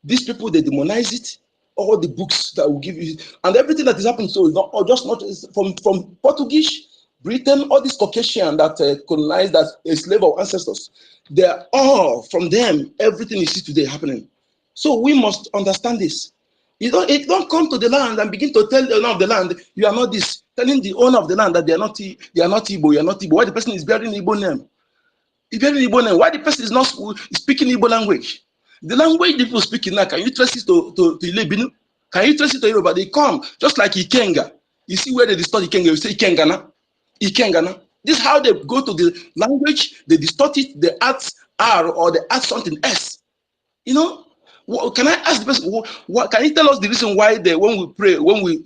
These people, they demonize it. All the books that will give you, and everything that is happening, so it's not, or just not from Portuguese, Britain, all these Caucasian that colonized, that slave our ancestors, they're all from them. Everything you see today happening. So we must understand this. You don't come to the land and begin to tell the owner of the land, you are not this, telling the owner of the land that they are not Igbo, you are not Igbo. Why the person is bearing Igbo name? He's bearing Igbo name. Why the person is not speaking Igbo language? The language people speaking now, can you trace it to Ilebinu? Can you trace it to Yoruba? They come just like Ikenga. You see where they distort Ikenga, you say Ikenga na. Ikenga na. This is how they go to the language, they distort it, they add R or they add something S. You know, can I ask the person, what can you tell us the reason why when we pray, when we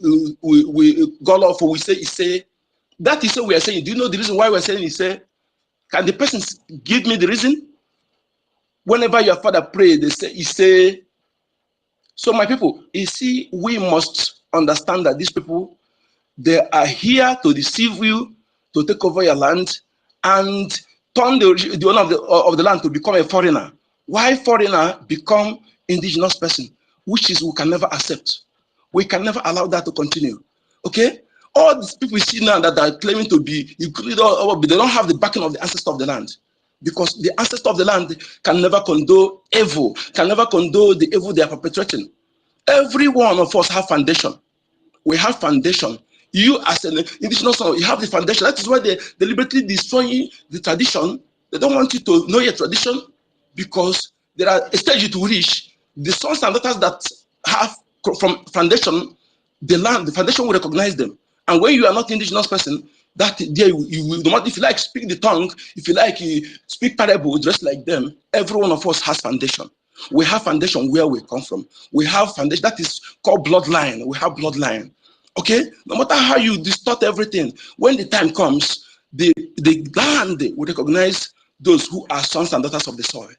go off, we say, that is what we are saying. Do you know the reason why we're saying say? Can the person give me the reason? Whenever your father pray, they say. So my people, you see, we must understand that these people, they are here to deceive you, to take over your land, and turn the owner of the land to become a foreigner. Why foreigner become indigenous person, which is we can never accept. We can never allow that to continue. Okay? All these people we see now that are claiming to be, they don't have the backing of the ancestor of the land. Because the ancestor of the land can never condone evil, can never condone the evil they are perpetrating. Every one of us have foundation. We have foundation. You as an indigenous son, you have the foundation. That is why they deliberately destroying the tradition. They don't want you to know your tradition because there are a stage to reach. The sons and daughters that have from foundation, the land, the foundation will recognize them. And when you are not indigenous person, that day you will not, if you like speak the tongue, if you like speak parable, dress like them. Every one of us has foundation. We have foundation where we come from. We have foundation that is called bloodline. We have bloodline. Okay, no matter how you distort everything, when the time comes, the land will recognize those who are sons and daughters of the soil.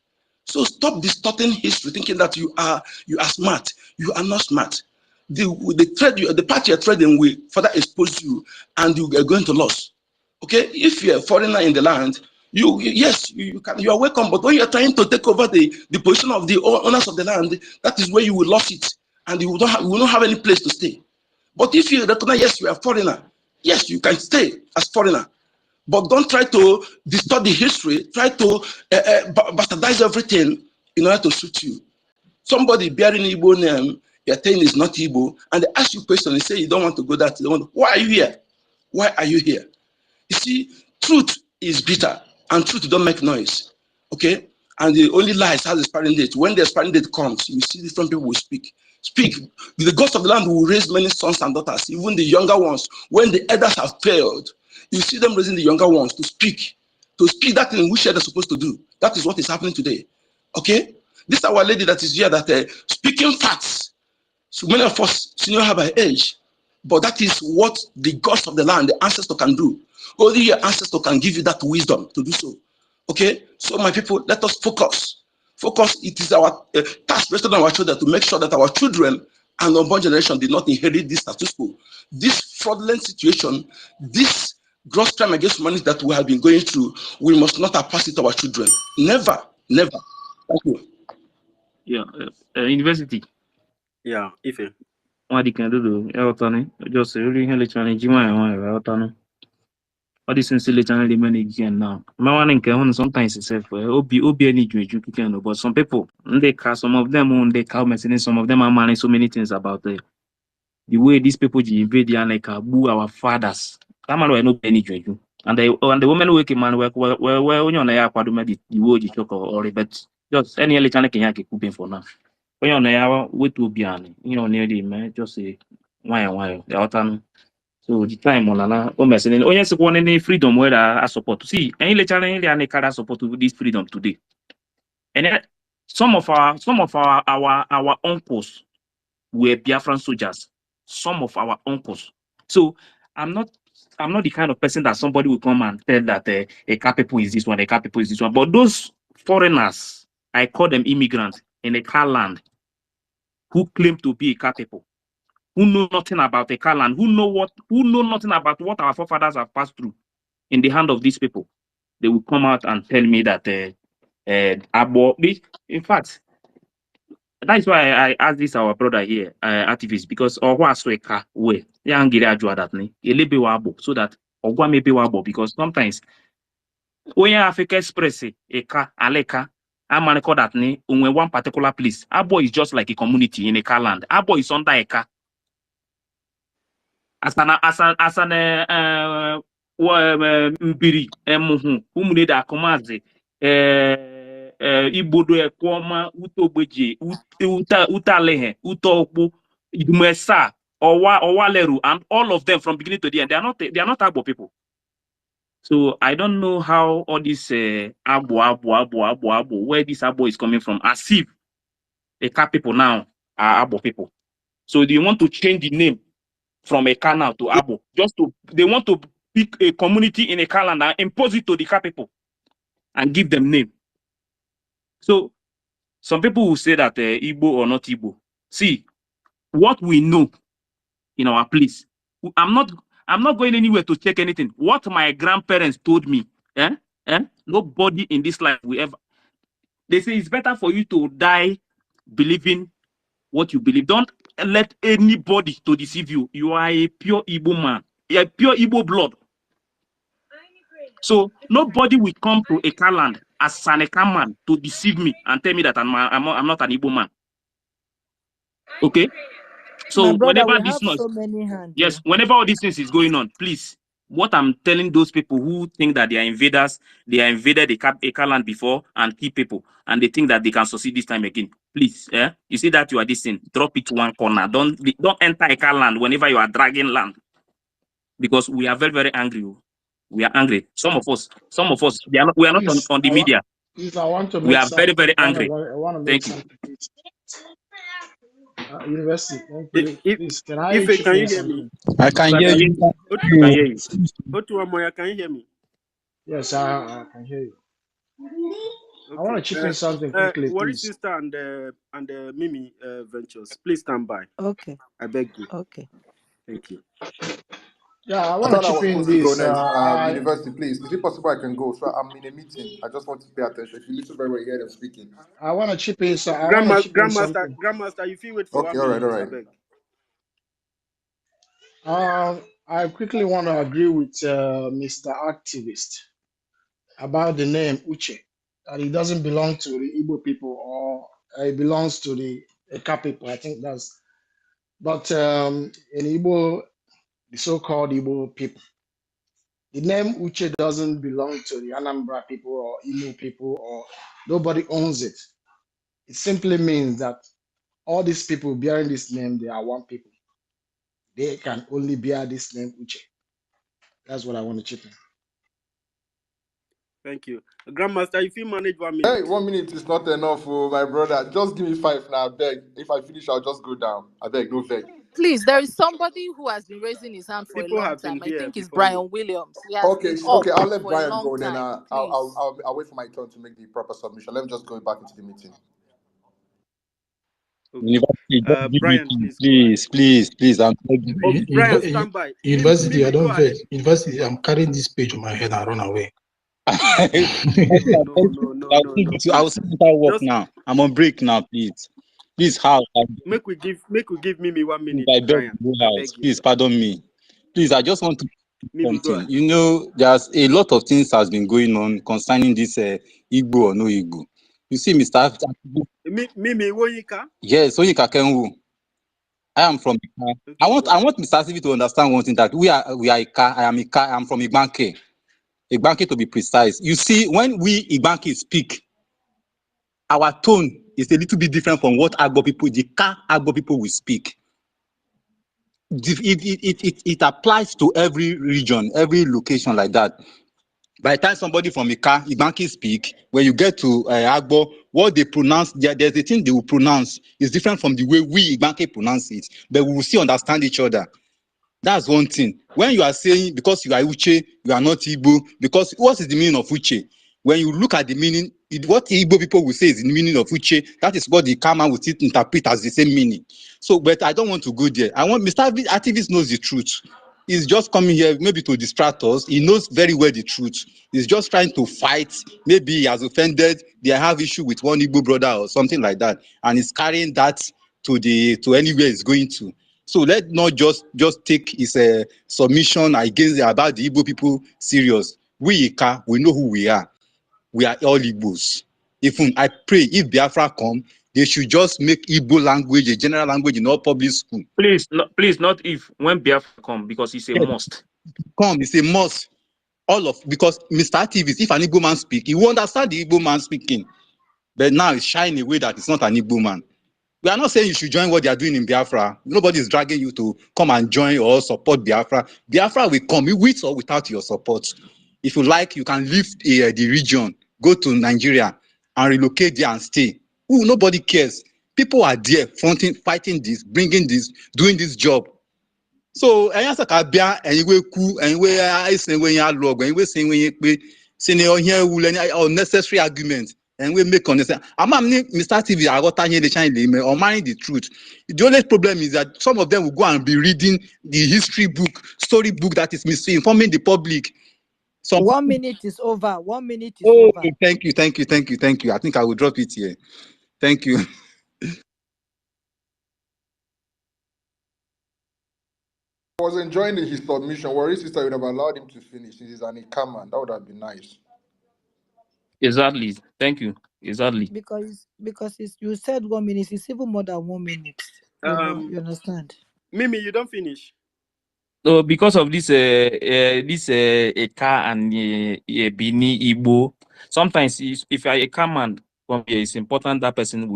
So stop distorting history, thinking that you are smart. You are not smart. The path you're trading will further expose you, and you are going to lose. Okay, if you're a foreigner in the land, you are welcome. But when you are trying to take over the position of the owners of the land, that is where you will lose it, and you will not have any place to stay. But if you recognize, yes, you are a foreigner, yes, you can stay as foreigner. But don't try to distort the history, try to bastardize everything in order to suit you. Somebody bearing Igbo name, you're saying is not Igbo, and they ask you a question and say you don't want to go that. Why are you here? Why are you here? You see, truth is bitter, and truth don't make noise. Okay? And the only lies has expiring date. When the expiring date comes, you see different people will speak. The ghost of the land will raise many sons and daughters, even the younger ones. When the elders have failed, you see them raising the younger ones to speak that thing which they're supposed to do. That is what is happening today. Okay? This our lady that is here that speaking facts. So many of us senior her by age, but that is what the gods of the land, the ancestor can do. Only your ancestor can give you that wisdom to do so. Okay? So my people, let us focus. Focus, it is our task based on our children to make sure that our children and unborn generation did not inherit this status quo. This fraudulent situation, this gross crime against humanity that we have been going through, we must not pass it to our children. Never, never. Thank you. Yeah, university. Yeah, if it. What you can do, just really hell challenge you all this since channel they manage again now. My one in sometimes it's obi any you but some people they cast some of them on they cow messaging, some of them are managing so many things about the way these people invade the like boo our fathers. That man will not any you. And the woman working man work well when you're on the word you talk or but just any other channel can have cooking for now. When you're on the way to be on near the man just say why the autumn. So the time on almost and only one any freedom where I support to see any later any kind of support to this freedom today. And then some of our uncles were Biafran soldiers. Some of our uncles. So I'm not the kind of person that somebody will come and tell that a capable is this one, a capable is this one. But those foreigners, I call them immigrants in a car land who claim to be a capable, who know nothing about the car land, who know nothing about what our forefathers have passed through in the hand of these people. They will come out and tell me that in fact, That's why I asked this our brother here, activist, because Sweka we Yangiri Ajua that ne elebe wabo so that Ogwa maybe wabo because sometimes when you Africa express eka aleka amaneko that ne when one particular place Abo is just like a community in a car land. Abo is under eka asana mbiri emuhu umune da komaze ibodo ekoma utogbeje utalehe utogbo idumesa owaleru and all of them from beginning to the end they are not Agbo people. So I don't know how all this Agbo where this Agbo is coming from, as if the Eka people now are Agbo people. So do you want to change the name from Eka now to Agbo? They want to pick a community in Eka land and impose it to the Eka people and give them name. So some people will say that Igbo or not Igbo. See, what we know in our place. I'm not going anywhere to check anything. What my grandparents told me, nobody in this life will ever. They say it's better for you to die believing what you believe. Don't let anybody to deceive you. You are a pure Igbo man. You are pure Igbo blood. So nobody will come to Eka land as an Eka man to deceive me and tell me that I'm not an Igbo man. Okay? So My brother, whenever we this have noise, so many hands. yes, whenever all these things is going on, please, what I'm telling those people who think that they are invaders, they are invaded the Eka land before and keep people, and they think that they can succeed this time again. Please, you see that you are this thing, drop it to one corner. Don't enter Eka land whenever you are dragging land, because we are very, very angry. We are angry. Some of us, we are not on the media. Please, I want to We make are very, very something. angry. I want to make Thank you. something. University, thank If, you. if, Please, can I if chip can in you hear me? something? I can I hear can hear you. you. I can hear you. Otuamoya, can you hear me? Yes, I can hear you. I want Okay. to chip in something quickly, Worry please. sister and Mimi Ventures, please stand by. Okay. I beg you. Okay. Thank you. Yeah, I I want to thought I chip was in supposed to go this. next. University, please. Is it possible I can go? So I'm in a meeting. I just want to pay attention. If you listen very well, you hear them speaking. I want to chip in. So I want to chip in something. Grandmaster, if you wait for Okay, 1 all minute, right. I beg. I quickly want to agree with Mr. Activist about the name Uche, that it doesn't belong to the Igbo people or it belongs to the Eka people. I think that's. But in Igbo, the so-called Igbo people, the name Uche doesn't belong to the Anambra people or Imo people, or nobody owns it. It simply means that all these people bearing this name, they are one people. They can only bear this name Uche. That's what I want to chip in. Thank you. Grandmaster, if you manage 1 Hey, minute. 1 minute is not enough, oh, my brother. Just give me 5 now, I beg. If I finish, I'll just go down. I beg, no beg. Please, there is somebody who has been raising his hand for a People long have been time. I here think it's before you. Brian Williams. He has Okay, been up okay. I'll let for a Brian long go. Then time. Please. I'll wait for my turn to make the proper submission. Let me just go back into the meeting. Okay. University, just give me Brian, time, please go ahead. please. I'm begging. Okay, Brian, stand by. University, Mimi, I go don't ahead. vex. University, I'm carrying this page on my head and run away. I will see better work Just now. I'm on break now, please. Please, house. make we give Mimi 1 minute, I beg Brian. you, I house. beg you. Please, pardon me. Please, I just want to Mimi, go something. ahead. You know, there's a lot of things has been going on concerning this Igbo or no Igbo. You see, Mr. Mimi, Woyika? Yes, Onyeka Kenwu. I am from Ika. I Okay, go ahead. want Mr. Sivi to understand one thing, that we are Ika. I am Ika. I am from Igbanke. Igbanke to be precise. You see, when we Igbanke speak, our tone is a little bit different from what Agbo people, the Ka Agbo people will speak. It applies to every region, every location like that. By the time somebody from Igbanke speak, when you get to Agbo, what they pronounce, there's a thing they will pronounce is different from the way we Igbanke pronounce it, but we will still understand each other. That's one thing. When you are saying because you are Uche, you are not Igbo, because what is the meaning of Uche? When you look at the meaning, what Igbo people will say is the meaning of Uche, that is what the Kama will interpret as the same meaning. So, but I don't want to go there. I want Mr. Activist knows the truth. He's just coming here maybe to distract us. He knows very well the truth. He's just trying to fight. Maybe he has offended. They have issue with one Igbo brother or something like that, and he's carrying that to anywhere he's going to. So let's not just take his submission against about the Igbo people serious. We Ika, we know who we are. We are all Igbos. Even I pray if Biafra come, they should just make Igbo language a general language in all public school. Please, not if, when Biafra come, because it's a must. Come, it's a must. Because Mr. Activist, if an Igbo man speak, he will understand the Igbo man speaking. But now it's shying away that it's not an Igbo man. We are not saying you should join what they are doing in Biafra. Nobody is dragging you to come and join or support Biafra. Biafra will come with or without your support. If you like, you can leave the region, go to Nigeria and relocate there and stay. Ooh, nobody cares. People are there fighting this, bringing this, doing this job. So, unnecessary arguments. And we make understand. Mr. TV, I got here the channel or mind the truth. The only problem is that some of them will go and be reading the history book, story book that is misinforming the public. 1 minute is over. 1 minute is over. over. Thank you. I think I will drop it here. Thank you. I was enjoying his submission. Worry sister would have allowed him to finish. He's an Ikaman. That would have been nice. Exactly. Thank you. Exactly. Because you said 1 minute. It's even more than 1 minute. You understand? Mimi, you don't finish. So because of this Eka and Bini Igbo, sometimes if you are a Eka man from here, it's important that person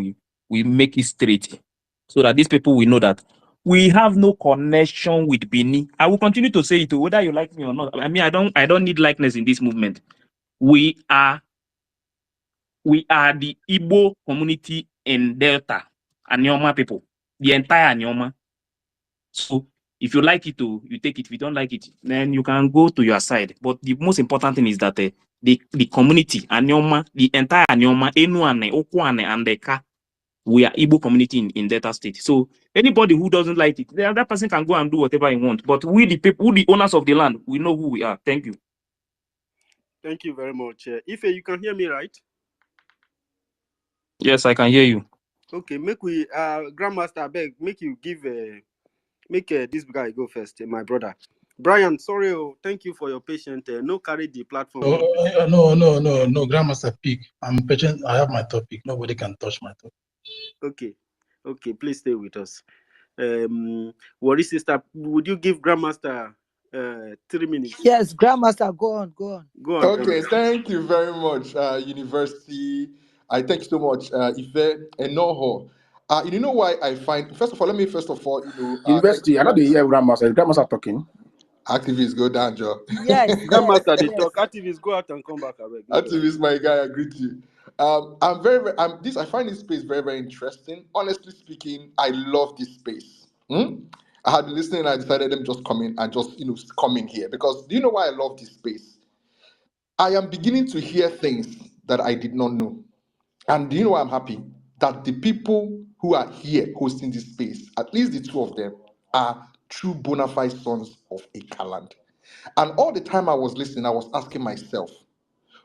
we make it straight, so that these people will know that we have no connection with Bini. I will continue to say it whether you like me or not. I mean, I don't need likeness in this movement. We are the Igbo community in Delta, Anyoma people, the entire Anyoma. So if you like it, you take it. If you don't like it, then you can go to your side. But the most important thing is that the community, Anyoma, the entire Anyoma, Enuane, Okwane, and Deka, we are Igbo community in Delta State. So anybody who doesn't like it, that person can go and do whatever he wants. But we, the people, the owners of the land, we know who we are. Thank you. Thank you very much. Ife, you can hear me, right? Yes, I can hear you. Okay, make we Grandmaster beg, make you give this guy go first, my brother. Brian, sorry, thank you for your patience. No carry the platform. No, Grandmaster Pig. I'm patient. I have my topic. Nobody can touch my topic. Okay, please stay with us. Worry sister, would you give Grandmaster 3 minutes? Yes, Grandmaster, go on. Okay, thank you very much, University. I thank you so much, Ife and Noho. You know why I find, first of all, University, I know the year Grandmaster talking. Activists go down, Joe. Yes. Grandmaster, they talk. Activists go out and come back. Activists, my guy, I agree to you. I find this space very, very interesting. Honestly speaking, I love this space. I had been listening and I decided let me just come in and just come in here because do you know why I love this space? I am beginning to hear things that I did not know. And do you know why I'm happy? That the people who are here hosting this space, at least the two of them, are true bona fide sons of Ikaland. And all the time I was listening, I was asking myself,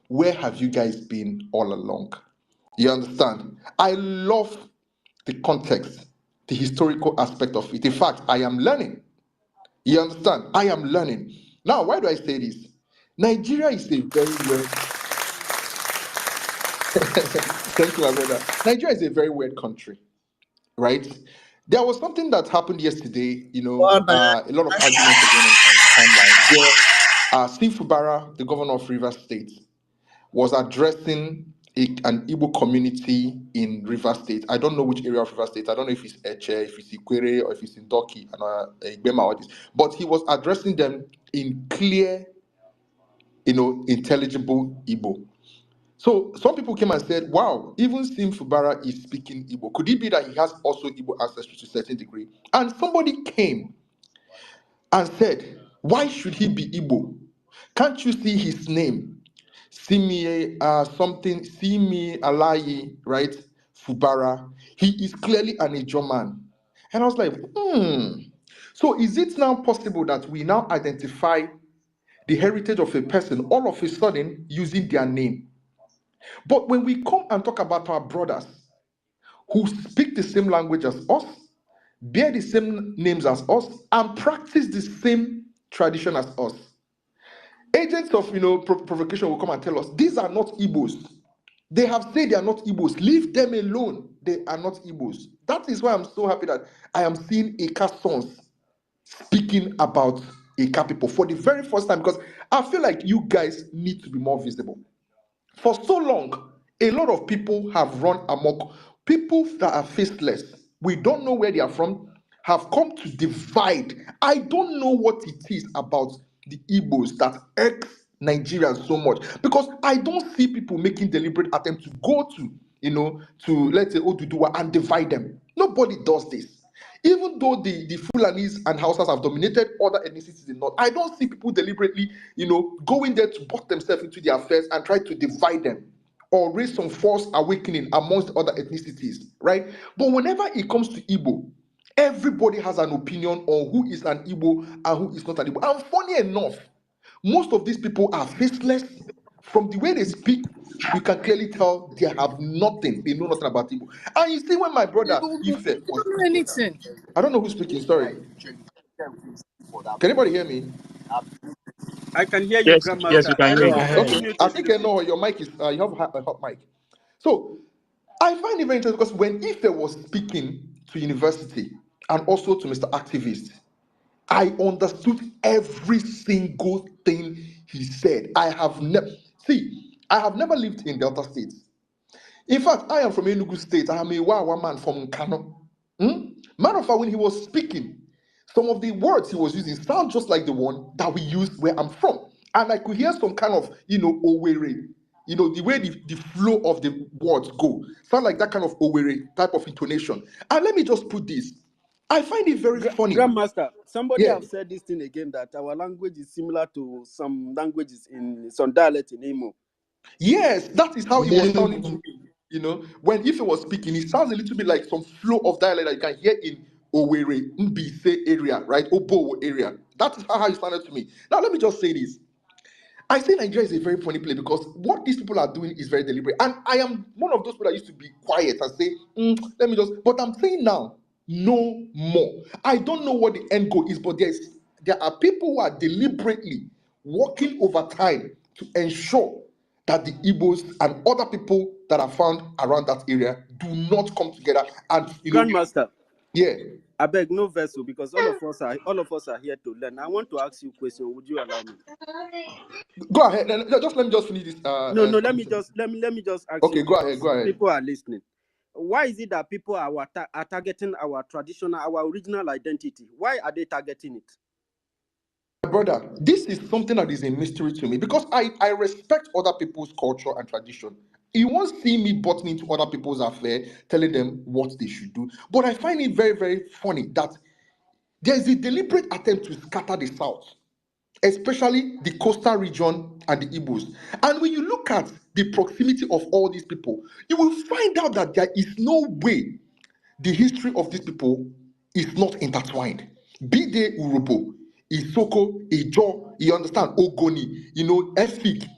where have you guys been all along? You understand? I love the context, the historical aspect of it. In fact, I am learning. You understand? I am learning. Now, why do I say this? Nigeria is a very weird. Thank you, my brother. Nigeria is a very weird country, right? There was something that happened yesterday, a lot of arguments again on the timeline where Steve Fubara, the governor of Rivers State, was addressing an Igbo community in Rivers State. I don't know which area of Rivers State. I don't know if it's Eche, if it's Ikwere, or if it's in Doki, and Igbema, or this. But he was addressing them in clear, intelligible Igbo. So some people came and said, wow, even Sim Fubara is speaking Igbo. Could it be that he has also Igbo ancestry to a certain degree? And somebody came and said, why should he be Igbo? Can't you see his name? Simi Alayi, right? Fubara. He is clearly an Ijo man. And I was like, So is it now possible that we now identify the heritage of a person all of a sudden using their name? But when we come and talk about our brothers who speak the same language as us, bear the same names as us, and practice the same tradition as us, agents of provocation will come and tell us these are not Igbos. They have said they are not Igbos. Leave them alone. They are not Igbos. That is why I'm so happy that I am seeing Ika sons speaking about Ika people for the very first time, because I feel like you guys need to be more visible. For so long, a lot of people have run amok. People that are faceless, we don't know where they are from, have come to divide. I don't know what it is about the Igbos that irks Nigerians so much, because I don't see people making deliberate attempts to go to let's say Oduduwa and divide them. Nobody does this. Even though the Fulanis and Hausas have dominated other ethnicities in the north, I don't see people deliberately, going there to box themselves into their affairs and try to divide them or raise some false awakening amongst other ethnicities, right? But whenever it comes to Igbo, everybody has an opinion on who is an Igbo and who is not an Igbo. And funny enough, most of these people are faceless. From the way they speak, you can clearly tell they have nothing. They know nothing about Igbo. And you see, when my They brother don't Ife was know speaking, anything. I don't know who's speaking, sorry. Can anybody hear me? I can hear you, Yes, yes, we Grandmaster. can hear Go you. ahead. Continue to I think speak. I know your mic is, you have a hot mic. So I find it very interesting because when Ife was speaking to university and also to Mr. Activist, I understood every single thing he said. I have never lived in Delta State. In fact, I am from Enugu State. I am a Wawa man from Kano. Matter of fact, when he was speaking, some of the words he was using sound just like the one that we use where I'm from. And I could hear some kind of, Owere, the way the flow of the words go. Sound like that kind of Owere type of intonation. And let me just put this. I find it very funny. Grandmaster, somebody Yeah. have said this thing again, that our language is similar to some languages in some dialect in Imo. Yes, that is how it was sounding to Then me. When Ife was speaking, it sounds a little bit like some flow of dialect that you can hear in Owerri, Mbise area, right? Obowo area. That is how it sounded to me. Now, let me just say this. I say Nigeria is a very funny place because what these people are doing is very deliberate. And I am one of those people that used to be quiet and say, let me just, but I'm saying now, no more. I don't know what the end goal is, but there are people who are deliberately working overtime to ensure that the Igbos and other people that are found around that area do not come together. And Grandmaster, yeah. I beg no vessel, because all of us are here to learn. I want to ask you a question. Would you allow me? Go ahead. Just let me just finish this. No, let me just ask you, Okay, go because ahead. people are listening. Why is it that people are targeting our traditional, our original identity? Why are they targeting it? Brother, this is something that is a mystery to me because I respect other people's culture and tradition. You won't see me butting into other people's affairs, telling them what they should do. But I find it very, very funny that there's a deliberate attempt to scatter the South, especially the coastal region and the Igbos. And when you look at the proximity of all these people, you will find out that there is no way the history of these people is not intertwined. Be they Urobo, Isoko, Ijo, you understand, Ogoni, Efik.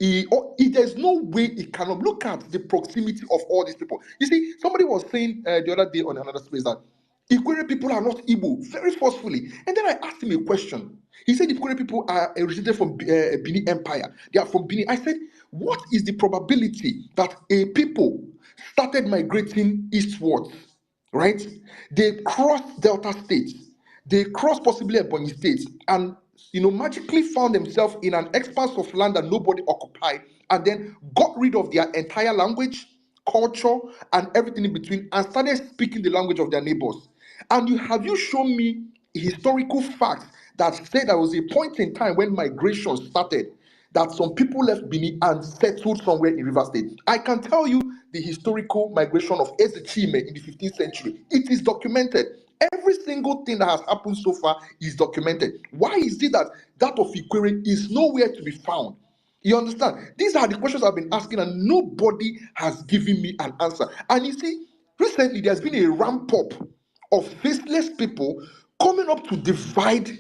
There's no way it cannot. Look at the proximity of all these people. You see, somebody was saying the other day on another space that Ikwere people are not Igbo, very forcefully. And then I asked him a question. He said Ikwere people are originated from Benin Empire. They are from Benin. I said, what is the probability that a people started migrating eastwards, right? They crossed Delta states. They crossed possibly Ebonyi states and magically found themselves in an expanse of land that nobody occupied and then got rid of their entire language, culture, and everything in between and started speaking the language of their neighbors. And have you shown me historical facts that say there was a point in time when migration started that some people left Benin and settled somewhere in River State? I can tell you the historical migration of Ezechime in the 15th century. It is documented. Every single thing that has happened so far is documented. Why is it that of Ikwere is nowhere to be found? You understand? These are the questions I've been asking, and nobody has given me an answer. And you see, recently there's been a ramp up of faceless people coming up to divide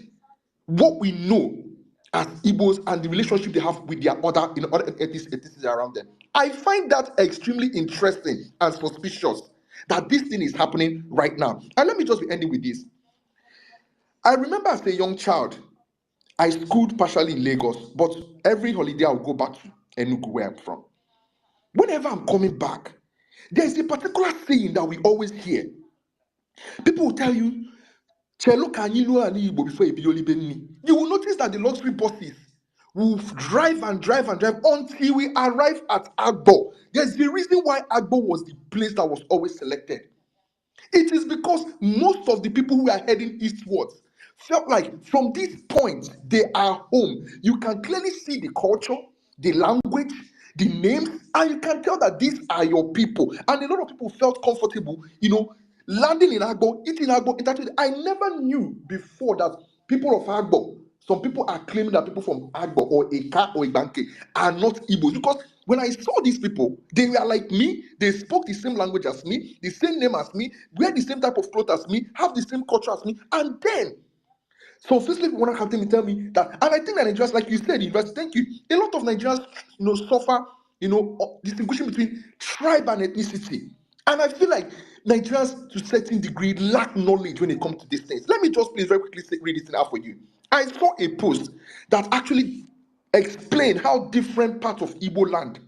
what we know as Igbos and the relationship they have with their other ethnicities around them. I find that extremely interesting and suspicious that this thing is happening right now. And let me just be ending with this. I remember as a young child, I schooled partially in Lagos, but every holiday I'll go back to Enugu, where I'm from. Whenever I'm coming back, there's a particular saying that we always hear. People will tell you, "Chelo kanyilu ani Igbo before ebidoli benni." You will notice that the luxury buses will drive and drive and drive until we arrive at Agbo. There's the reason why Agbo was the place that was always selected. It is because most of the people who are heading eastwards felt like from this point they are home. You can clearly see the culture, the language, the names, and you can tell that these are your people. And a lot of people felt comfortable, landing in Agbo, eating Agbo. I never knew before that people of Agbo, some people are claiming that people from Agbo or Eka or Ibanke are not Igbos, because when I saw these people, they were like me. They spoke the same language as me, the same name as me, wear the same type of clothes as me, have the same culture as me. And then, so firstly, people want to come to me, tell me that, and I think that Nigerians, like you said, thank you. A lot of Nigerians, suffer, distinguishing between tribe and ethnicity. And I feel like Nigerians, to a certain degree, lack knowledge when it comes to these things. Let me just please very quickly read this thing out for you. I saw a post that actually explain how different parts of Igbo land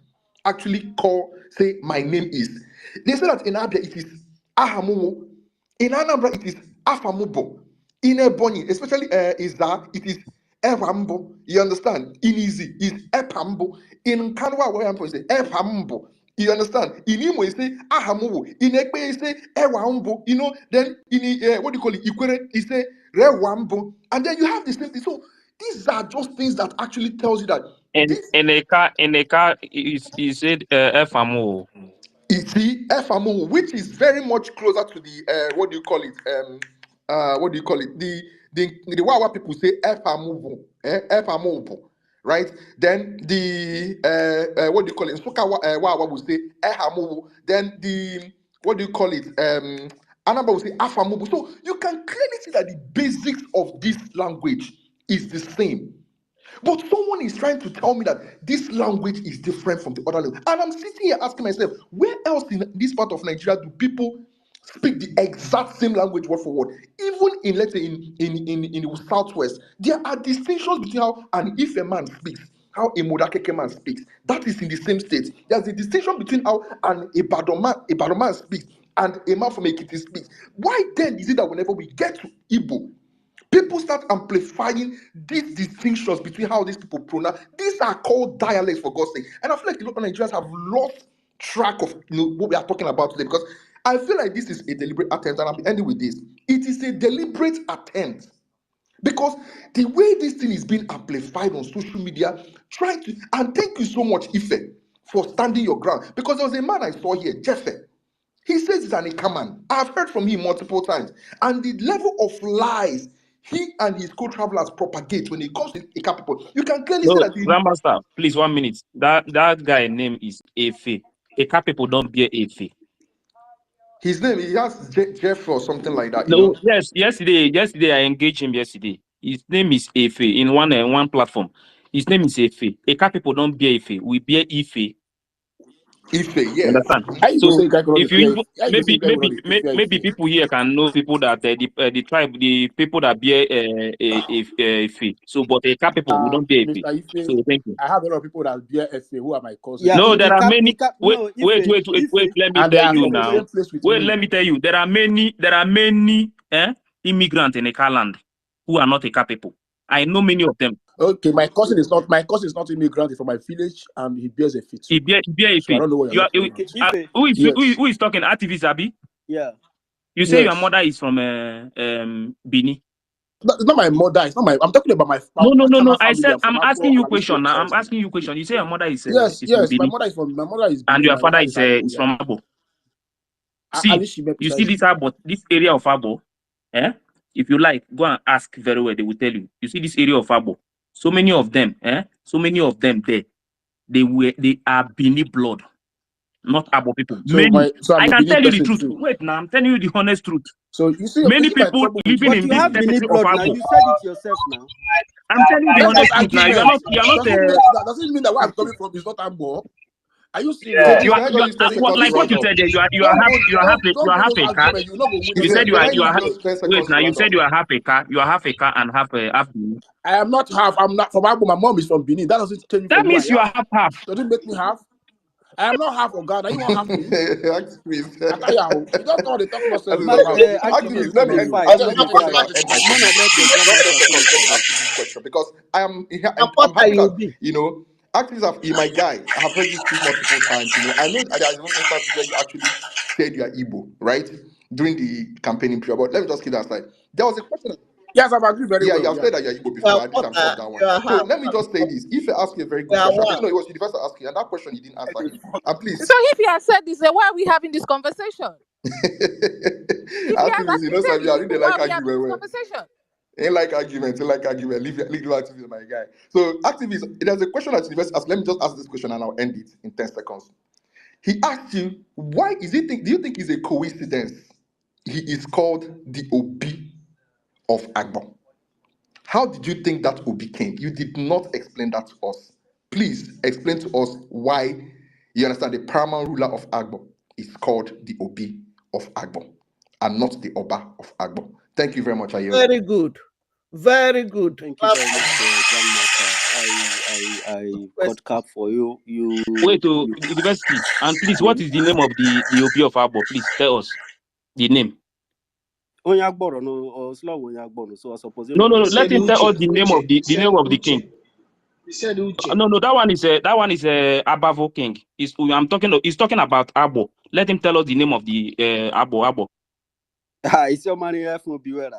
actually say my name is. They say that in Abia it is Ahamumo, in Anambra it is Afamubo, in Ebonyi, especially Iza, it is Ewambo. You understand? In Izi is Epambo, in Kanwa where I'm from, say Epambo. You understand? In Imo you say Ahamubo, in Ekpe you say Ewambo. Then in what do you call it? Ikwere you say Rewambo, and then you have the same thing. So these are just things that actually tells you that in a car is said FMO. FMO, which is very much closer to the what do you call it? The Wawa people say FMO, right? Then the what do you call it? Soka Wawa will say FMO. Then the what do you call it? Anamba will say Afamubu. So you can clearly see that the basics of this language is the same. But someone is trying to tell me that this language is different from the other language. And I'm sitting here asking myself, where else in this part of Nigeria do people speak the exact same language word for word? Even in, let's say, in the southwest, there are distinctions between how an Ife man speaks, how a Modakeke man speaks. That is in the same state. There's a distinction between how an Ibadan man speaks and a man from Ekiti speaks. Why then is it that whenever we get to Igbo, people start amplifying these distinctions between how these people pronounce? These are called dialects, for God's sake. And I feel like a lot of Nigerians have lost track of what we are talking about today, because I feel like this is a deliberate attempt, and I'm ending with this. It is a deliberate attempt, because the way this thing is being amplified on social media, and thank you so much, Ife, for standing your ground, because there was a man I saw here, Jeffe. He says he's an Ika man. I've heard from him multiple times. And the level of lies he and his co-travelers propagate when it comes to Ika people, you can clearly see that. Grandmaster, please 1 minute. That guy name is Efe. Ika people don't bear Efe. His name, he has Jeff or something like that. No, yes, yesterday I engaged him yesterday. His name is Efe in one platform. His name is Efe. Ika people don't bear Efe. We bear Ife. Ife, yeah. Understand? So if you maybe people here can know people that the tribe, the people that bear Ife. So but the Ika people we don't bear Ife. So thank you. I have a lot of people that bear Ife who are my cousins. Yeah, no, there are many. Wait. Let me tell you now. Wait, let me tell you. There are many immigrants in Ika land who are not Ika people. I know many of them. Okay, my cousin is not immigrant. He's from my village, and he bears a fit. He bear a fit. So I don't know what you're talking about. Who is talking? Activist Abi? Yeah. You say your mother is from Bini. It's not my mother. It's not my. I'm talking about my. No. I said I'm asking you question. Now I'm asking you question. You say your mother is yes. From Bini. My mother is Bini, and your father is from Abo. See, you see this Abo, this area of Abo. If you like, go and ask very well. They will tell you. You see this area of Abo. So many of them, there. They are Bini blood, not Abo people. So I can tell you the truth. Wait, now I'm telling you the honest truth. So you see, Many you see my people trouble with living But you. in you this have Benin territory of blood now. Agbo. You said it yourself now. I'm telling you the That's not honest truth now. You are argument. not. You are not. Does it mean that where I'm coming from is not Ambo? Are you So serious? You please, are. can I You just are use 10 what, seconds to like what round you up? said there. You are Don't half. go, You are half. don't You are go half those a car. arguments. You're not going to win You on said this. you Can are. I You are. use just 10 Wait seconds to now. You round said up? you are half a car. You are half a car and half a half. I am not half. I'm not from Ambo. My mom is from Benin. That doesn't change me That from who I means you am. are half half. Does it make me half? I am not half of Ghana. You want half me? Activist. I tell you, you just know they talk nonsense with Activist, your Mark, mouth. You can't talk activist, activist, let me no anything. fight, actually no the be question cry. I'll end my Mona, submission. let the Please, just 10 grandmaster seconds. finish Let the me bag. ask you this question because And I'm what are happy you that be? activists have my guy. I have heard you speak multiple times. I know that there's one instances where you actually said you are Igbo, right? During the campaigning period. But let me just keep that aside. There was a question. Yes, I've agreed very Yeah, you well. have Yeah. said that you're Igbo You before. are At least I'm sure of water. that one. You are So half. let me just say this. If I ask you a very You good are question, I one. think no, it was Universal asking, and that question you didn't answer him. And So please, if he had said this, then why are we having this conversation? If he has activists, actually said Sabi, he's I think they Igbo, why like are we having argument. this Well. conversation? Ain't like argument, leave activism, my guy. So activists, there's a question that Universal asked. Let me just ask this question and I'll end it in 10 seconds. He asked you, do you think it's a coincidence he is called the Obi of Agbo? How did you think that Obi came? You did not explain that to us. Please explain to us why you understand the paramount ruler of Agbo is called the Obi of Agbo and not the Oba of Agbo. Thank you very much, I yield. Very good. Very good. Thank you Clap very much, Grandmaster. I question. cut cap for you. Wait to university. And please, what is the name of the OB of Agbo? Please tell us the name. Onyagboro no or slow Onyagboro. So I suppose No. He Let said him tell us Uche. the name of Uche. He the said name of the king. Uche. He said Uche. No. That one is a Abavo king. He's talking about Agbo. Let him tell us the name of the Agbo. it's your money F no beware.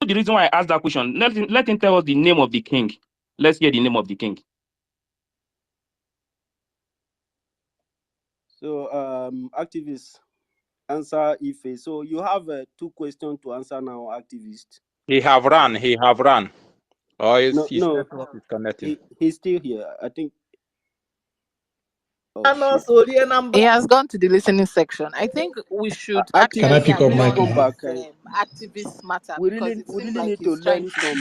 The reason why I asked that question, let him tell us the name of the king. Let's hear the name of the king. So activists answer Ife. So you have 2 questions to answer now, activist. He have run. Or his No, network is connecting. he's still here. I think. Oh And shit. also the number. He has gone to the listening section. I think we should Can I actually pick Activist, up please mic go adjourn now? back. this activist matter We because it seems really like need to he's trying learn to. from.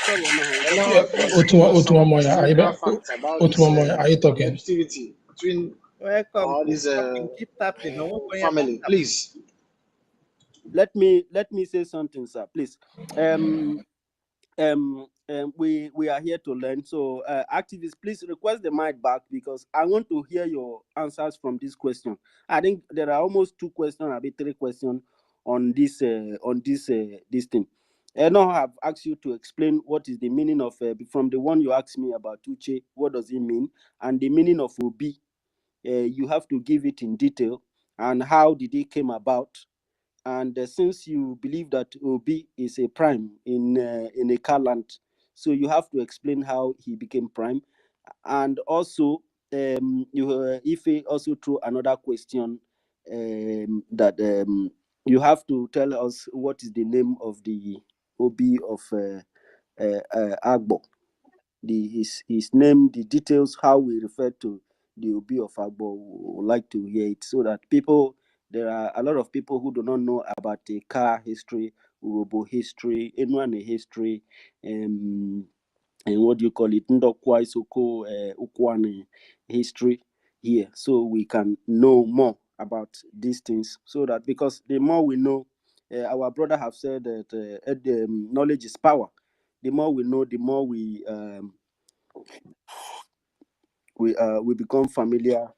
Sorry, Anahan, And go now ahead. Yeah, I want to give us some Otuamoya, historical facts about this Otuamoya, are you talking? connectivity between Welcome. this Keep tapping. No one going family. to Please. Let me say something, sir. Please. We are here to learn. So, activists, please request the mic back because I want to hear your answers from this question. I think there are almost 2 questions, maybe 3 questions on this this thing. And now I've asked you to explain what is the meaning of from the one you asked me about Uche, what does it mean, and the meaning of Obi. You have to give it in detail and how did it came about. And since you believe that Obi is a prime in a car land, so you have to explain how he became prime. And also, Ife also threw another question that you have to tell us what is the name of the Obi of Agbo. His name, the details, how we refer to the Obi of Agbo, would like to hear it so that there are a lot of people who do not know about the car history, Urobo history, Enwane history, and what do you call it, Ndokwa Isoko, Ukwane history here, so we can know more about these things. So that because the more we know, our brother have said that knowledge is power. The more we know, the more we become familiar.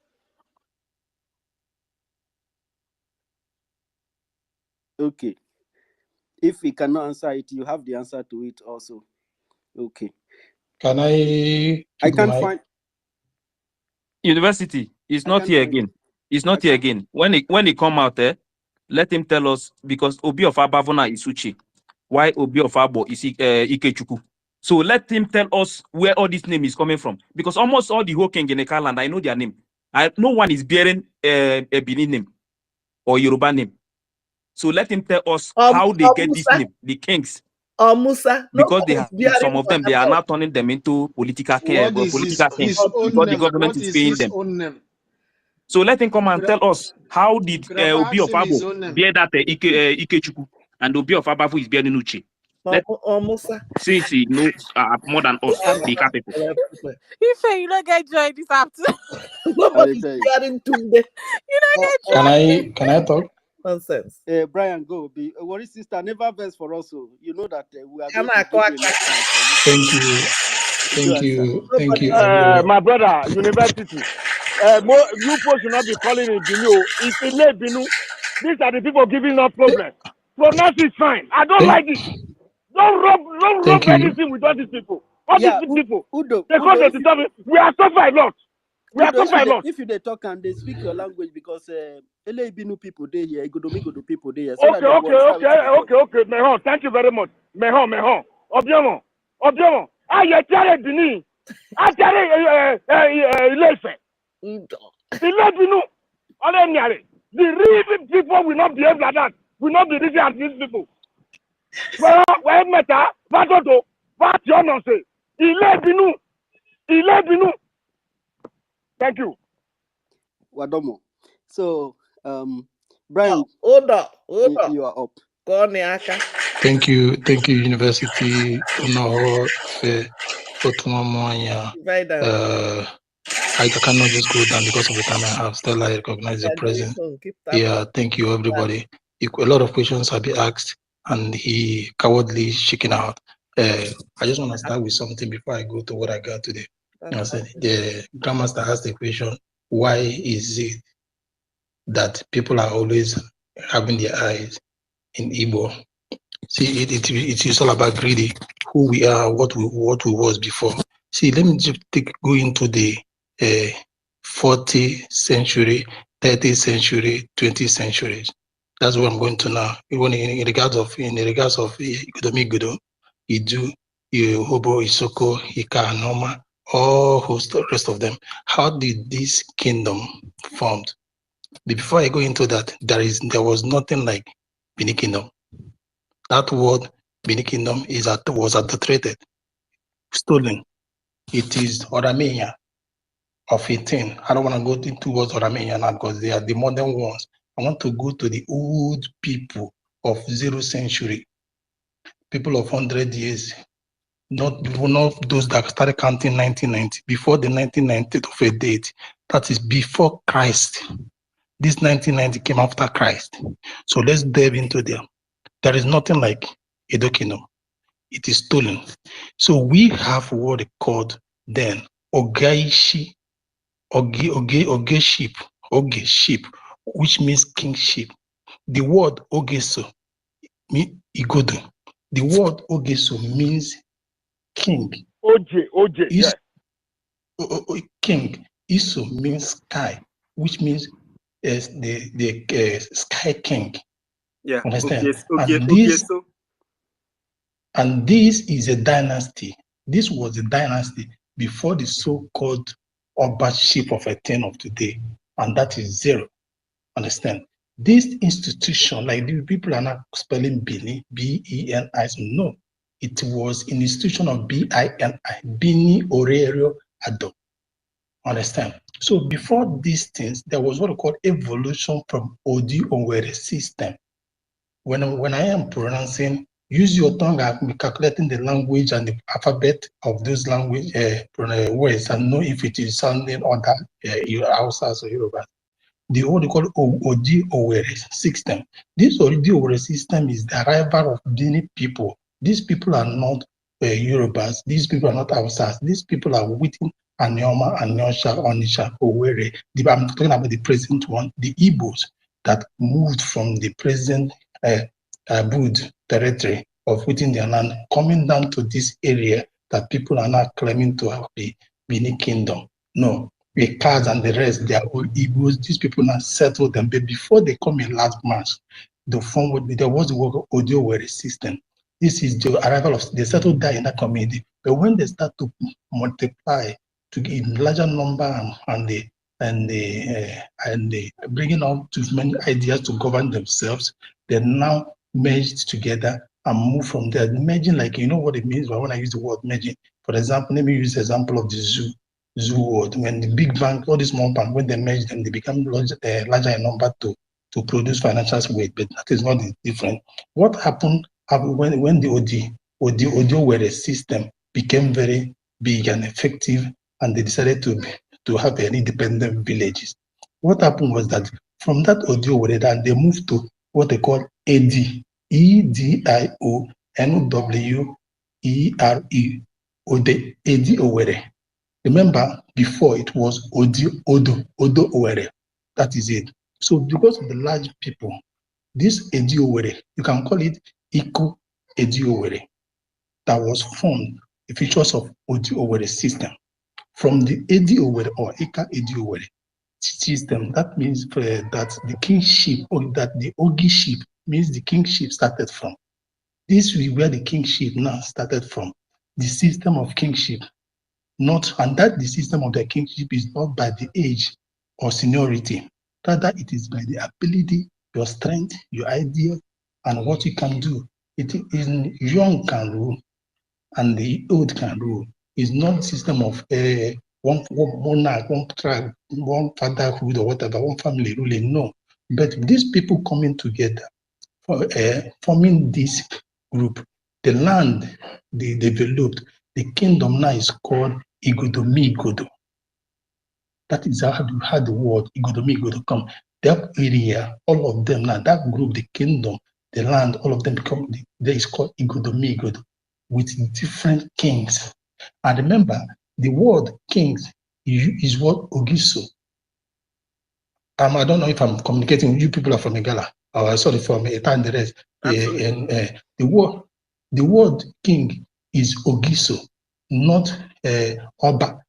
Okay. If we cannot answer it, you have the answer to it also. Okay. Can I I pick can't mic? find. University is I not can't here find it. again. It's I not here can't. again. When he come out there, let him tell us because Obi of Abavona is Uche. Why Obi of Abo is Ikechuku. So let him tell us where all this name is coming from. Because almost all the whole king in the land, I know their name. No one is bearing a Benin name or Yoruba name. So let him tell us how they get this Musa. name, the kings. Or Musa. Because Nobody they is have some bearing of one them, they at are all. now turning them into political What is political kings his own because the name? government What is is paying his them. own name? So let him come and Could I, tell us how did could I Obi ask of him his Abo own name? bear that Ikechukwu and Obi of Abafu is bearing Uche. Let Musa. since he know more than us, the Ika people. If you don't get joy this afternoon, Nobody's hearing today. you don't get joy. Can I talk? Nonsense. Brian, go. Be worry, sister. Never verse for us. So you know that we are Come going on, to go give on. you enough time for you. Thank you. Thank you. Thank you, everyone. My brother, university. You folks should not be calling it Binu. It's Ile Binu. These are the people giving us problems. Pronounce is fine. I don't like it. Don't rub Thank you. anything with all these people. All these people. Udo, They come to determine. We are suffering a lot. If you they talk and they speak your language because LA Binu people they here, Igodomigodo people they here. Okay. Mehon, thank you very much. Mehon. Obiamo. Ayetare Bini. Ayetare Ilefe. Ile Binu. Ordinary. The real people will not behave like that. Will not be rich as these people. Well, Meta, Vatoto, Vationose. Ile Binu. Thank you. Wadomo. So, Brian, hold up. You are up. Thank you, University. I cannot just go down because of the time I have. Still, I recognize the presence. Yeah, thank you, everybody. A lot of questions have been asked, and he cowardly shaking out. I just want to start with something before I go to what I got today. I said the grandmaster asked the question: why is it that people are always having their eyes in Igbo? See, it is all about greedy, who we are, what we was before. See, let me just go into the 40th century, 30th century, 20th centuries. That's what I'm going to now. Even in regards of Igodomigodo, Idu, Urobo, Isoko, Ika, Noma, all the rest of them. How did this kingdom formed? Before I go into that, there was nothing like Bini Kingdom. That word Bini Kingdom was adulterated, stolen. It is Oramea of 18. I don't want to go into words Oramea now because they are the modern ones. I want to go to the old people of 0th century, people of 100 years, not those that started counting 1990, before the 1990 of a date. That is before Christ. This 1990 came after Christ. So let's delve into them. There is nothing like Edo Kingdom. It is stolen. So we have what they called then Ogaishi, Oge sheep, which means kingship. The word Ogeso means Igodo. The word Ogeso means king. OJ, yes. King. Iso means sky, which means the sky king. Yeah. Understand? Okay. And this is a dynasty. This was a dynasty before the so-called Obaship of a 10 of today, and that is 0. Understand? This institution, like the people are not spelling Bini, B-E-N-I. No, it was an institution of B-I-N-I, Bini Orerio Ado. Understand? So before these things, there was what we call evolution from Odi Owere system. When I am pronouncing, use your tongue and calculating the language and the alphabet of those language words and know if it is sounding other Hausas or Yoruba. The what they call Odi Owere system. This Odi Owere system is the arrival of many people. These people are not Yorubas. These people are not Hausas. These people are within Anyoma, Anyosha, Onisha, Owerri. I'm talking about the present one, the Igbos that moved from the present Abud territory of within their land, coming down to this area that people are now claiming to have the Bini Kingdom. No, the Kaz and the rest, they are all Igbos. These people now settled them, but before they come in last March, there was the work of Odio system. This is the arrival of, they settled there in that community. But when they start to multiply to in larger number and bringing out too many ideas to govern themselves, they now merged together and move from there. Merging, like, you know what it means when I use the word merging. For example, let me use the example of the zoo. zoo world. When the big bank, all the small bank, when they merge them, they become larger in number to produce financial weight. But that is not different. What happened when the Odio system became very big and effective, and they decided to have an independent villages? What happened was that from that Odio Wereda, they moved to what they call AD, EDIONWERE, Odi Owere. Remember, before it was Odo Owere. That is it. So because of the large people, this Edi Owere, you can call it Iko Edi Owere, that was formed, the features of Odi Owere system. From the Edi Owere or Ika Edi Owere system, that means that the kingship, or that the ogiship means the kingship started from. This is where the kingship now started from. The system of kingship, and that the system of the kingship is not by the age or seniority. Rather, it is by the ability, your strength, your idea, and what you can do. It is young can rule, and the old can rule. It's not a system of one monarch, one tribe, one fatherhood, or whatever, one family ruling. No, but these people coming together, forming this group, the land they developed, the kingdom now is called Igodomigodo. That is how the word Igodomigodo come. That area, all of them now, that group, the kingdom, the land, all of them become, there is called Igodomigodo, with different kings. And remember, the word kings is what Ogiso. I don't know if I'm communicating with you. People are from Igala. Sorry, from Eta and the rest. The word king is Ogiso, not Oba.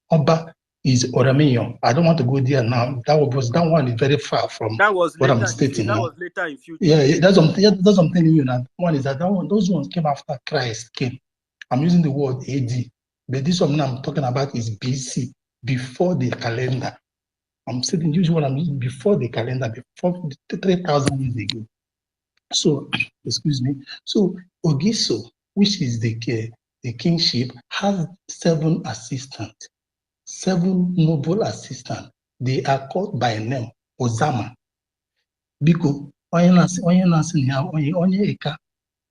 Oba is Orameyon. I don't want to go there now. That one is very far from what I'm stating now. That was later in future. Yeah, that's what I'm telling you now. One is that those ones came after Christ came. I'm using the word AD, but this one I'm talking about is BC, before the calendar. I'm saying usually what I'm using before the calendar, before 3,000 years ago. So, excuse me. So Ogiso, which is the kingship, has 7 assistants, 7 noble assistants. They are called by name Ozama. Biko, onye Eka,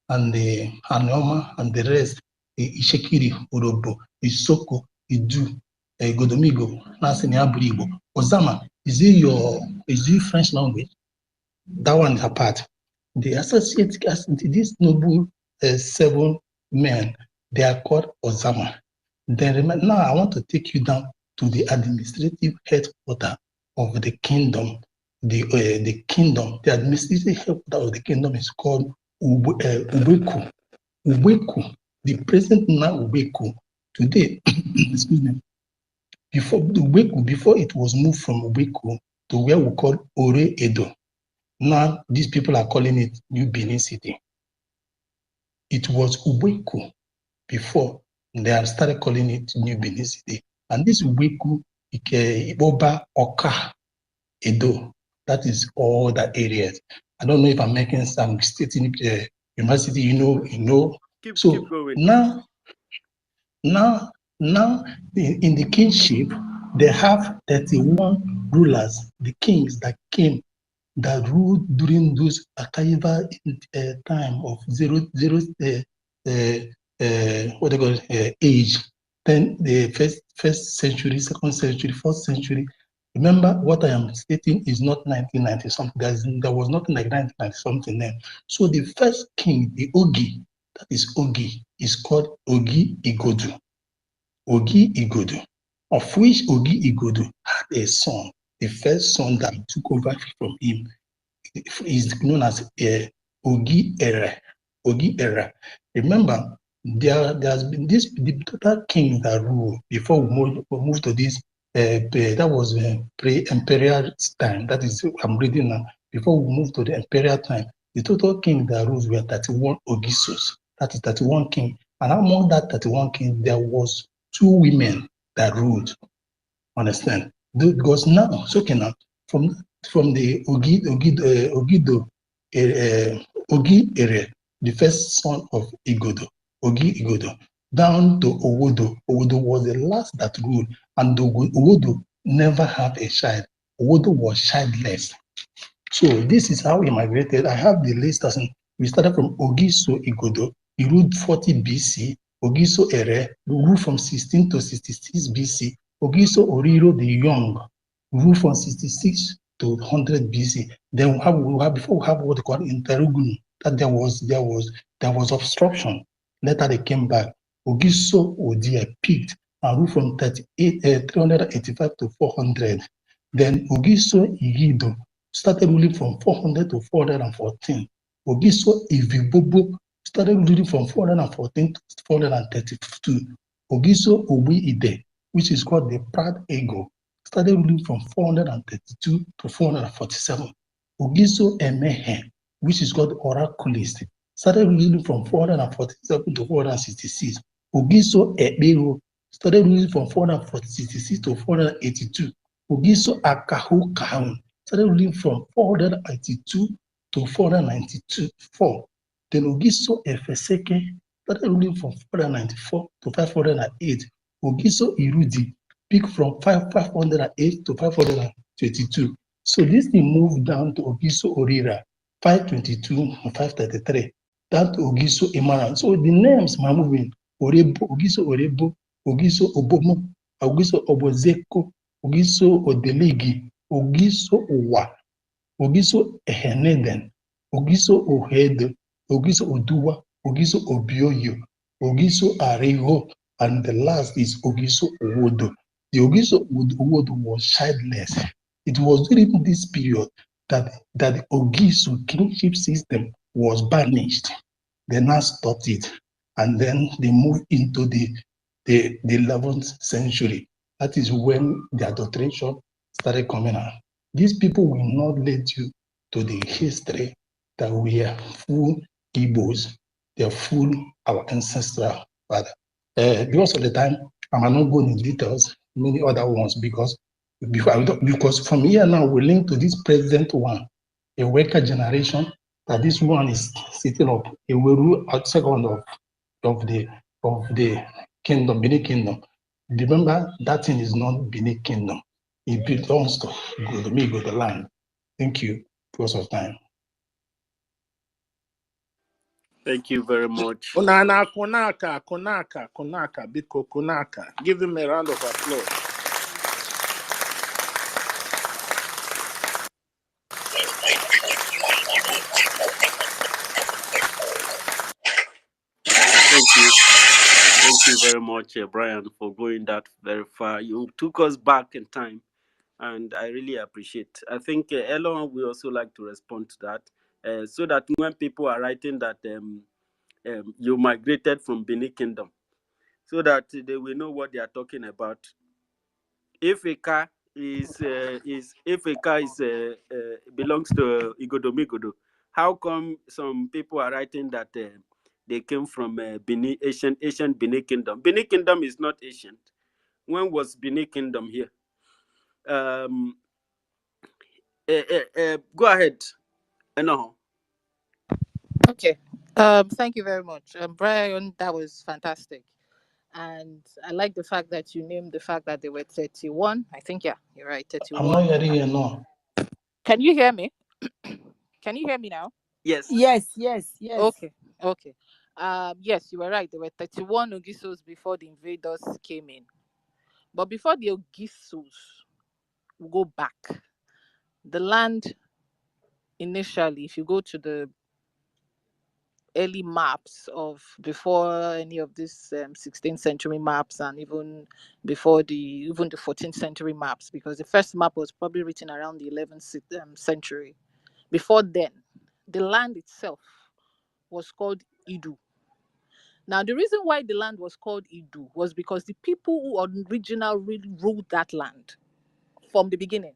and the Anoma and the rest, Ishekiri, Urobo, Isoko, Idu, Igodomigodo, Igbo. Ozama, is it French language? That one is apart. The associate, these noble 7 men, they are called Ozama. Then now I want to take you down to the administrative headquarters of the kingdom. The administrative headquarters of the kingdom is called Ubeku. Ubeku, the present now Ubeku. Today, excuse me, before it was moved from Ubeku to where we call Ore Edo. Now these people are calling it New Benin City. It was Ubeku before. They have started calling it New Benin City. And this Ubeku, Iboba, Oka, Edo, that is all the areas. I don't know if I'm making some stating university, you know. Keep going. Now, in the kingship, they have 31 rulers, the kings that came, that ruled during those archival time of age. Then the first century, second century, fourth century. Remember, what I am stating is not 1990 something. There was nothing like 1990 something then. So the first king, the Ogi, that is Ogi, is called Ogi Igodu. Ogi Igodu, of which Ogi Igodu had a son. The first son that took over from him is known as Ogi Era. Ogi Era. Remember, there's been the total king that ruled before we move to this. That was pre-imperial time. That is, I'm reading now. Before we move to the imperial time, the total king that rules were 31 Ogisos. That is 31 king. And among that 31 king, there was 2 women that ruled. Understand? Because now, so now, from the Ogi area, the first son of Igodo, Ogi Igodo, down to Owodo. Owodo was the last that ruled, and Owodo never had a child. Owodo was childless. So this is how he migrated. I have the list. We started from Ogiso Igodo. He ruled 40 BC. Ogiso Ere ruled from 16 to 66 BC. Ogiso Oriro the Young ruled from 66 to 100 BC. Then before we have what they call Interugunu, that there was obstruction. Later they came back. Ogiso Odia peaked and ruled from 385 to 400. Then Ogiso Igido started ruling from 400 to 414. Ogiso Ivibobo started ruling from 414 to 432. Ogiso Obi-Ide, which is called the Proud Ego, started ruling from 432 to 447. Ogiso Emehe, which is called Oraculist, started ruling from 447 to 466. Ogiso Ebero started ruling from 466 to 482. Ogiso Akahu Kahun started ruling from 482 to 494. Then Ogiso Efeseke started ruling from 494 to 508. Ogiso Irudi peaked from 508 to 522. So this thing moved down to Ogiso Orira, 522 and 533, down to Ogiso Imara. So the names are moving. Ogiso Orebo, Ogiso Obomo, Ogiso Obozeko, Ogiso Odelegi, Ogiso Owa, Ogiso Eheneden, Ogiso Ohedo, Ogiso Oduwa, Ogiso Obioyo, Ogiso Areho, and the last is Ogiso Owodo. The Ogiso Owodo was childless. It was during this period that the Ogiso kingship system was banished. They now stopped it, and then they moved into the 11th century. That is when the adulteration started coming out. These people will not lead you to the history that we are full Igbos, they are full our ancestral father. Because of the time, I might not go into details, many other ones, because from here now we link to this present one, a worker generation, that this one is sitting up, a rule second of the kingdom, Benin kingdom. Remember, that thing is not Benin kingdom. It belongs to Igodomigodo, the land. Thank you because of time. Thank you very much. Onana Konaka, Biko Konaka. Give him a round of applause. Thank you very much, Brian, for going that very far. You took us back in time, and I really appreciate. I think Elon will also like to respond to that, so that when people are writing that you migrated from Benin Kingdom, so that they will know what they are talking about. If a car belongs to Igodomigodo, how come some people are writing that they came from Benin, ancient Benin Kingdom? Benin Kingdom is not ancient. When was Benin Kingdom here? Go ahead. No. Okay. Thank you very much, Brian. That was fantastic, and I like the fact that you named the fact that they were 31. I think you're right. 31. I'm not hearing you now. Can you hear me? Can you hear me now? Yes. Okay. Yes, you were right. There were 31 Ogisos before the invaders came in. But before the Ogisos go back, the land initially, if you go to the early maps of before any of these 16th century maps, and even before the 14th century maps, because the first map was probably written around the 11th century. Before then, the land itself was called Idu. Now, the reason why the land was called Idu was because the people who originally ruled that land from the beginning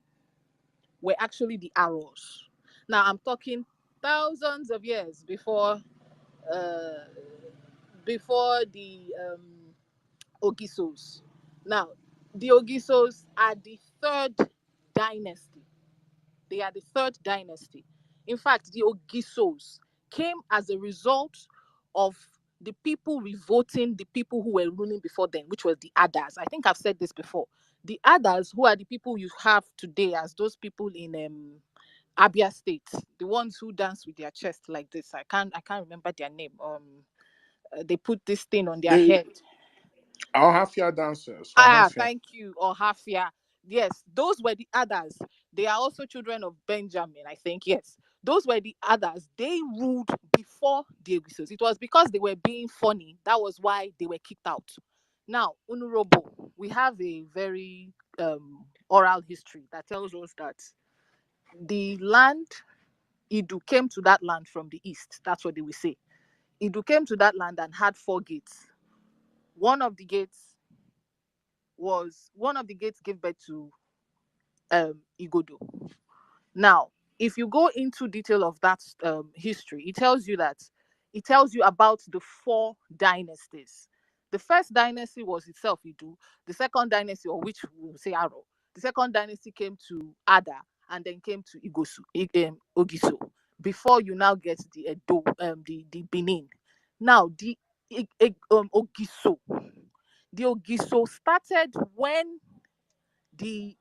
were actually the Aros. Now, I'm talking thousands of years before the Ogisos. Now, the Ogisos are the third dynasty. They are the third dynasty. In fact, the Ogisos came as a result of the people revolting the people who were ruling before them, which was the Adas. I think I've said this before. The Adas, who are the people you have today as those people in Abia State, the ones who dance with their chest like this. I can't remember their name. They put this thing on their They head. Hafia dancers. Thank you. Or Hafia. Yes, those were the others. They are also children of Benjamin, I think. Yes, those were the others. They ruled before the Eguisos. It was because they were being funny. That was why they were kicked out. Now, Urobo, we have a very oral history that tells us that the land, Idu came to that land from the east. That's what they will say. Idu came to that land and had 4 gates. One of the gates gave birth to Igodo. Now, if you go into detail of that history, it tells you about the 4 dynasties. The first dynasty was itself Idu. The second dynasty, or which we will say Aro, the second dynasty came to Ada and then came to Ogiso. Before you now get the Edo, the Benin. Now the Ogiso. The Ogiso started when the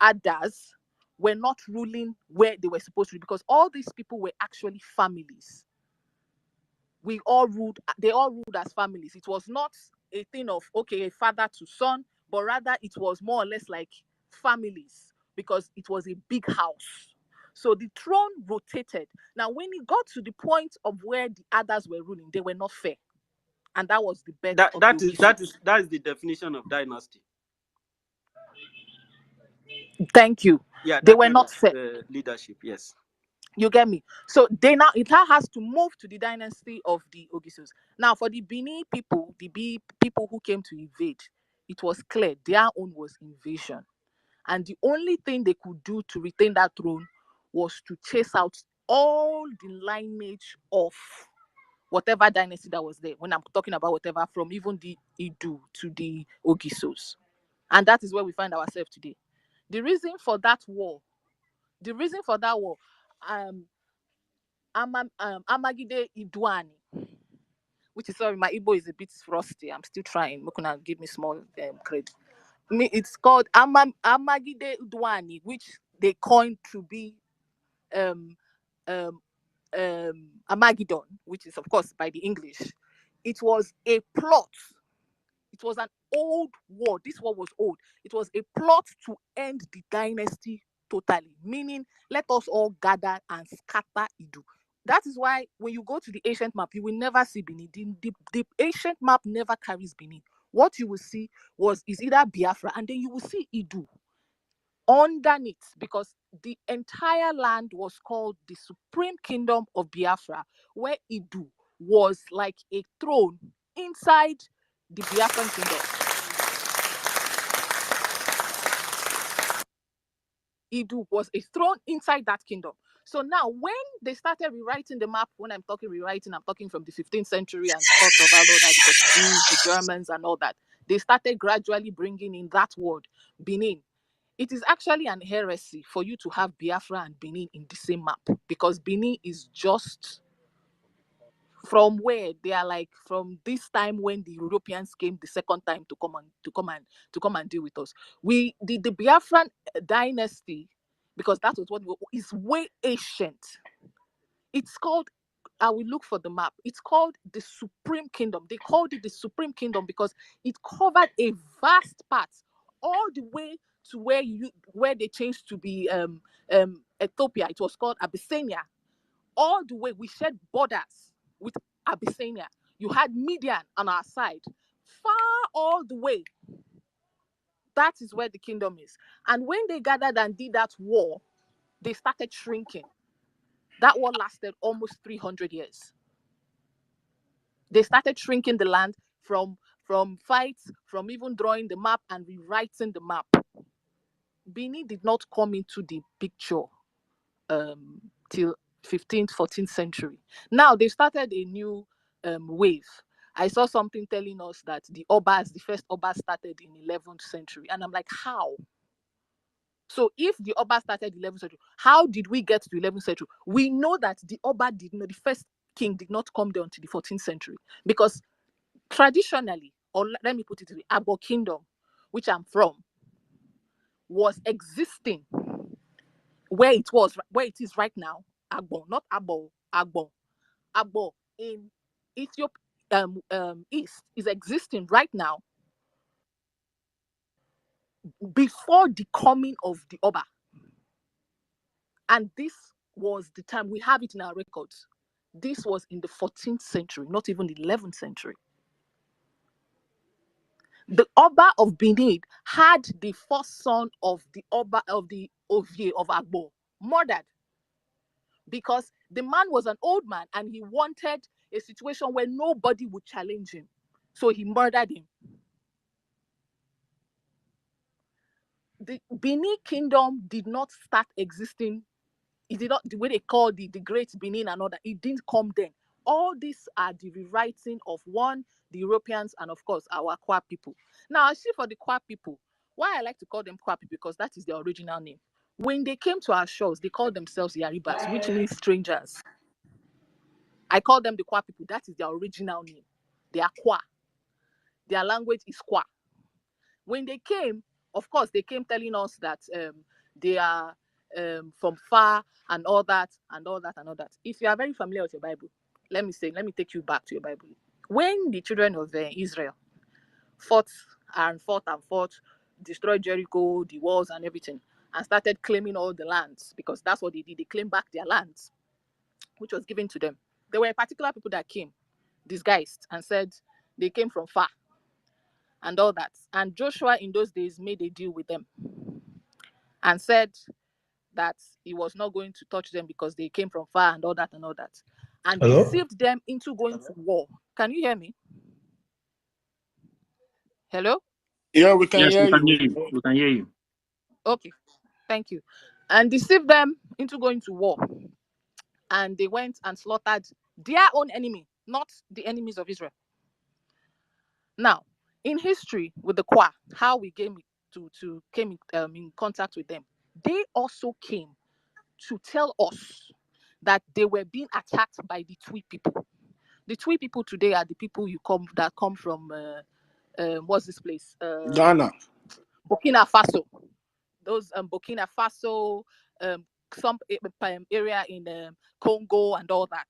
Adas were not ruling where they were supposed to be, because all these people were actually families. They all ruled as families. It was not a thing of, okay, a father to son, but rather it was more or less like families, because it was a big house. So the throne rotated. Now, when it got to the point of where the others were ruling, they were not fair. And that was the birth of That Ogiso. is the definition of dynasty. Thank you. Yeah, They were not fair. Leadership, yes. You get me? So it now has to move to the dynasty of the Ogisos. Now, for the Bini people, people who came to invade, it was clear their own was invasion. And the only thing they could do to retain that throne was to chase out all the lineage of whatever dynasty that was there. When I'm talking about whatever, from even the Idu to the Ogisos. And that is where we find ourselves today. The reason for that war, Amagide Idwani, which is, sorry, my Igbo is a bit frosty. I'm still trying. Mukuna, give me small credit. It's called Amagide Idwani, which they coined to be Amagidon, which is of course by the English. It was a plot. It was an old war. This war was old. It was a plot to end the dynasty totally, meaning let us all gather and scatter Idu. That is why when you go to the ancient map, you will never see Benin. The ancient map never carries Benin. What you will see is either Biafra, and then you will see Idu underneath, because the entire land was called the Supreme Kingdom of Biafra, where Idu was like a throne inside the Biafran kingdom. Idu was a throne inside that kingdom. So now, when they started rewriting the map, when I'm talking rewriting, I'm talking from the 15th century and sort of all that, the Portuguese, the Germans, and all that. They started gradually bringing in that word, Benin. It is actually an heresy for you to have Biafra and Benin in the same map, because Benin is just from where they are, like from this time when the Europeans came the second time to come and deal with us. The Biafran dynasty, because that was what is way ancient. It's called, I will look for the map. It's called the Supreme Kingdom. They called it the Supreme Kingdom because it covered a vast part, all the way to where they changed to be Ethiopia. It was called Abyssinia. All the way we shared borders with Abyssinia. You had Midian on our side, far all the way. That is where the kingdom is. And when they gathered and did that war, they started shrinking. That war lasted almost 300 years. They started shrinking the land from fights, from even drawing the map and rewriting the map. Benin did not come into the picture till 15th, 14th century. Now they started a new wave. I saw something telling us that the first Obas started in 11th century. And I'm like, how? So if the Oba started 11th century, how did we get to 11th century? We know that the Oba did not, the king did not come there until the 14th century, because traditionally, or let me put it this way, Agbo kingdom, which I'm from, was existing where it is right now. Agbo, not Abo, Agbo in Ethiopia east is existing right now before the coming of the Oba. And this was the time, we have it in our records. This was in the 14th century, not even the 11th century. The Oba of Benin had the first son of the Oba of the Ovie of Agbo murdered, because the man was an old man and he wanted a situation where nobody would challenge him. So he murdered him. The Benin kingdom did not start existing. It did not, the way they call the Great Benin and all that, it didn't come then. All these are the rewriting of the Europeans, and of course our Kwa people. Now, I see for the Kwa people, why I like to call them Kwa people, because that is their original name. When they came to our shores, they called themselves Yaribas, which means strangers. I call them the Kwa people. That is their original name. They are Kwa. Their language is Kwa. When they came, of course, they came telling us that they are from far and all that and all that and all that. If you are very familiar with your Bible, let me take you back to your Bible. When the children of Israel fought, destroyed Jericho, the walls and everything, and started claiming all the lands, because that's what they did. They claimed back their lands, which was given to them. There were particular people that came disguised and said they came from far and all that. And Joshua in those days made a deal with them and said that he was not going to touch them because they came from far and all that and all that. And Hello? deceived them into going to war. Can you hear me? Hello? Yeah, we can Yes, hear we can you. hear you. We can hear you. Okay, thank you. And deceived them into going to war. And they went and slaughtered their own enemy, not the enemies of Israel. Now, in history with the Kwa, how we came in contact with them, they also came to tell us that they were being attacked by the Twi people. The Twi people today are the people that come from what's this place? Ghana. Burkina Faso. Those Burkina Faso, some area in Congo and all that.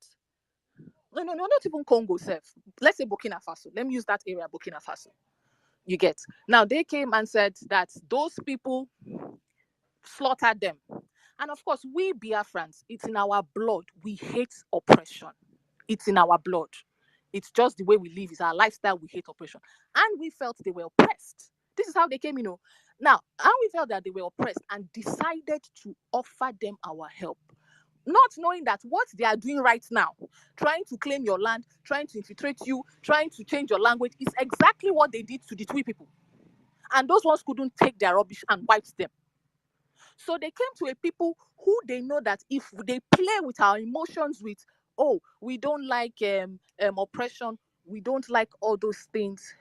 No, not even Congo, self. Let's say Burkina Faso. Let me use that area, Burkina Faso. You get. Now, they came and said that those people slaughtered them. And of course, we Biafrans, it's in our blood. We hate oppression. It's in our blood. It's just the way we live. It's our lifestyle. We hate oppression. And we felt they were oppressed. This is how they came, Now, and we felt that they were oppressed and decided to offer them our help. Not knowing that what they are doing right now, trying to claim your land, trying to infiltrate you, trying to change your language, is exactly what they did to the Twi people. And those ones couldn't take their rubbish and wiped them. So they came to a people who they know that if they play with our emotions with, oh, we don't like oppression, we don't like all those things,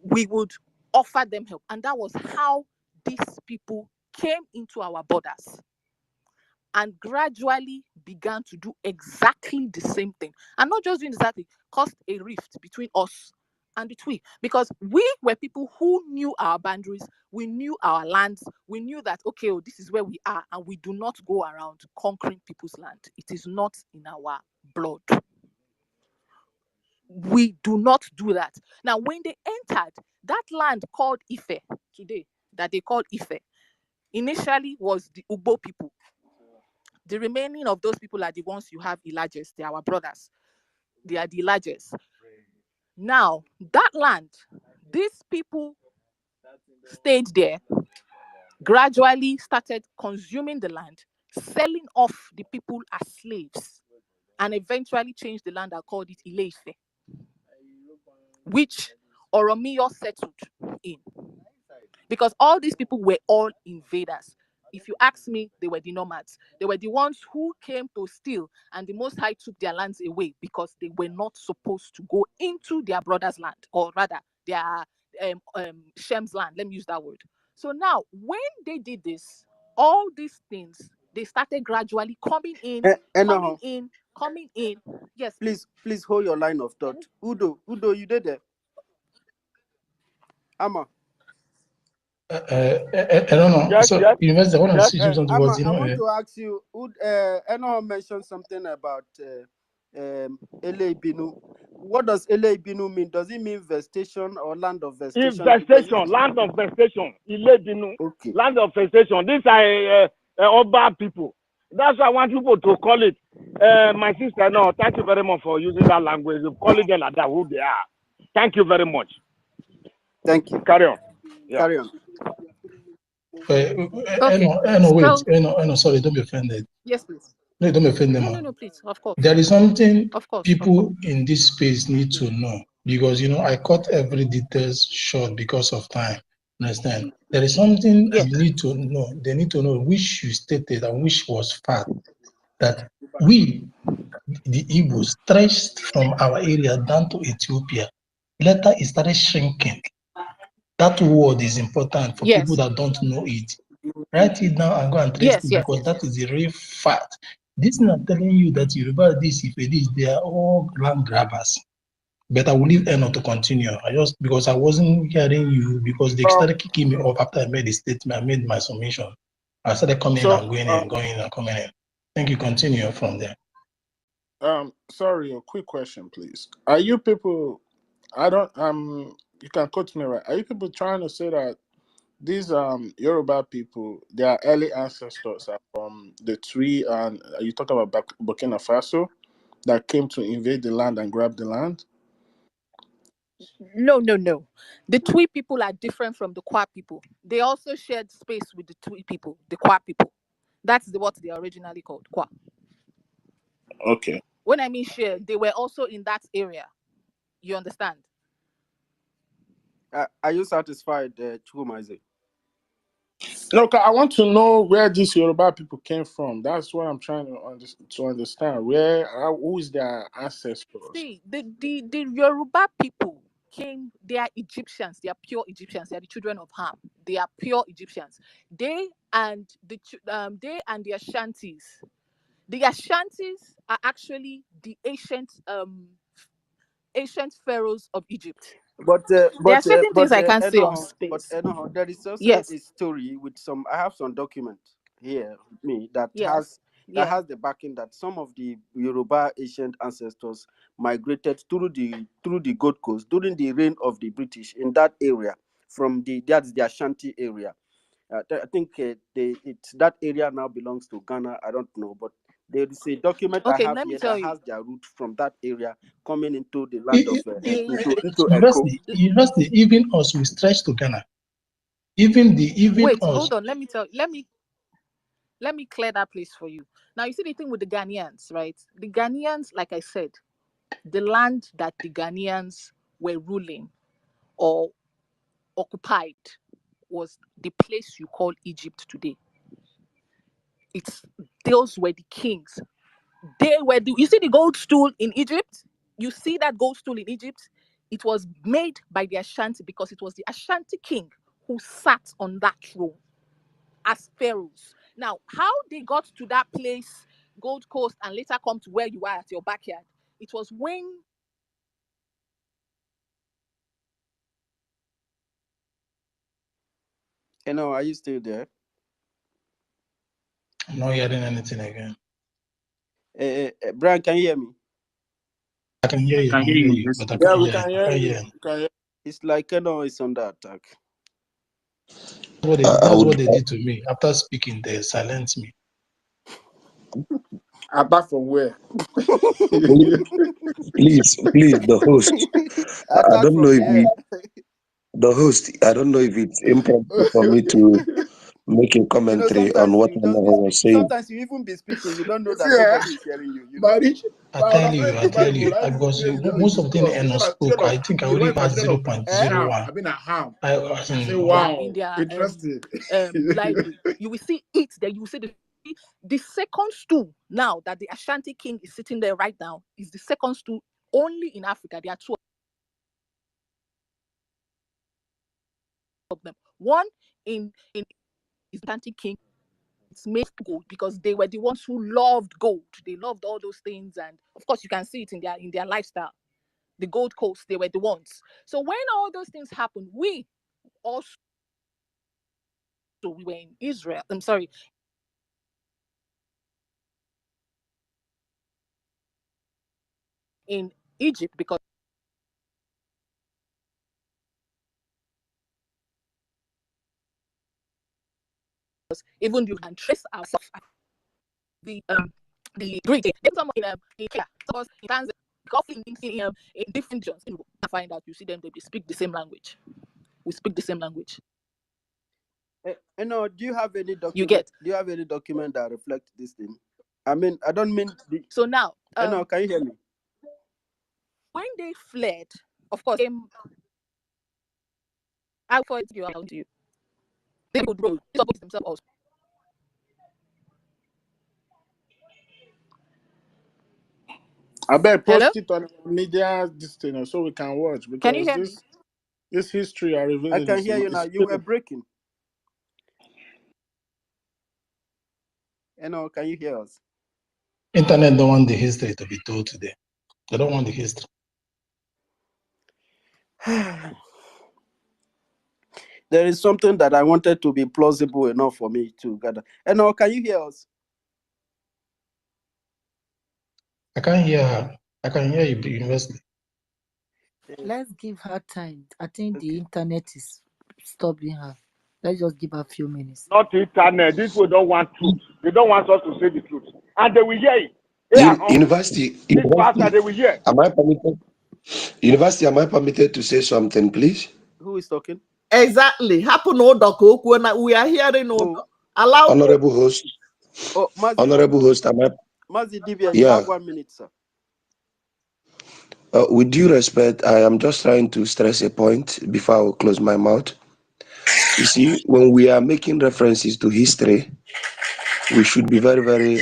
we would offer them help. And that was how these people came into our borders and gradually began to do exactly the same thing. And not just doing exactly, caused a rift between us and the Twi, because we were people who knew our boundaries, we knew our lands, we knew that, okay, this is where we are, and we do not go around conquering people's land. It is not in our blood. We do not do that. Now, when they entered that land called Ife today, that they called Ife, initially was the Ugbo people. The remaining of those people are the ones you have Ilajes. They are our brothers. They are the Ilajes. Now, that land, these people stayed there, gradually started consuming the land, selling off the people as slaves, and eventually changed the land and called it Ile-Ife, which Oromiyo settled in. Because all these people were all invaders. If you ask me, they were the nomads. They were the ones who came to steal, and the Most High took their lands away because they were not supposed to go into their brother's land, or rather, their Shem's land. Let me use that word. So now, when they did this, all these things, they started gradually coming in, coming in. Yes. Please hold your line of thought. Udo, you did there. Ama. I don't know. Yes, So, yes, University, one of the yes. situations Ama, was, I want to ask you, Eno mentioned something about LA Binu. What does LA Binu mean? Does it mean vegetation or land of vegetation? Infestation, land of vegetation, Ilebinu, Okay. land of vegetation. These are Oba people. That's why I want people to call it. My sister, no, thank you very much for using that language. You call it them like that, who they are. Thank you very much. Thank you. Carry on. Yeah. Carry on. Wait, sorry, don't be offended. Yes, please. No, don't be offended. No, please. Of course. There is something Of course. people in this space need to know, because I cut every details short because of time. Understand? There is something Yes. you need to know. They need to know which you stated and which was fact. That we, the Igbos, stretched from our area down to Ethiopia. Later, it started shrinking. That word is important for people that don't know it. Write it down and go and trace it, because that is the real fact. This is not telling you that Yoruba this, if it is, they are all land grabbers. But I will leave Eno to continue. Because I wasn't hearing you, because they started kicking me off after I made the statement, I made my submission. I started coming in and going and coming in. Thank you. Continue from there. Sorry, a quick question, please. Are you people? I don't. You can quote me right. Are you people trying to say that these Yoruba people, their early ancestors are from the tree, and you talk about Burkina Faso, that came to invade the land and grab the land? No. The Twi people are different from the Kwa people. They also shared space with the Twi people, the Kwa people. That's what they are originally called, Kwa. Okay. When I mean shared, they were also in that area. You understand? Are you satisfied, Chukwumazi? No, I want to know where these Yoruba people came from. That's what I'm trying to understand. Who is their ancestors? See, the Yoruba people came. They are Egyptians. They are pure Egyptians. They are the children of Ham. They are pure Egyptians. They and the Ashantis. The Ashantis are actually the ancient pharaohs of Egypt. There are certain things I can't say on space. But there is also a story with some. I have some document here with me that has the backing that some of the Yoruba ancient ancestors migrated through the Gold Coast during the reign of the British in that area. That's the Ashanti area. I think it's that area now belongs to Ghana. I don't know, but there is a document I have here that has their root from that area coming into the land into University, even us, we stretch to Ghana. Hold on. Let me clear that place for you. Now, you see the thing with the Ghanaians, right? The Ghanaians, like I said, the land that the Ghanaians were ruling or occupied was the place you call Egypt today. Those were the kings. You see the gold stool in Egypt? You see that gold stool in Egypt? It was made by the Ashanti because it was the Ashanti king who sat on that throne as pharaohs. Now, how they got to that place, Gold Coast, and later come to where you are at your backyard, it was when are you still there? I'm not hearing anything again. Brian, can you hear me? I can hear you, but I can't hear you. It's like it's under attack. That's what they did to me. After speaking, they silenced me. Apart from where? Please, the host. I don't know if the host. I don't know if it's improper for me to make a commentary on what I was saying. Sometimes you even be speaking, you don't know that nobody is hearing you. I tell you, because most of the thing Eno spoke, I think I only got 0.01. I say, wow, in their interesting. library. You will see it there. You will see the second stool now that the Ashanti king is sitting there right now is the second stool only in Africa. There are two of them. One in Ashanti king made gold because they were the ones who loved gold. They loved all those things, and of course, you can see it in their lifestyle. The Gold Coast, they were the ones. So when all those things happened, we also we were in Israel. I'm sorry, in Egypt, because even you can trace ourselves the Greek. Then someone in Kenya, someone in Tanzania, coffee in different regions. You find out, you see them, they speak the same language. We speak the same language. Do you have any document? You get? Do you have any document that reflects this thing? I mean, I don't mean. So now, can you hear me? When they fled, of course, I thought you around you. They would roll. They support themselves also. I bet post Hello? it on media this thing so we can watch, because Can you hear me? this history are revealing. I can hear you now. You were breaking. Can you hear us? Internet don't want the history to be told today. They don't want the history. There is something that I wanted to be plausible enough for me to gather. Can you hear us? I can't hear her. I can hear you universally. Let's give her time. I think the internet is stopping her. Let's just give her a few minutes. Not internet. These people don't want truth. They don't want us to say the truth. And they will hear it. University, This pastor, they will hear. am I permitted? University, am I permitted to say something, please? Who is talking? Exactly. Happen we are hearing allow Honorable host. Oh, Mazi. Honorable host, am I? Mazi Dibia, you have 1 minute, sir. With due respect, I am just trying to stress a point before I will close my mouth. You see, when we are making references to history, we should be very, very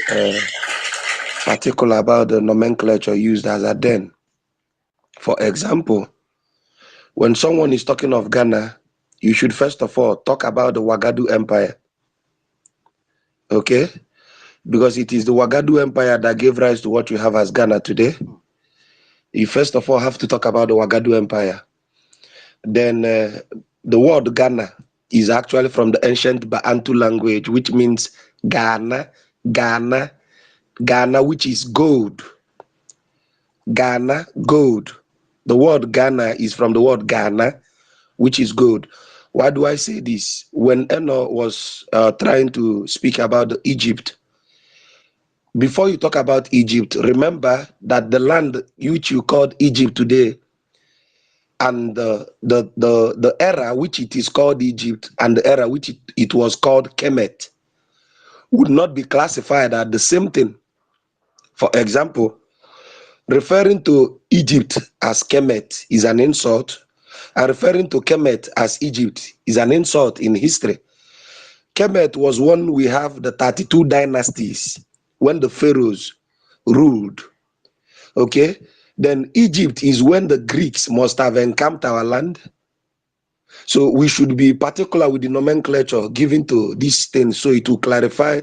particular about the nomenclature used as a then. For example, when someone is talking of Ghana, you should first of all talk about the Wagadu Empire. Okay? Because it is the Wagadu Empire that gave rise to what you have as Ghana today. You first of all have to talk about the Wagadu Empire. Then the word Ghana is actually from the ancient Bantu language, which means Ghana, Ghana, Ghana, which is gold. Ghana, gold. The word Ghana is from the word Ghana, which is gold. Why do I say this? When Eno was trying to speak about Egypt, before you talk about Egypt, remember that the land which you called Egypt today, and the era which it is called Egypt, and the era which it was called Kemet, would not be classified as the same thing. For example, referring to Egypt as Kemet is an insult, and referring to Kemet as Egypt is an insult in history. Kemet was when we have the 32 dynasties, when the pharaohs ruled. Okay? Then Egypt is when the Greeks must have encamped our land. So we should be particular with the nomenclature given to this thing so it will clarify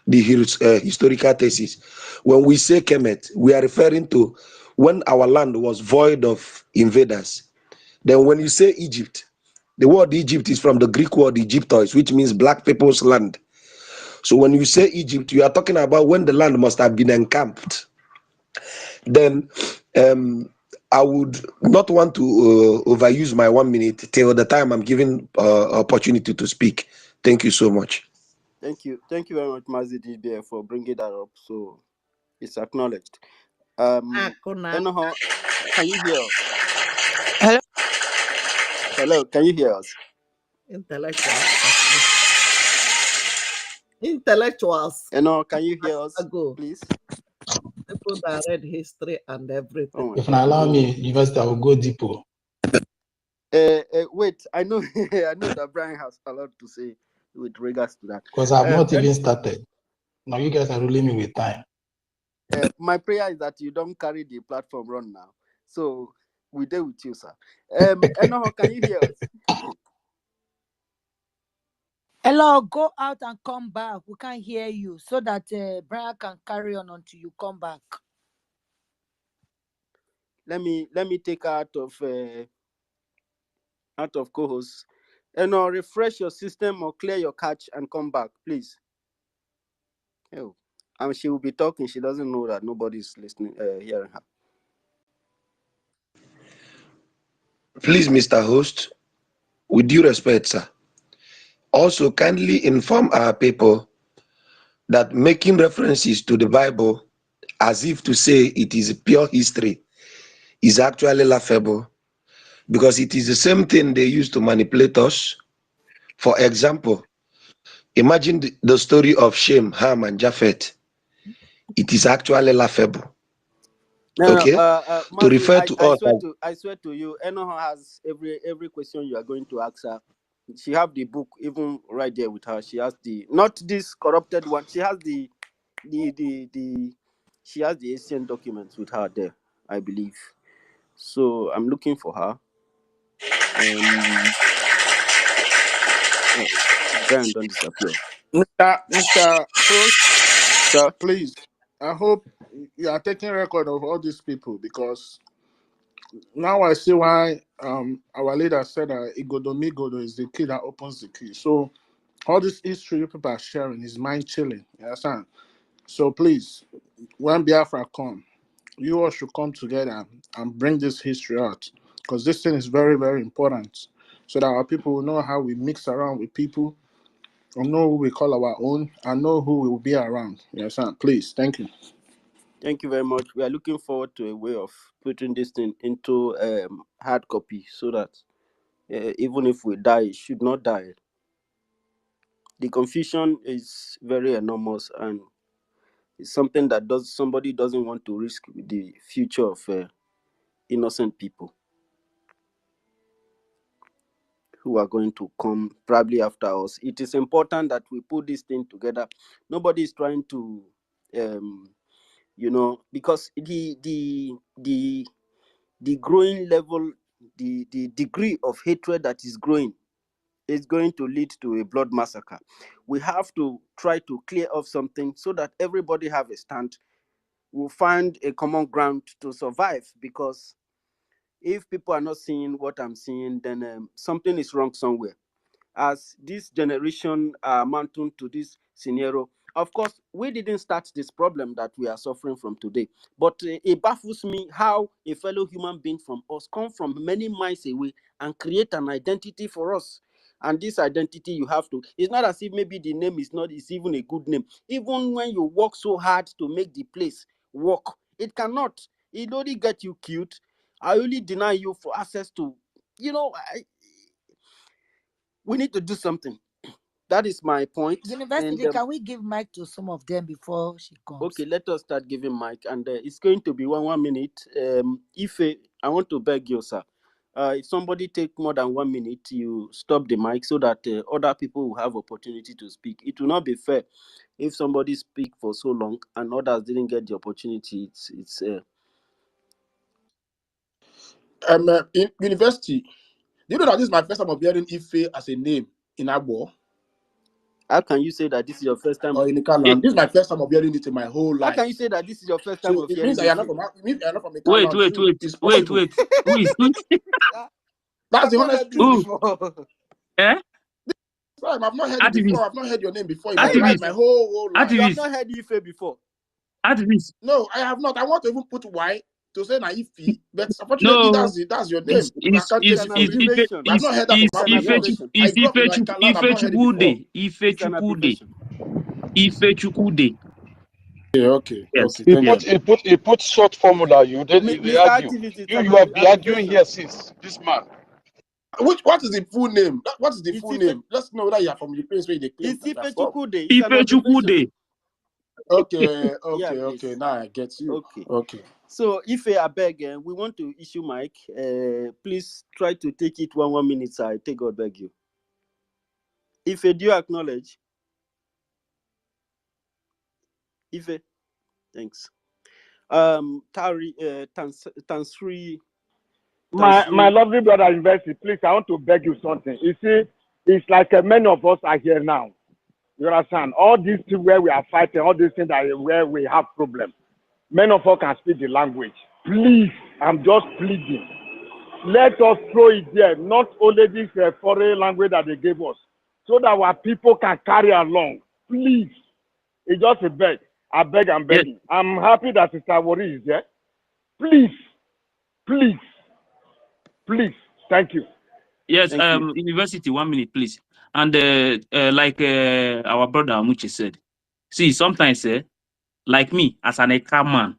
the historical thesis. When we say Kemet, we are referring to when our land was void of invaders. Then when you say Egypt, the word Egypt is from the Greek word Egyptos, which means black people's land. So when you say Egypt, you are talking about when the land must have been encamped. Then I would not want to overuse my 1 minute till the time I'm given opportunity to speak. Thank you so much. Thank you very much, Mazi DBA, for bringing that up. So it's acknowledged. Enoho, can you hear us? Hello? Hello, can you hear us? Intellectuals. Can you hear us, please? People that read history and everything. If I allow me, University, I will go deeper. Wait, I know I know that Brian has a lot to say with regards to that. Because I've not even started. Now you guys are ruling me with time. My prayer is that you don't carry the platform run now. So we deal with you, sir. Enoho, can you hear us? Hello, go out and come back. We can't hear you, so that Brian can carry on until you come back. Let me take her out of co-host. And refresh your system or clear your cache and come back, please. Oh, and she will be talking. She doesn't know that nobody's listening, hearing her. Please, Mr. Host, with due respect, sir, also kindly inform our people that making references to the Bible as if to say it is pure history is actually laughable, because it is the same thing they use to manipulate us. For example, imagine the story of Shem, Ham, and Japheth. It is actually laughable. No, Okay? To Mazi, refer to us as I swear to you, Enoho has every question you are going to ask her. She have the book even right there with her. She has the, not this corrupted one. She has the she has the ancient documents with her there, I believe. So I'm looking for her. Brian don't disappear. Mr. Host, Sir, please, I hope you are taking record of all these people, because now I see why our leader said that Igodomigodo is the key that opens the key. So all this history people are sharing is mind chilling. You understand? So please, when Biafra come, you all should come together and bring this history out, because this thing is very, very important, so that our people will know how we mix around with people, or know who we call our own, and know who will be around. You understand? Please, thank you. thank you very much. We are looking forward to a way of putting this thing into hard copy, so that even if we die, it should not die. The confusion is very enormous, and it's something that somebody doesn't want to risk with the future of innocent people who are going to come probably after us. It is important that we put this thing together. Nobody is trying to, because the growing level, the degree of hatred that is growing is going to lead to a blood massacre. We have to try to clear off something so that everybody have a stand. We'll find a common ground to survive, because if people are not seeing what I'm seeing, then something is wrong somewhere. As this generation are mounting to this scenario, of course, we didn't start this problem that we are suffering from today, but it baffles me how a fellow human being from us come from many miles away and create an identity for us. And this identity, you have to, it's not as if maybe the name is even a good name. Even when you work so hard to make the place work, it cannot. It only get you killed. I only deny you for access to, we need to do something. That is my point. University, can we give mic to some of them before she comes? Okay, let us start giving mic, and it's going to be 1 minute. If I want to beg you, sir, if somebody take more than 1 minute, you stop the mic so that other people will have opportunity to speak. It will not be fair if somebody speak for so long and others didn't get the opportunity. It's In university, do you know that this is my first time of hearing Ife as a name in Agbo? How can you say that this is your first time? Or in Ikaland? This is my first time of hearing it in my whole life. How can you say that this is your first time So of it hearing means that you're not from Wait, Ikaland too. It's possible. Who is That's I've the not honest heard this truth. before. Eh? I've not heard it Activist. before. I've not heard your name before in my Activist. life, my whole life. You have not heard Ife before. Activist. No, I have not. I want to even put Y to say Naifi, but unfortunately, that's your name. I can't change it for you. I've not heard that from how many years. I grew up in Ikaland. I've not heard it before. Ife Chukwude. Okay. Yes. Thank you. He put short formula. You Mr. argue. Activist, You have been arguing here since. This man. What is the full name? What is the full name? Let's know that you are from the place where they claim it's Ife from. Chukwude. Ife Chukwude. Okay. Now I get you. Okay. So if I beg, we want to issue mic. Please try to take it 1 minute. I take God beg you. If do you acknowledge? Ife, thanks. Tansri. My lovely brother university, please, I want to beg you something. You see, It's like many of us are here now. You understand? All these things where we are fighting, all these things that where we have problems. Many of us can speak the language. Please, I'm just pleading. Let us throw it there, not only this foreign language that they gave us, so that our people can carry along. Please, it's just a beg. I beg, I'm Yes, begging. I'm happy that Sister Wari is there. Please, please, please. Thank you. yes. Thank you. University, 1 minute, please. And like our brother Amuche said, see, sometimes like me as an Eka man,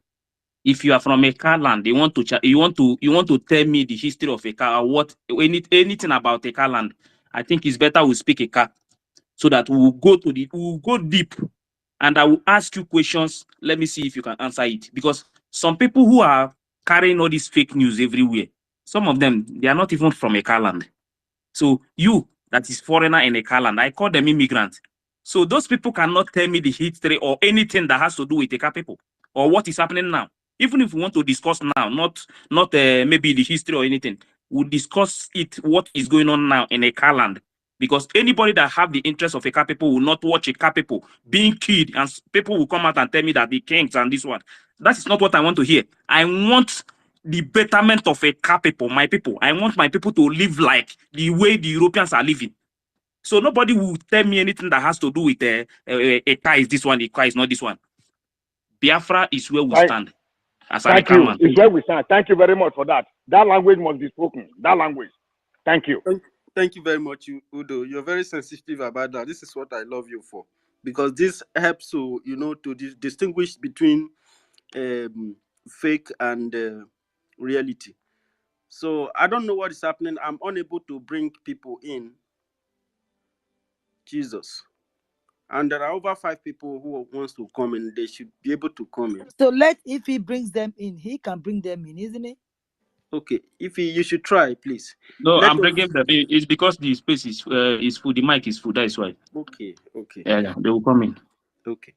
if you are from a car land, they want to you want to tell me the history of a car or what anything about a car land. I think it's better we speak a car so that we'll go deep, and I will ask you questions. Let me see if you can answer it, because some people who are carrying all this fake news everywhere, some of them they are not even from a car land. So you that is foreigner in a car land, I call them immigrants. So those people cannot tell me the history or anything that has to do with the car people or what is happening now. Even if we want to discuss now, not maybe the history or anything, we'll discuss it what is going on now in a car land. Because anybody that have the interest of a car people will not watch a car people being killed, and people will come out and tell me that the kings and this one. That is not what I want to hear. I want the betterment of a car people, my people. I want my people to live like the way the Europeans are living. So nobody will tell me anything that has to do with a car is this one, a car is not this one. Biafra is where we Thank, stand as an thank Eka you. man. It's where we stand. Thank you very much for that. That language must be spoken. That language. Thank you. Thank you very much, Udo. You're very sensitive about that. This is what I love you for, because this helps to to distinguish between fake and reality. So I don't know what is happening. I'm unable to bring people in. Jesus. And there are over 5 people who wants to come in. They should be able to come in. So if he brings them in, he can bring them in, isn't it? Okay. If you should try, please. No, Let I'm us. bringing them. It's because the space is full. The mic is full. That is why. Okay. Yeah, they will come in. Okay.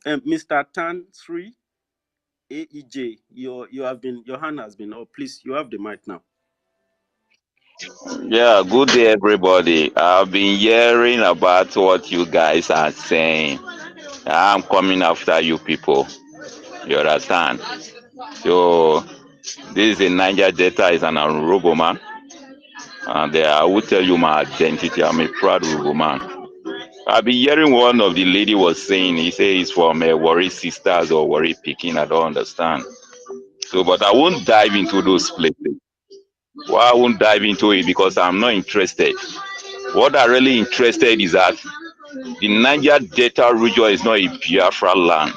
Mr. Tan 3 AEJ, your hand has been up. Please, you have the mic now. Yeah, good day, everybody. I've been hearing about what you guys are saying. I'm coming after you people. You understand? So, this is a Niger Delta, is an Urobo man. And I will tell you my identity. I'm a proud Urobo man. I've been hearing one of the lady was saying, he says he's from Warri Sisters or Warri Peking. I don't understand. So, but I won't dive into those places. Well, I won't dive into it because I'm not interested. What I'm really interested is that the Niger Delta region is not a Biafra land.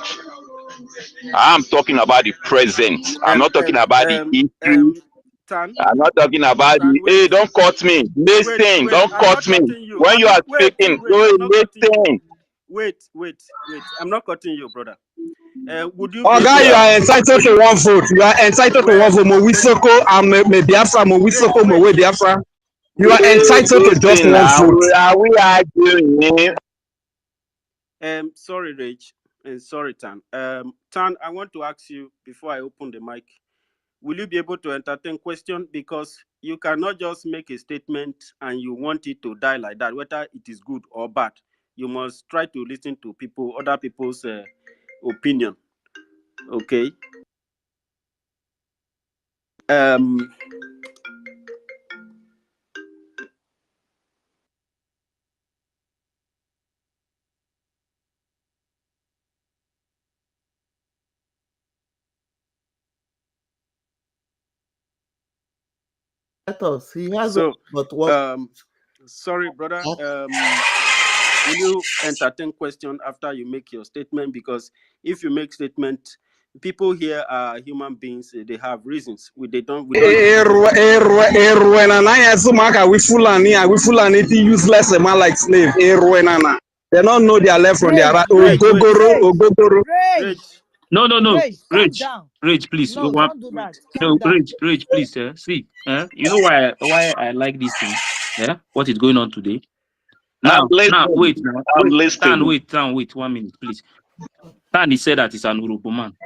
I'm talking about the present. I'm not talking about the history. Tan, I'm not talking about the, wait. hey, don't cut me. Listen, Wait. don't I'm cut not me. cutting you. When you are Wait. speaking, I'm not cutting you. listen. Wait. I'm not cutting you, brother. Would you Oh, be able guy, you to? are entitled to one vote. You are entitled to one vote. Mo Wisoko, me Biafra, Mo Wisoko, Mo we Biafra. You are entitled to just Listen one now, vote. are we arguing? Sorry, Rach, and sorry, Tan. Tan, I want to ask you before I open the mic. Will you be able to entertain question? Because you cannot just make a statement and you want it to die like that, whether it is good or bad. You must try to listen to other people's opinion. Okay. Let us. He has So, but one. sorry, brother. Will you entertain question after you make your statement? Because if you make statement, people here are human beings. They have reasons. We don't. Erwe na ya sumaka we fulani ti useless man like slave. Erwe na. They don't know their left from their right. Ogogoro. Rage. No. Calm down. Rage, please. No, don't do that. Calm No, down. Rage, please. See, you know why I like this thing? Yeah, what is going on today? Now, wait. I'm listening. Wait 1 minute, please. Tan, he said that he's an Urobo man.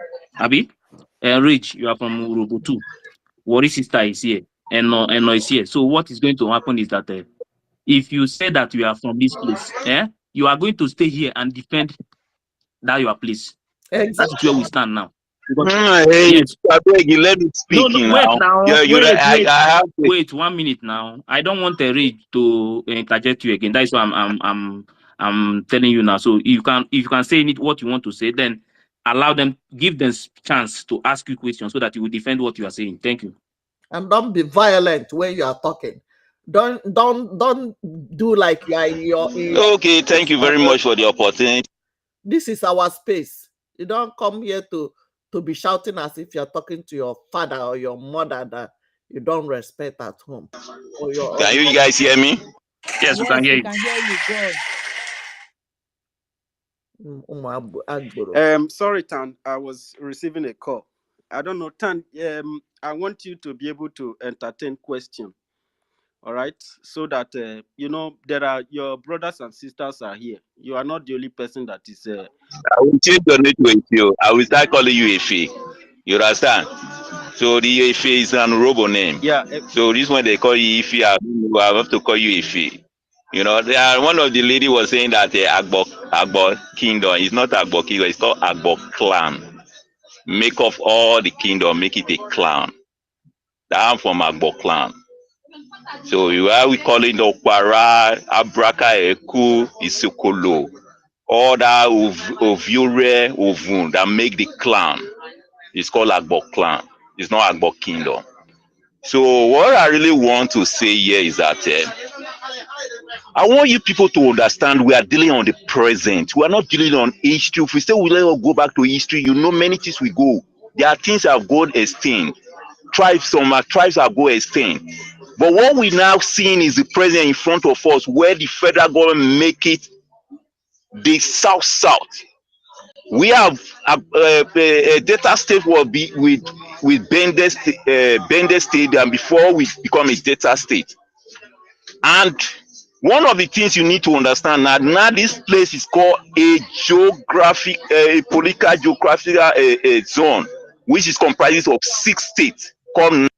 Abi, Rage, you are from Urobo too. Warri sister is here, and no is here. So what is going to happen is that If you say that you are from this place, you are going to stay here and defend that your place. That is where we Exactly. stand now. Because, Hey, yes. I beg you, let me No, speak no, wait now. now. Yeah, I have to. Wait 1 minute now. I don't want a rage to interject you again. That is why I'm telling you now. So if you can say what you want to say, then allow them, give them chance to ask you questions so that you will defend what you are saying. Thank you. And don't be violent when you are talking. Don't do like you are in your Okay, thank you very much for the opportunity. This is our space. You don't come here to be shouting as if you're talking to your father or your mother that you don't respect at home. Can you guys hear me? Yes, we can hear you. Can hear you. Go on. Sorry, Tan. I was receiving a call. I don't know, Tan. I want you to be able to entertain question. All right, so that there are your brothers and sisters are here. You are not the only person that is. I will change your name to Ife. I will start calling you Ife. You understand? So the Ife is an Urobo name. Yeah. So this one they call you Ife. I have to call you Ife. You know, one of the lady was saying that Agbo kingdom is not Agbo kingdom. It's called Agbo clan. Make of all the kingdom, make it a clan. That I'm from Agbo clan. So you are we calling the Okwara, Abraka Eku, Isokolo, all that Oviure, Ovun that make the clan. It's called Agbo clan. It's not Agbo kingdom. So what I really want to say here is that I want you people to understand we are dealing on the present. We are not dealing on history. If we say we let us go back to history, you know many things we go. There are things that have gone extinct. Some tribes are go extinct. But what we now seeing is the present in front of us, where the federal government make it the south. We have a data state will be with Bende State, and before we become a data state. And one of the things you need to understand now this place is called a political geographical zone, which is comprised of 6 states called.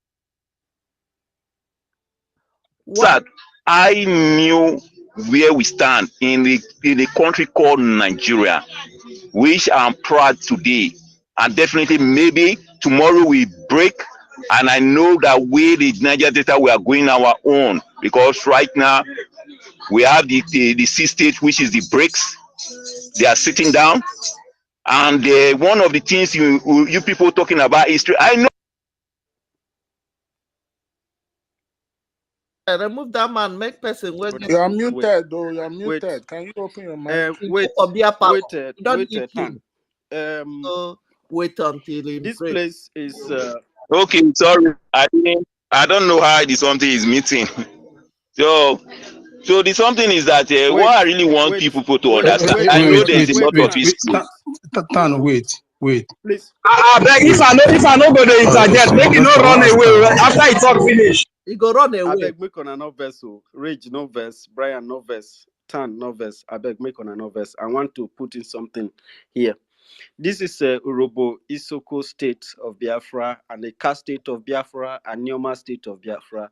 That I knew where we stand in the country called Nigeria, which I'm proud today, and definitely maybe tomorrow we break. And I know that we, the Niger Delta, we are going our own, because right now we have the C state, which is the BRICS. They are sitting down, and one of the things you people talking about history, I know. Remove that man, make person. You are muted, though. You are muted. Can you open your mic? Wait, Tan. Wait until he this break. place is. Okay, sorry. I don't know how the something is meeting. So the something is that what I really want people to understand. I know there's a lot of history. Tan, wait. Please. I beg, if I no go to interject, make you no run away after he talk finish. He go run away. I beg, make on no verse. Rage no verse. Brian no verse. Tan no verse. I beg, make on no verse. I want to put in something here. This is Urobo, Isoko state of Biafra, and the Ka state of Biafra, and Nyoma state of Biafra,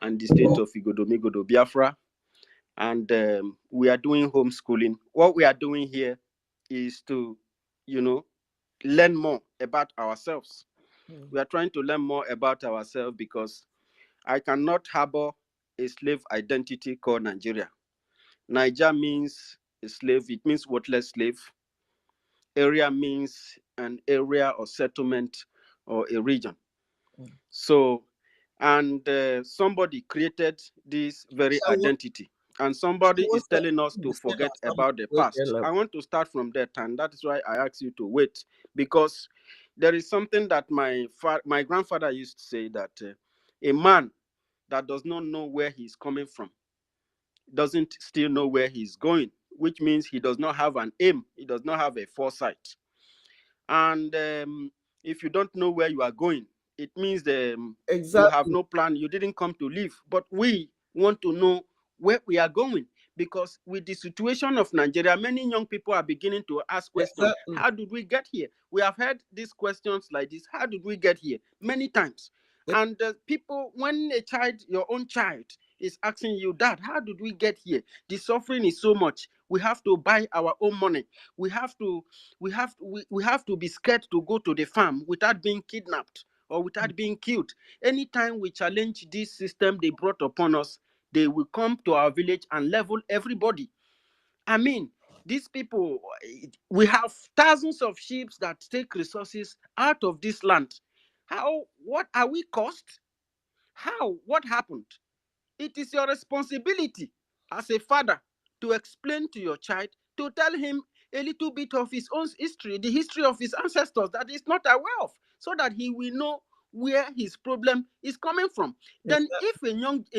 and the state of Igodomigodo, Biafra. And we are doing homeschooling. What we are doing here is to, learn more about ourselves. We are trying to learn more about ourselves because I cannot harbor a slave identity called Nigeria. Niger means a slave. It means worthless slave. Area means an area or settlement or a region. So, and somebody created this very identity, and somebody is telling us to forget about the past. I want to start from that, and that is why I ask you to wait, because there is something that my grandfather used to say, that a man that does not know where he's coming from doesn't still know where he's going, which means he does not have an aim, he does not have a foresight. And if you don't know where you are going, it means you have no plan. You didn't come to live. But we want to know where we are going, because with the situation of Nigeria, many young people are beginning to ask questions. How did we get here? We have heard these questions like this. How did we get here? Many times. And people, when your own child is asking you, Dad, how did we get here? The suffering is so much. We have to buy our own money. We have to be scared to go to the farm without being kidnapped or without being killed. Anytime we challenge this system they brought upon us, they will come to our village and level everybody. I mean, these people, we have thousands of sheep that take resources out of this land. What are we cost? How? What happened? It is your responsibility as a father to explain to your child, to tell him a little bit of his own history, the history of his ancestors that he's not aware of, so that he will know where his problem is coming from. Then if a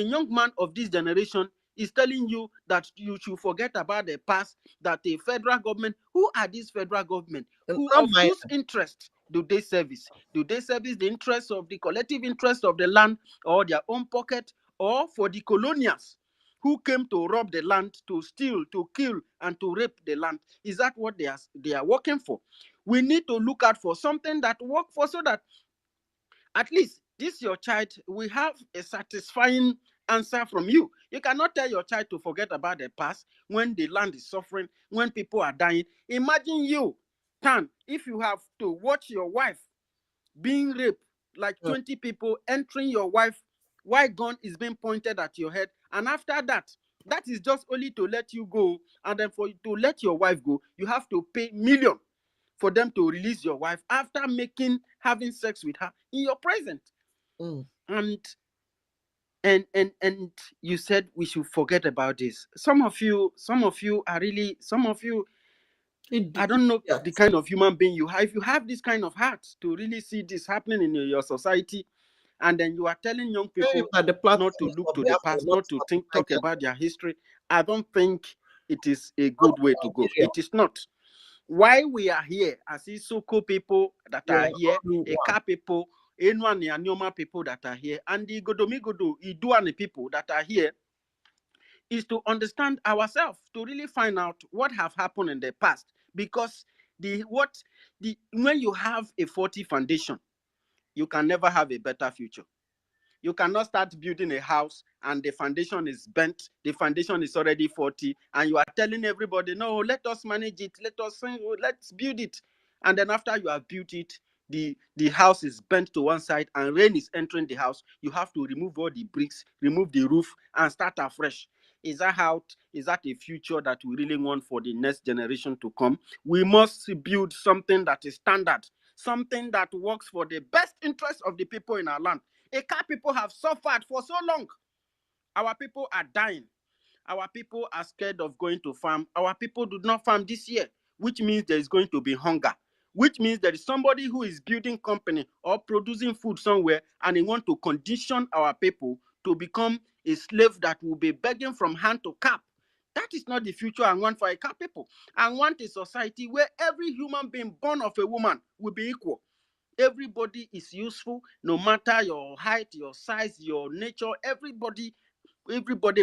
young man of this generation is telling you that you should forget about the past, that the federal government, who are these federal government? Whose interest do they service? Do they service the interests of the collective interest of the land or their own pocket, or for the colonials who came to rob the land, to steal, to kill, and to rape the land? Is that what they are working for? We need to look out for something that work for, so that at least this your child will have a satisfying answer from you. You cannot tell your child to forget about the past when the land is suffering, when people are dying. Imagine you, Tan, if you have to watch your wife being raped, like 20 people entering your wife while gun is being pointed at your head, and after that, that is just only to let you go. And then for you to let your wife go, you have to pay million for them to release your wife after having sex with her in your presence. And you said we should forget about this. Some of you are really, I don't know the kind of human being you have. If you have this kind of heart to really see this happening in your society, and then you are telling young people not to look to the past, not to talk about their history, I don't think it is a good way to go. It is not. Why we are here as Isoko people that are here, Eka people, Enwani and Nyoma people that are here, and the Igodomigodo, Iduani people that are here, is to understand ourselves, to really find out what have happened in the past. Because when you have a faulty foundation, you can never have a better future. You cannot start building a house and the foundation is bent, the foundation is already faulty, and you are telling everybody, no, let us manage it, let's build it. And then after you have built it, the house is bent to one side and rain is entering the house. You have to remove all the bricks, remove the roof, and start afresh. Is that a future that we really want for the next generation to come? We must build something that is standard, something that works for the best interest of the people in our land. Eka people have suffered for so long. Our people are dying. Our people are scared of going to farm. Our people do not farm this year, which means there is going to be hunger, which means there is somebody who is building company or producing food somewhere, and they want to condition our people to become a slave that will be begging from hand to cap. That is not the future I want for Eka people. I want a society where every human being born of a woman will be equal. Everybody is useful, no matter your height, your size, your nature. Everybody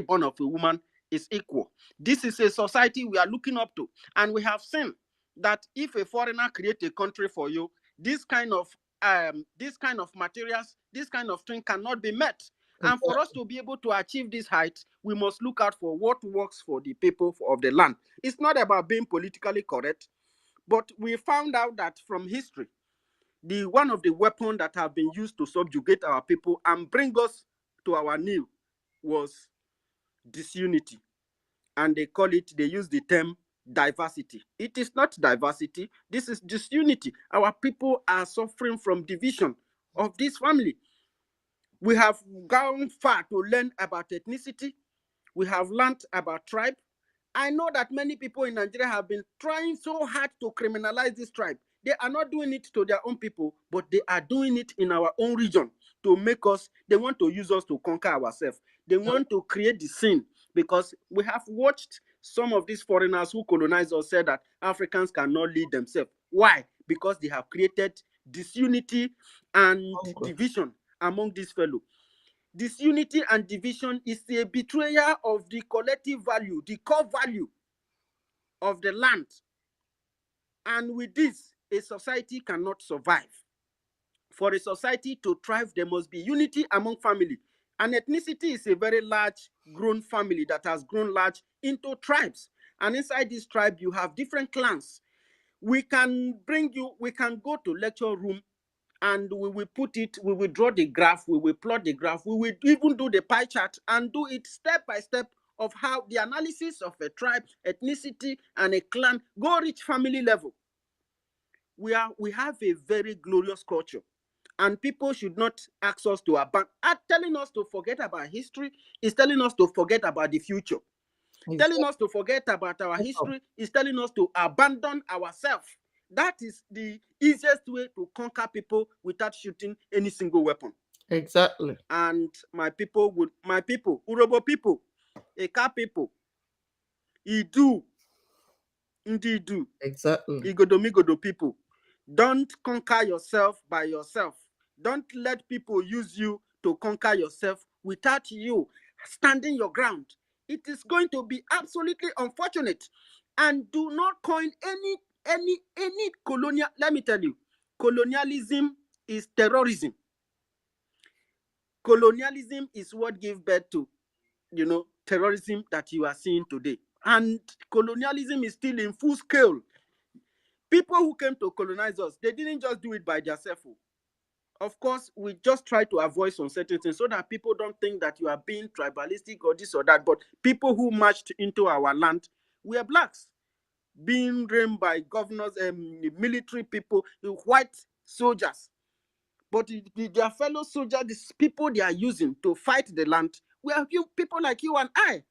born of a woman is equal. This is a society we are looking up to, and we have seen that if a foreigner creates a country for you, this kind of materials, this kind of thing cannot be met. And for us to be able to achieve this height, we must look out for what works for the people of the land. It's not about being politically correct, but we found out that from history, one of the weapons that have been used to subjugate our people and bring us to our knee was disunity. And they use the term diversity. It is not diversity. This is disunity. Our people are suffering from division of this family. We have gone far to learn about ethnicity. We have learned about tribe. I know that many people in Nigeria have been trying so hard to criminalize this tribe. They are not doing it to their own people, but they are doing it in our own region to make us, they want to use us to conquer ourselves. They want to create the scene, because we have watched some of these foreigners who colonized us say that Africans cannot lead themselves. Why? Because they have created disunity and division among these fellows. Disunity and division is a betrayal of the collective value, the core value of the land. And with this, a society cannot survive. For a society to thrive, there must be unity among family. An ethnicity is a very large grown family that has grown large into tribes. And inside this tribe, you have different clans. We can go to lecture room and we will draw the graph, we will plot the graph, we will even do the pie chart and do it step by step of how the analysis of a tribe, ethnicity, and a clan go reach family level. We have a very glorious culture, and people should not ask us to abandon. Telling us to forget about history is telling us to forget about the future. Telling us to forget about our history is telling us to abandon ourselves. That is the easiest way to conquer people without shooting any single weapon. Exactly. And my people, Urobo people, Eka people, indeed do. Exactly. Igodomigodo people, don't conquer yourself by yourself. Don't let people use you to conquer yourself without you standing your ground. It is going to be absolutely unfortunate. And do not coin any colonial. Let me tell you, colonialism is terrorism. Colonialism is what gave birth to, terrorism that you are seeing today. And colonialism is still in full scale. People who came to colonize us, they didn't just do it by themselves. Of course, we just try to avoid some certain things so that people don't think that you are being tribalistic or this or that. But people who marched into our land were blacks, being reigned by governors and military people, white soldiers. But their fellow soldiers, these people they are using to fight the land, were people like you and I.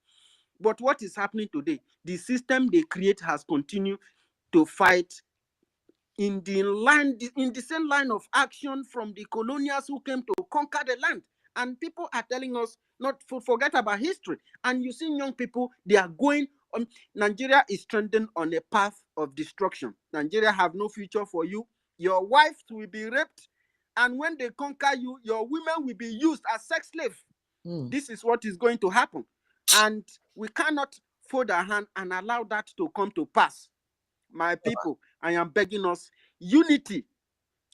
But what is happening today? The system they create has continued to fight in the same line of action from the colonials who came to conquer the land. And people are telling us not to forget about history. And you see young people, they are going on. Nigeria is trending on a path of destruction. Nigeria have no future for you. Your wife will be raped. And when they conquer you, your women will be used as sex slaves. This is what is going to happen. And we cannot fold our hand and allow that to come to pass. My people, I am begging us, unity.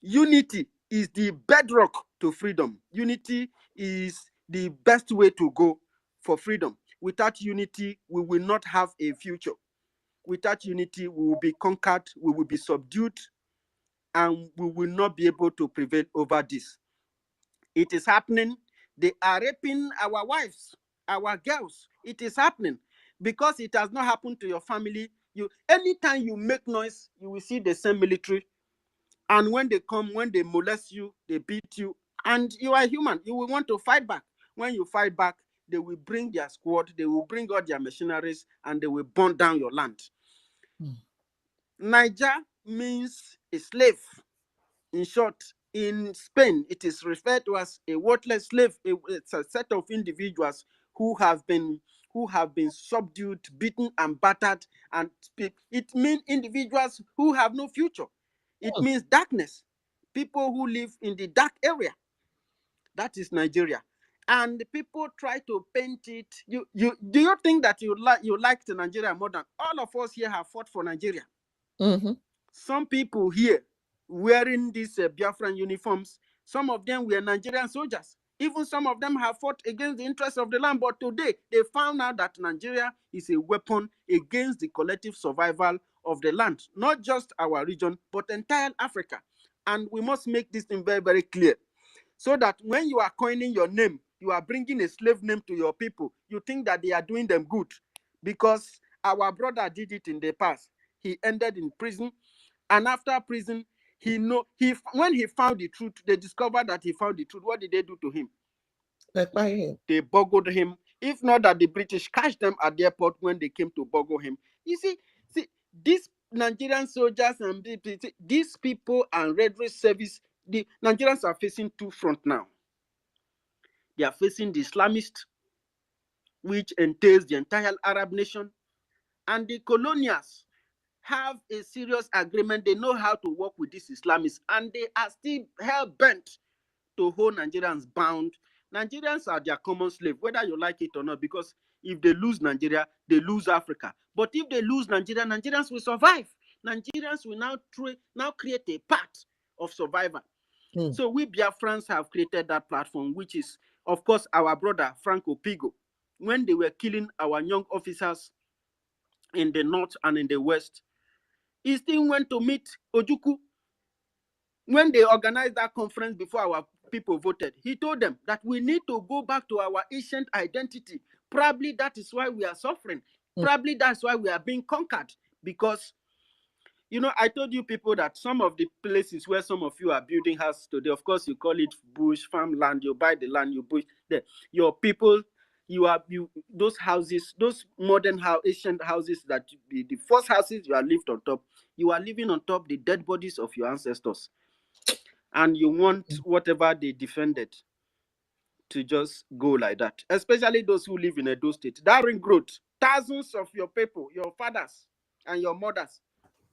Unity is the bedrock to freedom. Unity is the best way to go for freedom. Without unity, we will not have a future. Without unity, we will be conquered, we will be subdued, and we will not be able to prevail over this. It is happening. They are raping our wives, our girls. It is happening because it has not happened to your family. Anytime you make noise, you will see the same military. And when they come, when they molest you, they beat you, and you are human. You will want to fight back. When you fight back, they will bring their squad, they will bring all their machineries, and they will burn down your land. Niger means a slave. In short, in Spain, it is referred to as a worthless slave. It's a set of individuals who have been subdued, beaten, and battered. And it means individuals who have no future. It means darkness. People who live in the dark area. That is Nigeria. And people try to paint it. Do you think that you liked Nigeria more than all of us here have fought for Nigeria? Some people here wearing these Biafran uniforms, some of them were Nigerian soldiers. Even some of them have fought against the interests of the land. But today, they found out that Nigeria is a weapon against the collective survival of the land. Not just our region, but entire Africa. And we must make this thing very, very clear. So that when you are coining your name, you are bringing a slave name to your people. You think that they are doing them good. Because our brother did it in the past. He ended in prison. And after prison, when he found the truth, they discovered that he found the truth. What did they do to him? They boggled him. If not that the British catch them at the airport when they came to boggle him. You see, these Nigerian soldiers and these people and Red Race Service, the Nigerians are facing two fronts now. They are facing the Islamists, which entails the entire Arab nation, and the colonials have a serious agreement. They know how to work with these Islamists, and they are still hell-bent to hold Nigerians bound. Nigerians are their common slave, whether you like it or not, because if they lose Nigeria, they lose Africa. But if they lose Nigeria, Nigerians will survive. Nigerians will now create a path of survival. So we Biafrans have created that platform, which is of course, our brother Franco Pigo, when they were killing our young officers in the north and in the west, he still went to meet Ojukwu. When they organized that conference before our people voted, he told them that we need to go back to our ancient identity. Probably that is why we are suffering. Probably that's why we are being conquered. Because, you know, I told you people that some of the places where some of you are building houses today, of course, you call it bush, farmland, you buy the land, you bush. Your people, those houses, those modern ancient houses that the first houses you are lived on top, you are living on top the dead bodies of your ancestors. And you want whatever they defended to just go like that. Especially those who live in Edo State. That ring road, thousands of your people, your fathers and your mothers,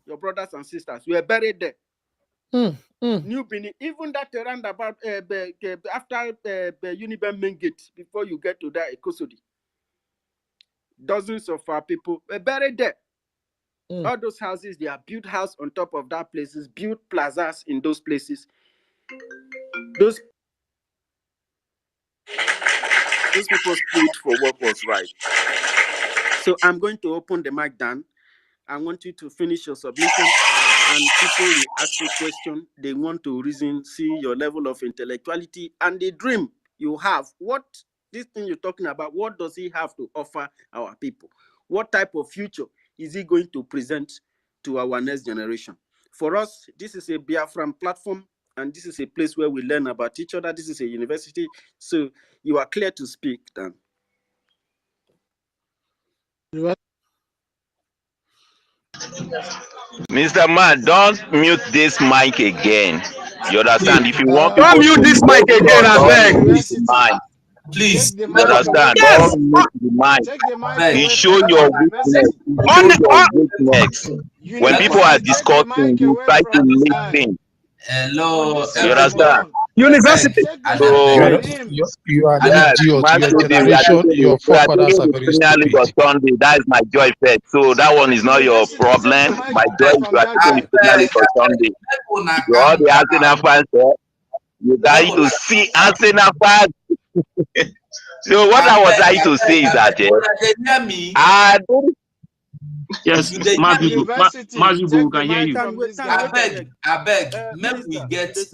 your brothers and sisters were buried there. New Benin, even that roundabout after Uniben main gate, before you get to that Ekosodi, dozens of our people were buried there. All those houses, they are built house on top of that places, built plazas in those places. Those people stood for what was right. So I'm going to open the mic down. I want you to finish your submission, and people will ask you questions. They want to reason, see your level of intellectuality and the dream you have. What this thing you're talking about, what does he have to offer our people? What type of future is he going to present to our next generation? For us, this is a Biafran platform, and this is a place where we learn about each other. This is a university, so you are clear to speak, Dan. Mr. Man, don't mute this mic again. You understand? If you want Don't people mute to this know, mic again, I don't beg. mute the mic. Take the You mic away understand? from Yes. Don't mute the mic. take the mic It away show from your weakness. university. It On show the, your weakness. When people are University, take the discussing, mic you away try to from this guy. listen. Hello, You Condescending understand? everybody. one. university. Take the I mic beg. You are So, from not, him. you are an yes, idiot. man, Your today we are generation, taking your we are forefathers are taking the very Premier League on stupid. Sunday. That is my joy fest. So that one is not your University, take the problem. mic My joy away is from you are that taking I the guy. Premier League beg. on Sunday. Make una You all calm the Arsenal down. fans, you Make guys to una see Arsenal fans. So what I was trying to say is I beg. that Una dey hear me? I don't. yes, You dey hear me? Mazigo, University, Mazigo, we take the can hear mic you. from this Can guy. wait, I beg. I beg. Minister,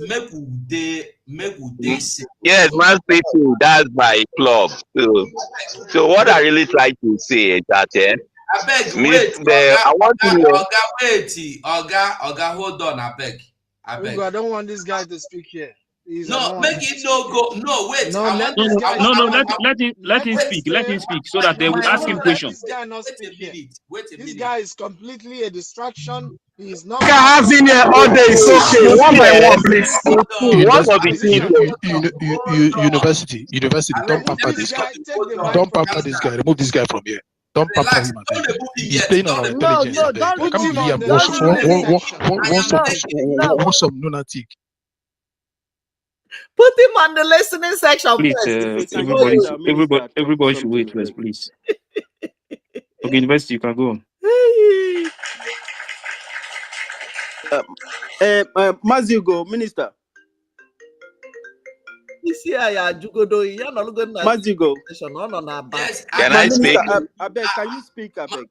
Make we dey safe. Yes, Man City, that's my club. So what I really try to say is that I beg, Miss wait, the I want to know. wait, Oga, hold on, I beg. Ugo, I don't want this guy to speak here. He's No, make annoying. it no go. No, wait, No, let No, this no, guy no, no. stay. Let him Let him speak. Let stay. him speak so that they will No, ask him no, let question. this guy not wait speak a here. minute, wait a This minute. guy is completely a distraction. He is You not can part have of in here our all day. It's okay. You One see, by one, please. you see, one of the University, things university, don't Remove pamper this this guy. guy. Take the mic Don't from pamper this this guy. guy. Remove this guy from here. Don't pamper Relax, him, I don't beg. remove him He's yet. playing on Don't our remove No, him intelligence, yet. I no, beg. don't I can't Put him remove believe on him. the Don't remove him. student section. No. Put him on the listening section Please, first. If Okay, it's can you let good. Minister talk everybody should something? wait first, please. Okay, University, you can go on. Mazigo, Minister. Mazigo. Yes, can My I minister, speak? I beg, can you speak? I beg.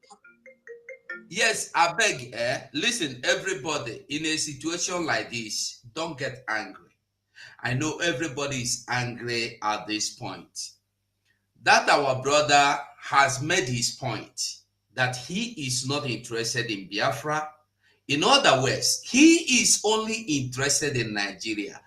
Yes, I beg. Listen, everybody, in a situation like this, don't get angry. I know everybody is angry at this point. That our brother has made his point that he is not interested in Biafra. In other words, he is only interested in Nigeria.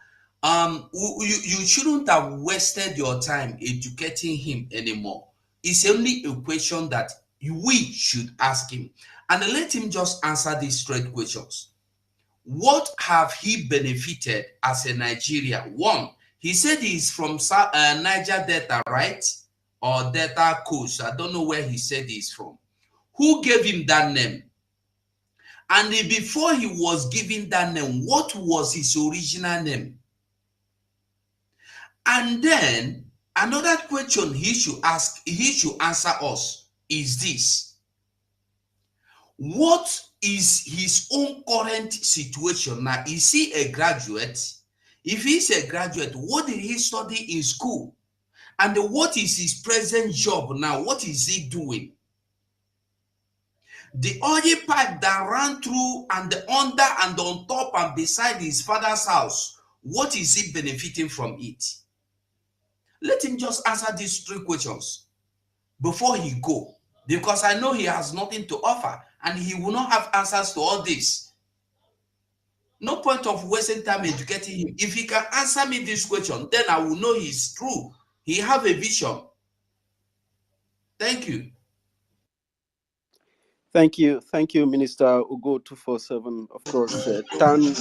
You shouldn't have wasted your time educating him anymore. It's only a question that we should ask him, and let him just answer these straight questions. What have he benefited as a Nigerian? One, he said he's from Niger Delta, right? Or Delta Coast. I don't know where he said he's from. Who gave him that name? And before he was given that name, what was his original name? And then another question he should answer us is this: what is his own current situation now? Is he a graduate? If he's a graduate, what did he study in school? And what is his present job now? What is he doing? The oil pipe that ran through and under and on top and beside his father's house, what is he benefiting from it? Let him just answer these 3 questions before he go, because I know he has nothing to offer and he will not have answers to all this. No point of wasting time educating him. If he can answer me this question, then I will know he's true. He have a vision. Thank you. Thank you, Minister Ugo 247. Of course, Tan.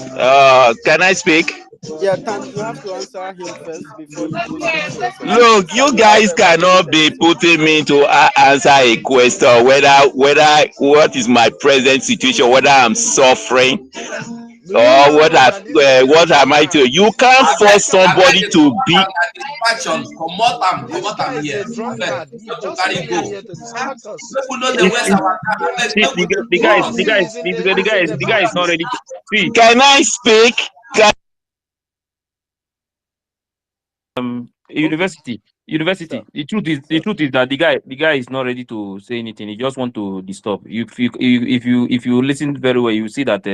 Can I speak? Yeah, Tan, you have to answer him first before you proceed to your submission. Look, you We have guys about cannot 30 be seconds. putting me to answer a question whether what is my present situation, whether I'm suffering or what am I to. You can't I beg force somebody the to be. satisfaction. Come This out, guy I'm is here. a I beg. drunkard. He Make we just carry came in go. here to distract us. Make we know the If, waste if, our time. I beg. see, Make we the go guy, on. the guy, He's in the the guy is not business. ready. See, Can I speak? university. Sir. The truth is that the guy is not ready to say anything. He just want to disturb. If you listen very well, you see that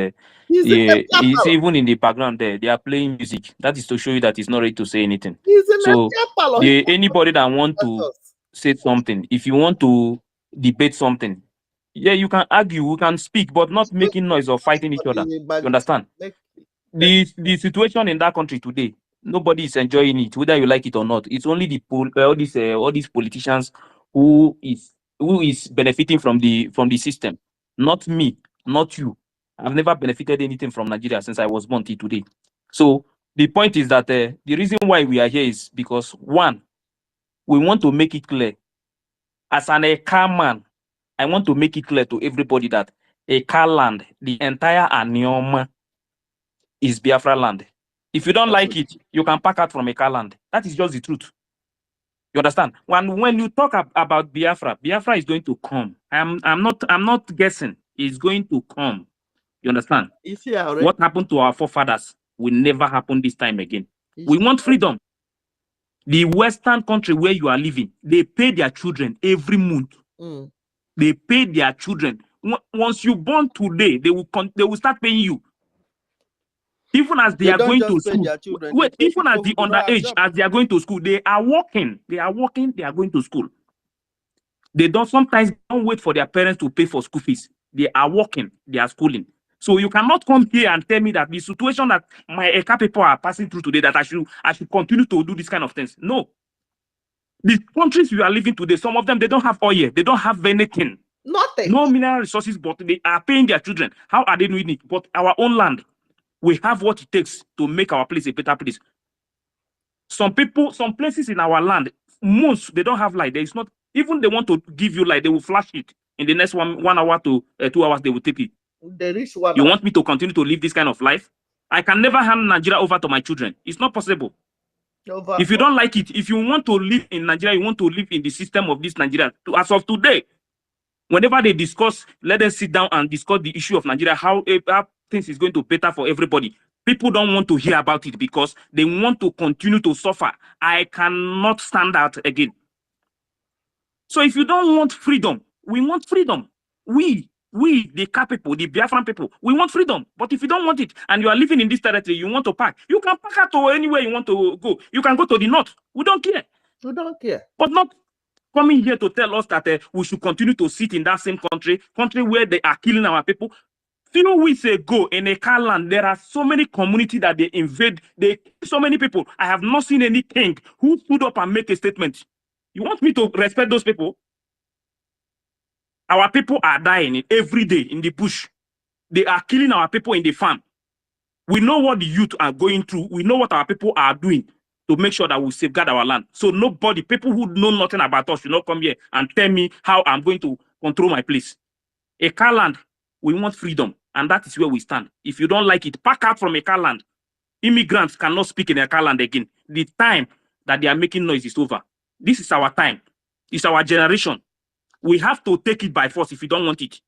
He's in the you see purple. even in the background there, they are playing music. That is to show you that he's not ready to say anything. He's in the So purple. anybody that want to say something, if you want to debate something, yeah, you can argue, we can speak, but not making noise or fighting each other. You understand? The situation in that country today, nobody is enjoying it, whether you like it or not. It's only the all these politicians who is benefiting from the system. Not me, not you. I've never benefited anything from Nigeria since I was born till today. So the point is that the reason why we are here is because, one, we want to make it clear. As an Eka man, I want to make it clear to everybody that Eka land, the entire Anioma, is Biafra land. If you don't like it, you can pack out from Eka land. That is just the truth. You understand? When you talk about Biafra, Biafra is going to come. I'm not guessing. It's going to come. You understand? What happened to our forefathers will never happen this time again. We want freedom. The Western country where you are living, they pay their children every month. They pay their children. Once you born today, they will start paying you. Even as they are going to school. Wait, even at the underage, as they are going to school, they are working. They are going to school. They sometimes don't wait for their parents to pay for school fees. They are working, they are schooling. So you cannot come here and tell me that the situation that my Eka people are passing through today, that I should continue to do this kind of things. No. The countries we are living today, some of them, they don't have oil. They don't have anything. Nothing. No mineral resources, but they are paying their children. How are they doing it? But our own land, we have what it takes to make our place a better place. Some places in our land, most, they don't have light. There is not, even they want to give you light, they will flash it. In the next 1 hour to 2 hours, they will take it. You want me to continue to live this kind of life? I can never hand Nigeria over to my children. It's not possible. If you don't like it, if you want to live in Nigeria, you want to live in the system of this Nigeria. As of today, whenever they discuss, let them sit down and discuss the issue of Nigeria, how things is going to better for everybody. People don't want to hear about it because they want to continue to suffer. I cannot stand out again. So if you don't want freedom, we want freedom. We, the Ka people, the Biafran people, we want freedom. But if you don't want it and you are living in this territory, you want to pack, you can pack out to anywhere you want to go. You can go to the north. We don't care. We don't care. But not coming here to tell us that we should continue to sit in that same country where they are killing our people. Few weeks ago in Eka land, there are so many communities that they invade. They kill so many people. I have not seen any king who stood up and make a statement. You want me to respect those people? Our people are dying every day in the bush. They are killing our people in the farm. We know what the youth are going through. We know what our people are doing to make sure that we safeguard our land. So nobody, people who know nothing about us, should not come here and tell me how I'm going to control my place. Eka land, we want freedom, and that is where we stand. If you don't like it, pack out from Eka land. Immigrants cannot speak in Eka land again. The time that they are making noise is over. This is our time. It's our generation. We have to take it by force if you don't want it.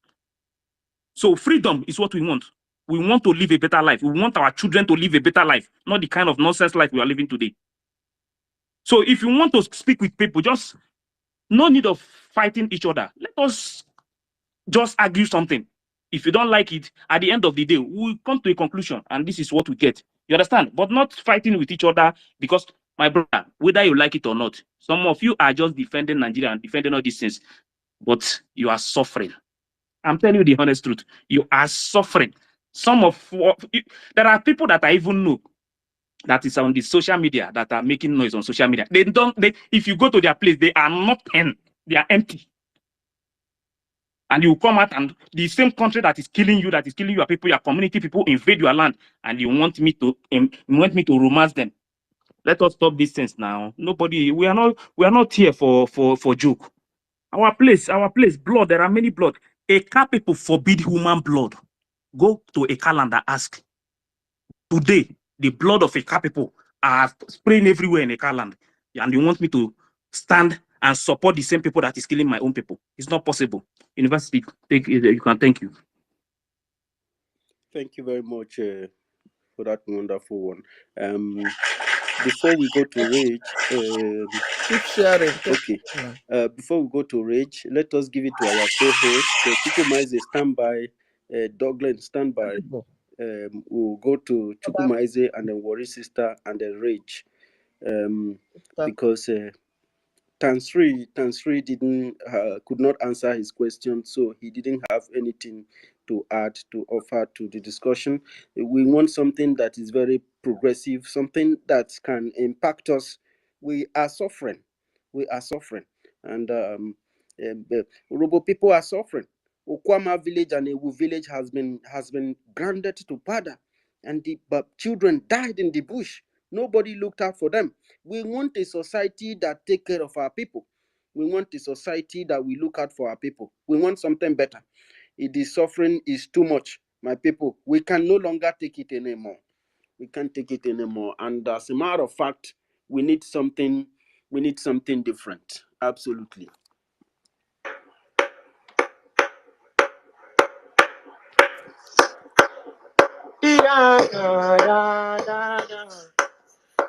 So freedom is what we want. We want to live a better life. We want our children to live a better life, not the kind of nonsense life we are living today. So if you want to speak with people, just no need of fighting each other. Let us just argue something. If you don't like it, at the end of the day, we'll come to a conclusion, and this is what we get. You understand? But not fighting with each other, because, my brother, whether you like it or not, some of you are just defending Nigeria and defending all these things, but you are suffering. I'm telling you the honest truth. You are suffering. There are people that I even know that is on the social media that are making noise on social media. If you go to their place, they are not pen, they are empty. And you come out, and the same country that is killing you, that is killing your people, your community people, invade your land, and you want me to romance them. Let us stop these things now. Nobody, we are not here for joke. Our place, blood. There are many blood. Eka people forbid human blood. Go to Eka land and ask. Today, the blood of Eka people are spraying everywhere in Eka land, and you want me to stand and support the same people that is killing my own people? It's not possible. University, you can thank you. Thank you very much for that wonderful one. Before we go to Rage, keep sharing. Okay. Before we go to Rage, let us give it to our co-host. Chukwumaize, stand by. Douglas, stand by. We'll go to Chukwumaize and then Worry Sister and then Rage. Because Tansri could not answer his question, so he didn't have anything to add, to offer to the discussion. We want something that is very progressive, something that can impact us. We are suffering. And Urobo people are suffering. Okwama village and Ewu village has been branded to Pada, and the children died in the bush. Nobody looked out for them. We want a society that take care of our people. We want a society that we look out for our people. We want something better. The suffering is too much, my people. We can no longer take it anymore. We can't take it anymore. And as a matter of fact, we need something different. Absolutely.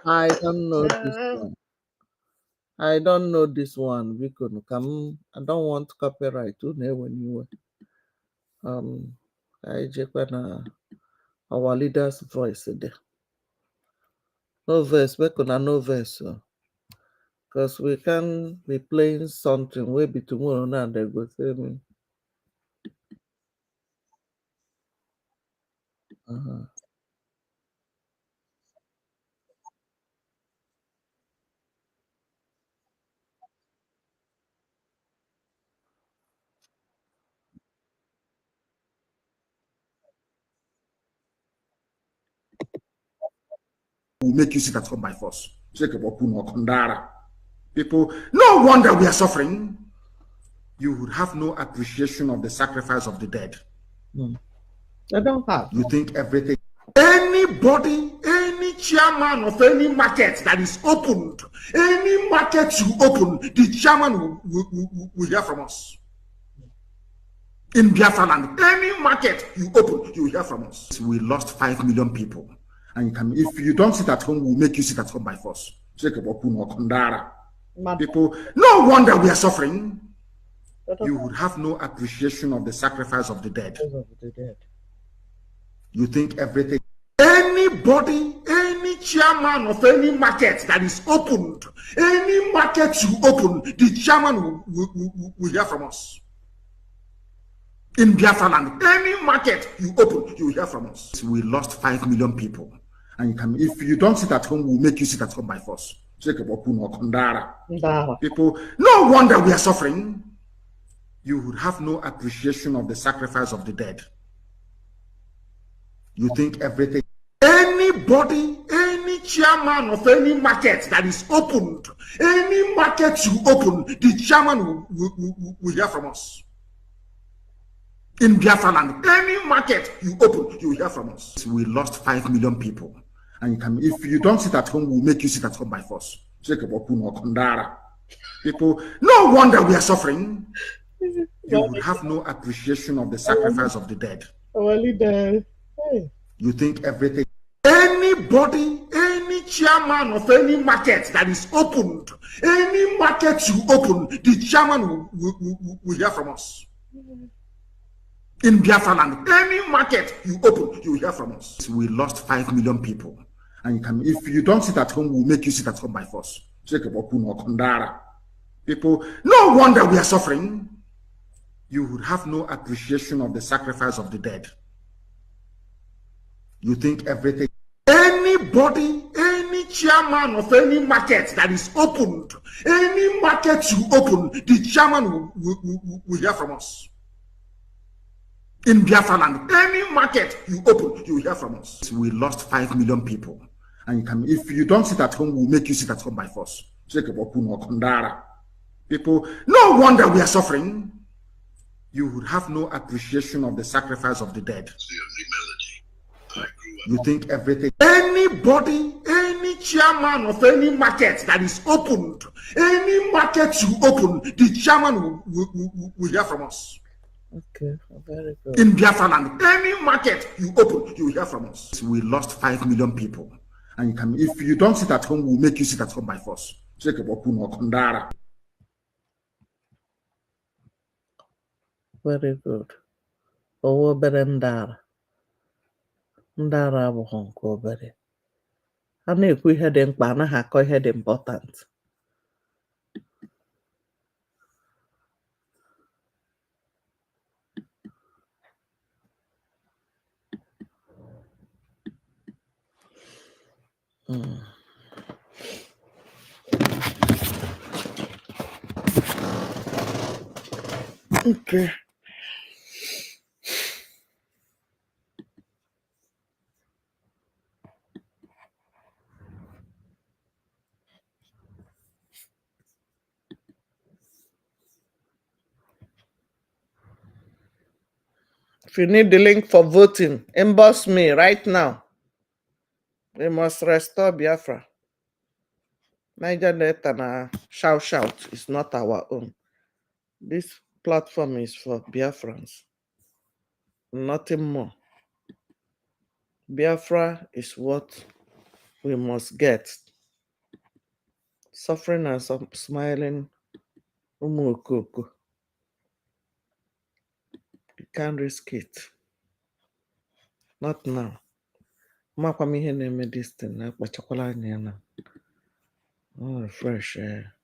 I don't know this one. I don't know this one. We could come. I don't want copyright to know when you I just wanna our leader's voice there. No verse, we could no verse. Because we can be playing something way be tomorrow now they go say me. Will make you sit at home by force. People, no wonder we are suffering. You would have no appreciation of the sacrifice of the dead. I don't have. You think everything. Anybody, any chairman of any market that is opened, any market you open, the chairman will hear from us. In Biafra land, any market you open, you will hear from us. We lost 5 million people. And if you don't sit at home, we'll make you sit at home by force. People, no wonder we are suffering. You would have no appreciation of the sacrifice of the dead. You think everything. Anybody, any chairman of any market that is opened, any market you open, the chairman will hear from us. In Biafra land, any market you open, you will hear from us. We lost 5 million people. And if you don't sit at home, we'll make you sit at home by force. People, no wonder we are suffering. You would have no appreciation of the sacrifice of the dead. You think everything. Anybody, any chairman of any market that is opened, any market you open, the chairman will hear from us. In Biafra land, any market you open, you will hear from us. We lost 5 million people. And if you don't sit at home, we'll make you sit at home by force. People, no wonder we are suffering. You would have no appreciation of the sacrifice of the dead. You think everything. Anybody, any chairman of any market that is opened, any market you open, the chairman will hear from us. In Biafra land, any market you open, you will hear from us. We lost 5 million people. And you can, if you don't sit at home, we'll make you sit at home by force. People, no wonder we are suffering. You would have no appreciation of the sacrifice of the dead. You think everything, anybody, any chairman of any market that is opened, any market you open, the chairman will hear from us. In Biafra land, any market you open, you will hear from us. We lost 5 million people. And you can, if you don't sit at home, we'll make you sit at home by force. People, no wonder we are suffering. You would have no appreciation of the sacrifice of the dead. You think everything, anybody, any chairman of any market that is opened, any market you open, the chairman will hear from us. Okay, very good. In Biafra land, any market you open, you will hear from us. We lost 5 million people. And you can, if you don't sit at home, we'll make you sit at home by force. Very good. Owo bere ndara. Ndara abụghị nke obere. A na-ekwu ihe dị mkpa, anaghị akọ ihe dị important. Okay. If you need the link for voting, inbox me right now. We must restore Biafra. Niger Delta na shout is not our own. This platform is for Biafrans. Nothing more. Biafra is what we must get. Suffering and some smiling. You can't risk it. Not now. Makwam ihe na-eme this thing na akpachakwala anya na. Oh, fresh air.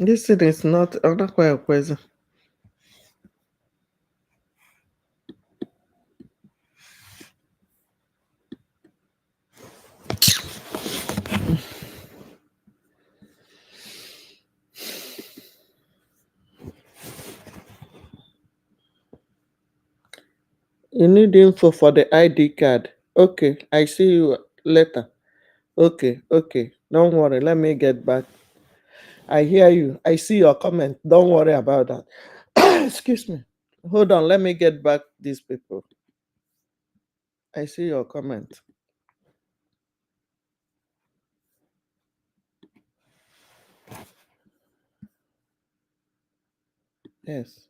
This thing is not quite a question. You need info for the ID card. Okay, I see you later. Okay. Don't worry. Let me get back. I hear you. I see your comment. Don't worry about that. Excuse me. Hold on. Let me get back these people. I see your comment. Yes.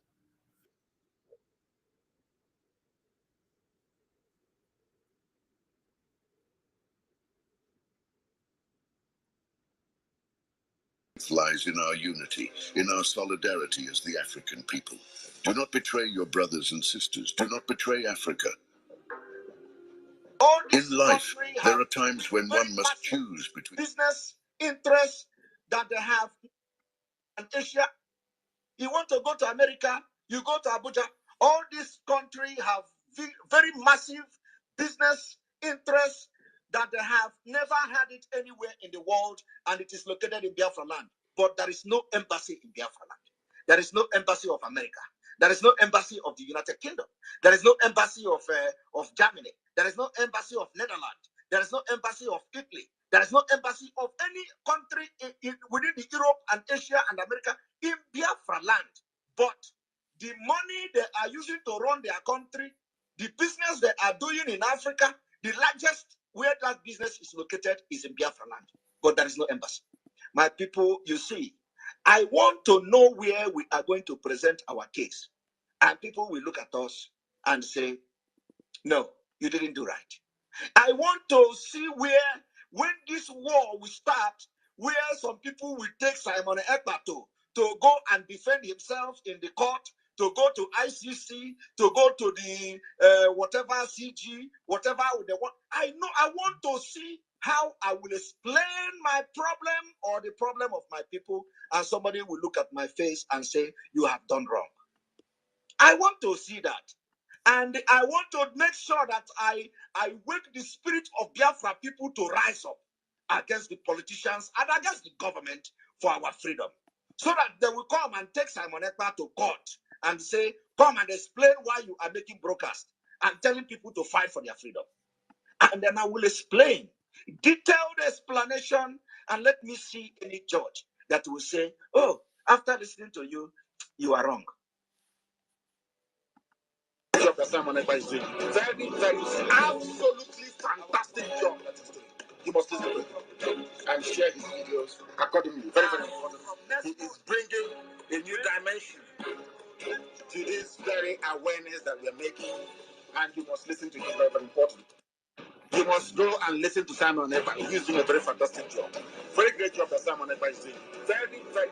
Lies in our unity, in our solidarity as the African people. Do not betray your brothers and sisters. Do not betray Africa. In life, there are times when one must choose between business interests that they have in Asia. You want to go to America, you go to Abuja. All these countries have very massive business interests that they have never had it anywhere in the world, and it is located in Biafra land. But there is no embassy in Biafra land. There is no embassy of America. There is no embassy of the United Kingdom. There is no embassy of Germany. There is no embassy of Netherlands. There is no embassy of Italy. There is no embassy of any country within the Europe and Asia and America in Biafra land. But the money they are using to run their country, the business they are doing in Africa, the largest where that business is located is in Biafra land. But there is no embassy. My people, you see, I want to know where we are going to present our case. And people will look at us and say, no, you didn't do right. I want to see where, when this war will start, where some people will take Simon Ekpa to go and defend himself in the court, to go to ICC, to go to the whatever CG, whatever they want. I want to see how I will explain my problem or the problem of my people, and somebody will look at my face and say, you have done wrong. I want to see that. And I want to make sure that I wake the spirit of Biafra people to rise up against the politicians and against the government for our freedom. So that they will come and take Simon Ekpa to court and say, come and explain why you are making broadcast and telling people to fight for their freedom. And then I will explain, detailed explanation, and let me see any judge that will say, oh, after listening to you, you are wrong. Job that Simon Ekpa is doing. Very, very absolutely fantastic job that he's doing. You must listen to him and share his videos accordingly. Very, very important. He is bringing a new dimension to this very awareness that we are making, and you must listen to him. Very, very important. You must go and listen to Simon Ekpa. He's doing a very fantastic job. Very great job that Simon Ekpa is doing. Very, very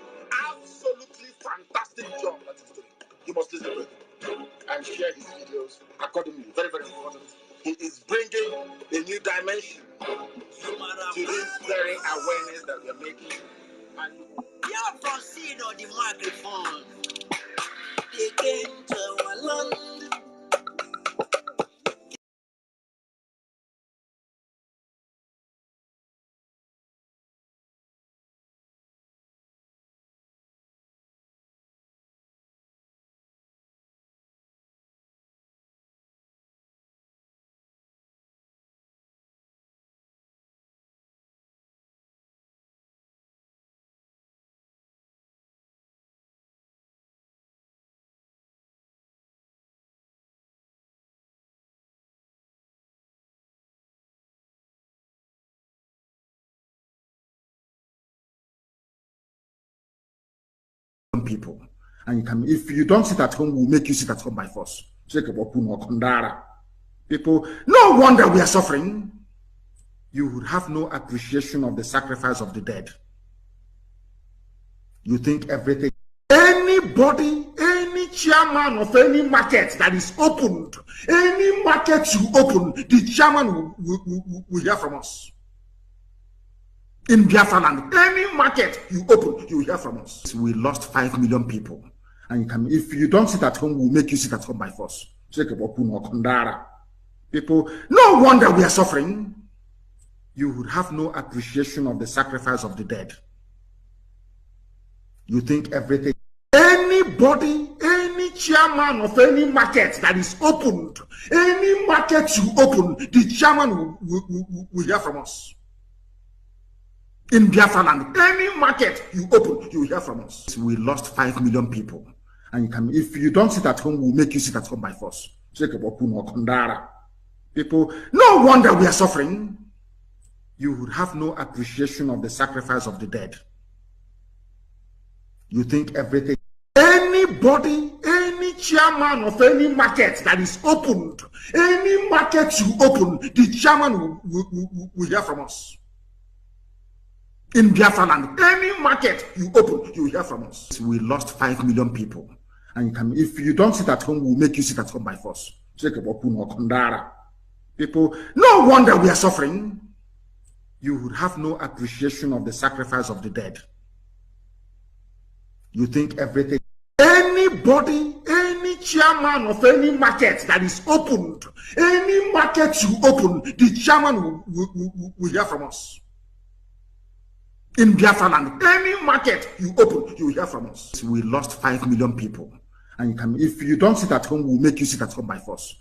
absolutely fantastic job that he's doing. You must listen to him and share his videos accordingly. Very, very important. He is bringing a new dimension to this very awareness that we are making. And you proceed on the microphone. They came to our land. People, and you can, if you don't sit at home, we'll make you sit at home by force. People, no wonder we are suffering. You would have no appreciation of the sacrifice of the dead. You think everything, anybody, any chairman of any market that is opened, any market you open, the chairman will hear from us. In Biafra land, any market you open, you hear from us. We lost 5 million people. And you can, if you don't sit at home, we'll make you sit at home by force. People, no wonder we are suffering. You would have no appreciation of the sacrifice of the dead. You think everything, anybody, any chairman of any market that is opened, any market you open, the chairman will hear from us. In Biafra land, any market you open, you hear from us. We lost 5 million people. And you can, if you don't sit at home, we'll make you sit at home by force. People, no wonder we are suffering. You would have no appreciation of the sacrifice of the dead. You think everything, anybody, any chairman of any market that is opened, any market you open, the chairman will hear from us. In Biafra land, any market you open, you hear from us. We lost 5 million people. And you can, if you don't sit at home, we'll make you sit at home by force. People, no wonder we are suffering. You would have no appreciation of the sacrifice of the dead. You think everything, anybody, any chairman of any market that is opened, any market you open, the chairman will hear from us. In Biafra land, any market you open, you will hear from us. We lost 5 million people. And you can, if you don't sit at home, we'll make you sit at home by force.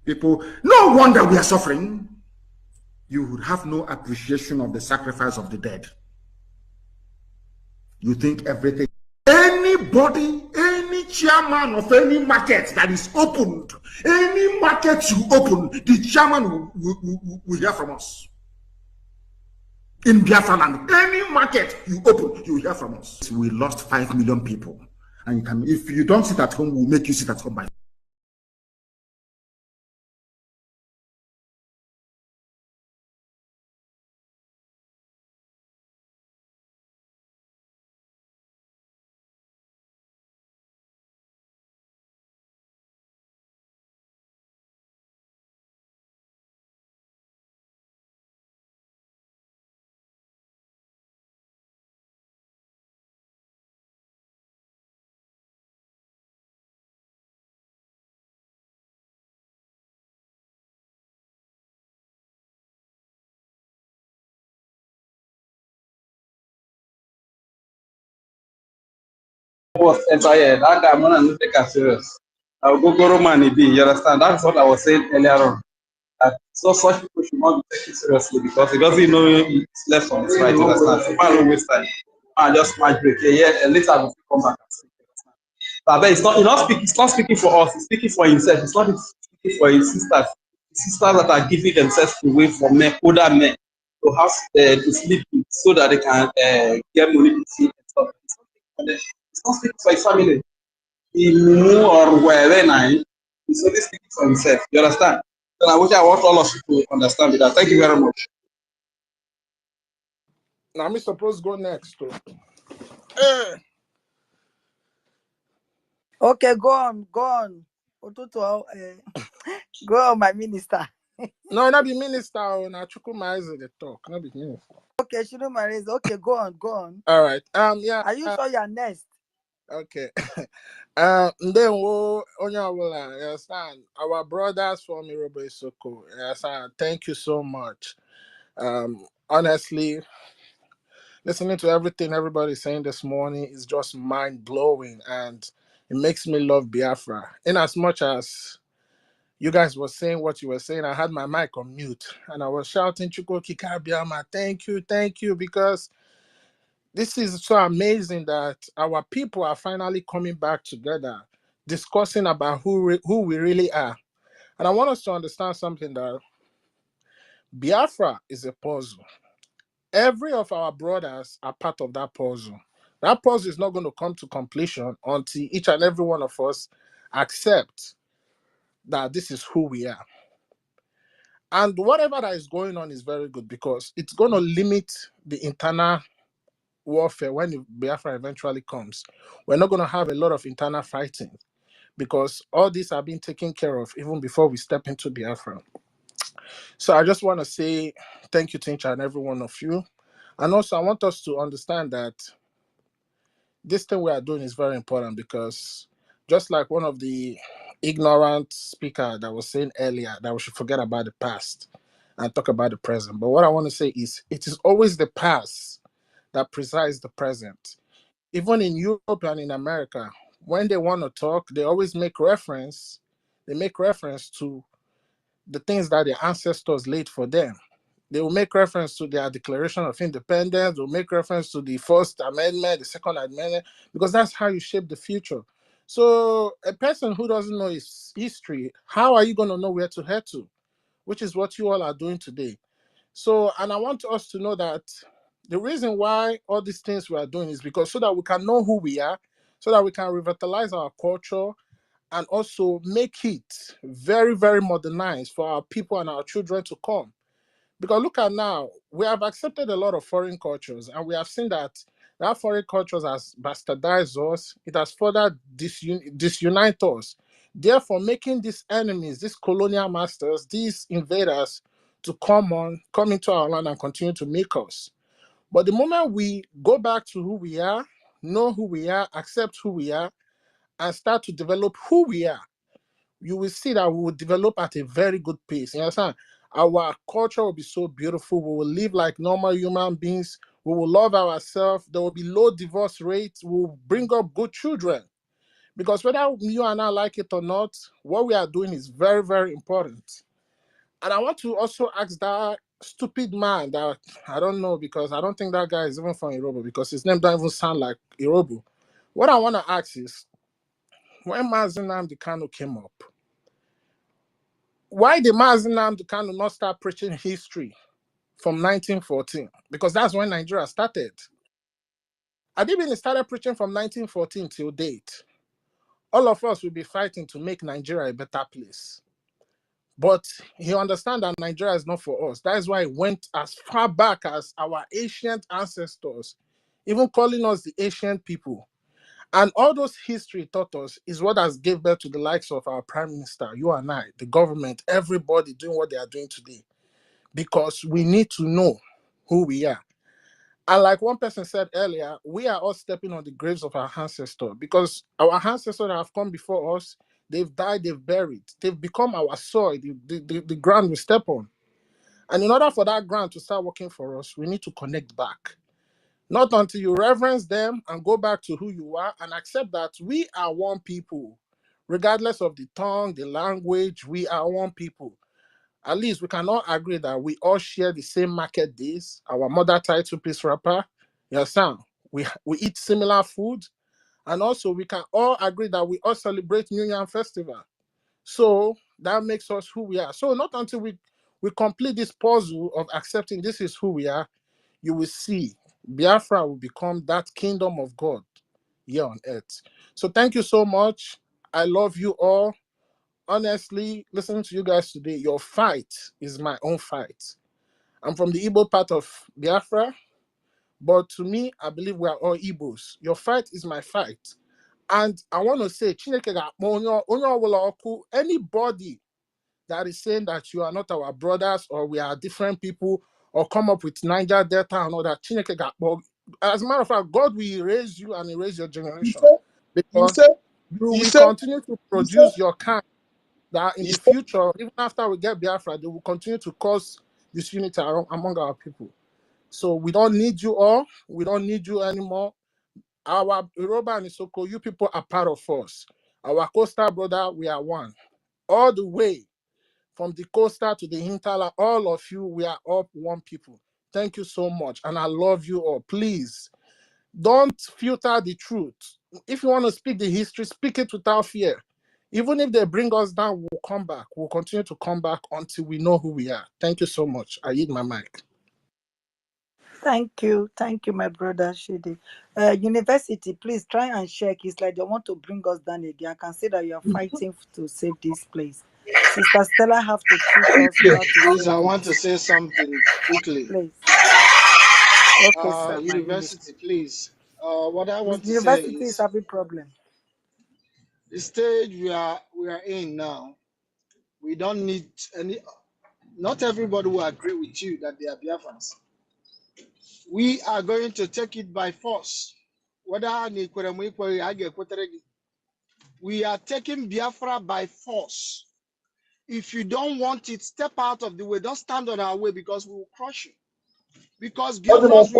People, no wonder we are suffering. You would have no appreciation of the sacrifice of the dead. You think everything. Anybody, any chairman of any market that is opened, any market you open, the chairman will hear from us. In Biafra land, any market you open, you will hear from us. We lost 5 million people. And you can, if you don't sit at home, we'll make you sit at home by. Was entire that guy man and take us serious. I'll go man be, you understand? That's what I was saying earlier on. That such people should not be taken seriously because he doesn't know it's left from his right, you understand? So man don't waste time. Man just match break. Yeah, and later we'll come back and speak. But it's not speaking for us, he's speaking for himself, it's not speaking for his sisters. The sisters that are giving themselves away for men, older men to have to sleep with so that they can get money to see and stuff. It's not speaking for his family. He knew or wherever I he's only speaking for himself. You understand? So I want all of you to understand with that. Thank you very much. Now, I'm supposed to go next. Okay, go on. Otutu, go on, my minister. No, not be minister. Na Chukuma is the talk. Not be minister. Okay, Shino Marisa. Okay, go on. All right. Yeah. Are you sure you're next? Okay. Then Onya you understand? Our brothers from Urobo Isoko. You understand? Thank you so much. Honestly, listening to everything everybody's saying this morning is just mind blowing, and it makes me love Biafra. In as much as you guys were saying what you were saying, I had my mic on mute and I was shouting Chuko Kikabiama, thank you, because this is so amazing that our people are finally coming back together, discussing about who we really are. And I want us to understand something, that Biafra is a puzzle. Every of our brothers are part of that puzzle. That puzzle is not going to come to completion until each and every one of us accept that this is who we are. And whatever that is going on is very good, because it's going to limit the internal warfare when Biafra eventually comes. We're not going to have a lot of internal fighting, because all these are being taken care of even before we step into Biafra. So I just want to say thank you to each and every one of you. And also I want us to understand that this thing we are doing is very important, because just like one of the ignorant speaker that was saying earlier, that we should forget about the past and talk about the present. But what I want to say is, it is always the past that presides the present. Even in Europe and in America, when they want to talk, they always make reference. They make reference to the things that their ancestors laid for them. They will make reference to their Declaration of Independence. They'll make reference to the First Amendment, the Second Amendment, because that's how you shape the future. So a person who doesn't know his history, how are you going to know where to head to? Which is what you all are doing today. So, and I want us to know that the reason why all these things we are doing is because so that we can know who we are, so that we can revitalize our culture, and also make it very, very modernized for our people and our children to come. Because look at now, we have accepted a lot of foreign cultures, and we have seen that foreign cultures has bastardized us. It has further disunite us. Therefore, making these enemies, these colonial masters, these invaders, to come into our land and continue to make us. But the moment we go back to who we are, know who we are, accept who we are, and start to develop who we are, you will see that we will develop at a very good pace. You understand? Our culture will be so beautiful. We will live like normal human beings. We will love ourselves. There will be low divorce rates. We will bring up good children. Because whether you and I like it or not, what we are doing is very, very important. And I want to also ask that stupid man that I don't know, because I don't think that guy is even from Urobo, because his name don't even sound like Urobo. What I want to ask is, when Mazi Nnamdi Kanu came up, why did Mazi Nnamdi Kanu not start preaching history from 1914? Because that's when Nigeria started. Adibini started preaching from 1914 till date. All of us will be fighting to make Nigeria a better place. But he understands that Nigeria is not for us. That is why he went as far back as our ancient ancestors, even calling us the ancient people. And all those history taught us is what has gave birth to the likes of our prime minister, you and I, the government, everybody doing what they are doing today. Because we need to know who we are. And like one person said earlier, we are all stepping on the graves of our ancestors, because our ancestors that have come before us, they've died, they've buried, they've become our soil, the ground we step on. And in order for that ground to start working for us, we need to connect back. Not until you reverence them and go back to who you are and accept that we are one people. Regardless of the tongue, the language, we are one people. At least we can all agree that we all share the same market days, our mother title piece wrapper. You understand? We eat similar food, and also we can all agree that we all celebrate New Year Festival. So that makes us who we are. So not until we complete this puzzle of accepting this is who we are, you will see Biafra will become that kingdom of God here on earth. So thank you so much. I love you all. Honestly, listening to you guys today, your fight is my own fight. I'm from the Igbo part of Biafra, but to me, I believe we are all Igbos. Your fight is my fight. And I want to say, anybody that is saying that you are not our brothers or we are different people or come up with Niger Delta and all that, as a matter of fact, God will erase you and erase your generation, because you will continue to produce your kind that in the future, even after we get Biafra, they will continue to cause disunity among our people. So we don't need you all. We don't need you anymore. Our Urobo and Isoko, you people are part of us. Our coastal brother, we are one. All the way from the coastal to the hinterland, all of you, we are all one people. Thank you so much. And I love you all. Please, don't filter the truth. If you want to speak the history, speak it without fear. Even if they bring us down, we'll come back. We'll continue to come back until we know who we are. Thank you so much. I yield my mic. Thank you, my brother Shidi. University, please try and check. It's like they want to bring us down again. I can see that you are fighting to save this place. Sister Stella have to teach us how to Please, save I want it. to say something quickly. Please. Okay, sir. University, please. What I want to say University is is having problem. the stage we are in now. We don't need any. Not everybody will agree with you that they are Biafrans. We are going to take it by force. We are taking Biafra by force. If you don't want it, step out of the way. Don't stand on our way, because we will crush you. Because Biafrans,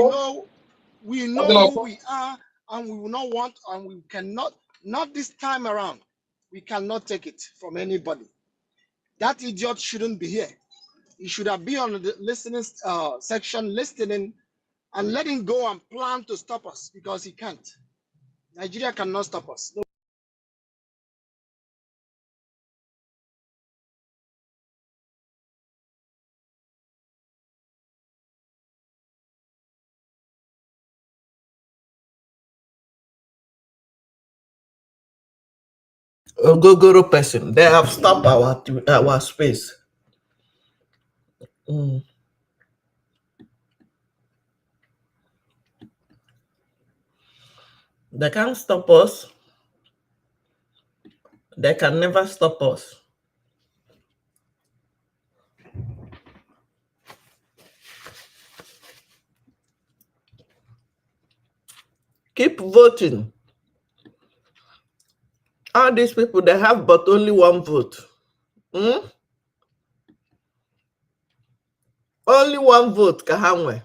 we know who we are, and we will not want, and we cannot, not this time around. We cannot take it from anybody. That idiot shouldn't be here. He should have been on the listening section, listening and letting go and plan to stop us, because he can't. Nigeria cannot stop us. No. Ogogoro person. They have stopped our space. They can't stop us. They can never stop us. Keep voting. All these people, they have but only one vote. Hmm? Only one vote, Kahanwe.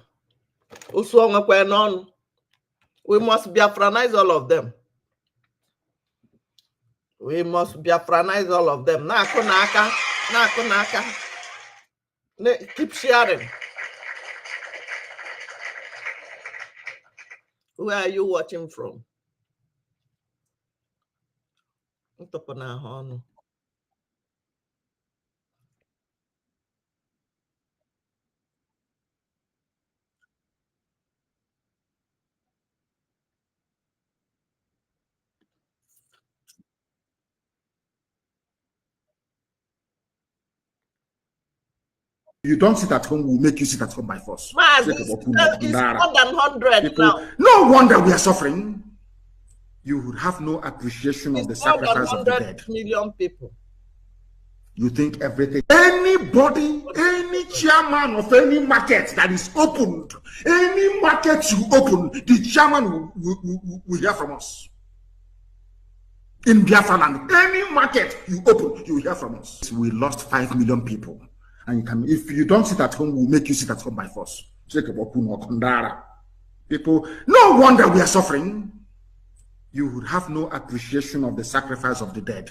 We must Biafranize all of them. We must Biafranize all of them. Nakunaka. Keep sharing. Where are you watching from? You don't sit at home, we'll make you sit at home by force. Man, it's more than 100 people, now. no wonder we are suffering. You would have no appreciation of the sacrifice of the dead. Million people. You think everything. Anybody, any chairman of any market that is opened, any market you open, the chairman will hear from us. In Biafra land, any market you open, you will hear from us. We lost 5 million people. And you can, if you don't sit at home, we'll make you sit at home by force. People, no wonder we are suffering. You would have no appreciation of the sacrifice of the dead.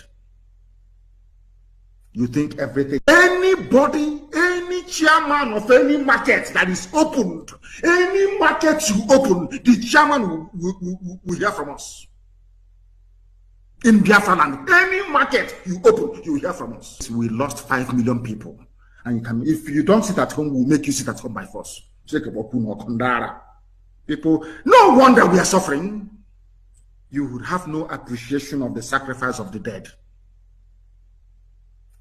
You think everything. Anybody, any chairman of any market that is opened, any market you open, the chairman will hear from us. In Biafra land, any market you open, you will hear from us. We lost 5 million people. And you can, if you don't sit at home, we'll make you sit at home by force. People, no wonder we are suffering. You would have no appreciation of the sacrifice of the dead.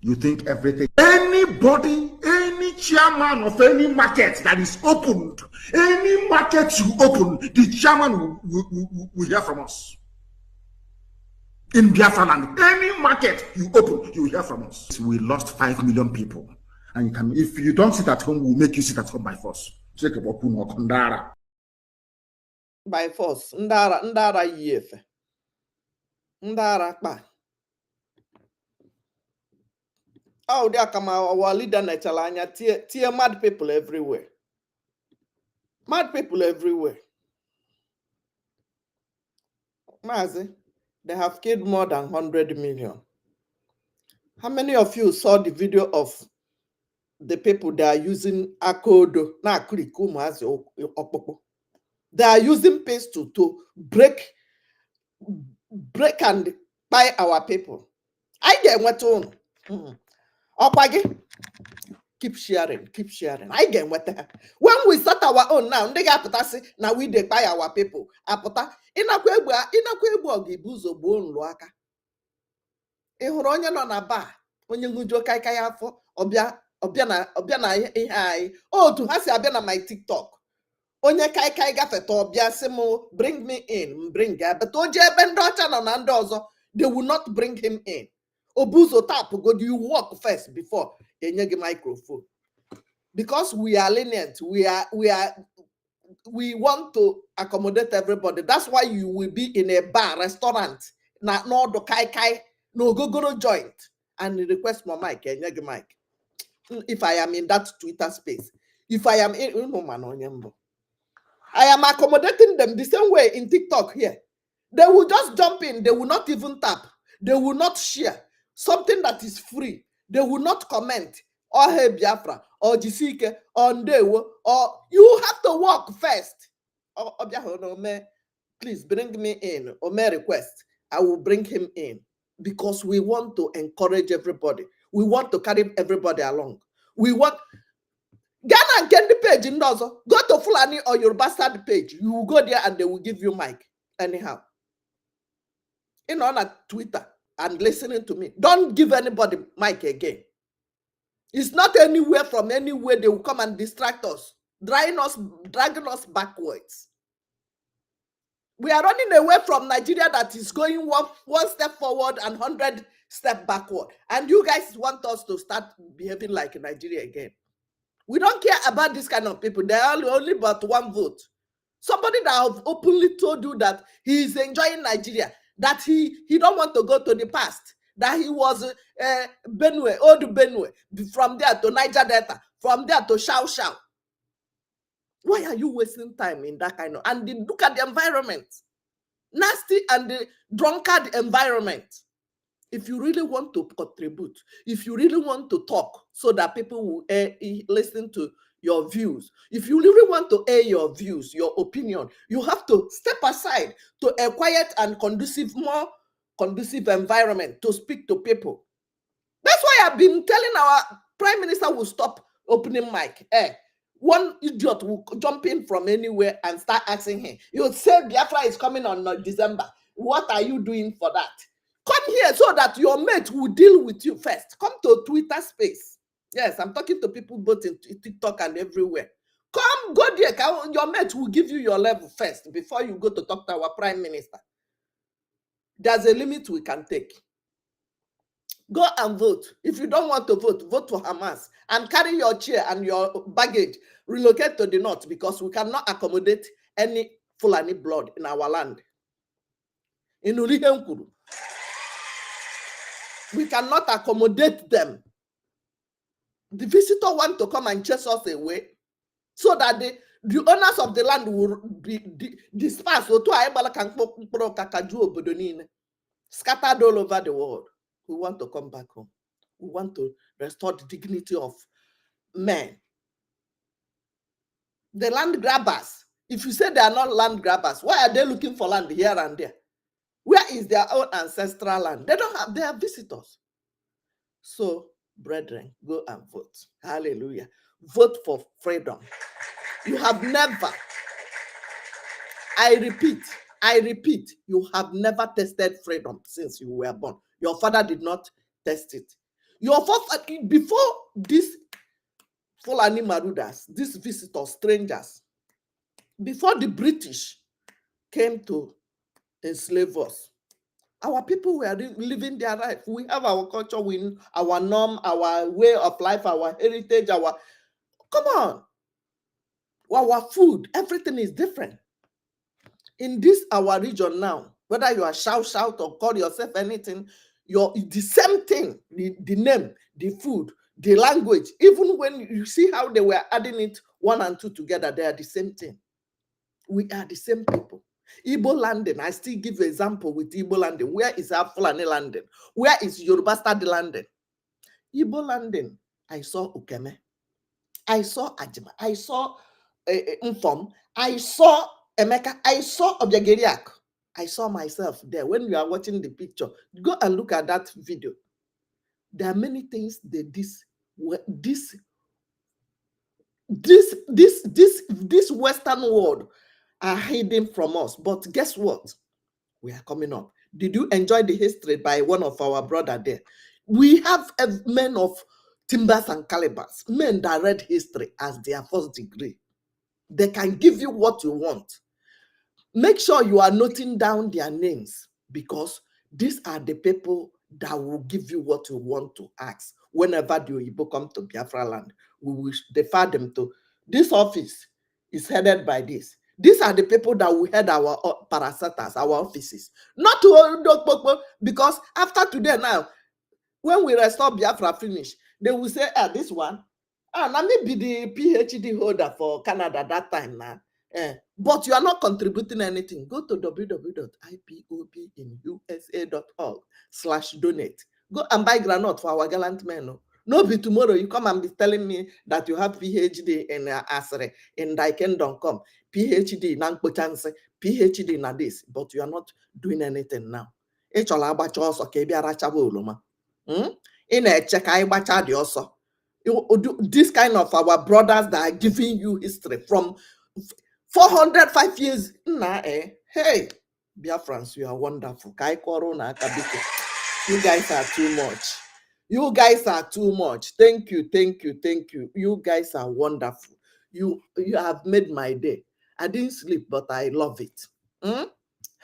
You think everything. Anybody, any chairman of any market that is opened, any market you open, the chairman will hear from us. In Biafra land, any market you open, you will hear from us. We lost 5 million people. And you can, if you don't sit at home, we'll make you sit at home by force. By force. Ndara yefe. Ndara pa. Oh, there come our leader Nechalanya. Tear mad people everywhere. Mad people everywhere. Mazi, they have killed more than 100 million. How many of you saw the video of the people that are using Akodo? They are using pistol to break and buy our people. I get what on. Keep sharing. I get what. When we start our own now, they got to now we dey buy our people. Apota inakwebu ogibuzo bon luaka. Ihuru onye no na ba onye ngujo kai afọ obia na ihe ai. Oh, to ha si abia na my TikTok. Onye kai gafeta obia simo bring me in, bring ya. But oje ebe ndị ọcha nọ na ndị ọzọ, they will not bring him in. Obuzo tap go, do you walk first before enyegi microphone? Because we are lenient, we want to accommodate everybody. That's why you will be in a bar, restaurant, no do kai, no go joint, and request my mic, enyegi mic. If I am in that Twitter space, if I am in, I am accommodating them the same way in TikTok here. They will just jump in. They will not even tap. They will not share something that is free. They will not comment or hey Biafra or Jisike or Ndewo, or you have to walk first. Or please bring me in or may request. I will bring him in because we want to encourage everybody. We want to carry everybody along. We want Ghana and get the page in Dozo. Go to Fulani or your bastard page. You will go there and they will give you mic. Anyhow. On Twitter and listening to me. Don't give anybody mic again. It's not anywhere from anywhere they will come and distract us, dragging us backwards. We are running away from Nigeria that is going one step forward and 100 steps backward. And you guys want us to start behaving like Nigeria again. We don't care about this kind of people. They are only but one vote. Somebody that have openly told you that he is enjoying Nigeria. that he don't want to go to the past, that he was Benue, old Benue, from there to Niger Delta, from there to Shao Shao. Why are you wasting time in that kind of, and look at the environment, nasty and the drunkard environment. If you really want to contribute, if you really want to talk so that people will listen to your views, if you really want to air your views, your opinion, you have to step aside to a quiet and more conducive environment to speak to people. That's why I've been telling our Prime Minister will stop opening mic. One idiot will jump in from anywhere and start asking him. You say Biafra is coming on December. What are you doing for that? Come here so that your mate will deal with you first. Come to Twitter space. Yes, I'm talking to people both in TikTok and everywhere. Come, go there. Your mate will give you your level first before you go to talk to our Prime Minister. There's a limit we can take. Go and vote. If you don't want to vote, vote for Hamas and carry your chair and your baggage. Relocate to the north because we cannot accommodate any Fulani blood in our land. In Urihenkuru, we cannot accommodate them. The visitor want to come and chase us away so that the owners of the land will be dispersed. Scattered all over the world. We want to come back home. We want to restore the dignity of men. The land grabbers, if you say they are not land grabbers, why are they looking for land here and there? Where is their own ancestral land? They don't have, they are visitors. So, brethren, go and vote. Hallelujah. Vote for freedom. You have never, I repeat, you have never tasted freedom since you were born. Your father did not test it. Your father, before these Fulani Marudas, these visitors, strangers, before the British came to enslave us, our people were living their life. We have our culture, our norm, our way of life, our heritage, come on. Our food, everything is different. In this, our region now, whether you are shout or call yourself anything, you're the same thing, the name, the food, the language, even when you see how they were adding it 1 and 2 together, they are the same thing. We are the same people. Igbo landing, I still give an example with Igbo landing. Where is our Fulani landing? Where is Yoruba study landing? Igbo landing, I saw Ukeme. I saw Ajima. I saw Mfom. I saw Emeka. I saw Obiageriak. I saw myself there. When you are watching the picture, go and look at that video. There are many things that this Western world are hiding from us. But guess what? We are coming up. Did you enjoy the history by one of our brother there? We have men of timbers and calibers, men that read history as their first degree. They can give you what you want. Make sure you are noting down their names because these are the people that will give you what you want to ask. Whenever the Oyibo come to Biafra land, we will defer them to this office is headed by this. These are the people that will head our parastatus, our offices. Not to because after today now, when we restore Biafra finish, they will say, this one, now maybe the PhD holder for Canada that time now. But you are not contributing anything. Go to www.ipobinusa.org/donate. Go and buy granite for our gallant men. No be tomorrow you come and be telling me that you have PhD in Asere, in thy kingdom come, PhD in Nankpochanse, PhD in this, but you are not doing anything now. This kind of our brothers that are giving you history from 405 years. Hey, Biafrans, you are wonderful. You guys are too much. You guys are too much. Thank you. You guys are wonderful. You have made my day. I didn't sleep, but I love it.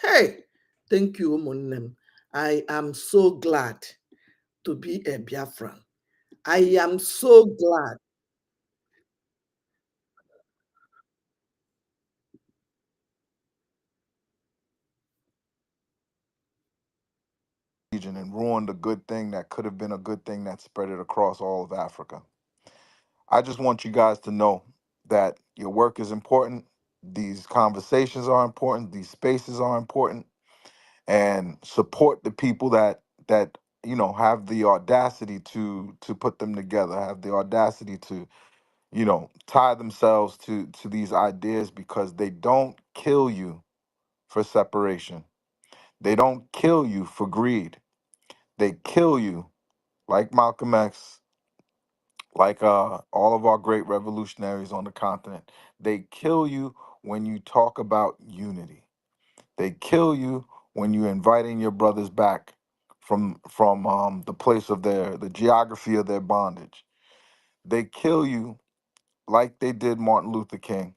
Hey, thank you, Munnem. I am so glad to be a Biafran. I am so glad. region and ruined a good thing that could have been a good thing that spread it across all of Africa. I just want you guys to know that your work is important. These conversations are important. These spaces are important, and support the people that have the audacity to put them together, have the audacity to tie themselves to these ideas, because they don't kill you for separation. They don't kill you for greed. They kill you like Malcolm X, like all of our great revolutionaries on the continent. They kill you when you talk about unity. They kill you when you're inviting your brothers back from the place of the geography of their bondage. They kill you like they did Martin Luther King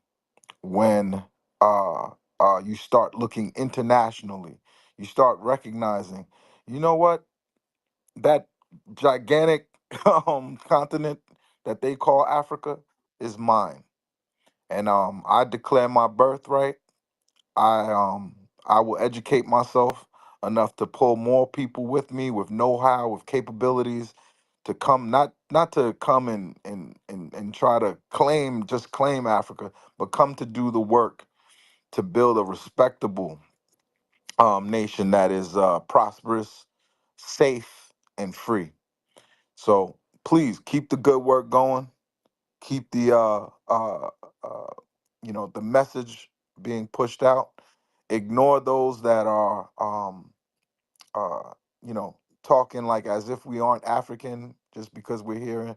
when uh, you start looking internationally. You start recognizing, you know what, that gigantic continent that they call Africa is mine, and I declare my birthright. I um I will educate myself enough to pull more people with me with know-how, with capabilities to come, not to come and try to claim Africa, but come to do the work to build a respectable nation that is prosperous, safe, and free. So please keep the good work going. Keep uh, the message being pushed out. Ignore those that are talking like as if we aren't African just because we're here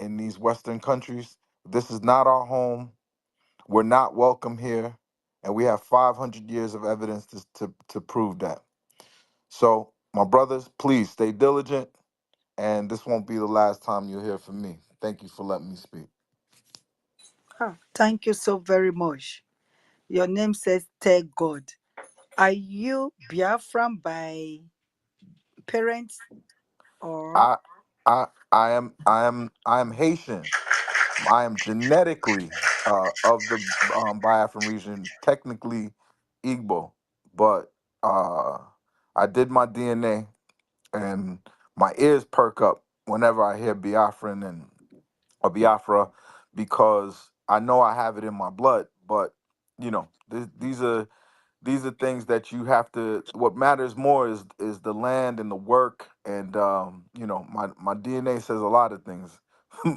in these Western countries. This is not our home. We're not welcome here, and we have 500 years of evidence to prove that. So, my brothers, please stay diligent, and this won't be the last time you'll hear from me. Thank you for letting me speak. Thank you so very much. Your name says Thank God. Are you Biafran by parents or I am Haitian. I am genetically of the Biafran region, technically Igbo, but I did my DNA, and my ears perk up whenever I hear Biafran and or Biafra, because I know I have it in my blood. But these are things that you have to. What matters more is the land and the work, and my DNA says a lot of things,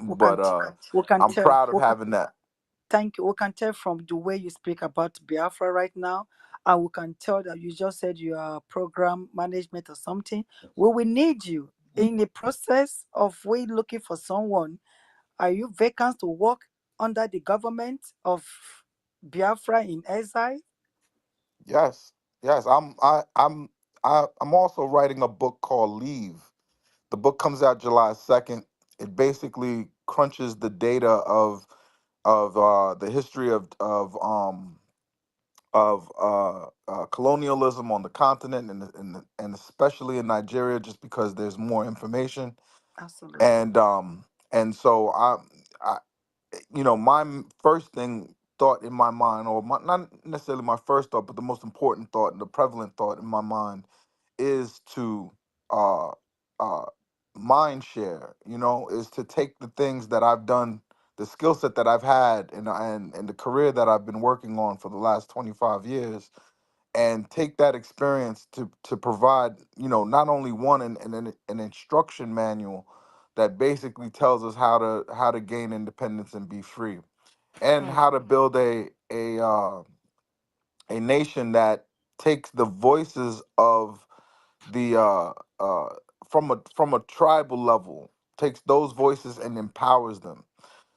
we can but we can I'm tell proud of having that. thank you. We can tell from the way you speak about Biafra right now, and we can tell that you just said you are program management or something. We will need you in the process of we looking for someone. Are you vacant to work under the government of Biafra in exile? Yes, yes. I'm also writing a book called Leave. The book comes out July 2nd. It basically crunches the data of the history of colonialism on the continent, and especially in Nigeria, just because there's more information. Absolutely. And so my first thought in my mind, or not necessarily my first thought, but the most important thought and the prevalent thought in my mind is to uh uh mind share, is to take the things that I've done, the skill set that I've had, and the career that I've been working on for the last 25 years, and take that experience to provide, not only an instruction manual that basically tells us how to gain independence and be free, and how to build a nation that takes the voices of the from a tribal level, takes those voices and empowers them.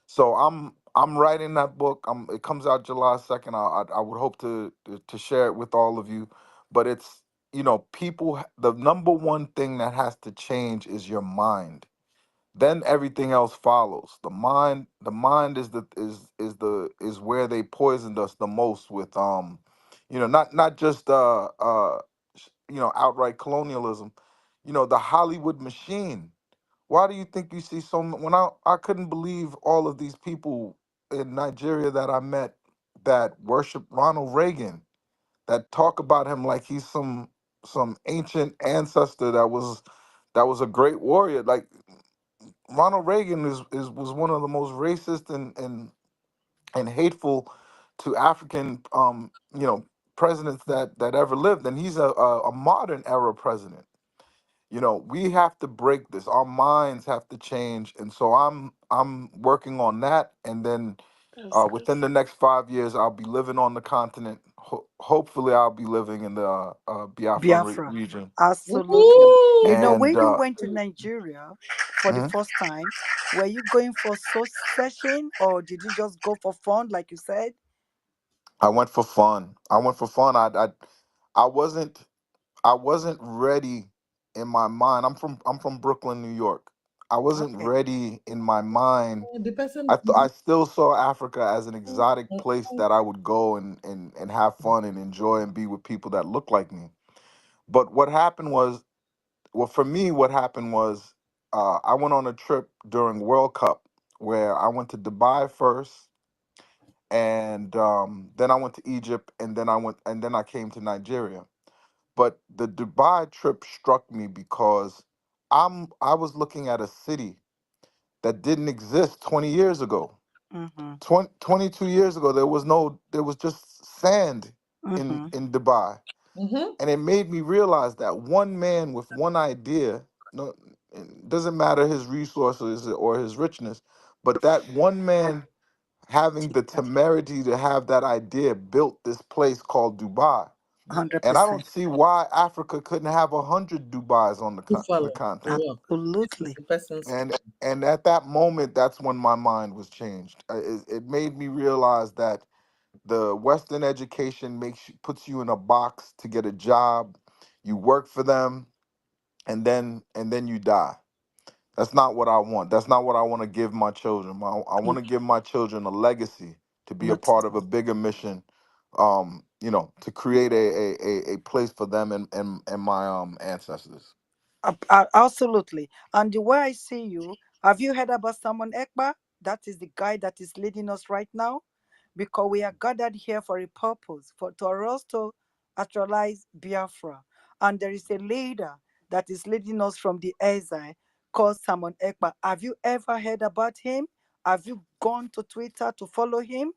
So I'm writing that book. It comes out July 2nd. I would hope to share it with all of you. But it's, people. The number one thing that has to change is your mind. Then everything else follows. The mind is where they poisoned us the most with not just outright colonialism. The Hollywood machine. Why do you think you see when I couldn't believe all of these people in Nigeria that I met that worship Ronald Reagan, that talk about him like he's some ancient ancestor that was a great warrior. Like Ronald Reagan was one of the most racist and hateful to African presidents that ever lived, and he's a modern era president. We have to break this. Our minds have to change, and so I'm working on that. And then within the next 5 years, I'll be living on the continent. Hopefully, I'll be living in the Biafran Biafra. region. Absolutely. And When you went to Nigeria for the mhm, first time, were you going for soul session or did you just go for fun, like you said? I went for fun. I wasn't I wasn't ready in my mind. I'm from Brooklyn, New York. I wasn't Okay. ready in my mind. The person. I still saw Africa as an exotic place that I would go and have fun and enjoy and be with people that look like me. But what happened was, well, for me, what happened was I went on a trip during World Cup where I went to Dubai first, and then I went to Egypt, and then I came to Nigeria. But the Dubai trip struck me because I was looking at a city that didn't exist 20 years ago. Mm-hmm. 22 years ago, there was just sand Mm-hmm. in Dubai. And it made me realize that one man with one idea, no, it doesn't matter his resources or his richness, but that one man having the temerity to have that idea built this place called Dubai. And I don't 100%. see why Africa couldn't have 100 Dubais on To the follow. continent. Yeah. Absolutely. The person's. And at that moment, that's when my mind was changed. It made me realize that the Western education puts you in a box to get a job. You work for them, and then you die. That's not what I want. That's not what I want to give my children. I want Mm, to give my children a legacy to be a Not part of a bigger mission. To create a place for them and my ancestors. absolutely. And the way I see you, have you heard about Simon Ekpa? That is the guy that is leading us right now, because we are gathered here for a purpose, for us to actualize Biafra. And there is a leader that is leading us from the exile called Simon Ekpa. Have you ever heard about him? Have you gone to Twitter to follow him?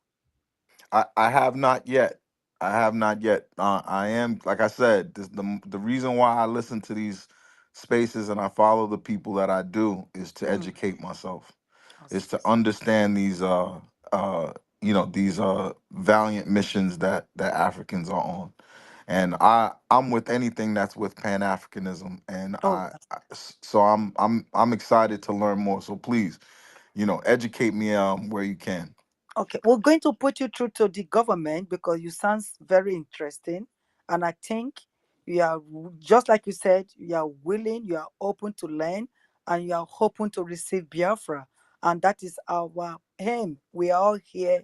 I have not yet. I have not yet. I am, like I said, the reason why I listen to these spaces and I follow the people that I do is to Mm, educate myself, is awesome. to understand these valiant missions that Africans are on. And I'm with anything that's with Pan Africanism, and Oh, so I'm excited to learn more. So please, educate me where you can. okay. We're going to put you through to the government because you sound very interesting. And I think you are, just like you said, you are willing, you are open to learn, and you are hoping to receive Biafra. And that is our aim. We are all here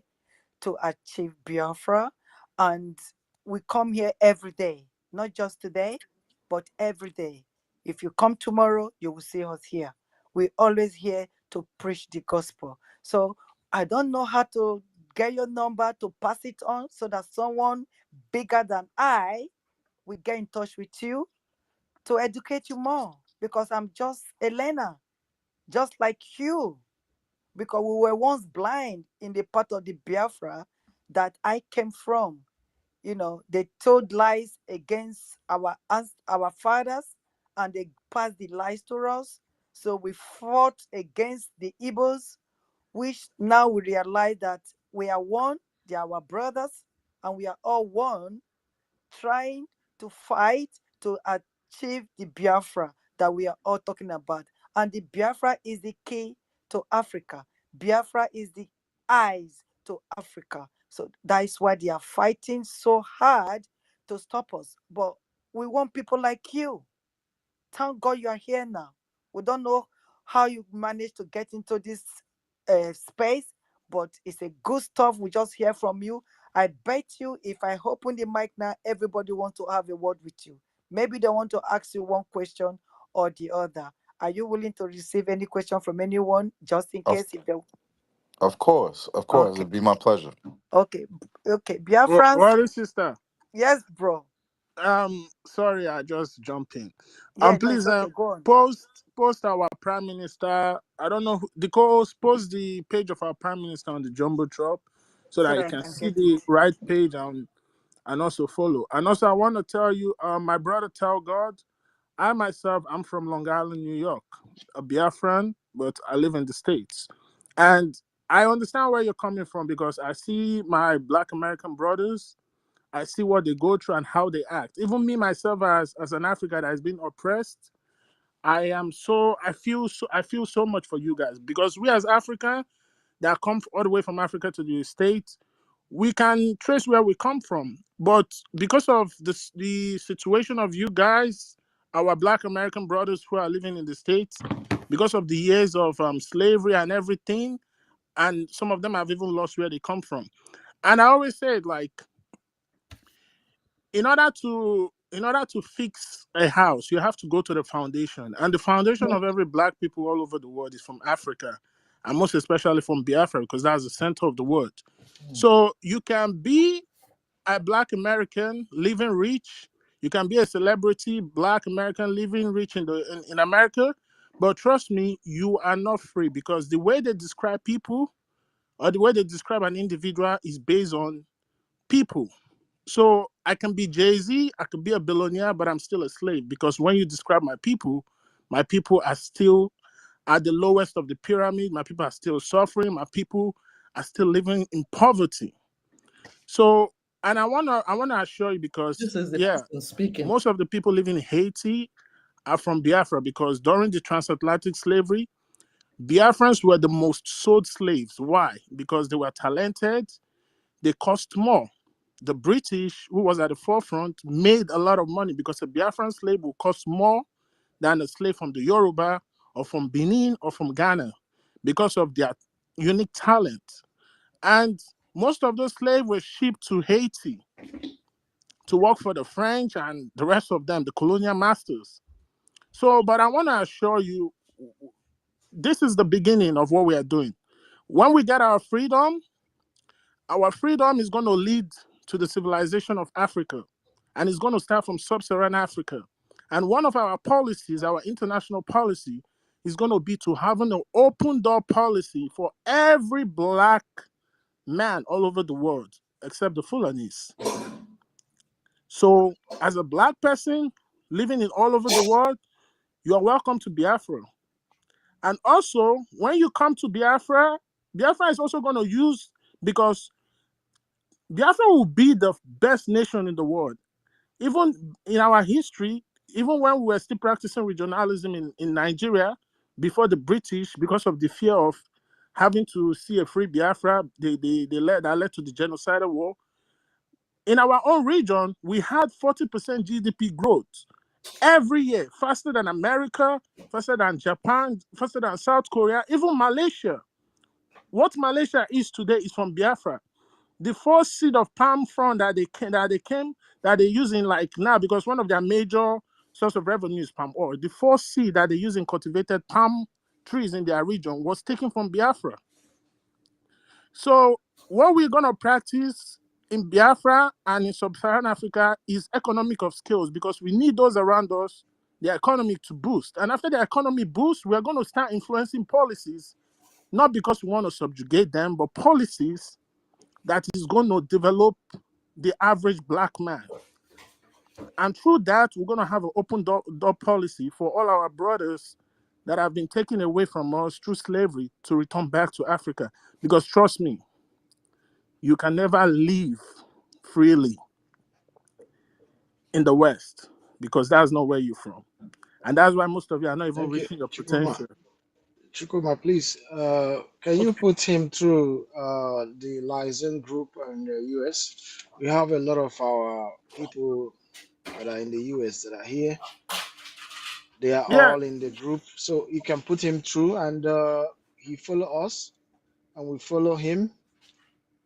to achieve Biafra. And we come here every day, not just today, but every day. If you come tomorrow, you will see us here. We always here to preach the gospel. So I don't know how to get your number to pass it on so that someone bigger than I will get in touch with you to educate you more, because I'm just a learner, just like you, because we were once blind in the part of the Biafra that I came from. They told lies against our fathers, and they passed the lies to us. So we fought against the Igbos, which now we realize that we are one, they are our brothers, and we are all one, trying to fight to achieve the Biafra that we are all talking about. And the Biafra is the key to Africa. Biafra is the eyes to Africa. So that is why they are fighting so hard to stop us. But we want people like you. Thank God you are here now. We don't know how you managed to get into this space, but it's a good stuff. We just hear from you. I bet you if I open the mic now, everybody wants to have a word with you. Maybe they want to ask you one question or the other. Are you willing to receive any question from anyone, just in Of case if they? of course, Okay, it'd be my pleasure. okay, okay. Biafrans, What is sister? yes, bro. Sorry, I just jump in. Yeah, no, it's Please, okay. Go on. post our Prime Minister. I don't know the co-host. Post the page of our Prime Minister on the Jumbotron so So that you that I can can see get it. the right page and also follow. And also, I want to tell you, my brother, tell God, I myself, I'm from Long Island, New York, a Biafran, but I live in the States, and I understand where you're coming from because I see my Black American brothers. I see what they go through and how they act. Even me myself, as an African that has been oppressed, I feel so much for you guys because we as African that come all the way from Africa to the States, we can trace where we come from. But because of the situation of you guys, our Black American brothers who are living in the States, because of the years of slavery and everything, and some of them have even lost where they come from. And I always say it like, in order to fix a house, you have to go to the foundation. And the foundation of every Black people all over the world is from Africa, and most especially from Biafra, because that's the center of the world. So you can be a Black American living rich. You can be a celebrity Black American living rich in America, but trust me, you are not free because the way they describe people or the way they describe an individual is based on people. So I can be Jay-Z, I can be a billionaire, but I'm still a slave because when you describe my people are still at the lowest of the pyramid. My people are still suffering. My people are still living in poverty. So, and I wanna assure you because This is the yeah, person speaking. most of the people living in Haiti are from Biafra because during the transatlantic slavery, Biafrans were the most sold slaves. Why? Because they were talented, they cost more. The British, who was at the forefront, made a lot of money because a Biafran slave will cost more than a slave from the Yoruba or from Benin or from Ghana because of their unique talent. And most of those slaves were shipped to Haiti to work for the French and the rest of them, the colonial masters. So, but I want to assure you, this is the beginning of what we are doing. When we get our freedom is going to lead to the civilization of Africa, and it's going to start from sub-Saharan Africa. And one of our policies, our international policy, is going to be to have an open door policy for every Black man all over the world, except the Fulanis. So, as a Black person living in all over the world, you are welcome to Biafra. And also, when you come to Biafra, Biafra is also going to use, because Biafra will be the best nation in the world. Even in our history, even when we were still practicing regionalism in Nigeria before the British, because of the fear of having to see a free Biafra, that led to the genocidal war. In our own region, we had 40% GDP growth every year, faster than America, faster than Japan, faster than South Korea, even Malaysia. What Malaysia is today is from Biafra. The first seed of palm frond that they use in like now, because one of their major source of revenue is palm oil. The first seed that they use in cultivated palm trees in their region was taken from Biafra. So what we're gonna practice in Biafra and in sub-Saharan Africa is economic of skills, because we need those around us, the economy to boost. And after the economy boosts, we're going to start influencing policies, not because we want to subjugate them, but policies that is going to develop the average Black man. And through that, we're going to have an open door policy for all our brothers that have been taken away from us through slavery to return back to Africa. Because trust me, you can never live freely in the West, because that's not where you're from. And that's why most of you are not even Thank you, reaching your Chukuma. potential. Chukuma, please, can you Okay. put him through the liaison group in the US? We have a lot of our people that are in the US that are here. They are Yeah. all in the group, so you can put him through, and he follow us, and we follow him,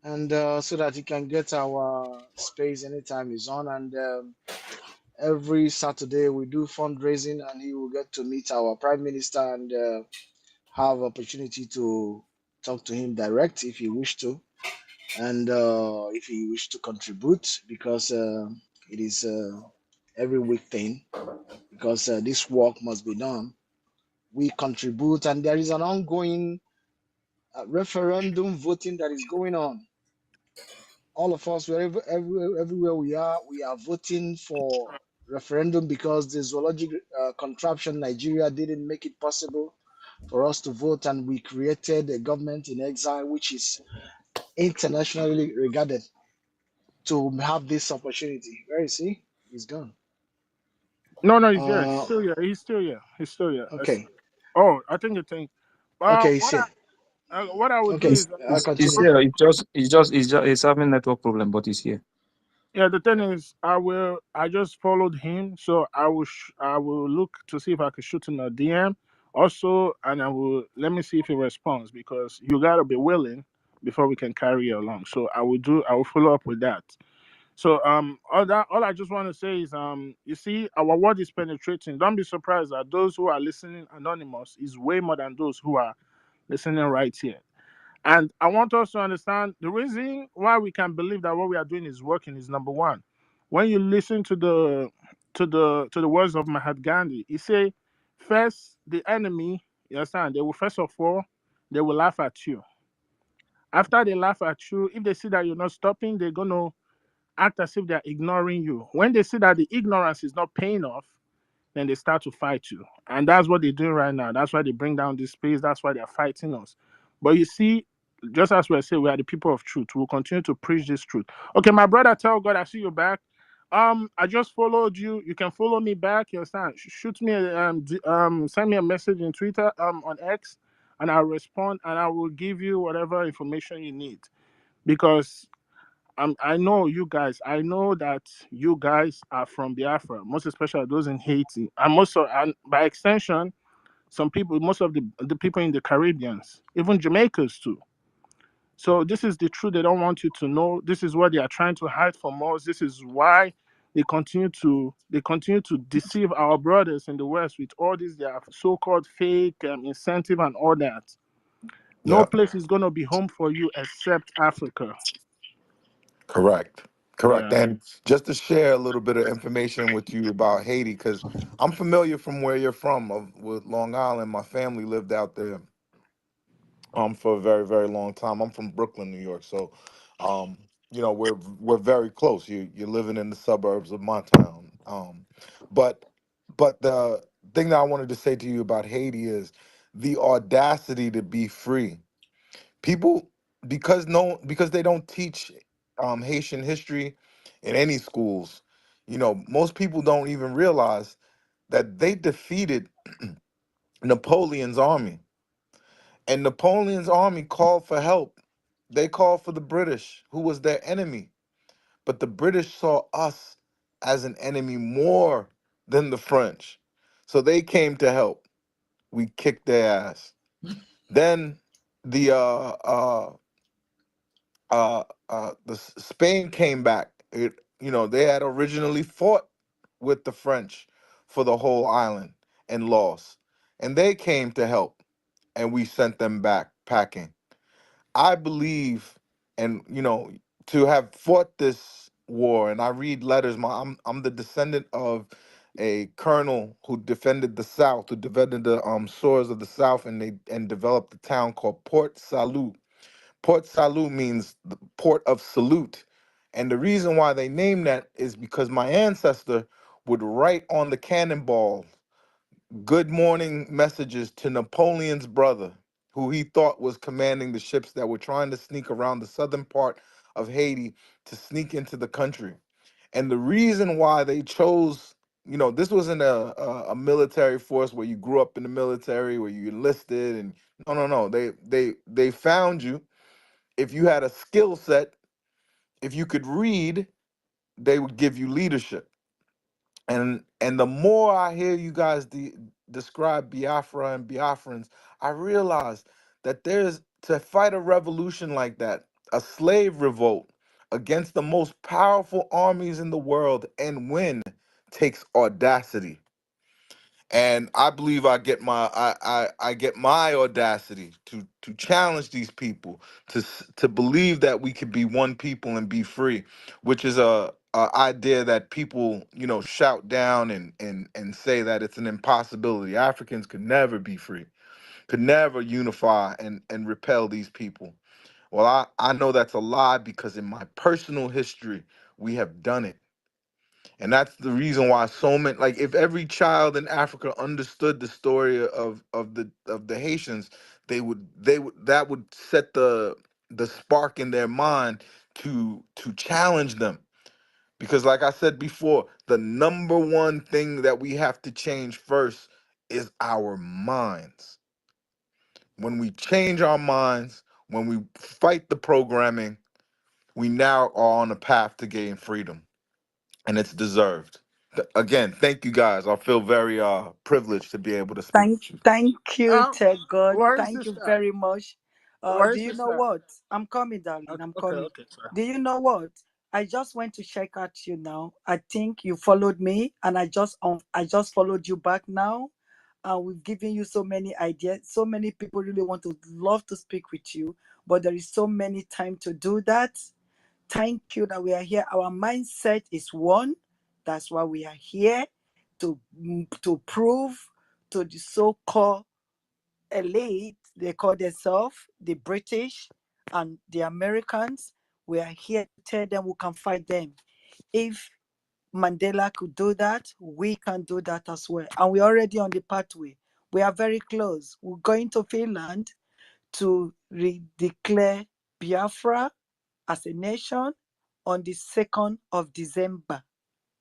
and so that he can get our space anytime he's on. And every Saturday we do fundraising, and he will get to meet our prime minister and have opportunity to talk to him direct if he wish to, and if he wish to contribute, because it is every week thing because this work must be done. We contribute, and there is an ongoing referendum voting that is going on. All of us, everywhere we are voting for referendum because the zoologic contraption Nigeria didn't make it possible for us to vote, and we created a government in exile, which is internationally regarded to have this opportunity. Where is he? He's gone. No, no, he's here. He's still here. He's still here. He's still here. Okay. Oh, I think you think. Okay, he's What here. what I would do Okay, is I'll He's continue. here. He's having network problem, but he's here. yeah. The thing is, I just followed him, so I will look to see if I can shoot him a DM also, and I will let me see if he responds because you gotta be willing before we can carry you along. So I will follow up with that. So all I just want to say is you see our word is penetrating. Don't be surprised that those who are listening anonymous is way more than those who are listening right here. And I want us to understand the reason why we can believe that what we are doing is working is number one. When you listen to the words of Mahatma Gandhi, he say, first the enemy, you understand, they will first of all they will laugh at you. After they laugh at you, if they see that you're not stopping, they're gonna act as if they're ignoring you. When they see that the ignorance is not paying off, then they start to fight you. And that's what they're doing right now. That's why they bring down this space. That's why they're fighting us. But you see, just as we say, we are the people of truth. We'll continue to preach this truth. Okay, my brother, tell God I see you back. I just followed you. You can follow me back. You understand? Shoot me, send me a message in Twitter, on X, and I'll respond and I will give you whatever information you need. Because I know you guys. I know that you guys are from Biafra, most especially those in Haiti, and and by extension, some people, most of the people in the Caribbeans, even Jamaicans too. So this is the truth they don't want you to know. This is what they are trying to hide from us. This is why they continue to deceive our brothers in the West with all these their so-called fake incentive and all that. No Yeah, place is gonna be home for you except Africa. correct. Correct. Yeah. And just to share a little bit of information with you about Haiti, because I'm familiar from where you're from, with Long Island. My family lived out there for a very, very long time. I'm from Brooklyn, New York. So um, we're very close. You're living in the suburbs of my town. But the thing that I wanted to say to you about Haiti is the audacity to be free. People, because they don't teach Haitian history in any schools. Most people don't even realize that they defeated Napoleon's army, and Napoleon's army called for help. They called for the British, who was their enemy, but the British saw us as an enemy more than the French, so they came to help. We kicked their ass. Then the Spain came back. They had originally fought with the French for the whole island and lost, and they came to help, and we sent them back packing. I believe, and to have fought this war, and I read letters. I'm the descendant of a colonel who defended the South, who defended the shores of the South, and developed a town called Port Salut. Port Salut means the port of salute. And the reason why they named that is because my ancestor would write on the cannonball good morning messages to Napoleon's brother, who he thought was commanding the ships that were trying to sneak around the southern part of Haiti to sneak into the country. And the reason why they chose, this wasn't a military force where you grew up in the military, where you enlisted, and no, no, no. They found you if you had a skill set, if you could read, they would give you leadership. And the more I hear you guys describe Biafra and Biafrans, I realize that there's to fight a revolution like that, a slave revolt against the most powerful armies in the world and win takes audacity. And I believe I get my audacity to challenge these people to believe that we could be one people and be free, which is idea that people, shout down and say that it's an impossibility. Africans could never be free, could never unify and repel these people. Well, I know that's a lie because in my personal history, we have done it. And that's the reason why so many, like, if every child in Africa understood the story of the Haitians, they would that would set the spark in their mind to challenge them. Because like I said before, the number one thing that we have to change first is our minds. When we change our minds, when we fight the programming, we now are on a path to gain freedom, and it's deserved. Again, thank you guys. I feel very privileged to be able to speak with you. Thank you, thank God. Where is Thank this you at? very much. Where Do is you this know at? what? I'm coming, darling. I'm Okay, coming. okay, sir. Do you know what? I just went to check out you now. I think you followed me, and I just followed you back now. And we've given you so many ideas. So many people really want to love to speak with you, but there is so many time to do that. Thank you that we are here. Our mindset is one. That's why we are here to prove to the so-called elite, they call themselves the British and the Americans. We are here to tell them we can fight them. If Mandela could do that, we can do that as well. And we're already on the pathway. We are very close. We're going to Finland to declare Biafra as a nation on the 2nd of December.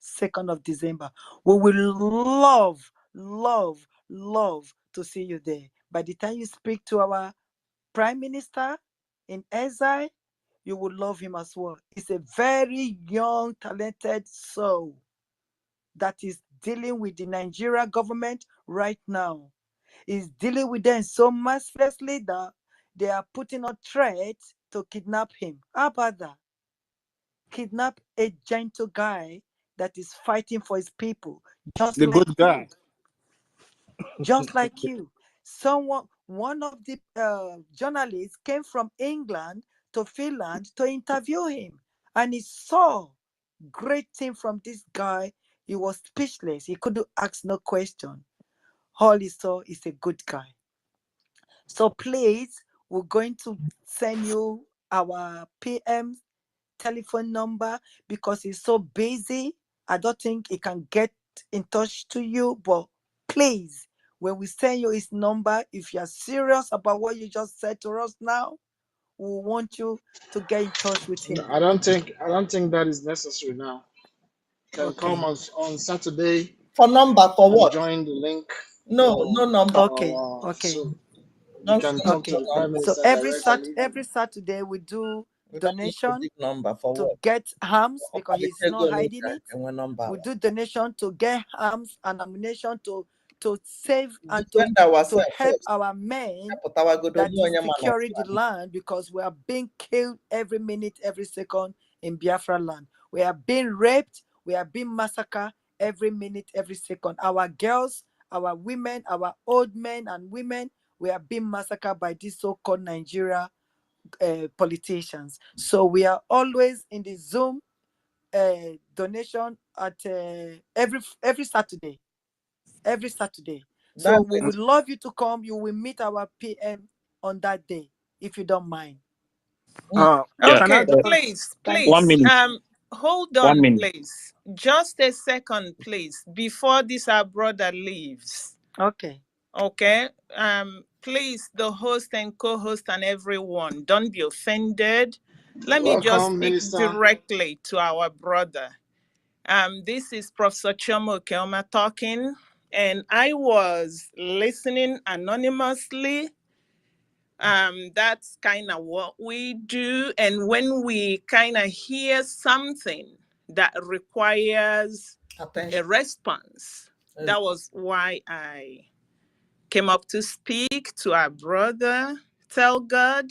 2nd of December. We will love, love, love to see you there. By the time you speak to our Prime Minister in exile, you will love him as well. He's a very young, talented soul that is dealing with the Nigeria government right now. He's dealing with them so mercilessly that they are putting a threat to kidnap him. How about that? Kidnap a gentle guy that is fighting for his people, just The like good guy. just like you. One of the journalists came from England to Finland to interview him, and he saw great thing from this guy. He was speechless. He couldn't ask no question. All he saw is a good guy. So please, we're going to send you our PM telephone number because he's so busy. I don't think he can get in touch to you, but please, when we send you his number, if you're serious about what you just said to us now, we want you to get in touch with No, him. I don't think that is necessary now. Can come Okay. on Saturday For number for and what? join the link No, no number. Okay. for our Okay. Zoom. You Don't can give talk me to Okay. your the Prime number. So Minister directly. every Saturday we do You don't need to donation give number for to what? get arms For because he's not hiding it. and number. We do donation to get arms and ammunition to save and Defend to ourselves help first. our men But our good that only on is your man of securing the land because we are being killed every minute, every second in Biafra land. We are being raped, we are being massacred every minute, every second. Our girls, our women, our old men and women, we are being massacred by these so-called Nigeria politicians. So we are always in the Zoom donation at every Saturday. Every Saturday. So That's we it. would love you to come. You will meet our PM on that day, if you don't mind. Yeah. Can I Okay, just please, Thank One you. please, minute. hold 1 on, minute. please. Just a second, please, before this our brother leaves. Okay. Okay. Please, the host and co-host and everyone, don't be offended. Let me just Welcome, speak Minister. directly to our brother. This is Professor Chomo Keoma talking, and I was listening anonymously. That's kind of what we do. And when we kind of hear something that requires a response, that was why I came up to speak to our brother, Tell God.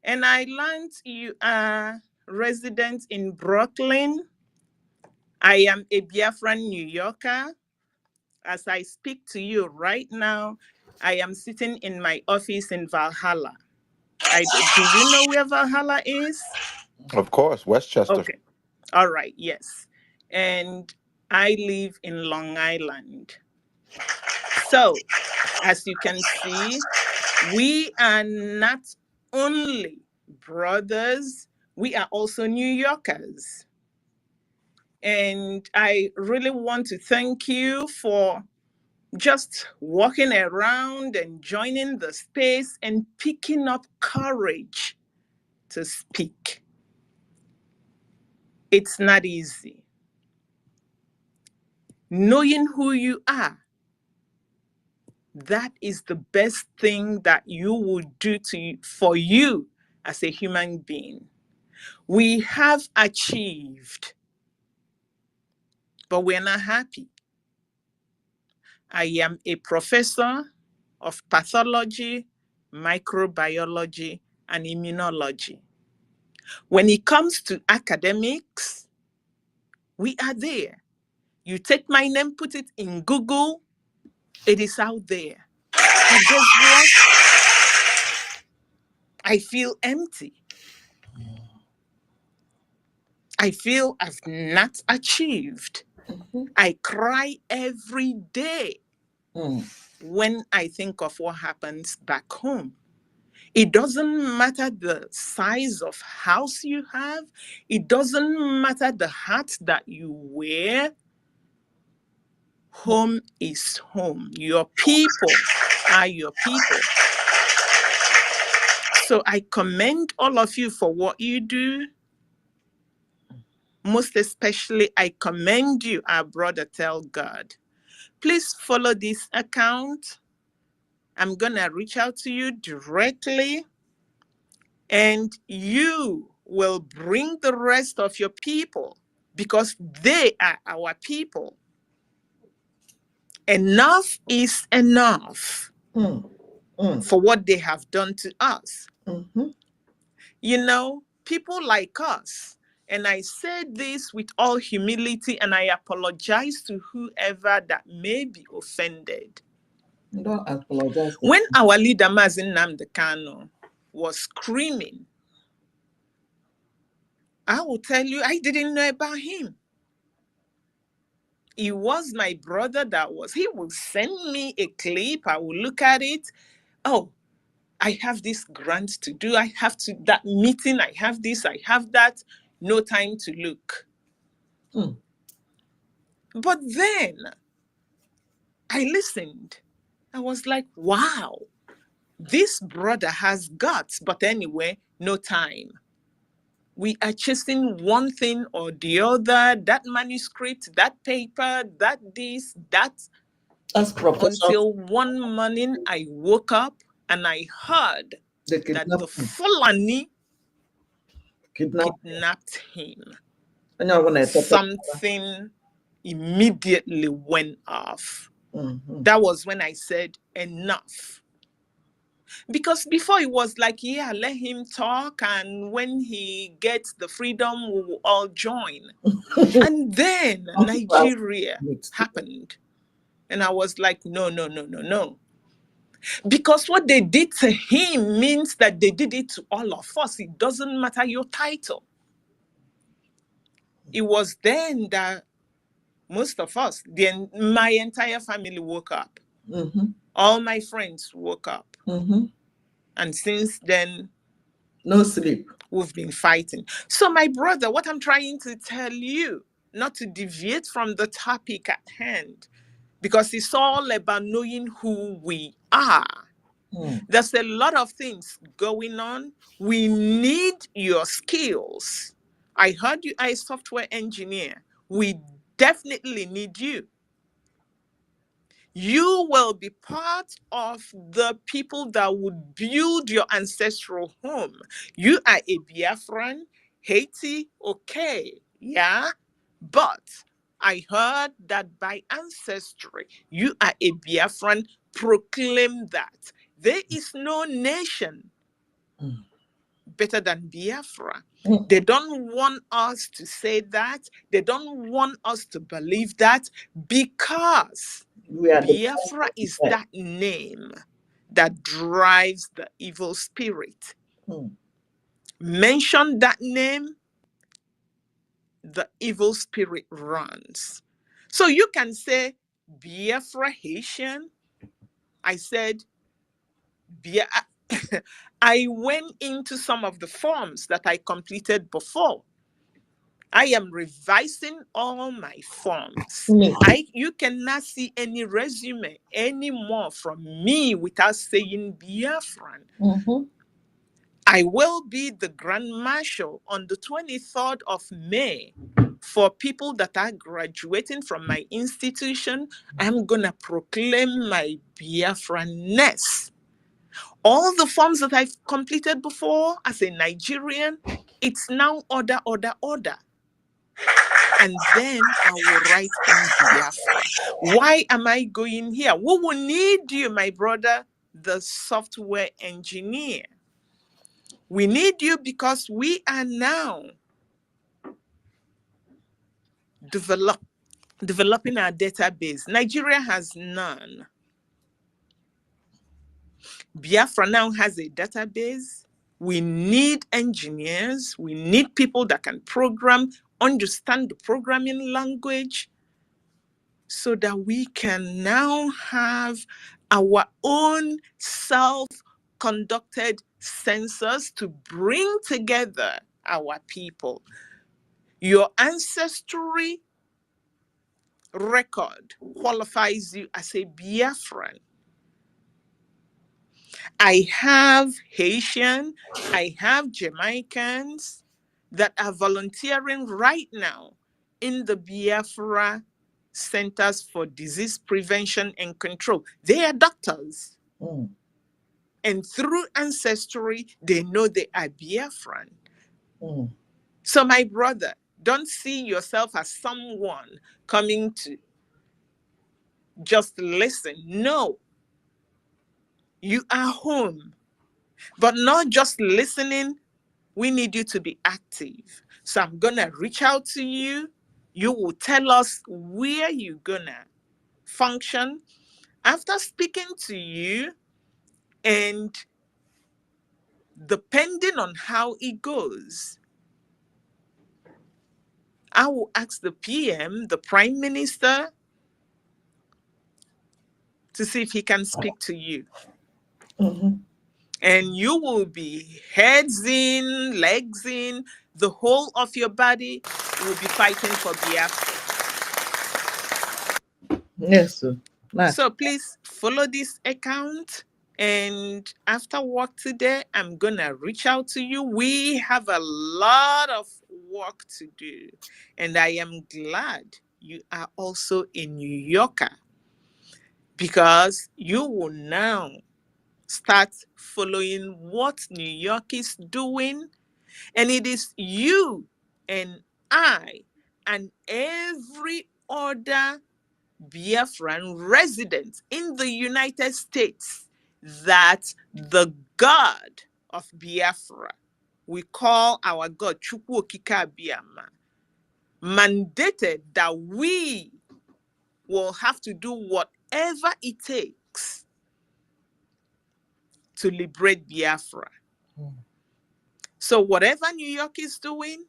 And I learned you are resident in Brooklyn. I am a Biafran New Yorker. As I speak to you right now, I am sitting in my office in Valhalla. Do you know where Valhalla is? Of course, Westchester. Okay. All right, yes. And I live in Long Island. So, as you can see, we are not only brothers, we are also New Yorkers. And I really want to thank you for just walking around and joining the space and picking up courage to speak. It's not easy. Knowing who you are, that is the best thing that you would do for you as a human being. We have achieved, but we're not happy. I am a professor of pathology, microbiology, and immunology. When it comes to academics, we are there. You take my name, put it in Google, it is out there. But guess what? I feel empty. I feel I've not achieved. I cry every day when I think of what happens back home. It doesn't matter the size of house you have. It doesn't matter the hat that you wear. Home is home. Your people are your people. So I commend all of you for what you do. Most especially, I commend you, our brother Tell God. Please follow this account. I'm going to reach out to you directly, and you will bring the rest of your people because they are our people. Enough is enough for what they have done to us. You know, people like us, and I said this with all humility, and I apologize to whoever that may be offended. Don't apologize. When our leader, Mazin Nnamdi Kanu, was screaming, I will tell you, I didn't know about him. It was my brother he would send me a clip, I will look at it. Oh, I have this grant to do. I have that meeting. I have this, I have that. No time to look. But then I listened. I was like, wow, this brother has guts. But anyway, no time. We are chasing one thing or the other, that manuscript, that paper, that this, that. Until one morning I woke up and I heard that the Fulani kidnapped him. Something immediately went off. That was when I said enough. Because before it was like, yeah, let him talk, and when he gets the freedom, we will all join. And then Nigeria happened. And I was like, no. Because what they did to him means that they did it to all of us. It doesn't matter your title. It was then that most of us, my entire family woke up. All my friends woke up. And since then, no sleep. We've been fighting. So my brother, what I'm trying to tell you, not to deviate from the topic at hand, because it's all about knowing who we are. There's a lot of things going on. We need your skills. I heard you are a software engineer. We definitely need you. You will be part of the people that would build your ancestral home. You are a Biafran, Haiti, okay, yeah? But I heard that by ancestry, you are a Biafran. Proclaim that. There is no nation better than Biafra. They don't want us to say that. They don't want us to believe that, because Biafra is that name that drives the evil spirit. Mention that name, the evil spirit runs. So you can say Biafra Haitian. I said I went into some of the forms that I completed before. I am revising all my forms. You cannot see any resume anymore from me without saying Biafran. Mm-hmm. I will be the Grand Marshal on the 23rd of May. For people that are graduating from my institution, I'm going to proclaim my Biafranness. All the forms that I've completed before as a Nigerian, it's now order. And then I will write in Biafra. Why am I going here? We will need you, my brother, the software engineer. We need you because we are now developing our database. Nigeria has none. Biafra now has a database. We need engineers. We need people that can program, understand the programming language, so that we can now have our own self-conducted census to bring together our people. Your ancestry record qualifies you as a Biafran. I have Haitian, I have Jamaicans that are volunteering right now in the Biafra Centers for Disease Prevention and Control. They are doctors. Mm. And through ancestry, they know they are Biafran. Mm. So my brother, don't see yourself as someone coming to just listen. No, you are home. But not just listening, we need you to be active. So I'm going to reach out to you. You will tell us where you're going to function. After speaking to you, and depending on how it goes, I will ask the PM, the Prime Minister, to see if he can speak to you. Mm-hmm. And you will be heads in, legs in, the whole of your body will be fighting for Biafra. Yes, sir. Nice. So please follow this account. And after work today, I'm going to reach out to you. We have a lot of work to do. And I am glad you are also a New Yorker, because you will now start following what New York is doing. And it is you and I and every other Biafran resident in the United States that the God of Biafra, we call our God Chukwu Okike Abiyama, mandated that we will have to do whatever it takes to liberate Biafra. Mm. So whatever New York is doing,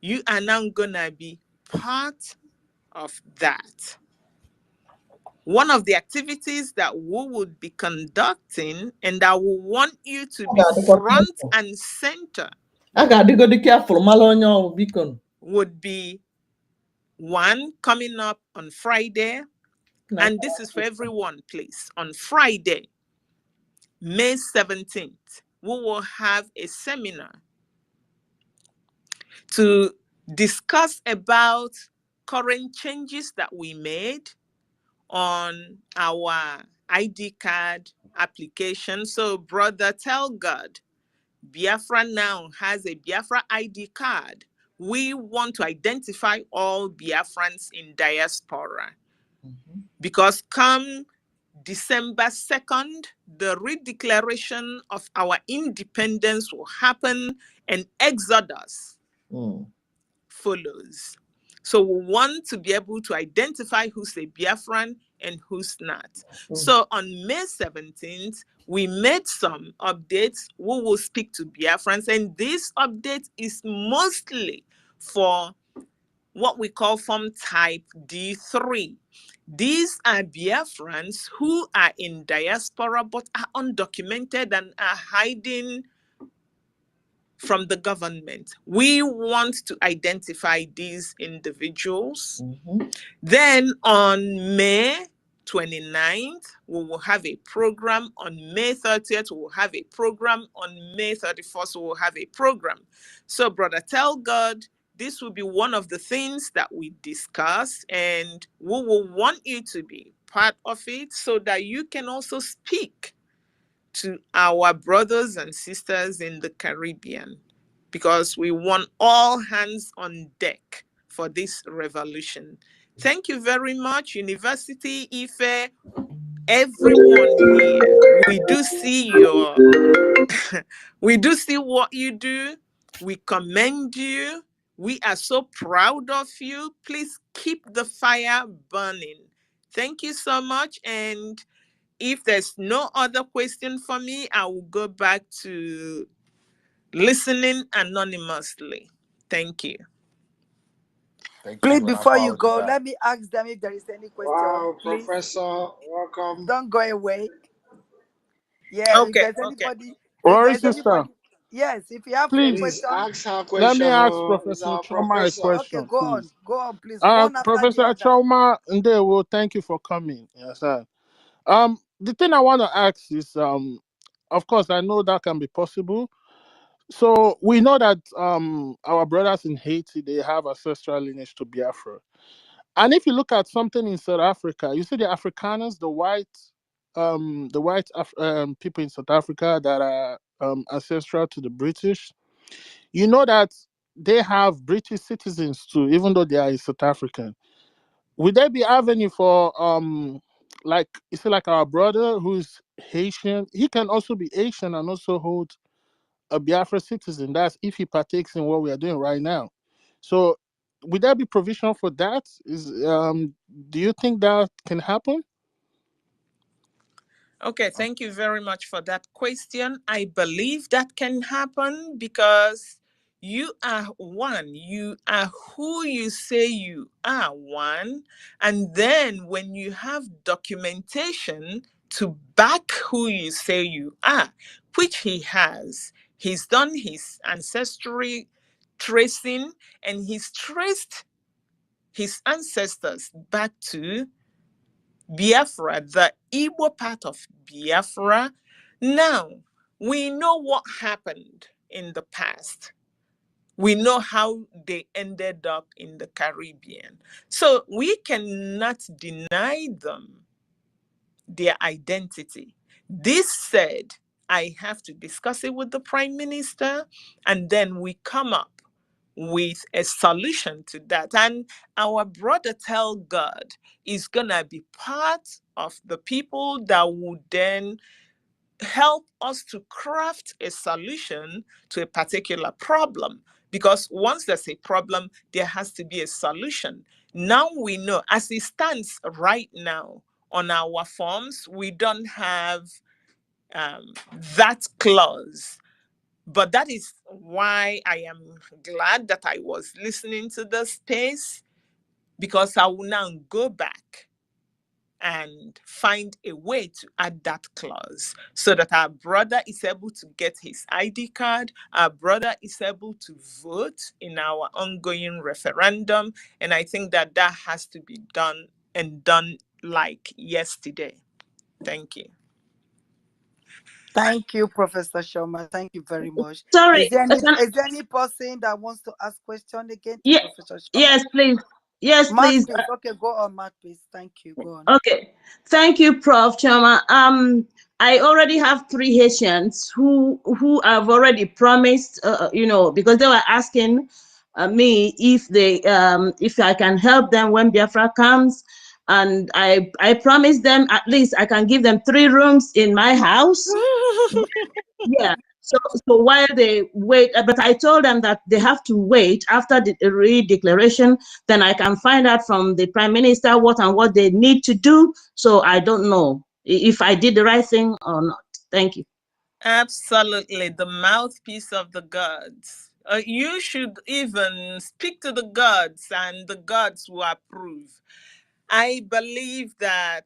you are now gonna be part of that. One of the activities that we would be conducting, and I will want you to be front and center, would be one coming up on Friday. And this is for everyone, please. On Friday, May 17th, we will have a seminar to discuss about current changes that we made on our ID card application. So, brother, tell God, Biafra now has a Biafra ID card. We want to identify all Biafrans in diaspora. Mm-hmm. Because come December 2nd, the redeclaration of our independence will happen, and Exodus follows. So we want to be able to identify who's a Biafran and who's not. So on May 17th, we made some updates. We will speak to Biafrans, and this update is mostly for what we call Form Type D3. These are Biafrans who are in diaspora but are undocumented and are hiding from the government. We want to identify these individuals. Then on May 29th, we will have a program. On May 30th, we will have a program. On May 31st, we will have a program. So, Brother Tell God, this will be one of the things that we discuss, and we will want you to be part of it so that you can also speak to our brothers and sisters in the Caribbean, because we want all hands on deck for this revolution. Thank you very much, University Ife, everyone here. We do see we do see what you do. We commend you. We are so proud of you. Please keep the fire burning. Thank you so much. And if there's no other question for me, I will go back to listening anonymously. Thank you. Thank Please, you, and before you apologies go, that. let me ask them if there is any question. Wow, Please Professor, welcome. don't go away. Yeah, if Okay, there's okay. anybody, if Worry, there's sister. anybody, yes, if you have a Please, Please question, ask her let me question. ask Is Professor our Choma a professor. okay, question, go please. on, please, one after the Professor other. Choma, and they will thank you for coming. Yes, sir. The thing I want to ask is, of course, I know that can be possible. So we know that our brothers in Haiti, they have ancestral lineage to Biafra. And if you look at something in South Africa, you see the Afrikaners, the white people in South Africa that are ancestral to the British. You know that they have British citizens too, even though they are South African. Would there be avenue for like you see, like our brother who's Haitian, he can also be Asian and also hold a Biafra citizen? That's if he partakes in what we are doing right now. So would there be provision for that? Do you think that can happen? Okay, thank you very much for that question. I believe that can happen because you are one. You are who you say you are, one. And then when you have documentation to back who you say you are, which he has, he's done his ancestry tracing and he's traced his ancestors back to Biafra, the Igbo part of Biafra. Now, we know what happened in the past. We know how they ended up in the Caribbean. So we cannot deny them their identity. This said, I have to discuss it with the Prime Minister, and then we come up with a solution to that. And our brother Tell God is going to be part of the people that would then help us to craft a solution to a particular problem. Because once there's a problem, there has to be a solution. Now we know, as it stands right now on our forms, we don't have that clause. But that is why I am glad that I was listening to the space, because I will now go back and find a way to add that clause so that our brother is able to get his ID card, our brother is able to vote in our ongoing referendum. And I think that that has to be done, and done like yesterday. Thank you. Thank you, Professor Shoma. Thank you very much. Sorry, Is there any person that wants to ask question again to yeah, Professor Shoma? yes, please. Yes, Matt, please. please. Okay, go on, Matt, please. Thank you. Go on. Okay. Thank you, Prof. Choma. I already have 3 Haitians who have already promised, because they were asking me if I can help them when Biafra comes. And I promised them at least I can give them 3 rooms in my house. Yeah. So while they wait, but I told them that they have to wait after the re-declaration, then I can find out from the Prime Minister what they need to do. So I don't know if I did the right thing or not. Thank you. Absolutely. The mouthpiece of the gods You should even speak to the gods, and the gods will approve. I believe that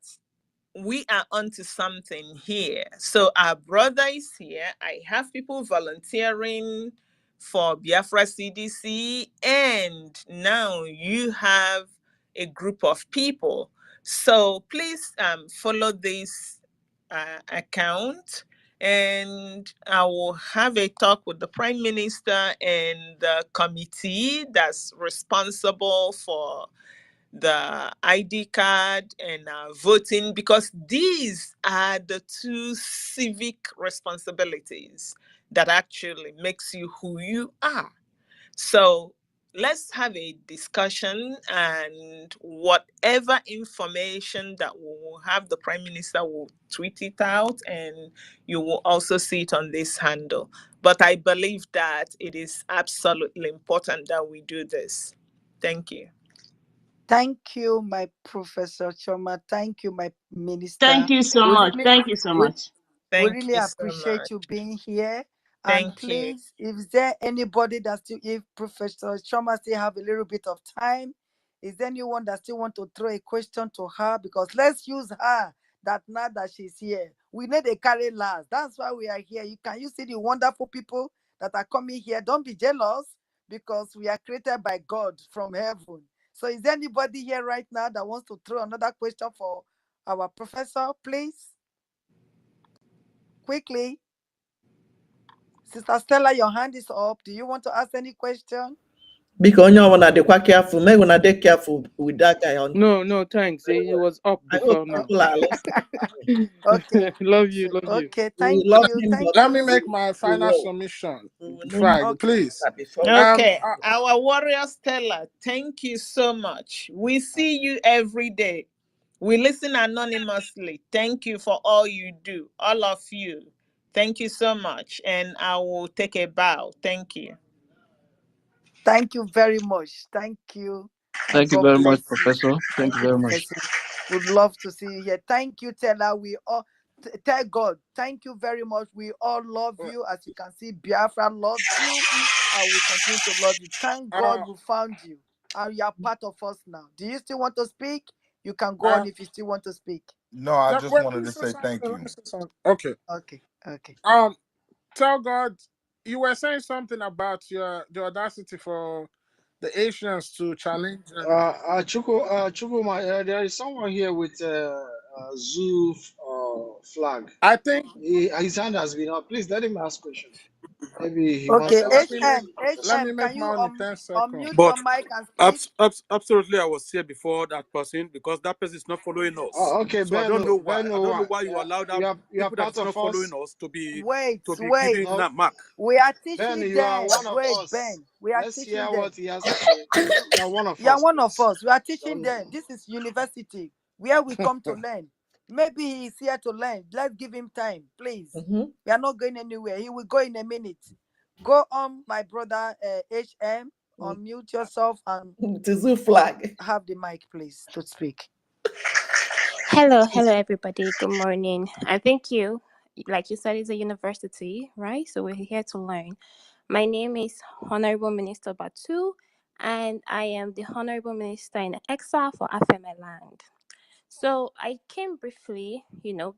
we are onto something here. So our brother is here. I have people volunteering for Biafra CDC, and now you have a group of people. So please follow this account, and I will have a talk with the Prime Minister and the committee that's responsible for the ID card and voting, because these are the two civic responsibilities that actually makes you who you are. So let's have a discussion, and whatever information that we will have, the Prime Minister will tweet it out, and you will also see it on this handle. But I believe that it is absolutely important that we do this. Thank you. Thank you, my Professor Choma. Thank you, my minister. Thank you so much. Thank you so much. We really appreciate you being here. And Thank please, if there anybody that still, if Professor Choma still have a little bit of time, is there anyone that still want to throw a question to her? Because let's use her that now that she's here. We need a carry last. That's why we are here. You see the wonderful people that are coming here? Don't be jealous, because we are created by God from heaven. So is there anybody here right now that wants to throw another question for our professor, please? Quickly. Sister Stella, your hand is up. Do you want to ask any question? Because you wanna dey quite careful. May wanna dey careful with that guy on. No, thanks. He was up before now. Okay. Love you. Okay, thank you. Let me make my final submission. Please. Okay, our warrior Stella, thank you so much. We see you every day. We listen anonymously. Thank you for all you do, all of you. Thank you so much. And I will take a bow. Thank you. Thank you very much. Thank you. And Thank you God very bless much, you. Professor. Thank you very much. Professor. Would love to see you here. Thank you, Stella. We all tell God, thank you very much. We all love you. As you can see, Biafra loves you. I will continue to love you. Thank God we found you. And you are part of us now. Do you still want to speak? You can go on if you still want to speak. No, I just wanted to say thank you. Okay. Okay. Tell God, you were saying something about the audacity for the Asians to challenge. Chukuma, there is someone here with a zoo flag. I think his hand has been up. Please let him ask question. Maybe he Okay, wants to let me HM, make can mine you in 10 seconds. unmute But your mic and speak? absolutely, I was here before that person because that person is not following us. Oh, okay, So I don't know why. I don't know Beno, why you allow that you are people that part is not of following us. us to be Wait. giving No, that mark. We are Ben, teaching you are them. one of Wait, us. Ben. We are Let's teaching hear them. what he has to say. You are one of You are us. one of Please. us. We are teaching them. This is university where we come to learn. Maybe he is here to learn. Let's give him time, please. We are not going anywhere. He will go in a minute. Go on, my brother HM. Unmute yourself and the flag. Have the mic, please, to speak. Hello, everybody. Good morning. I think like you said, it's a university, right? So we're here to learn. My name is Honorable Minister Batu, and I am the Honorable Minister in Exile for Afeme Land. So I came briefly,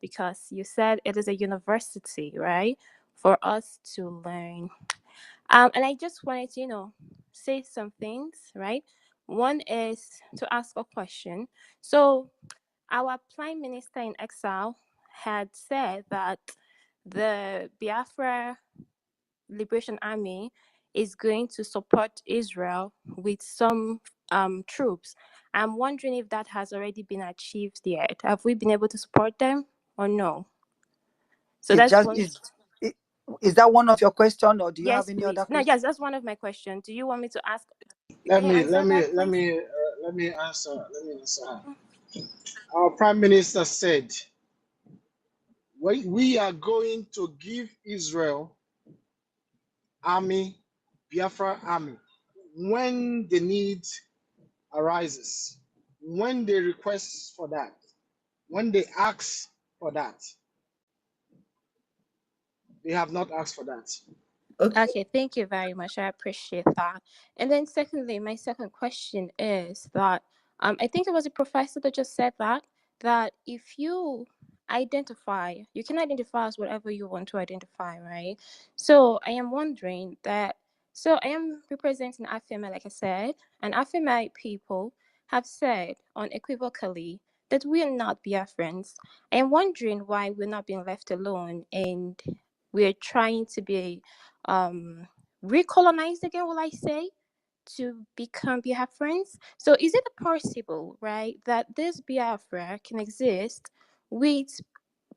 because you said it is a university, right, for us to learn. And I just wanted to, say some things, right? One is to ask a question. So our Prime Minister in Exile had said that the Biafra Liberation Army is going to support Israel with some troops. I'm wondering if that has already been achieved yet. Have we been able to support them or no? So It's that's just, one. Is that one of your questions, or do you Yes, have any please. other No, questions? yes, that's one of my questions. Do you want me to ask? Let Can you me answer that, answer. Our Prime Minister said, we are going to give Israel army, Biafra army, when the need arises, when they request for that, when they ask for that. They have not asked for that. Okay, thank you very much. I appreciate that. And then secondly, my second question is that I think it was a professor that just said that if you you can identify as whatever you want to identify, right? So I am wondering that so I am representing Afema, like I said, and Afema people have said unequivocally that we are not Biafrans. I am wondering why we're not being left alone and we're trying to be recolonized again, will I say, to become Biafrans. So is it possible, right, that this Biafra can exist with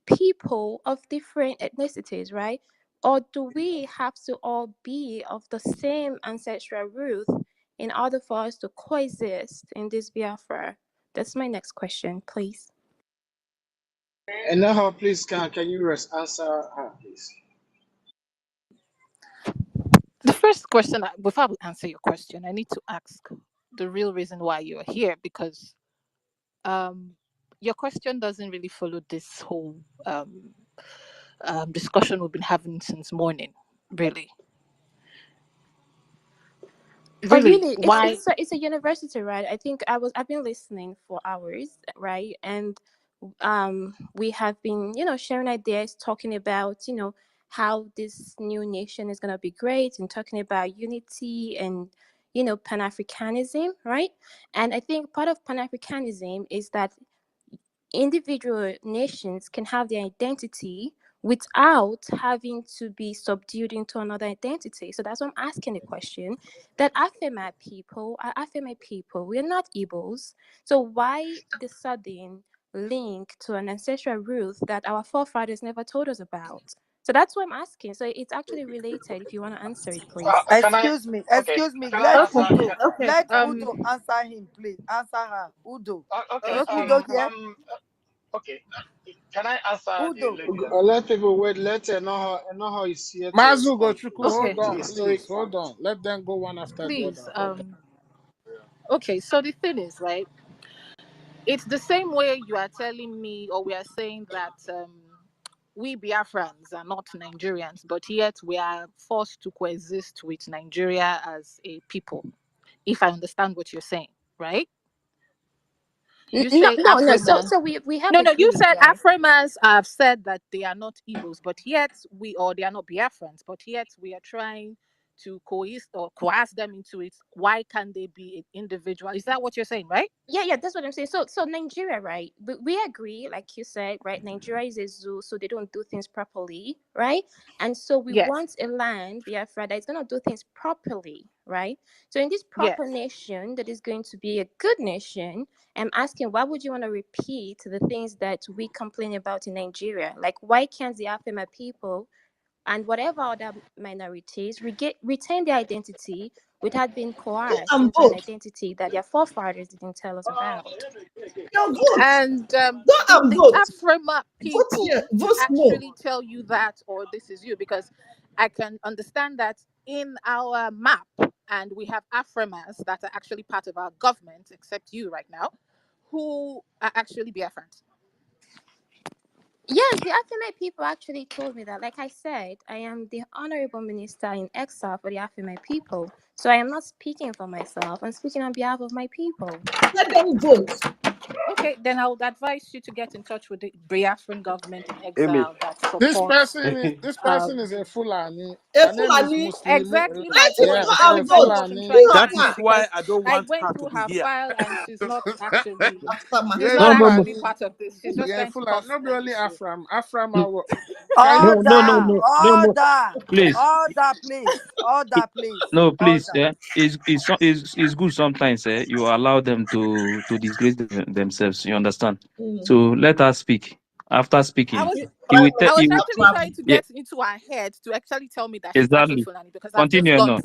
people of different ethnicities, right? Or do we have to all be of the same ancestral root in order for us to coexist in this Biafra? That's my next question, please. And now, please, can you answer her, please? The first question, before I answer your question, I need to ask the real reason why you're here, because your question doesn't really follow this whole discussion we've been having since morning. Really, Oh, really? why? It's a university, right? I think I've been listening for hours, right? And we have been, sharing ideas, talking about, how this new nation is gonna be great, and talking about unity and Pan-Africanism, right? And I think part of Pan-Africanism is that individual nations can have their identity without having to be subdued into another identity. So that's why I'm asking the question that Afema people are Afema people. We're not Igbos. So why the sudden link to an ancestral root that our forefathers never told us about? So that's what I'm asking. So it's actually related. If you want to answer it, please. Can I? Excuse me. Okay. Excuse me. Can I Let answer? Udo. Okay. Let Udo answer him, please. Answer her. Udo. Okay. Is Udo here? Okay. Can I answer the Udo. lady? Let people wait. Let Enoho is here to Mazu respond, Gochuku, please. Okay. hold on, Please, please, please. hold on. Let them go one after the Please. other. Hold on. Okay. So the thing is, right? It's the same way you are telling me, or we are saying that we Biafrans are not Nigerians, but yet we are forced to coexist with Nigeria as a people. If I understand what you're saying, right? You No, say no. So Afrima. so we have No, you agreed, said right? Afrimas have said that they are not Igbos, but yet or they are not Biafrans, but yet we are trying to coerce them into it. Why can't they be an individual? Is that what you're saying, right? Yeah, that's what I'm saying. So Nigeria, right? We agree, like you said, right? Nigeria is a zoo, so they don't do things properly, right? And so we Yes. want a land, Biafra, that is gonna do things properly, right? So in this Yes. proper nation that is going to be a good nation, I'm asking, why would you want to repeat the things that we complain about in Nigeria? Like, why can't the Afema people and whatever other minorities retain their identity without being coerced I'm into an both. identity that their forefathers didn't tell us about? You're vote. And Don't did am the vote. Afrima Vote here. people Vote no. actually tell you that, or this is you? Because I can understand that in our map, and we have Afrimas that are actually part of our government, except you right now, who are actually Biafrans. Yes, the Afemai people actually told me that. Like I said, I am the honorable minister in exile for the Afemai people. So I am not speaking for myself. I'm speaking on behalf of my people. Let them vote. Okay, then I would advise you to get in touch with the Biafran government in Amy. exile that This supports. person is a Fulani. A Her name is Fulani. Muslim. Exactly my Let him point. Yeah, go That so and a is my vote. point I'm Fulani. trying Bring to up That make, is her. why because I don't I want went her through to be her here. file and she's not actually Yeah, she's not No, no, Fulani. actually no, part of this. She's just Yeah, trying to Fulani. cause Not be an only issue. Afram. Afram, can no, you? no, no, Order. no, no, no. Order. Please, Order, please. Order, please. no, please. Order. It's good sometimes. You allow them to disgrace themselves. You understand? Mm. So let us speak. After I speaking, was he will tell. I was He will. actually trying to Yeah, get into her head to actually tell me that she's actually exactly. Fulani, because Continue now.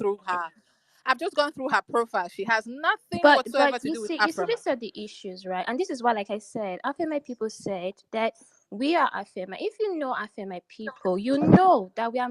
I've just gone through her profile. She has nothing But whatsoever to you do with see, Aframa. these are the issues, right? And this is why, like I said, Afemai people said that we are Afemai. If you know Afemai people, you know that there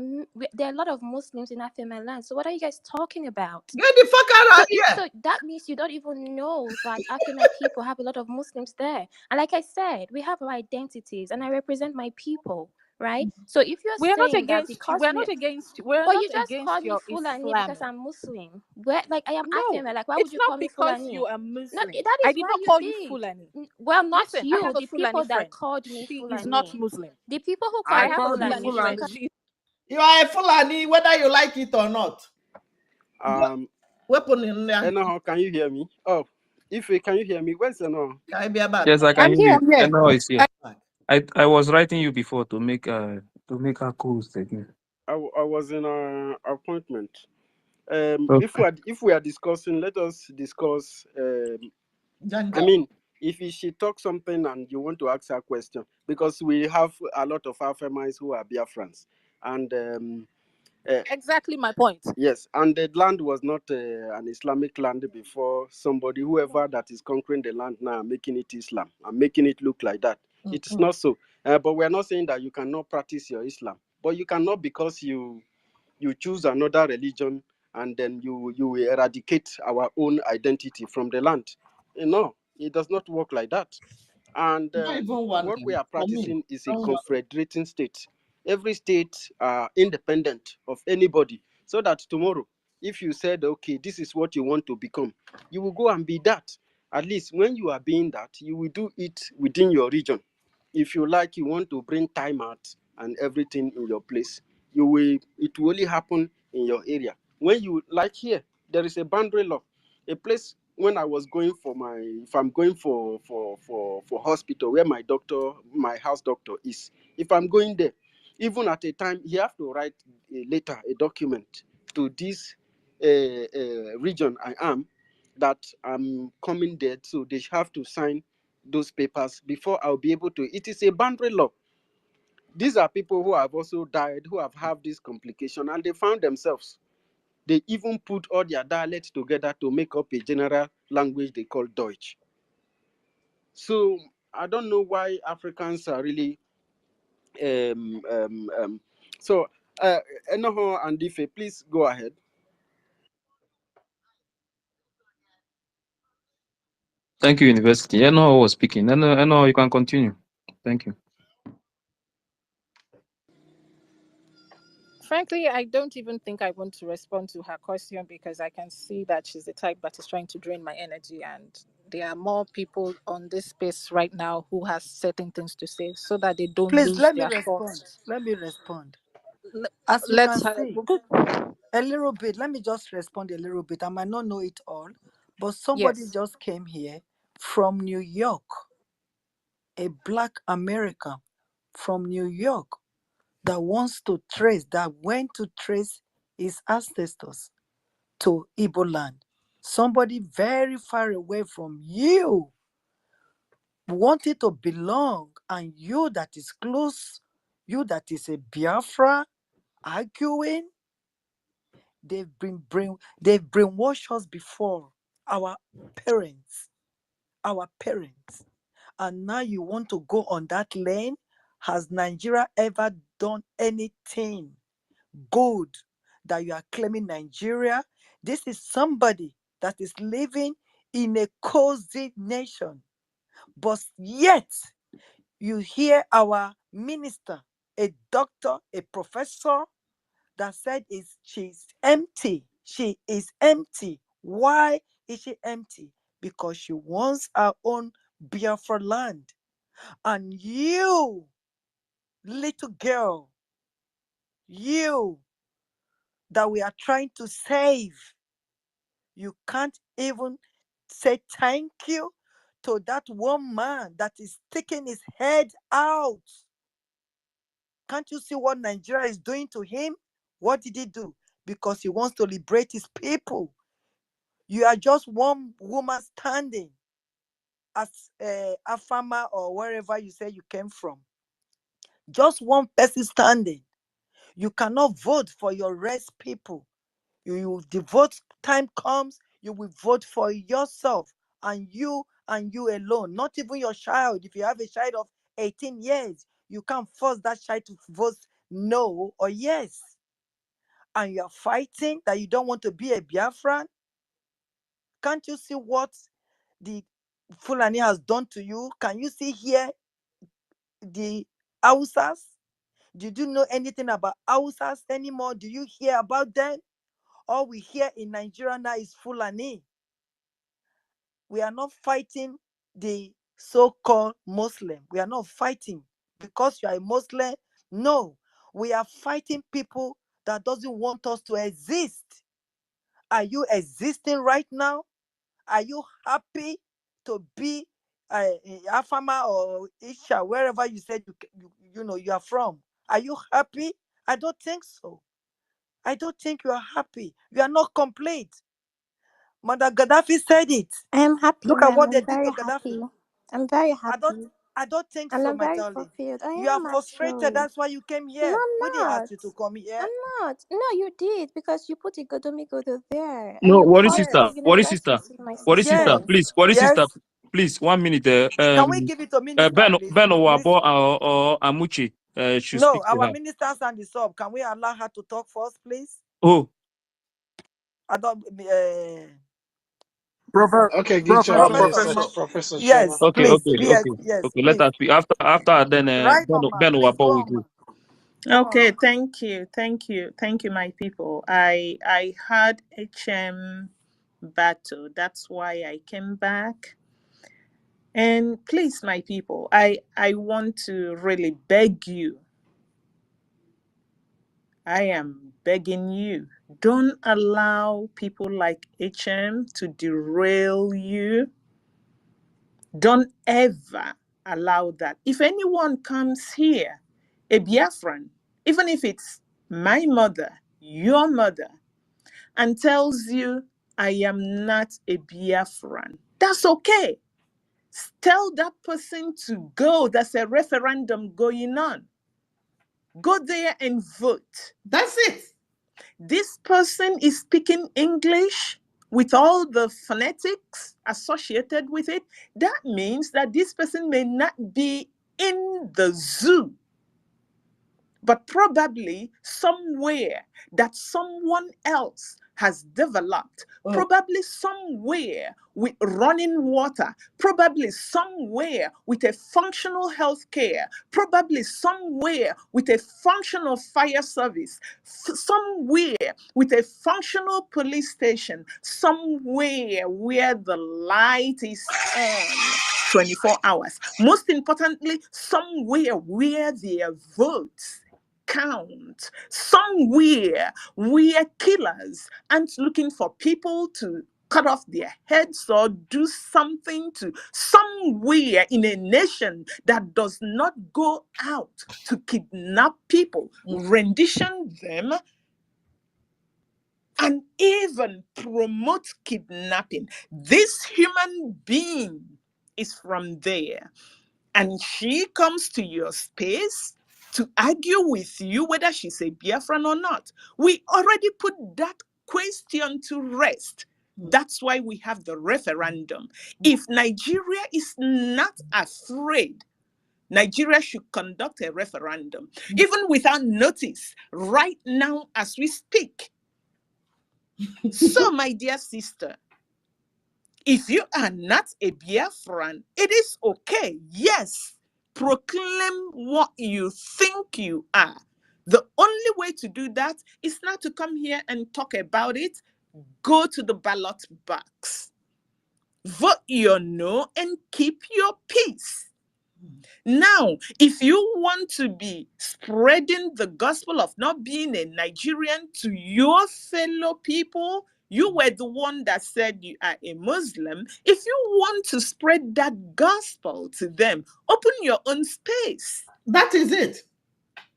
are a lot of Muslims in Afemai land. So what are you guys talking about? Get the fuck out So of here. so that means you don't even know that Afemai people have a lot of Muslims there. And like I said, we have our identities, and I represent my people, right? So if you're We are not saying that against you. because We are we, not against. We are but not you just against called me your Fulani because Islam. I'm Muslim. Where, like, I am asking, No, like, why would it's you not call me because Fulani? you are Not Muslim. that I is did why not you call you did. Fulani. Well, not Listen, I you. have a The Fulani people that friend. called me She is not Fulani. Muslim. The people who call I I me have a called you Fulani Fulani friend. Fulani. because She You are a Fulani, whether you like it or not. Weapon in there. Enoho, can you hear me? Oh, if can you hear me? Where's Enoho? Can I be about? Yes, I I'm can hear here. you. I'm here. And now it's here. I, I was writing you before to make her co-host again. I was in an appointment. Okay. If we are discussing, let us discuss. I Janja. mean, if she talks something and you want to ask her a question, because we have a lot of Aframites who are Biafrans, and exactly my point. yes, and the land was not an Islamic land before. Whoever that is conquering the land now, making it Islam and making it look like that. It is not so. But we are not saying that you cannot practice your Islam, but you cannot, because you choose another religion and then you eradicate our own identity from the land. No, it does not work like that. And Not even one. what we are For me, practicing is a don't worry. confederating state. Every state are independent of anybody, so that tomorrow, if you said, okay, this is what you want to become, you will go and be that. At least when you are being that, you will do it within your region. If you like, you want to bring time out and everything in your place, it will only happen in your area. When you like here, there is a boundary law. A place, when I was going for if I'm going for hospital where my house doctor is, if I'm going there, even at a time, he have to write a letter, a document to this region I am, that I'm coming there. So they have to sign those papers before I'll be able to. It is a boundary law. These are people who have also died, who have had this complication, and they found themselves. They even put all their dialects together to make up a general language they call Deutsch. So I don't know why Africans are really so Enoho and Ife, please go ahead. Thank you, University. Yeah, no, I was speaking. No, you can continue. Thank you. Frankly, I don't even think I want to respond to her question because I can see that she's the type that is trying to drain my energy, and there are more people on this space right now who has certain things to say so that they don't Please lose let me their respond. thoughts. Let me respond. L- As you Let's can see, a little bit. Let me just respond a little bit. I might not know it all, but somebody yes. just came here from New York, a black American from New York that went to trace his ancestors to Igbo land. Somebody very far away from you wanted to belong, and you that is close, you that is a Biafra arguing, they've brainwashed us before, our parents, and now you want to go on that lane. Has Nigeria ever done anything good that you are claiming Nigeria? This is somebody that is living in a cozy nation, but yet you hear our minister, a doctor, a professor, that said she's empty. She is empty. Why is she empty? Because she wants her own Biafra land. And you, little girl, you that we are trying to save, you can't even say thank you to that one man that is sticking his head out. Can't you see what Nigeria is doing to him? What did he do? Because he wants to liberate his people. You are just one woman standing as a farmer or wherever you say you came from. Just one person standing. You cannot vote for your race people. The vote time comes, you will vote for yourself and you alone, not even your child. If you have a child of 18 years, you can't force that child to vote no or yes. And you are fighting that you don't want to be a Biafran. Can't you see what the Fulani has done to you? Can you see here the Hausas? Did you know anything about Hausas anymore? Do you hear about them? All we hear in Nigeria now is Fulani. We are not fighting the so-called Muslim. We are not fighting because you are a Muslim. No, we are fighting people that doesn't want us to exist. Are you existing right now? Are you happy to be Afama or Isha, wherever you said you are from? Are you happy? I don't think so. I don't think you are happy. You are not complete. Mother Gaddafi said it. I am happy, Look at ma'am. what they I'm did very to Gaddafi. happy. I'm very happy. I don't think And so, I'm my very darling. fulfilled. I You are am frustrated. actually. That's why you came No, here. We didn't I'm ask not. you to come here. I'm not. No, you did because you put Igodomigodo there. I No, am worry, part of sister. the Yes. Worry, sister. university, my Worry, sister. Yes. sister. Please, worry, sister. Yes. Please, 1 minute. Can we give it to minister, please? Ben Please. Owabo or Amuchi should No, speak to our her. minister's hand is up. Can we allow her to talk first, please? Oh, I don't. Okay, give chance to Professor. Professor Shoma. Yes, okay, please. okay, Yes, okay, yes, okay. Let please. us speak. After then Right on, ma. Ben Please Owabo go will on, ma. go. Okay, thank you, my people. I had HM battle. That's why I came back. And please, my people, I want to really beg you. I am begging you. Don't allow people like HM to derail you. Don't ever allow that. If anyone comes here, a Biafran, even if it's my mother, your mother, and tells you, I am not a Biafran, that's okay. Tell that person to go. There's a referendum going on. Go there and vote. That's it. This person is speaking English with all the phonetics associated with it. That means that this person may not be in the zoo, but probably somewhere that someone else has developed, probably somewhere with running water, probably somewhere with a functional health care, probably somewhere with a functional fire service, somewhere with a functional police station, somewhere where the light is on 24 hours. Most importantly, somewhere where their votes count, somewhere where killers aren't looking for people to cut off their heads or do something to, somewhere in a nation that does not go out to kidnap people, rendition them, and even promote kidnapping. This human being is from there. And she comes to your space to argue with you whether she's a Biafran or not. We already put that question to rest. That's why we have the referendum. If Nigeria is not afraid, Nigeria should conduct a referendum, even without notice, right now as we speak. So, my dear sister, if you are not a Biafran, it is okay. Yes, proclaim what you think you are. The only way to do that is not to come here and talk about it. Go to the ballot box. Vote your no and keep your peace. Now, if you want to be spreading the gospel of not being a Nigerian to your fellow people, you were the one that said you are a Muslim. If you want to spread that gospel to them, open your own space. That is it.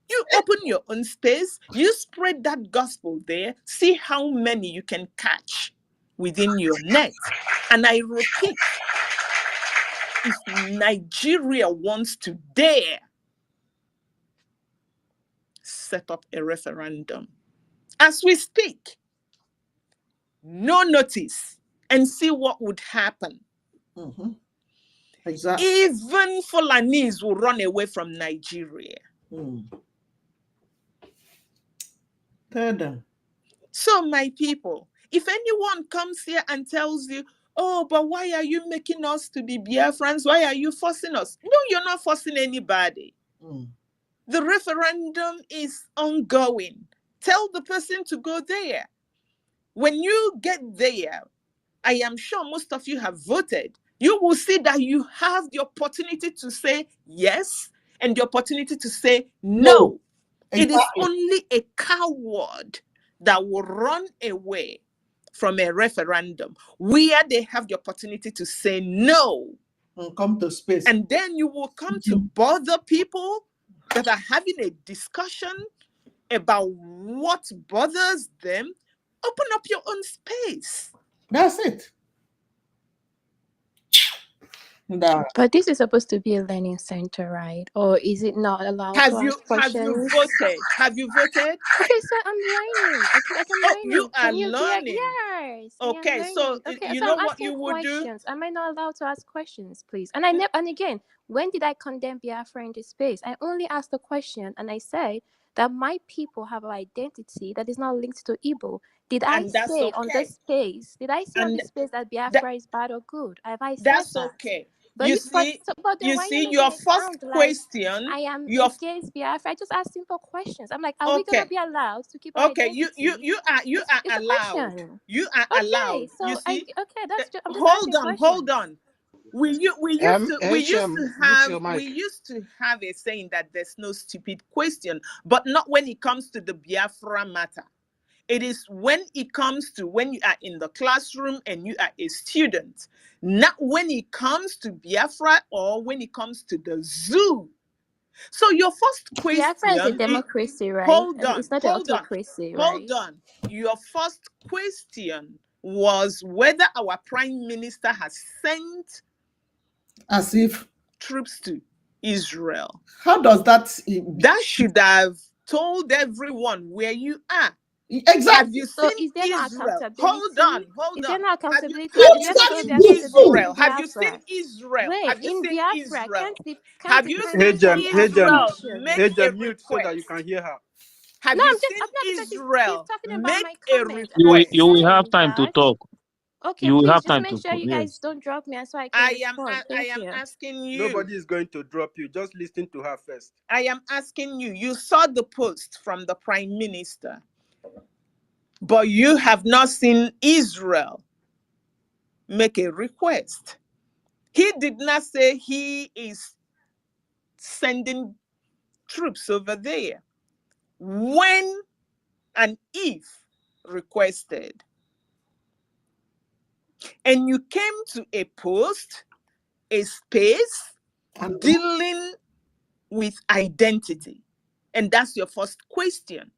You open your own space, you spread that gospel there, see how many you can catch within your net. And I repeat, if Nigeria wants to dare set up a referendum, as we speak, no notice, and see what would happen. Exactly. Even Fulanese will run away from Nigeria. Tell them. So, my people, if anyone comes here and tells you, oh, but why are you making us to be Biafrans? Why are you forcing us? No, you're not forcing anybody. The referendum is ongoing. Tell the person to go there. When you get there, I am sure most of you have voted. You will see that you have the opportunity to say yes and the opportunity to say no. It is only a coward that will run away from a referendum where they have the opportunity to say no. And come to space. And then you will come to bother people that are having a discussion about what bothers them. Open up your own space. That's it. But this is supposed to be a learning center, right? Or is it not allowed to ask questions? Have you voted? Have you voted? Okay, so I'm learning. I'm learning. You are learning. Yes. Okay, so you know what you would do? Am I not allowed to ask questions, please? And and again, when did I condemn Biafra in this space? I only asked the question and I say that my people have an identity that is not linked to Igbo. Did I say on this space that Biafra is bad or good? Have I said that's that? Okay. But you see, your first question. I am against Biafra. I just ask simple questions. I'm like, are we gonna be allowed to keep our identity? You are allowed. You are allowed. So you see? That's just, hold on. We used to have a saying that there's no stupid question, but not when it comes to the Biafra matter. It is when it comes to when you are in the classroom and you are a student, not when it comes to Biafra or when it comes to the zoo. So your first question... Biafra is a democracy, right? It's not an autocracy, right? Hold on. Your first question was whether our prime minister has sent troops to Israel. How does that... That should have told everyone where you are. Exactly. Have you seen Israel? Hold on. Is there no accountability? Have you seen Israel? Wait, have you seen Biafra, Israel? Have you seen Israel make a mute request so that you can hear her? Have you seen Israel make a request? You will have time to talk. Okay, you will please have just time make to sure you guys don't drop me so I can respond. I am asking you. Nobody is going to drop you. Just listen to her first. I am asking you. You saw the post from the prime minister, but you have not seen Israel make a request. He did not say he is sending troops over there. When and if requested. And you came to a post, a space dealing with identity. And that's your first question.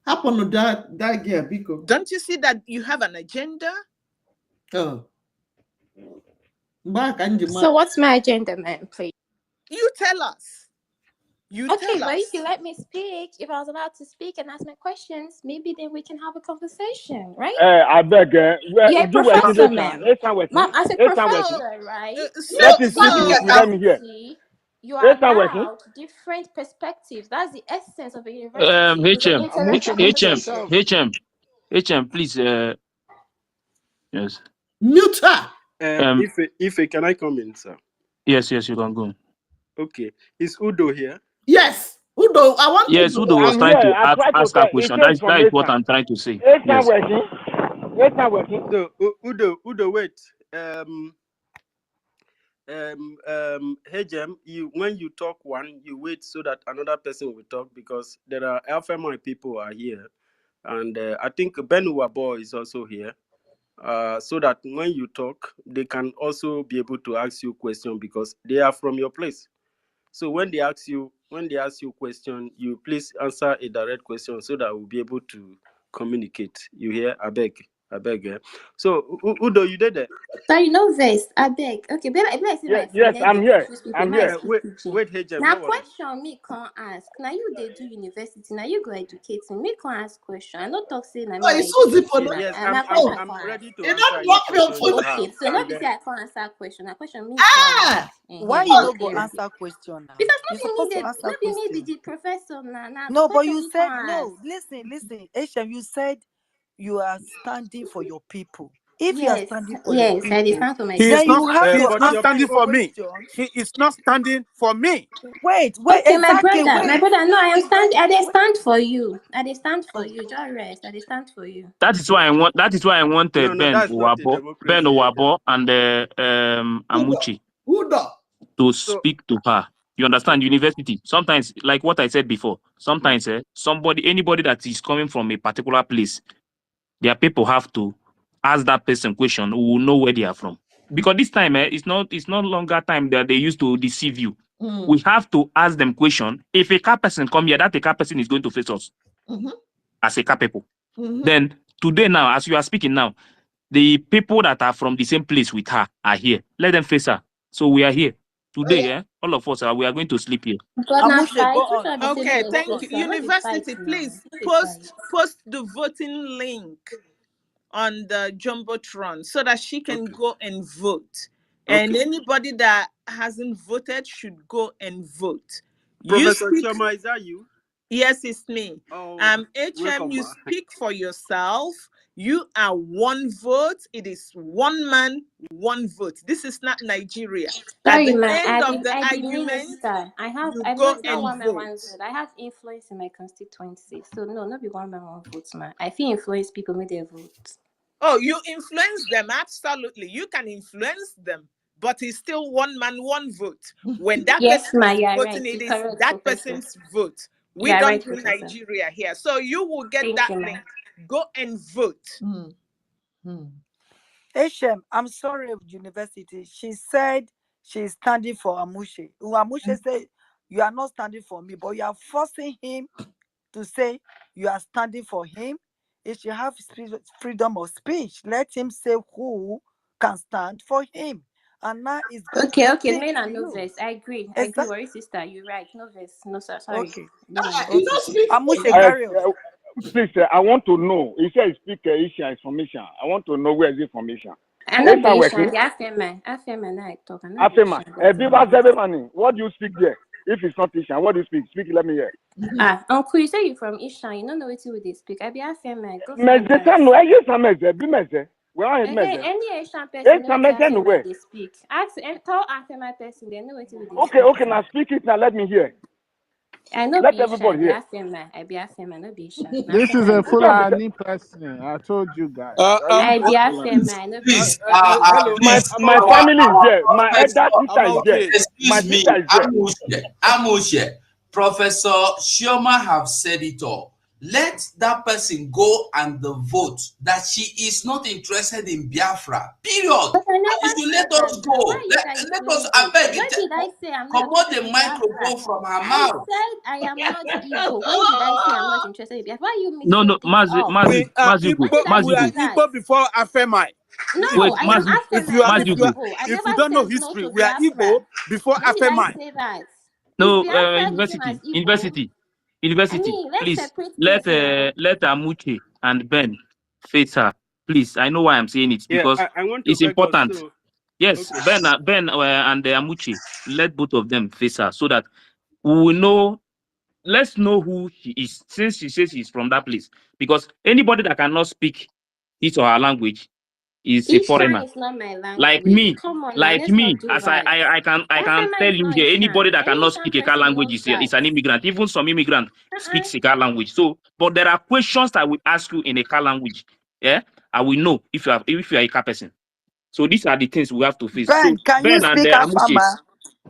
Happen to that girl, Biko. Don't you see that you have an agenda? Oh. So what's my agenda, man, please? You tell us. But if you let me speak, if I was allowed to speak and ask my questions, maybe then we can have a conversation, right? I beg. You're a professor, ma'am. Ma'am, as a professor, right? Let me hear. You are allowed different perspectives. That's the essence of a university. HM, please. Yes. Mute her. Ife, can I come in, sir? Yes, you can go. Okay. Is Udo here? Yes. Udo, I want Yes, Udo was trying to ask a question. That is what I'm trying to say. It's not working. So, Udo, wait. Hey, Jem, when you talk you wait so that another person will talk because there are Alpha Mine people are here. And I think Benuwabo is also here. So that when you talk, they can also be able to ask you questions because they are from your place. So when they ask you question, you please answer a direct question so that we'll be able to communicate. You hear? I beg. So Udo, you did that? Sorry, no verse. I beg. Okay, yes, I'm here. Wait, hey, Jem. Now, question me can't ask. Now you they do university. Now you go educate me. Me can't ask question. I not talk say na me. Yes, I'm ready to answer your question. Okay, so not be say I can't answer question. A question me. Why you don't go answer question now? Because not be me the professor now. No, but you said no. Listen, Eshem, you said you are standing for your people. If you are Yes, standing for your yes, I dey people, stand for my He is then people. not. you have to But Not answer standing the for me. question. he is not standing for me. Wait, Okay, exactly, my wait. brother, no, I am stand. I dey Wait. stand for you. I dey stand for Oh, you. Just rest. I dey stand for you. That is why I want. That is why I want No, no, Ben that's not a Owabo, Ben democracy, Agent. Owabo, and Amuchi to So, speak to her. You understand? University. Sometimes, like what I said before, sometimes anybody that is coming from a particular place, their people have to ask that person question who will know where they are from. Because this time, it's no longer time that they used to deceive you. We have to ask them question. If a car person come here, that a car person is going to face us as a car people. Then today now, as you are speaking now, the people that are from the same place with her are here. Let them face her. So we are here today. All of us we are going to sleep here. But now Amushe, go fight. Which on. one be say we Okay, dey thank you. face? No be fight University, now. Please No be fight. post the voting link on the Jumbotron so that she can okay. go and vote. And Okay. anybody that hasn't voted should go and vote. You Professor speak. Choma, is that you? Yes, it's me. Oh, HM, welcome, you ma. speak for yourself. You are one vote. It is one man, one vote. This is not Nigeria. At Sorry, the man. end of the I be argument, minister. you I'm go not. It's not and one man vote. one vote. I have influence in my constituency. So no, not be one man one vote, man. I feel influence people make their vote. Oh, you influence them. Absolutely. You can influence them, but it's still one man, one vote. When that Yes, person ma, is you are voting, right. it You're is correct, that Professor. person's vote. You We are don't right, do Professor. Nigeria here. So you will get Thank that you, ma. link. Go and vote. Hashem, I'm sorry, University. She said she's standing for Amushe. Amushe said, you are not standing for me, but you are forcing him to say you are standing for him. He should have freedom of speech. Let him say who can stand for him. And now he's going to Okay, speak men to are no you. verse. I agree, Exactly. worry, sister. You're right. No verse. No, sir. Sorry. Okay. Men are no Okay. verse. Amushe, carry on. Please, I want to know. He said speak Asian information. I want to know where is the information. I know Is that be Asian. working? The Afeman. Afeman, I talk. I know be Afema. Asian. What do you speak there? If it's not Asian, what do you speak? Speak, let me hear. Uncle, you say you from Ishan. You don't know what they speak. I be Afeman. Go find Meze out. tanu, eye sameze, bi meze. We are meze. Any Asian person know what Sameze no Afeman way. they speak. Ask and tell Afeman person. They know what they Okay, speak. now speak it now. Let me hear. I know Let be Ishan. I everybody be hear. Afeman. I be Afeman. No be Ishan. This is a Fulani person. I told you guys. I be Afeman. No be Please, Ishan. Hello, please, my family is there. My elder sister is there. My excuse me, sister is there. Amushe. Professor Shioma have said it all. Let that person go and vote that she is not interested in Biafra. Period. But I And never you should let said us that. go. Why you guys Let doing us, this? I beg you, When did I say I'm come not on interested the in Biafra? microphone from her I mouth. said I am not Igbo. When did I say I'm not interested in Biafra? Why you No, mixing no, things up? We are When Igbo. did I We are say Mazigo. that? Igbo before Afemai. Wait, No, I am If Afema. you are I'm if not you are Igbo. I if never you don't know said no history, to we are Biafra. Igbo before When did I Afemai. say that? Is no, Biafra the same as university, Igbo? I university. mean, let's Please separate let things now. Amuche and Ben face her. Please, I know why I'm saying it Yeah, because I want to it's beg us. important. So, Yes, okay. Ben and Amuche, let both of them face her so that we will know. Let's know who she is since she says she's from that place. Because anybody that cannot speak his or her language is a Ishan foreigner. is not my Like language. me, Come on now, let's not do as that. I can Afema tell is you not here, anybody Ishan. that Any cannot Ishan speak a car person language knows that. is an immigrant. Even some immigrant speaks a car language. So, but there are questions that I will ask you in a car language. Yeah, I will know if you are a car person. So these are the things we have to face. So Ben, can you Ben and speak Amuche. Afama?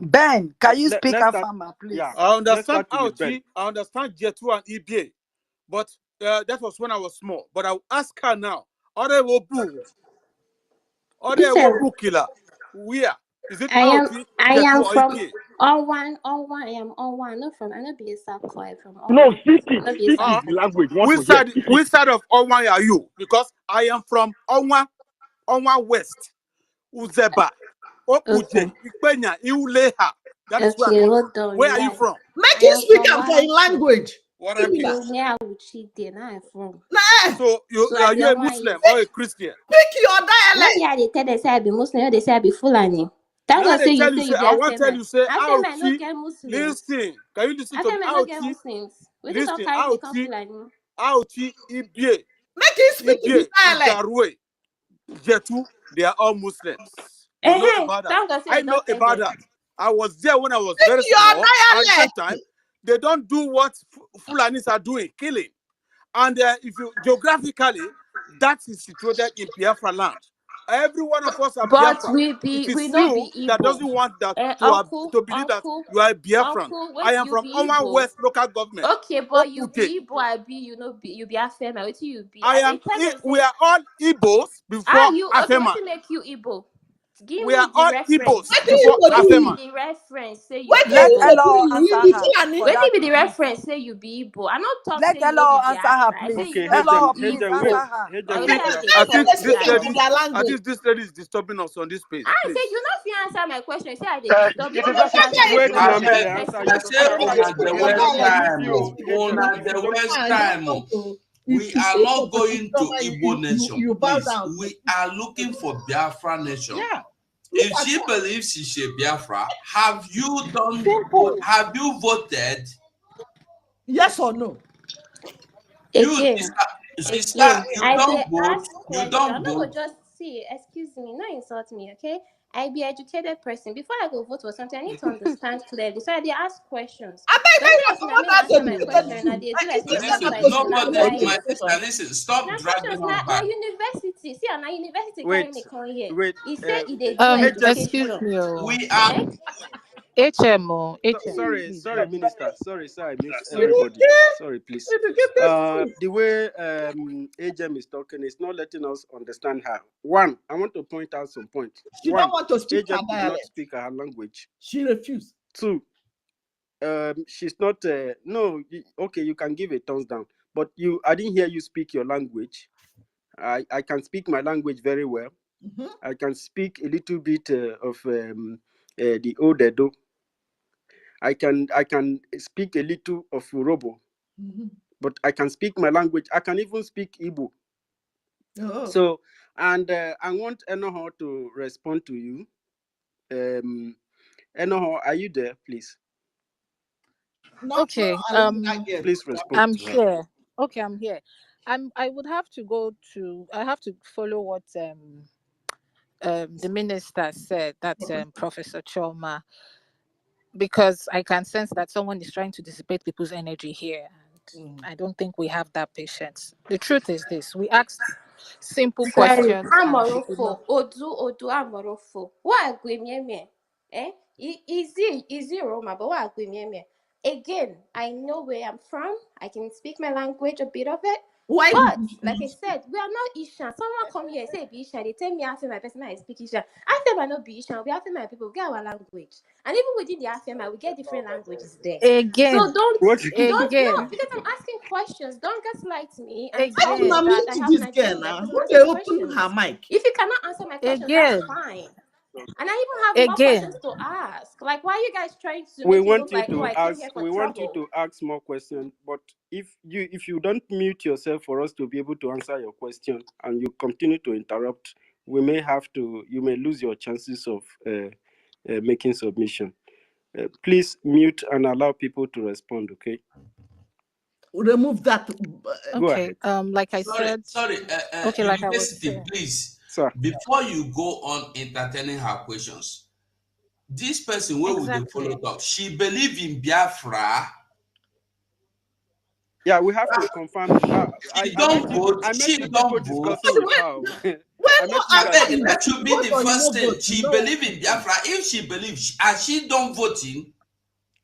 Ben, can you speak Let's start. Afama, please? Yeah, I let's understand start with Ben. Auchi, I understand Jetu and EBA, but that was when I was small. But I'll ask her now. Ore Wobu killer. Where? Is it Auchi, I Jetu am or from EBA? all one. I am all one. Not from. I not be a Isako. I'm from all No, one. speak it. Not be Speak it. Isako. The language. Want to hear. Speak it. Which side of Onwa are you? Because I am from Onwa West, Uzeba, Opuje, Okay. Ikpenya, Iuleha. That is where I Okay, come from. hold on. Where You're are you right. from? Make I you am speak from am for in Waraki. language. Waraki. So near Uchi, now I'm from. So So I are be you a Hawaii. Muslim or a Christian? Speak your Not dialect. be how they tell they say I be Muslim. Not they say I be Fulani. That Now one they say tell you, you say, be I want to tell Afema. you, say, Afema no Auchi, get Muslims. listen. Can you listen to me? Afema no get Auchi, Muslims. We just don't listen, carry me come Fulani. Auchi, Ibie, Make you speak in the Ibie, dialect. Igarwe. Jetu, they are all Muslims. You know about that. Thank God say I they know don't tell about them. that. I was there when I was This very is your small. At the same dialect. time, they don't do what Fulanis are doing, killing. And if you geographically, that is situated in Biafra land. Every one of us are But Biafran. It we is not you be that Igbo. doesn't want that Uncle, to believe that you are a Biafran. uncle, I wait, am you from be Oman Igbo. West local government. Okay, but you Opute. be Igbo, I be, you be Afema. What you be? I dey tell them We say, are all Igbos before you okay? What Afeman. to make you Igbo? Give We are me the all reference. Igbos What do before you Give do me Afeman. you? the reference. Say you What be do Let Igbo. you Elo do answer you? You her Fulani? for When that. be the Please. reference? Say you be Igbo. I not talk Let say you no Elo be answer her, Biafra. I say please. you Okay, no be Elo, Hajem, please wait. answer Igbo. her. Now Hajem, waiting wait. I Sometimes dey tell I them talk think they be this speak that. in lady, their I language. think this lady is disturbing us on this space. I say Please. you not fit answer my question. Say I dey disturb you. It is Come not. fit answer the Wait till question Nami with they the answer person. I you. say Hajem, una the Your Hajem, waste I dialect. give time. you. Hajem, Una the Hajem. waste And don't time. want to. We If are you not go to going to Chioma, Igbo nation, you bow please. down. We are looking for Biafra nation. Yeah. Look If at she her. believes she's a Biafra, have you done? Simple. Have you voted? Yes or no? You, Again, sister, again, you I don't dey vote. ask You question. I'm don't not go vote. just see. Excuse me, not insult me, okay? I be educated person. Before I go vote for something, I need to understand clearly. So I dey ask questions. I beg Don't I be like want say to na what me answer answer my you. That's question. I true. dey I do like if say you na send me a Listen, like question, na I nobody. give you My lie. the sister, question. listen. Stop Na dragging questions. us Na back. university. See, na university carry Wait, me come here. wait. He say he dey do Hajem, education. Excuse me. Oh. We are. Eh? HM, sorry, please. sorry, minister. Sorry, I mute You everybody. get Sorry, please. educated school. The way Hajem is talking is not letting us understand her. One, I want to point out some points. She don't One, want to speak her Hajem could not dialect. speak her language. She refused. Two, she's not. No, okay, you can give a thumbs down, but I didn't hear you speak your language. I can speak my language very well. Mm-hmm. I can speak a little bit of the old Edo. I can speak a little of Urobo, Mm-hmm. but I can speak my language. I can even speak Igbo. Oh. So, and I want Enoho to respond to you. Enoho, are you there, please? Okay. Please respond I'm to her. here. Okay, I'm here. I would have to go to. I have to follow what the minister said. That's Professor Choma, because I can sense that someone is trying to dissipate people's energy here. And I don't think we have that patience. The truth is this: we asked simple Sorry, questions and she could not. Amorofo, Odu Amorofo. What agwemie? Eh? Easy Roma, but what agwemie? Again, I know where I'm from. I can speak my language, a bit of it. Why But did like I said, we are not Ishan. Someone come here and say be Ishan. They tell me after my person I speak Ishan. After I not be Ishan, we after my people we get our language. And even within the Afema, we get different languages there. So Again, What? don't no, again, because I'm asking questions. Don't gaslight me and I tell will me again, that mute I have this girl Nigerian blood now. because Who I'm they asking open her questions. mic? If you cannot answer my questions, that's again, fine. And I even have more again. questions to ask. Like, why are you guys trying to we make it want look you like, oh, to I came ask. here for We want you trouble? to ask more questions. But if you don't mute yourself for us to be able to answer your question, and you continue to interrupt, we may have to. You may lose your chances of making submission. Please mute and allow people to respond. Okay. Remove that. Go Okay. ahead, Like I Sorry, said. sorry. Okay, like I was University, saying. please. sir. Before you go on entertaining her questions, this person where would they follow Exactly. up? She believe in Biafra. Yeah, we have to confirm. She don't vote. I met She you people don't vote. discussing with her. When I no met you I guys beg, asking, that discussing. should be vote the or you first no thing. vote, you She know. believe in Biafra. If she believes, and she don't voting.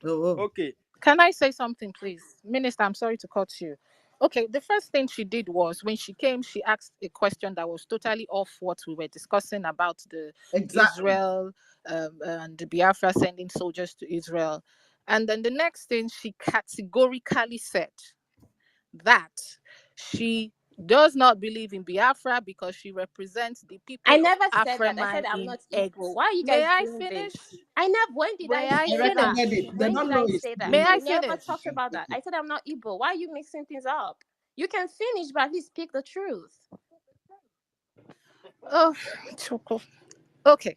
Oh. Okay. Can I say something, please? Minister, I'm sorry to cut you. Okay, the first thing she did was when she came, she asked a question that was totally off what we were discussing about the Exactly. Israel and the Biafra sending soldiers to Israel. And then the next thing she categorically said that she does not believe in Biafra because she represents the I people of never said that. I Afriman said I'm in not X. Igbo. Why are you May guys I doing finish? this? I never. When did I May I I say that? recommend finish? it. They When don't did know I it. say that? May I I never finish? talked about that. I said I'm not Igbo. Why are you mixing things up? You can finish, but at least speak the truth. Oh, Choco. Okay.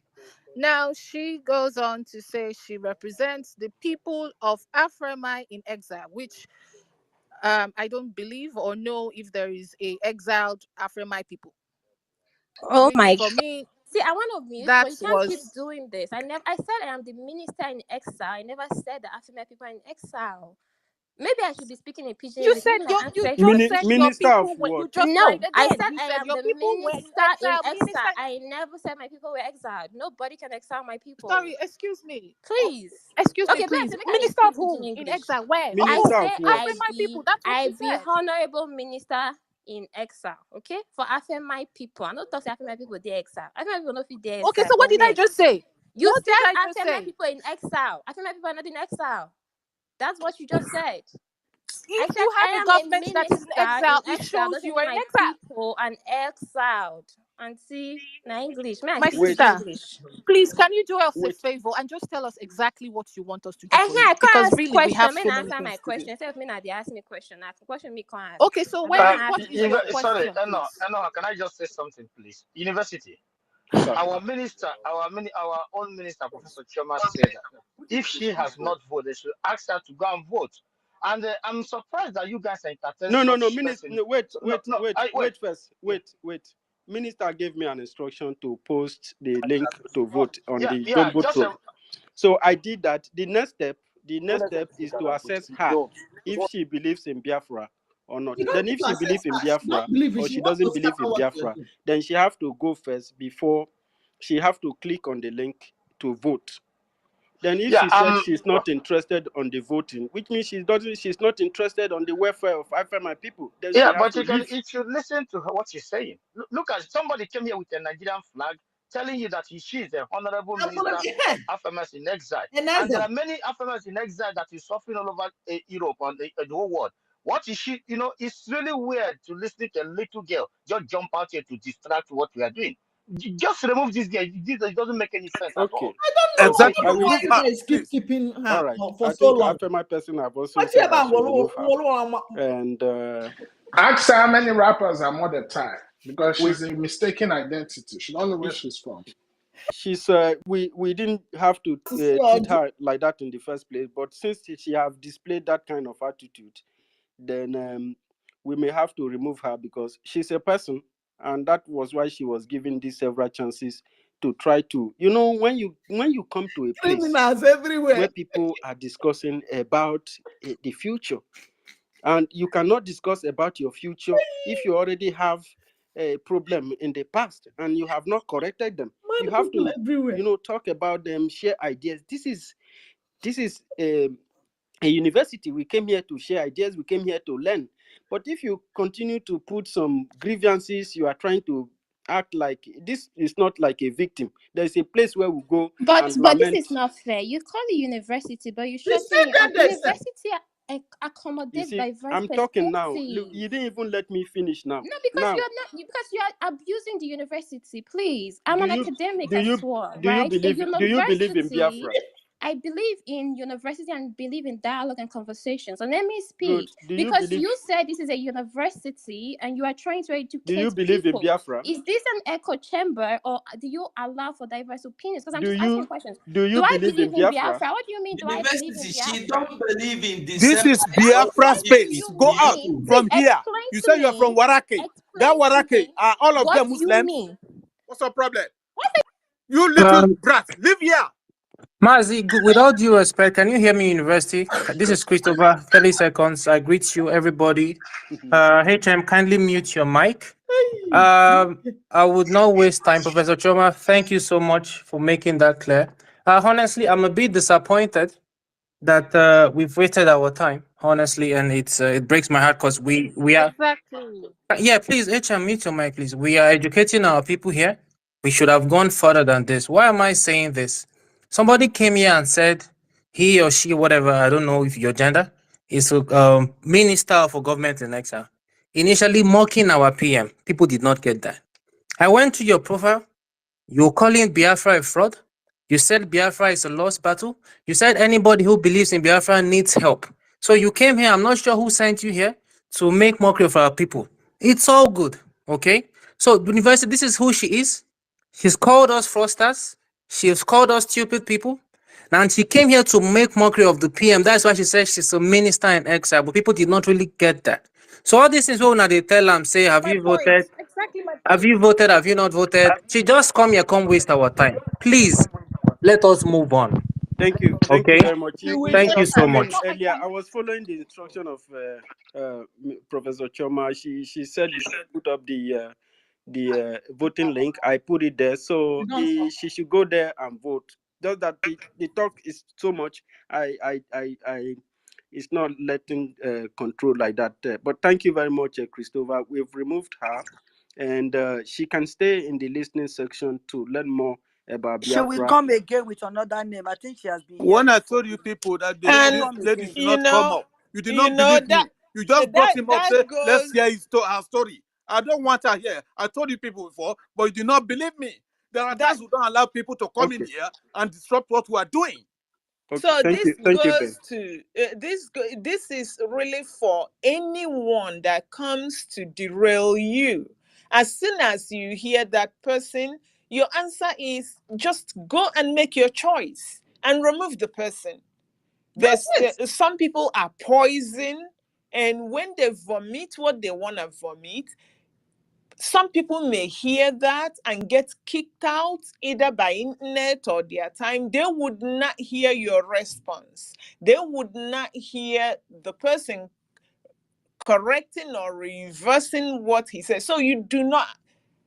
Now she goes on to say she represents the people of Afrema in exile, which I don't believe or know if there is a exiled Afremite people. Oh my For God. me, See, I want to mute, that but you can't keep was doing this. I said I am the minister in exile. I never said that African people are in exile. Maybe I should be speaking in pidgin you English. said Maybe my you ancestors. just said your Minister of people were, what? you just lied No, I again. said You I said am your the people were in minister in exile. exile. Minister, I never said my people were exiled. Nobody can exile my people. sorry, excuse me. Please. Excuse me, Okay, please. make I Minister speak of pidgin who? In English. exile? Where? Of Minister who? of what? My people. That's what she said. Honorable minister in exile, okay? For my people. I don't talk to my people they exile. My people not fit they Okay, exile. so what For did I where? just say? You What did I said just my say? people in exile. My people are not in exile. That's what you just said. I If said you have I a am a government that is in minister in exile, it exile. shows Doesn't you are mean in my exile. people are exiled. And see, na English. May I My speak pidgin sister, English? please, can you do us a Wait. favor and just tell us exactly what you want us to do for you? I can't Because ask really, we have question. May so I many answer my things to do. question. Instead of me now, they ask me question. Ask question me can't ask. Okay, so I don't what ask is your Sorry, question, please? can I just say something, please? University. Sorry. Our own minister, Professor Choma, said that if she has not voted, they should ask her to go and vote. And I'm surprised that you guys entertain No, such Minister. person. No, wait, So, wait, no, wait, I wait. wait first. Wait. Minister gave me an instruction to post the link to vote on the Yeah, Jumbo just Throat. a So I did that. The next step is to assess her if she believes in Biafra or not. You don't Then need if to she assess believes in her. She Biafra don't believe it. or She she wants to doesn't believe scatter in what we are Biafra, doing. then she have to go first before she have to click on the link to vote. Then if yeah, she said she's not interested on the voting, which means she's not interested on the welfare of my people, then she yeah, have but to leave. you should listen to her, what she's saying. Look at somebody came here with a Nigerian flag telling you that she is the honorable minister Yeah. of Afamers in exile. And And there exile. are many Afamers in exile that is suffering all over Europe and the whole world. What is she, it's really weird to listen to a little girl just jump out here to distract what we are doing. Just remove this girl. It doesn't make any sense at Okay. all. I don't know. I Okay. don't I know will why see. you guys keep Please. keeping All her right. for I so think long. after my person have also What's said I about should remove her. Wolo? And Ask her how many rappers are Mother Time because we she's a mistaken identity. She don't know where she's from. she's we didn't have to treat her like that in the first place, but since she have displayed that kind of attitude, then we may have to remove her because she's a person, and that was why she was given these several chances to try to, when you come to a place Criminals everywhere. where people are discussing about the future, and you cannot discuss about your future if you already have a problem in the past and you have not corrected them. You have to talk about them, share ideas. This is a university. We came here to share ideas, we came here to learn. But if you continue to put some grievances, you are trying to act like this is not like a victim. There's a place where we go But and this lament. is not fair. You call it university, but you shutting me up. University accommodates diverse I'm talking now. Look, you didn't even let me finish now. No, because because you are abusing the university. Please, I'm an academic as well, right? Do you believe in Biafra? I believe in university and believe in dialogue and conversations. And let me speak. Good. Because you said this is a university and you are trying to educate people. Do you believe in Biafra? Is this an echo chamber or do you allow for diverse opinions? Because I'm just asking questions. Do I believe in Biafra? What do you mean? Do I believe in Biafra? She don't believe in this is Biafra space. Go out from here. You say you're from Warake. That Warake are all of them Muslims. What's the problem? You little brat, live here. Mazi, with all due respect, can you hear me, University? This is Christopher. 30 seconds. I greet you, everybody. HM, kindly mute your mic. I would not waste time, Professor Choma. Thank you so much for making that clear. Honestly, I'm a bit disappointed that we've wasted our time, honestly, and it breaks my heart because we are... Exactly. Yeah, please, HM, mute your mic, please. We are educating our people here. We should have gone further than this. Why am I saying this? Somebody came here and said he or she, whatever, I don't know if your gender, is a minister for government in exile. Initially mocking our PM. People did not get that. I went to your profile. You're calling Biafra a fraud. You said Biafra is a lost battle. You said anybody who believes in Biafra needs help. So you came here. I'm not sure who sent you here to make mockery of our people. It's all good, okay? So, University, this is who she is. She's called us fraudsters. She's called us stupid people. And she came here to make mockery of the PM. That's why she says she's a minister in exile. But people did not really get that. So all these things when they tell them, say, have you voted? exactly my Have point. you voted? Have you not voted? She just come here, come waste our time. Please, let us move on. Thank you Okay? very much. You will Thank Instead you of vote so and coming much. earlier, I was following the instruction of Professor Choma. She said you should put up the voting link. I put it there, so you don't talk. she should go there and vote. Just that the talk is so much. I it's not letting control like that. But thank you very much, Christopher. We've removed her, and she can stay in the listening section to learn more about She will Biafra. come again with another name. I think she has been here When I before. told you people that She this, will And this come lady again. should not come up, you did not believe that me. You just brought that him up, that say, let's goes. hear her story. I don't want her here. I told you people before, but you did not believe me. There are That times we don't allow people to come in Okay. here and disrupt what we are doing. Okay. So Thank this you. Thank you, Ben. goes to this is really for anyone that comes to derail you. As soon as you hear that person, your answer is just go and make your choice and remove the person. That's it. Some people are poison, and when they vomit what they want to vomit, some people may hear that and get kicked out either by internet or their time. They would not hear your response. They would not hear the person correcting or reversing what he says. So you do not,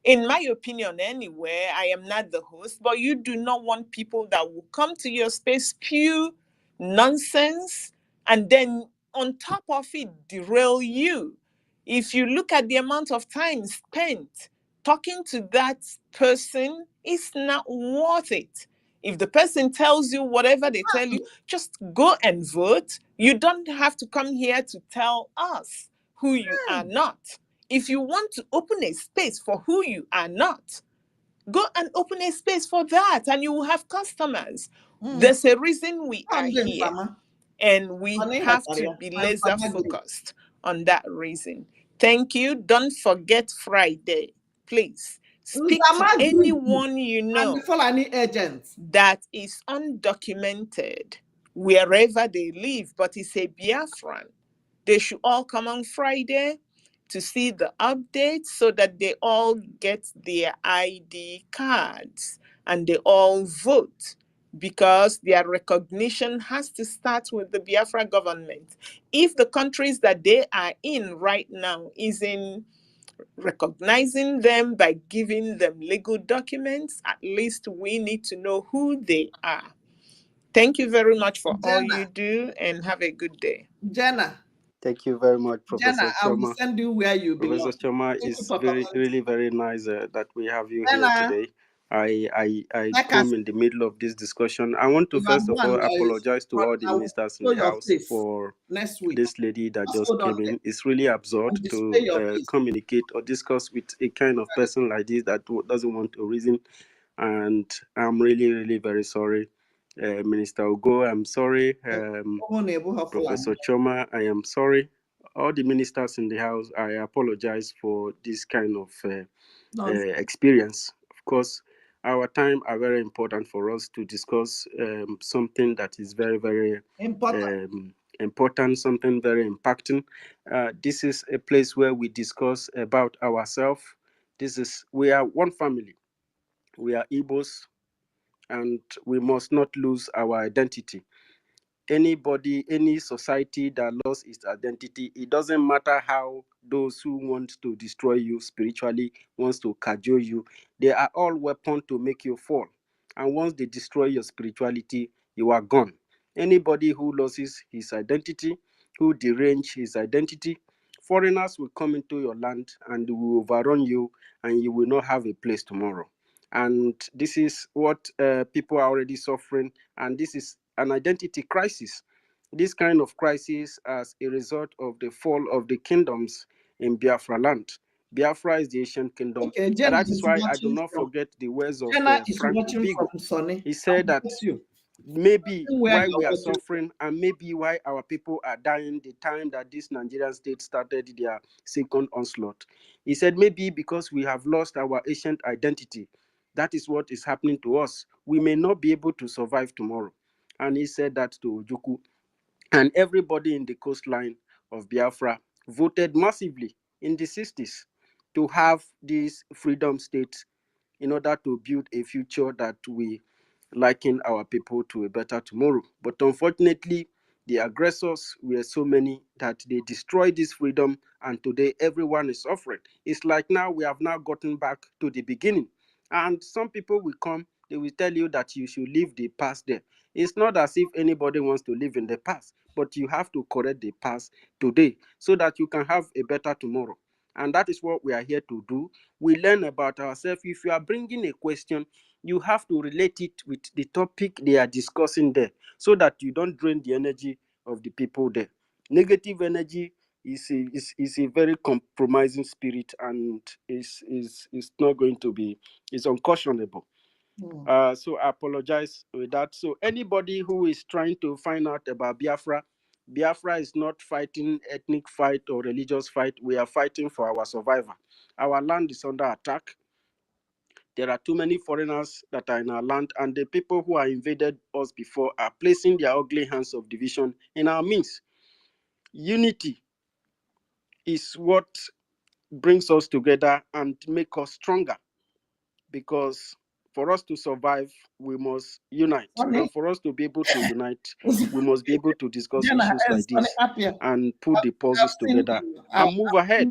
in my opinion anyway, I am not the host, but you do not want people that will come to your space, spew nonsense, and then on top of it, derail you. If you look at the amount of time spent talking to that person, it's not worth it. If the person tells you whatever they tell you, just go and vote. You don't have to come here to tell us who you are not. If you want to open a space for who you are not, go and open a space for that and you will have customers. There's a reason we are I'm doing here, Fama. and we Honey, have to be I'm laser Fama Group. focused on that reason. Thank you. Don't forget Friday. Please speak to Uzama Group. anyone you I'm know the Fulani agent. that is undocumented wherever they live, but is a Biafran. They should all come on Friday to see the updates so that they all get their ID cards and they all vote, because their recognition has to start with the Biafra government. If the countries that they are in right now is in recognizing them by giving them legal documents, at least we need to know who they are. Thank you very much for all you do and have a good day. Jenna. Thank you very much, Jenna, Professor I will Choma. send you where you Professor belong. Choma, Thank you is for very, commenting. really very nice that we have you here Jenna, today. I like come in the middle of this discussion. I want to you are first the of one all that is, apologize to all the I will ministers in show the your house face for next week. this lady that Just just hold on came there in. It's really absurd and display to your face. communicate or discuss with a kind of person like this that doesn't want to reason. And I'm really, really very sorry. Minister Ugo, I'm sorry. Professor Choma, I am sorry. All the ministers in the house, I apologize for this kind of experience. Of course, our time are very important for us to discuss something that is very, very important, something very impacting. This is a place where we discuss about ourselves. We are one family. We are Igbos, and we must not lose our identity. Anybody, any society that lost its identity, it doesn't matter how those who want to destroy you spiritually wants to cajole you, they are all weapons to make you fall. And once they destroy your spirituality, you are gone. Anybody who loses his identity, who derange his identity, foreigners will come into your land and will overrun you, and you will not have a place tomorrow. And this is what people are already suffering, and this is an identity crisis. This kind of crisis as a result of the fall of the kingdoms in Biafra land. Biafra is the ancient kingdom. Okay, And Jenna that is is why I do watching not from forget the words of Jenna is Frank watching Ubigo. from Sonny. He said that You. maybe Where why you we are are watching suffering and maybe why our people are dying the time that this Nigerian state started their second onslaught. He said maybe because we have lost our ancient identity. That is what is happening to us. We may not be able to survive tomorrow. And he said that to Ojukwu. And everybody in the coastline of Biafra voted massively in the 60s. to have these freedom states in order to build a future that we liken our people to a better tomorrow. But unfortunately, the aggressors were so many that they destroyed this freedom, and today everyone is suffering. It's like now we have now gotten back to the beginning. And some people will come, they will tell you that you should leave the past there. It's not as if anybody wants to live in the past, but you have to correct the past today so that you can have a better tomorrow. And that is what we are here to do. We learn about ourselves. If you are bringing a question, you have to relate it with the topic they are discussing there so that you don't drain the energy of the people there. Negative energy is a very compromising spirit, and is not going to be, it's unconscionable. So I apologize with that. So anybody who is trying to find out about Biafra, Biafra is not fighting ethnic fight or religious fight. We are fighting for our survival. Our land is under attack. There are too many foreigners that are in our land, and the people who are invaded us before are placing their ugly hands of division in our midst. Unity is what brings us together and make us stronger, because for us to survive, we must unite. And for us to be able to unite, we must be able to discuss issues like this and put the puzzles together and move ahead.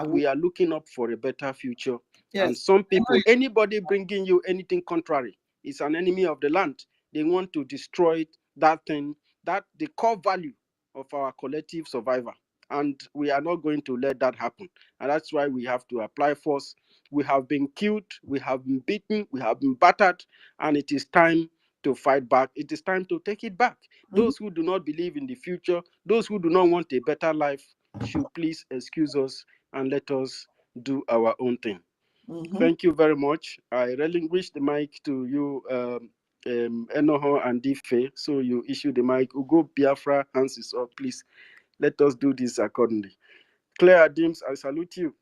We are looking up for a better future. And some people, anybody bringing you anything contrary is an enemy of the land. They want to destroy that thing, that the core value of our collective survival. And we are not going to let that happen. And that's why we have to apply force. We have been killed, we have been beaten, we have been battered, and it is time to fight back. It is time to take it back. Those who do not believe in the future, those who do not want a better life, should please excuse us and let us do our own thing. Thank you very much. I relinquish the mic to you, Enoho and Ife. So you issue the mic. Ugo Biafra, hands is up, please. Let us do this accordingly. Claire Dims, I salute you.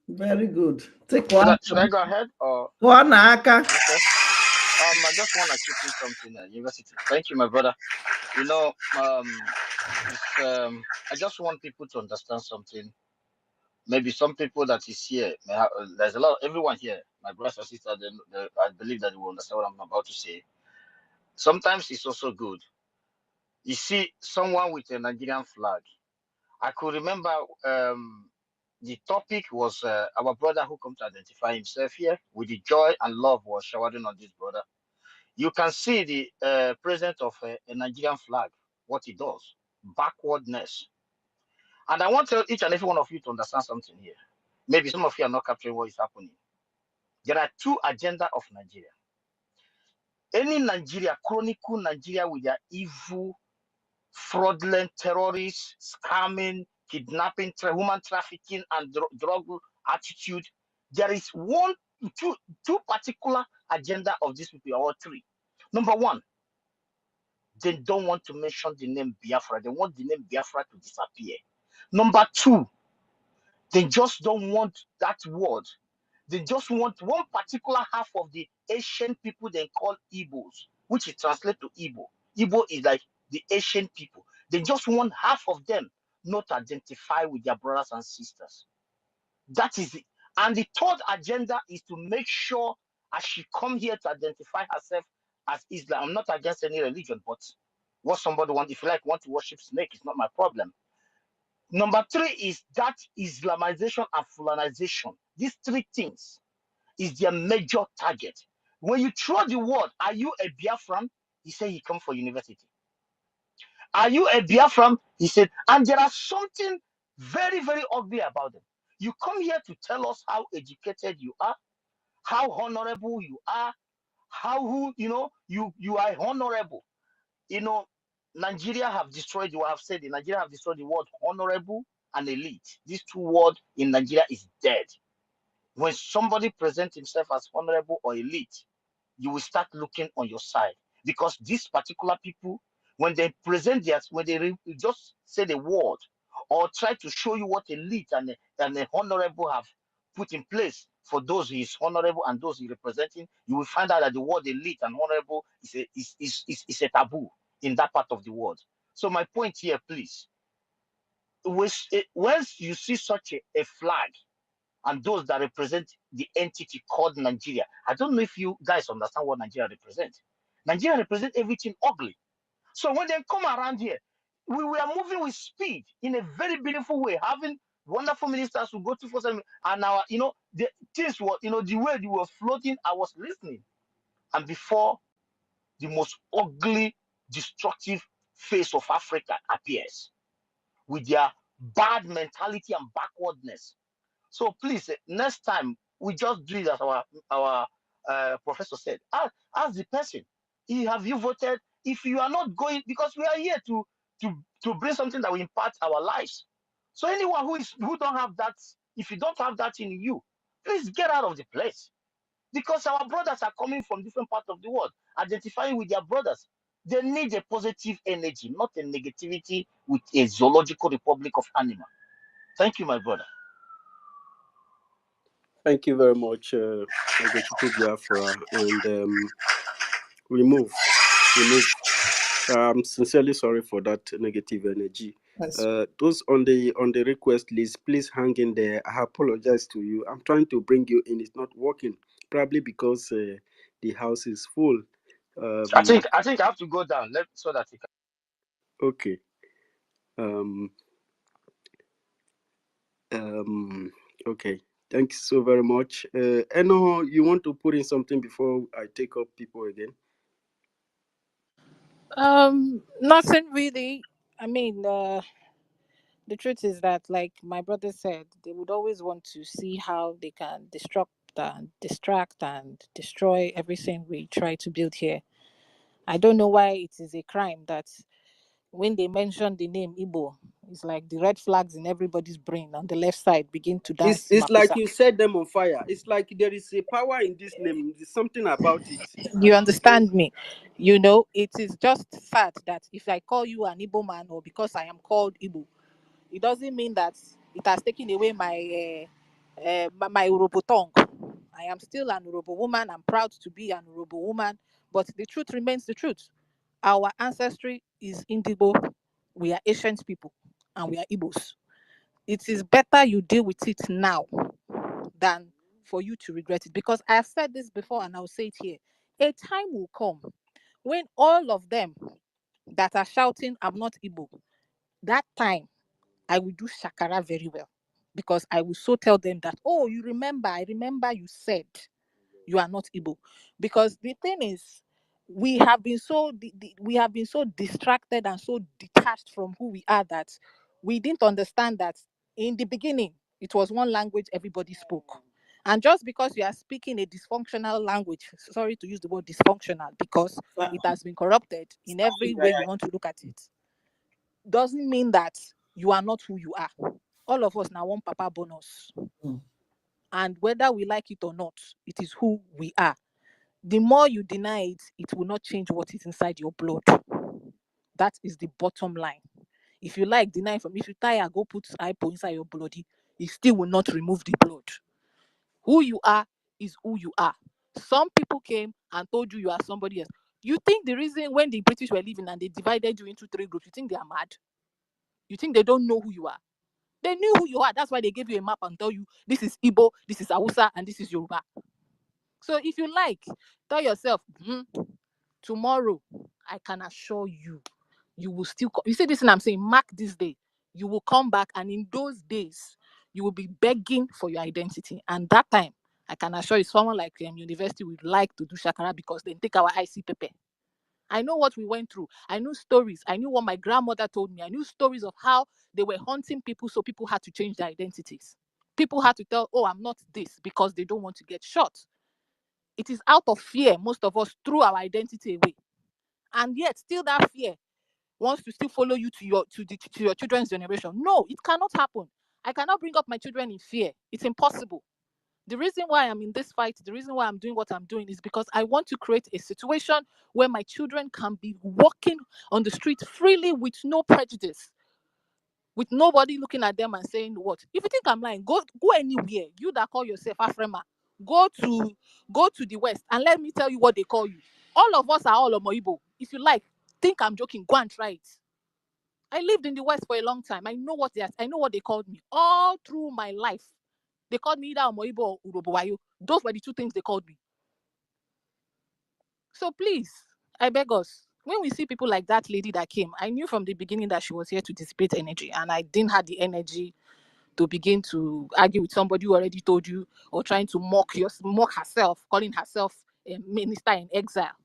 Very good. Take Should one. I go ahead or One aka. okay? I just want to chip in something. University. Thank you, my brother. You know, I just want people to understand something. Maybe some people that is here, there's a lot. Everyone here, my brothers and sisters, I believe that they will understand what I'm about to say. Sometimes it's also good. You see someone with a Nigerian flag. I could remember the topic was our brother who come to identify himself here with the joy and love was showering on this brother. You can see the presence of a Nigerian flag, what it does, backwardness. And I want to tell each and every one of you to understand something here. Maybe some of you are not capturing what is happening. There are two agendas of Nigeria. Any Nigeria, chronicle Nigeria with their evil, fraudulent terrorists, scamming, kidnapping, human trafficking, and drug attitude. There is two particular agenda of these people, or three. Number one, they don't want to mention the name Biafra. They want the name Biafra to disappear. Number two, they just don't want that word. They just want one particular half of the Asian people they call Igbos, which is translated to Igbo. Igbo is like the Asian people. They just want half of them not to identify with their brothers and sisters. That is it. And the third agenda is to make sure as she come here to identify herself as Islam. I'm not against any religion, but what somebody want, if you want to worship snake, it's not my problem. Number three is that Islamization and Fulanization. These three things is their major target. When you throw the word, are you a Biafran? He said he come for university. Are you a Biafran? He said, and there are something very, very ugly about them. You come here to tell us how educated you are, how honorable you are, you are honorable. Nigeria have destroyed, you have said, Nigeria have destroyed the word honorable and elite. These two words in Nigeria is dead. When somebody presents himself as honorable or elite, you will start looking on your side, because these particular people, when they present when they just say the word or try to show you what elite and the honorable have put in place for those who is honorable and those he representing, you will find out that the word elite and honorable is a taboo in that part of the world. So my point here, please, once you see such a flag and those that represent the entity called Nigeria, I don't know if you guys understand what Nigeria represents. Nigeria represents everything ugly. So when they come around here, we were moving with speed in a very beautiful way, having wonderful ministers who go to for some, and our, the things were, the way they were floating, I was listening. And before the most ugly, destructive face of Africa appears with their bad mentality and backwardness. So please, next time we just do it as our professor said. Ask the person, have you voted? If you are not going, because we are here to bring something that will impact our lives. So anyone who don't have that, if you don't have that in you, please get out of the place. Because our brothers are coming from different parts of the world, identifying with their brothers. They need a positive energy, not a negativity with a zoological republic of animals. Thank you, my brother. Thank you very much, Biafra, and we move. I'm sincerely sorry for that negative energy. Yes. Those on the request list, please hang in there. I apologize to you. I'm trying to bring you in. It's not working. Probably because the house is full. I think I have to go down so that you can. Okay. Okay. Thanks so very much. Eno, you want to put in something before I take up people again? Nothing really. I mean, the truth is that, like my brother said, they would always want to see how they can distract and destroy everything we try to build here. I don't know why it is a crime that when they mention the name Igbo, it's like the red flags in everybody's brain on the left side begin to dance. It's like Makusa. you set them on fire. It's like there is a power in this name. There's something about it. You understand me? You know, it is just sad that if I call you an Igbo man or because I am called Igbo, it doesn't mean that it has taken away my Urobo tongue. I am still an Urobo woman. I'm proud to be an Urobo woman. But the truth remains the truth. Our ancestry is Indigo. We are ancient people and we are Igbos. It is better you deal with it now than for you to regret it. Because I have said this before and I'll say it here. A time will come when all of them that are shouting, I'm not Igbo, that time I will do Shakara very well. Because I will so tell them that, oh, I remember you said you are not Igbo. Because the thing is, we have been so distracted and so detached from who we are that we didn't understand that in the beginning it was one language everybody spoke. And just because you are speaking a dysfunctional language, sorry to use the word dysfunctional, because it has been corrupted in every way you want to look at it, doesn't mean that you are not who you are. All of us now want Papa bonus. And whether we like it or not, it is who we are. The more you deny it, it will not change what is inside your blood. That is the bottom line. If you like, deny from, if you tire, go put IPO inside your body, it still will not remove the blood. Who you are is who you are. Some people came and told you are somebody else. You think the reason when the British were living and they divided you into 3 groups, you think they are mad? You think they don't know who you are? They knew who you are. That's why they gave you a map and tell you this is Igbo, this is Hausa, and this is Yoruba. So if you like, tell yourself, tomorrow, I can assure you, you will still you see this thing I'm saying, mark this day. You will come back, and in those days, you will be begging for your identity. And that time, I can assure you, someone like university would like to do Shakara because they take our IC paper. I know what we went through. I knew stories. I knew what my grandmother told me. I knew stories of how they were hunting people, so people had to change their identities. People had to tell, oh, I'm not this, because they don't want to get shot. It is out of fear most of us threw our identity away. And yet still that fear wants to still follow you to your children's generation. No, it cannot happen. I cannot bring up my children in fear. It's impossible. The reason why I'm in this fight, the reason why I'm doing what I'm doing is because I want to create a situation where my children can be walking on the street freely with no prejudice, with nobody looking at them and saying what. If you think I'm lying, go anywhere. You that call yourself Afrima, go to the West and let me tell you what they call you. All of us are all Omoibo. If you like, think I'm joking, go and try it. I lived in the West for a long time. I know what they called me all through my life. They called me either Omoibo or Urobo. Those were the two things they called me. So please, I beg us, when we see people like that lady that came, I knew from the beginning that she was here to dissipate energy, and I didn't have the energy to begin to argue with somebody who already told you, or trying to mock herself, calling herself a minister in exile.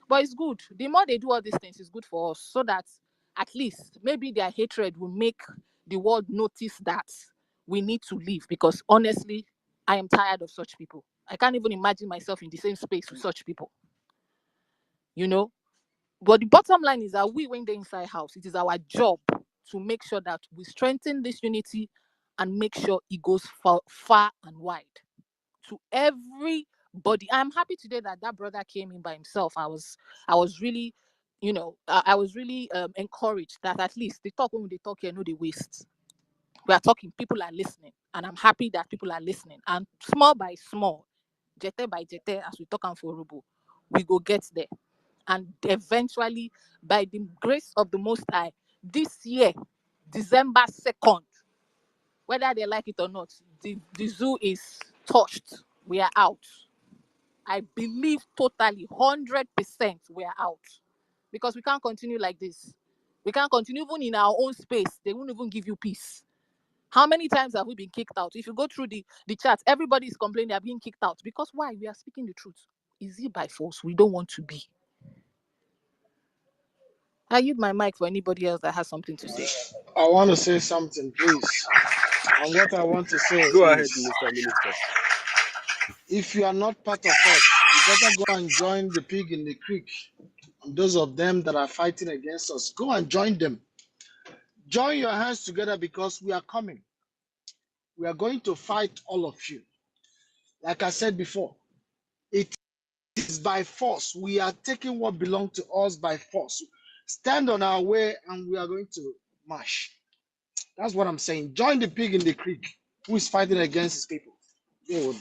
But it's good. The more they do all these things, it's good for us, so that at least maybe their hatred will make the world notice that we need to leave. Because honestly, I am tired of such people. I can't even imagine myself in the same space with such people. You know? But the bottom line is that when they're inside house, it is our job to make sure that we strengthen this unity and make sure it goes far and wide to everybody. I'm happy today that brother came in by himself. I was really, I was really encouraged that at least they talk when they talk here, no they waste. We are talking, people are listening, and I'm happy that people are listening. And small by small, jete by jete, as we talk on for Urobo, we go get there. And eventually, by the grace of the Most High, this year, December 2nd, whether they like it or not, the zoo is touched. We are out. I believe totally, 100% we are out. Because we can't continue like this. We can't continue even in our own space. They won't even give you peace. How many times have we been kicked out? If you go through the chat, everybody is complaining they are being kicked out. Because why? We are speaking the truth. Is it by force? We don't want to be. I use my mic for anybody else that has something to say. I want to say something, please. And what I want to say Go ahead, is, Mr. Minister. if you are not part of us, you better go and join the pig in the creek. And those of them that are fighting against us, go and join them. Join your hands together, because we are coming. We are going to fight all of you. Like I said before, it is by force. We are taking what belongs to us by force. Stand on our way and we are going to march. That's what I'm saying. Join the pig in the creek who is fighting against his people. Good.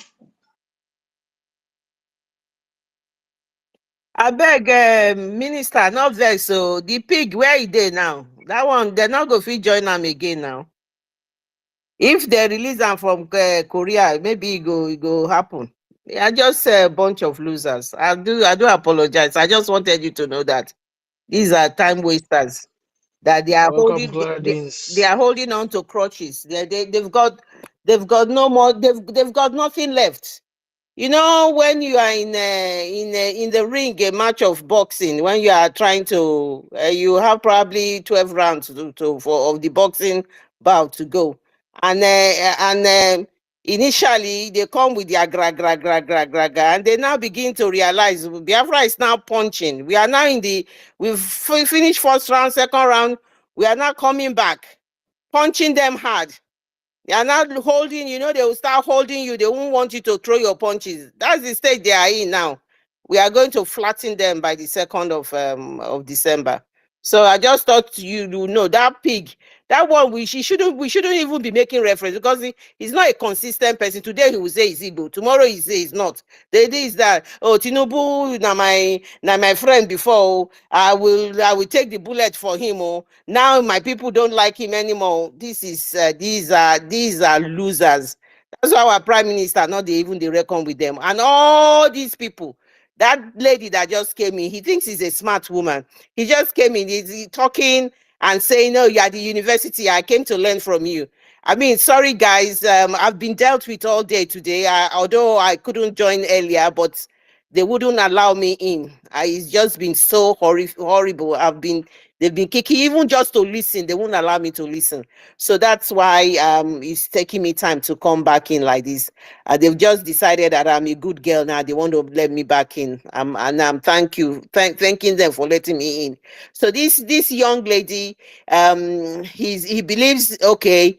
I beg, minister, not vex. So the pig, where is they now? That one, they're not going to join them again now. If they release them from Korea, maybe it go happen. They are just a bunch of losers. I do apologize. I just wanted you to know that these are time wasters. That they are Welcome, holding, they are holding on to crutches. They've got no more. They've got nothing left. You know, when you are in the ring, a match of boxing, when you are trying to, you have probably 12 rounds of the boxing bout to go, and initially they come with their gra, and they now begin to realize Biafra is now punching. We are now we've finished first round, second round. We are now coming back, punching them hard. They are not holding, they will start holding you. They won't want you to throw your punches. That's the stage they are in now. We are going to flatten them by the 2nd of December. So I just thought you know that pig, that one we shouldn't even be making reference, because he's not a consistent person. Today he will say he's Igbo, tomorrow he say he's not. The day is that, oh, Tinubu na my friend before. I will take the bullet for him. Oh, now my people don't like him anymore. These are losers. That's why our prime minister not even they reckon with them. And all these people, that lady that just came in, he thinks he's a smart woman. He just came in, he's talking and saying, "No, you are the university. I came to learn from you." I mean, sorry guys, I've been dealt with all day today. Although I couldn't join earlier, but they wouldn't allow me in. It's just been so horrible. They've been kicking, even just to listen. They won't allow me to listen. So that's why it's taking me time to come back in like this. They've just decided that I'm a good girl now. They want to let me back in. And I'm thanking them for letting me in. So this young lady, he believes, okay,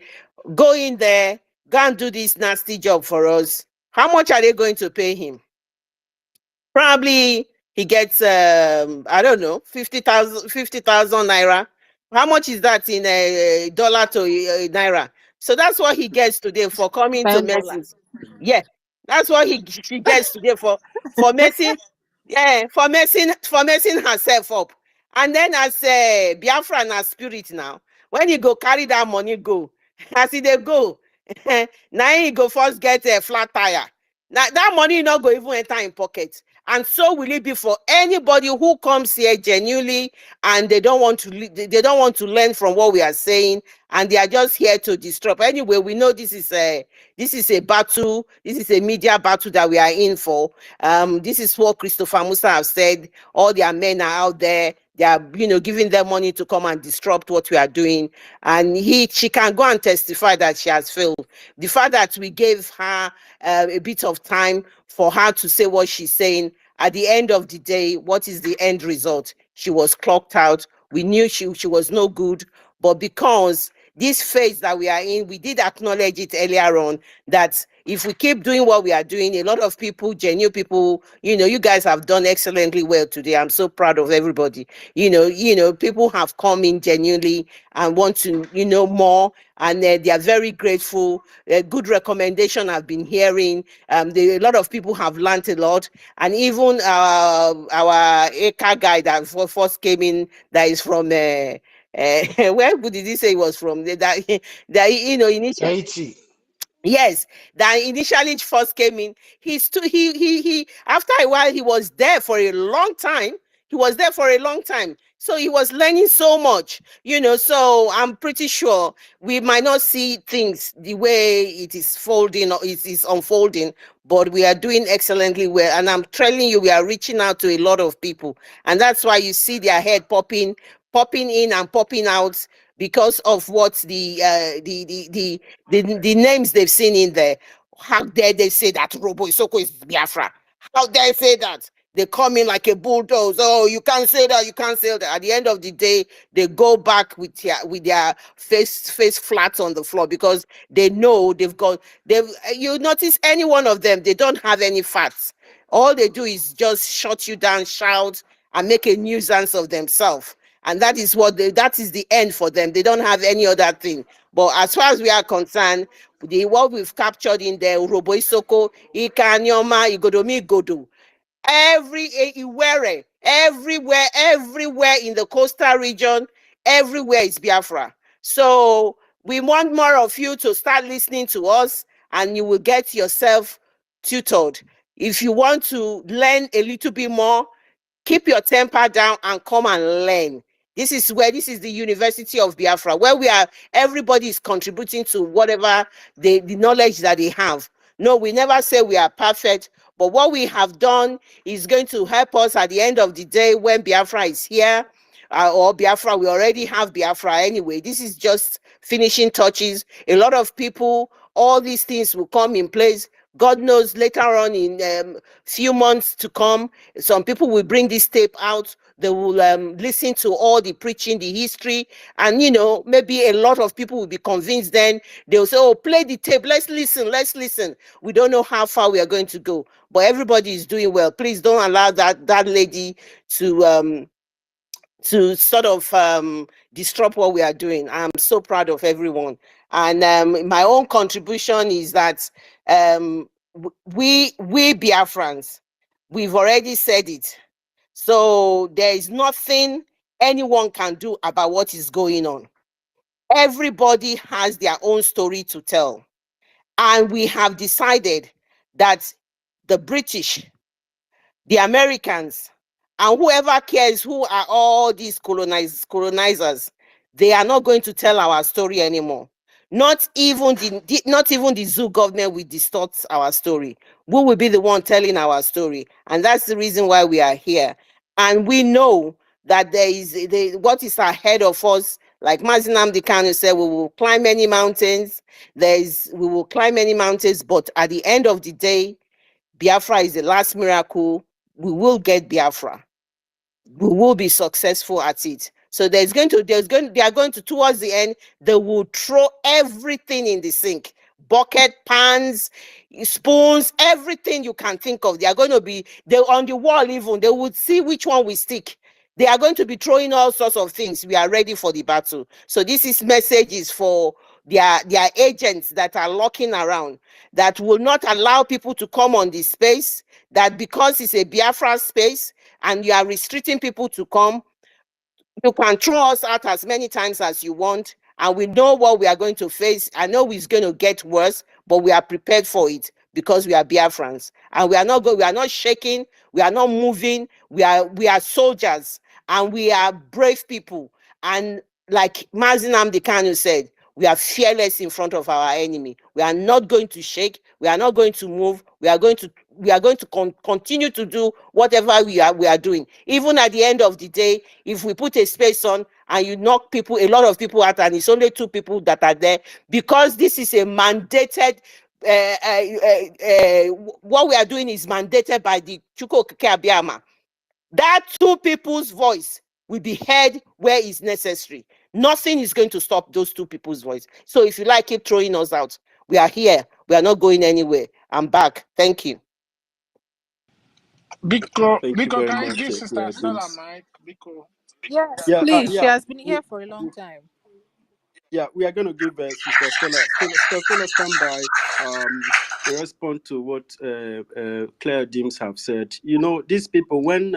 go in there, go and do this nasty job for us. How much are they going to pay him? Probably he gets I don't know, 50,000 naira. How much is that in a dollar to naira? So that's what he gets today for coming to $10. message. Yeah, that's what she gets today for messing, yeah, for messing herself up. And then as Biafra and spirit now, when you go carry that money go, as they go, now you go first get a flat tire. Now that money not go even enter in pocket. And so will it be for anybody who comes here genuinely and they don't want to learn from what we are saying, and they are just here to disrupt. Anyway, we know this is a battle. This is a media battle that we are in for. This is what Christopher Musa have said. All their men are out there. They are, giving them money to come and disrupt what we are doing. And she can go and testify that she has failed. The fact that we gave her a bit of time for her to say what she's saying, at the end of the day, what is the end result? She was clocked out. We knew she was no good, but because this phase that we are in, we did acknowledge it earlier on, that if we keep doing what we are doing, a lot of people, genuine people, you guys have done excellently well today. I'm so proud of everybody. People have come in genuinely and want to, more, and they are very grateful. Good recommendation I've been hearing. A lot of people have learned a lot, and even our Eka guy that first came in, that is from where did he say he was from? That initially. Haiti. Yes, that initially first came in. He after a while he was there for a long time. He was there for a long time. So he was learning so much, so I'm pretty sure we might not see things the way it is folding or it is unfolding, but we are doing excellently well. And I'm telling you, we are reaching out to a lot of people. And that's why you see their head popping in and popping out, because of what the names they've seen in there. How dare they say that Urobo Isoko is Biafra? How dare they say that? They come in like a bulldozer. Oh, you can't say that. You can't say that. At the end of the day, they go back with their face flat on the floor, because they know you notice any one of them, they don't have any facts. All they do is just shut you down, shout, and make a nuisance of themselves. And that is that is the end for them. They don't have any other thing. But as far as we are concerned, what we've captured in the Urobo Isoko, Ikanyoma, Igodomigodo, everywhere in the coastal region, everywhere is Biafra. So we want more of you to start listening to us, and you will get yourself tutored. If you want to learn a little bit more, keep your temper down and come and learn. This is the University of Biafra, where everybody is contributing to whatever the knowledge that they have. No, we never say we are perfect, but what we have done is going to help us at the end of the day when Biafra is here, or Biafra, we already have Biafra anyway. This is just finishing touches. A lot of people, all these things will come in place. God knows later on in few months to come, some people will bring this tape out. They will listen to all the preaching, the history, and maybe a lot of people will be convinced. Then they'll say, oh, play the tape, let's listen. We don't know how far we are going to go, but everybody is doing well. Please don't allow that lady to sort of disrupt what we are doing. I'm so proud of everyone. And my own contribution is that we Biafrans, we've already said it. So there is nothing anyone can do about what is going on. Everybody has their own story to tell. And we have decided that the British, the Americans, and whoever cares who are all these colonizers, they are not going to tell our story anymore. Not even the zoo government will distort our story. We will be the one telling our story, and that's the reason why we are here. And we know that what is ahead of us. Like Mazi Nnamdi Kanu said, we will climb many mountains. We will climb many mountains, but at the end of the day, Biafra is the last miracle. We will get Biafra. We will be successful at it. So they are going to, towards the end, they will throw everything in the sink. Bucket, pans, spoons, everything you can think of. They are going to be on the wall even. They would see which one will stick. They are going to be throwing all sorts of things. We are ready for the battle. So this message is for their agents that are lurking around, that will not allow people to come on this space, that because it's a Biafra space and you are restricting people to come, You can throw us out as many times as you want, and we know what we are going to face. I know it's going to get worse, but we are prepared for it because we are Biafrans, and we are not shaking, we are not moving. We are soldiers, and we are brave people. And like Mazi Nnamdi Kanu said, we are fearless in front of our enemy. We are not going to shake. We are not going to move. We are going to continue to do whatever we are doing. Even at the end of the day, if we put a space on and you knock a lot of people out, and it's only 2 people that are there, because this is a mandated. What we are doing is mandated by the Chuko Okike Abiyama. That 2 people's voice will be heard where is necessary. Nothing is going to stop those 2 people's voice. So if you like, keep throwing us out. We are here. We are not going anywhere. I'm back. Thank you. Thank you Biko, very can you much, give Sister Claire Stella James. mic? Biko. Yes, Yeah, please. She yeah. has been We, here for a long time. yeah, we are going to give Sister Stella stand by respond to what Claire James have said. You know, these people, when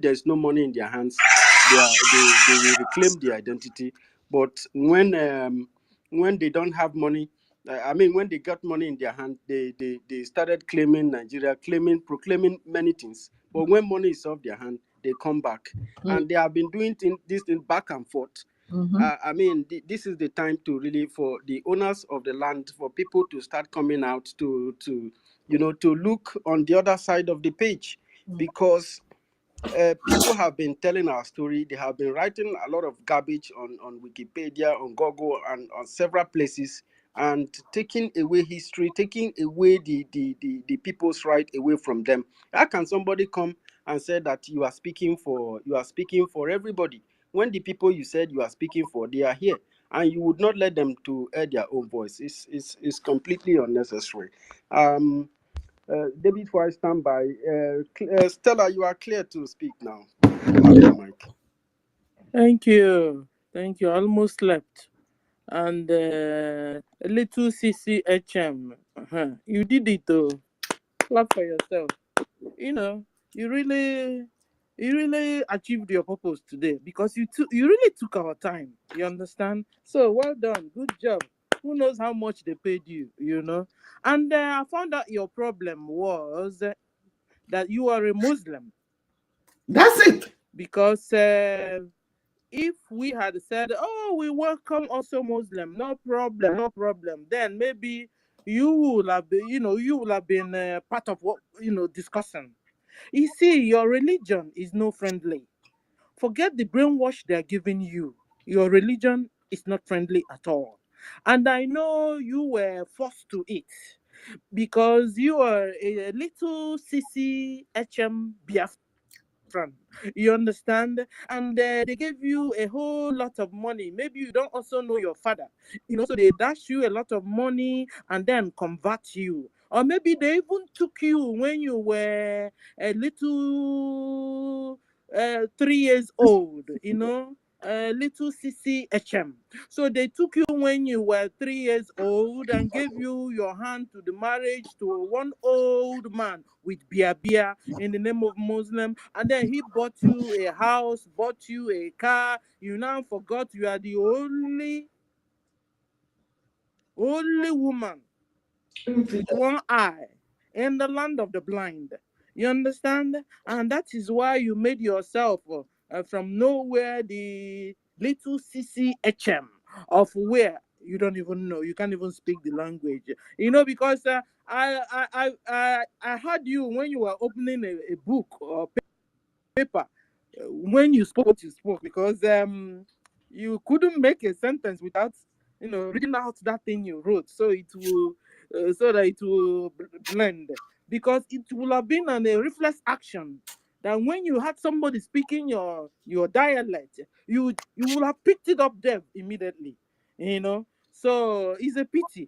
there's no money in their hands, they will reclaim their identity. But when they don't have money, when they got money in their hand, they started claiming Nigeria, proclaiming many things. But when money is off their hand, they come back, and they have been doing this thing back and forth. This is the time to really, for the owners of the land, for people to start coming out to look on the other side of the page, because people have been telling our story. They have been writing a lot of garbage on Wikipedia, on Google, and on several places, and taking away history, taking away the people's right away from them. How can somebody come and say that you are speaking for everybody, when the people you said you are speaking for, they are here, and you would not let them to air their own voice? It's completely unnecessary. David, for I stand by. Stella, you are clear to speak now. You have the mic. Thank you. Thank you. Almost slept. And little CCHM. You did it though. Clap for yourself. You know, you really achieved your purpose today, because you really took our time. You understand? So well done. Good job. Who knows how much they paid you, you know? And I found out your problem was that you are a Muslim. That's it. Because if we had said, oh, we welcome also Muslim, no problem, then maybe you will have been part of what, discussion. You see, your religion is no friendly. Forget the brainwash they are giving you. Your religion is not friendly at all. And I know you were forced to it because you are a little sissy HM Biafran. You understand? And they gave you a whole lot of money. Maybe you don't also know your father. So they dash you a lot of money and then convert you. Or maybe they even took you when you were a little 3 years old, little CCHM. So they took you when you were 3 years old and gave you your hand to the marriage to one old man with beer in the name of Muslim. And then he bought you a house, bought you a car. You now forgot you are the only woman with one eye in the land of the blind. You understand? And that is why you made yourself from nowhere the little CCHM of where you don't even know. You can't even speak the language. Because I heard you when you were opening a book or paper when you spoke what you spoke, because you couldn't make a sentence without reading out that thing you wrote, so it will so that it will blend, because it will have been a reflex action that when you had somebody speaking your dialect, you will have picked it up there immediately. So it's a pity.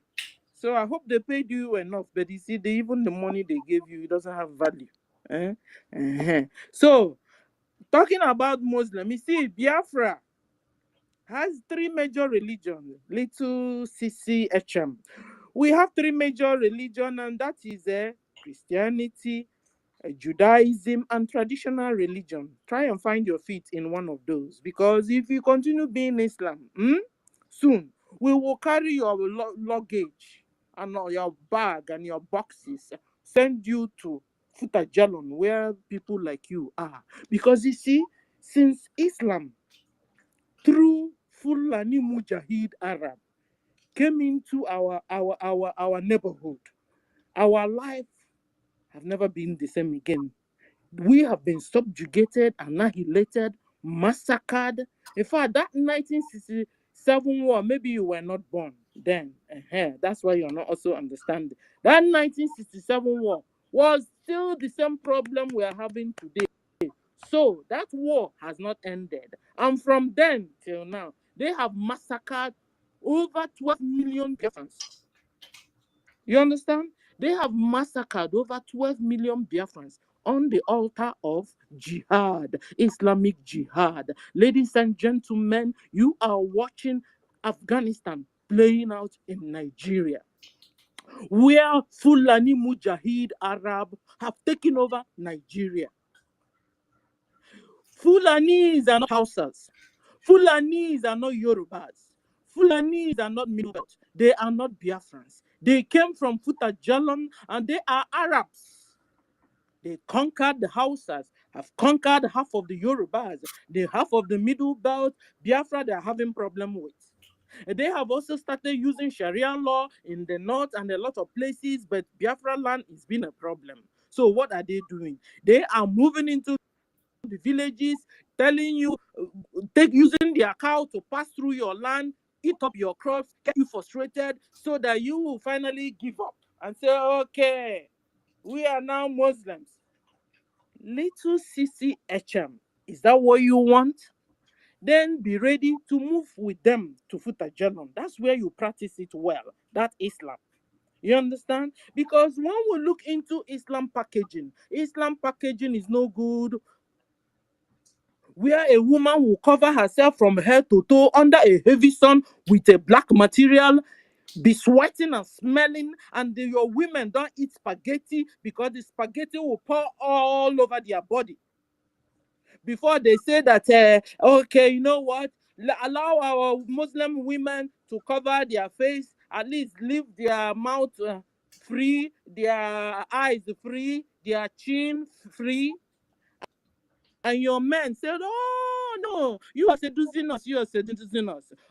So I hope they paid you enough, but you see, even the money they gave you, it doesn't have value. So talking about Muslim, you see, Biafra has 3 major religions, little CCHM. We have 3 major religions, and that is Christianity, Judaism, and traditional religion. Try and find your feet in one of those, because if you continue being Islam, soon we will carry your luggage and your bag and your boxes, send you to Futajalon, where people like you are. Because you see, since Islam, through Fulani Mujahid Arab, came into our neighborhood, our life have never been the same again. We have been subjugated, annihilated, massacred. In fact, that 1967 war, maybe you were not born then. That's why you're not also understanding. That 1967 war was still the same problem we are having today. So that war has not ended. And from then till now, they have massacred over 12 million Biafrans. You understand? They have massacred over 12 million Biafrans on the altar of jihad, Islamic jihad. Ladies and gentlemen, you are watching Afghanistan playing out in Nigeria, where Fulani Mujahid Arab have taken over Nigeria. Fulanis are not Hausas. Fulanis are not Yorubas. Fulanis are not Middle Belt. They are not Biafrans. They came from Futajalon and they are Arabs. They conquered the Hausas, have conquered half of the Yorubas, the half of the Middle Belt. Biafra, they are having problem with. They have also started using Sharia law in the north and a lot of places, but Biafra land has been a problem. So what are they doing? They are moving into the villages, telling you, using their cow to pass through your land, eat up your crops, get you frustrated, so that you will finally give up and say, okay, we are now Muslims. Little Sisi HM, is that what you want? Then be ready to move with them to Futajalon. That's where you practice it well. That's Islam. You understand? Because when we look into Islam packaging is no good where a woman will cover herself from head to toe under a heavy sun with a black material, be sweating and smelling, and your women don't eat spaghetti because the spaghetti will pour all over their body. Before they say that, okay, you know what? Allow our Muslim women to cover their face, at least leave their mouth free, their eyes free, their chin free. And your men said, oh, no, you are seducing us.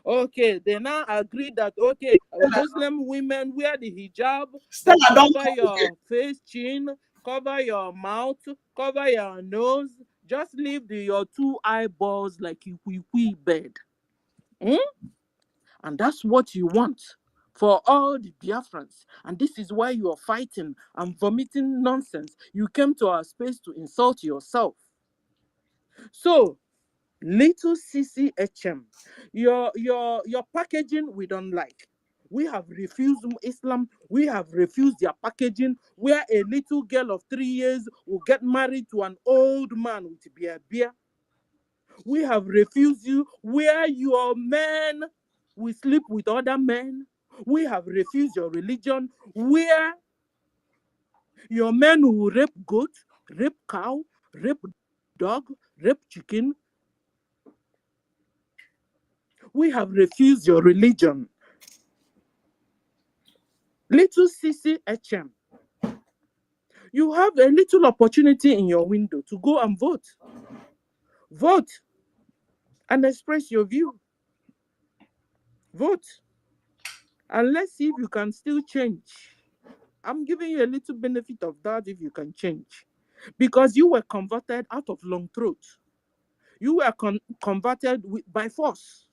Okay, they now agree that, okay, Muslim women wear the hijab, but cover your face, chin, cover your mouth, cover your nose, just leave your two eyeballs like a wee bed. And that's what you want for all the Biafrans. And this is why you are fighting and vomiting nonsense. You came to our space to insult yourself. So, Little CCHM, your packaging we don't like. We have refused Islam. We have refused their packaging, where a little girl of 3 years will get married to an old man with beer. We have refused you, where your men will sleep with other men. We have refused your religion, where your men will rape goat, rape cow, rape dog, rape chicken. We have refused your religion. Little CCHM, you have a little opportunity in your window to go and vote. Vote and express your view. Vote. And let's see if you can still change. I'm giving you a little benefit of that if you can change. Because you were converted out of long throat. You were converted by force.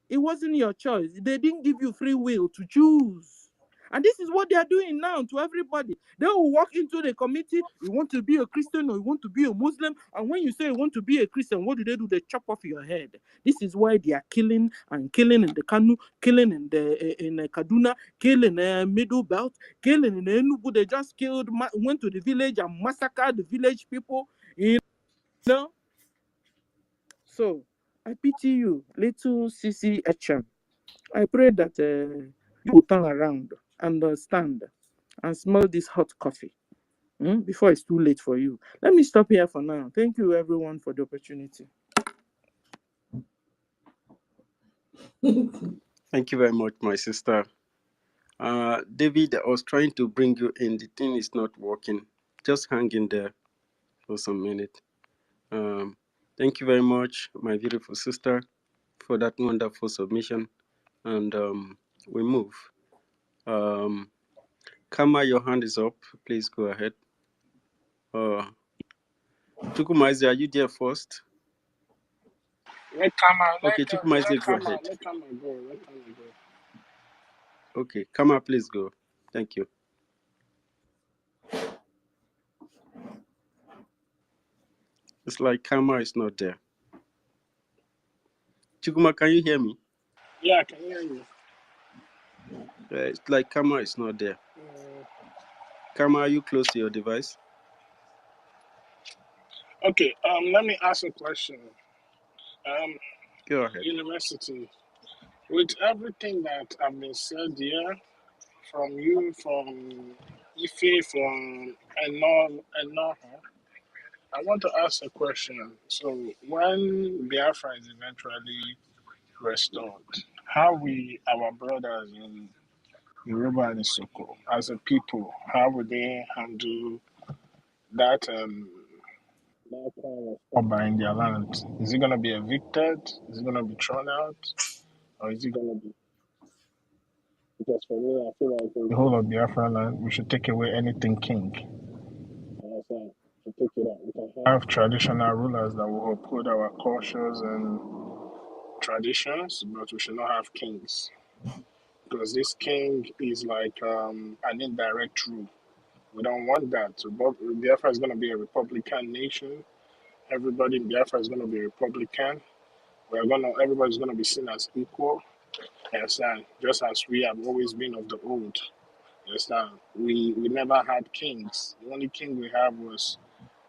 It wasn't your choice. They didn't give you free will to choose. And this is what they are doing now to everybody. They will walk into the committee. You want to be a Christian or you want to be a Muslim? And when you say you want to be a Christian, what do? They chop off your head. This is why they are killing in the Kanu, killing in the Kaduna, killing in the Middle Belt, killing in the Enugu. They just went to the village and massacred the village people. You know? So, I pity you, little CCHM. I pray that you will turn around, understand, and smell this hot coffee. before it's too late for you. Let me stop here for now. Thank you, everyone, for the opportunity. Thank you very much, my sister. David, I was trying to bring you in. The thing is not working. Just hang in there for some minute. Thank you very much, my beautiful sister, for that wonderful submission. And we move. Kama, your hand is up. Please go ahead. Chukwumaize, are you there first? Let Kama, Okay, let Chukwumaize, go ahead. Let Kama go. Let Kama go. Okay, Kama, please go. Thank you. It's like Kama is not there. Chukuma, can you hear me? Yeah, I can hear you. It's like Kama is not there. Kama, are you close to your device? Okay, let me ask a question. Go ahead. University, with everything that have been said here, from you, from Ife, from Enoha, I want to ask a question. So, when Biafra is eventually restored, how we, our brothers in Urobo and Isoko, as a people, how would they handle that that kind of Oba in their land? Is it going to be evicted? Is it going to be thrown out? Or is it going to be? Because for me, I feel like in the whole of Biafra land, we should take away anything king. Understand? To take it out. We can have traditional rulers that will uphold our cultures and traditions, but we should not have kings. Because this king is like an indirect rule. We don't want that. So Biafra is going to be a Republican nation. Everybody in Biafra is going to be Republican. Everybody's going to be seen as equal. Understand? Just as we have always been of the old. Understand? We never had kings. The only king we have was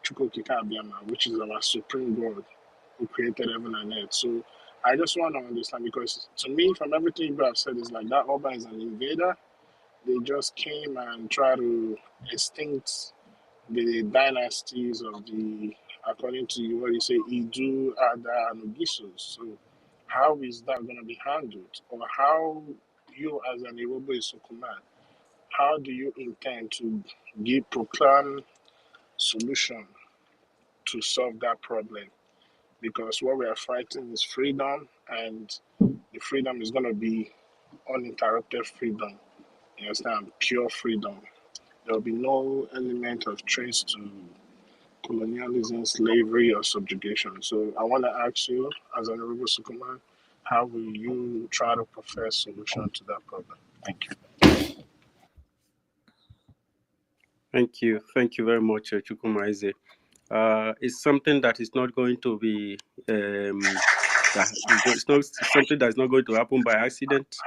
Chukwukika Abiyama, which is our supreme God who created heaven and earth. So I just want to understand, because to me, from everything you have said, is like that Oba is an invader. They just came and tried to extinct the dynasties of according to what you say, Idu, Ada, and Ogisus. So how is that going to be handled? Or how you as an Urobo Isoko man, how do you intend to proclaim solution to solve that problem? Because what we are fighting is freedom, and the freedom is going to be uninterrupted freedom. You understand? Pure freedom. There will be no element of trace to colonialism, slavery, or subjugation. So I want to ask you, as an Urobo Sukuman, how will you try to profess solution to that problem? Thank you. Thank you very much, Chukwumaize. It's something that is not going to be it's not something that's not going to happen by accident.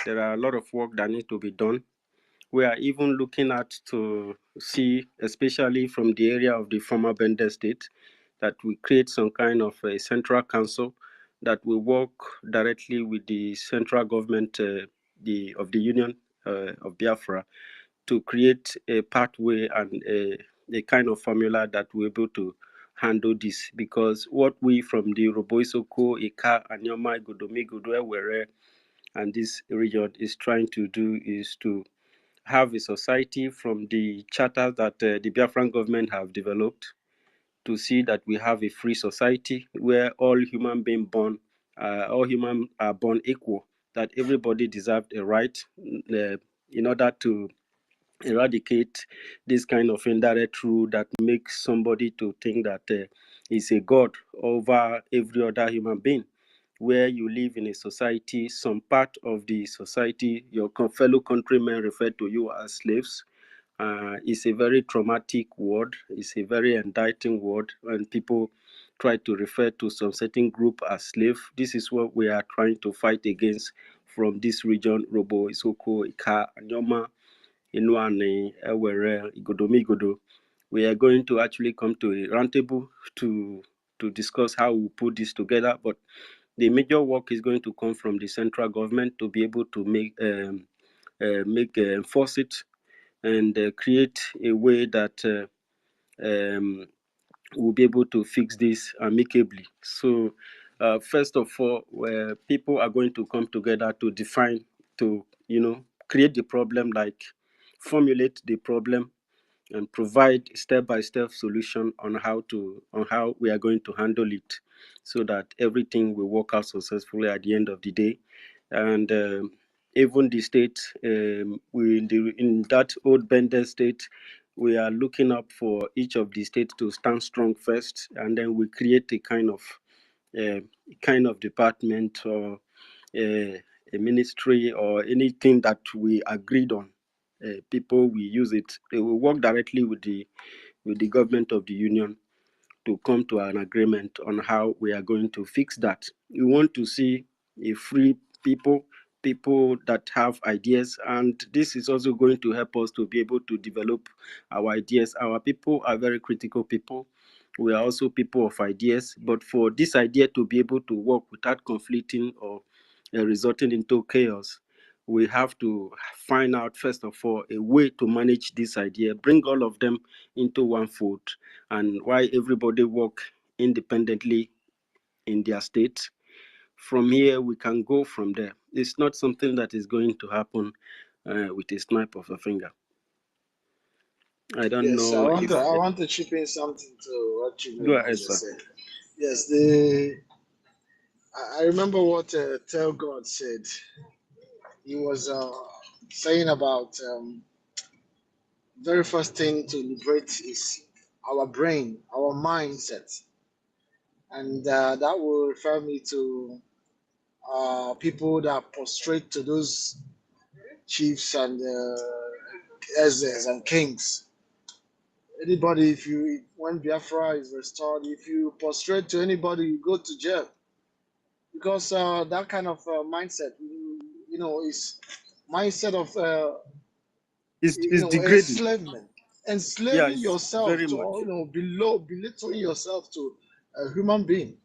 There are a lot of work that needs to be done. We are even looking at to see, especially from the area of the former Bender state, that we create some kind of a central council that will work directly with the central government of the Union of Biafra to create a pathway and a kind of formula that we're able to handle this. Because what we from the Urobo, Isoko, Ika, Anyoma, Igodomigodo, Ewere, and this region is trying to do is to have a society from the charter that the Biafran government have developed, to see that we have a free society where all human are born equal, that everybody deserves a right in order to eradicate this kind of indirect rule that makes somebody to think that is a god over every other human being. Where you live in a society, some part of the society, your fellow countrymen refer to you as slaves. It's a very traumatic word. It's a very indicting word, and people try to refer to some certain group as slave. This is what we are trying to fight against from this region: Robo, Isoko, Ika, Anyoma, Inuane, Ewere, Igodomigodo. We are going to actually come to a roundtable to discuss how we put this together. But the major work is going to come from the central government to be able to enforce it, and create a way that we'll be able to fix this amicably. So, first of all, where people are going to come together to define, to create the problem, like formulate the problem, and provide step-by-step solution on how we are going to handle it, so that everything will work out successfully at the end of the day. And even the state, in that old Bender state, we are looking up for each of the states to stand strong first, and then we create a uh, kind of department, or a ministry, or anything that we agreed on. People will use it. They will work directly with the government of the union to come to an agreement on how we are going to fix that. We want to see a free people, people that have ideas, and this is also going to help us to be able to develop our ideas. Our people are very critical people. We are also people of ideas, but for this idea to be able to work without conflicting or resulting into chaos, we have to find out, first of all, a way to manage this idea, bring all of them into one fold, and why everybody work independently in their state. From here, we can go from there. It's not something that is going to happen with a snap of a finger. I don't Yes, know if I want to chip in something to what you go know ahead, just sir. said. Yes, I remember what Tell God said. He was saying about very first thing to liberate is our brain, our mindset, and that will refer me to people that prostrate to those chiefs and elders and kings. Anybody, if you when Biafra is restored, if you prostrate to anybody, you go to jail, because that kind of mindset, is mindset of It's degrading. enslavement, Yeah, enslaving it's yourself very to, much. belittling yourself to a human being,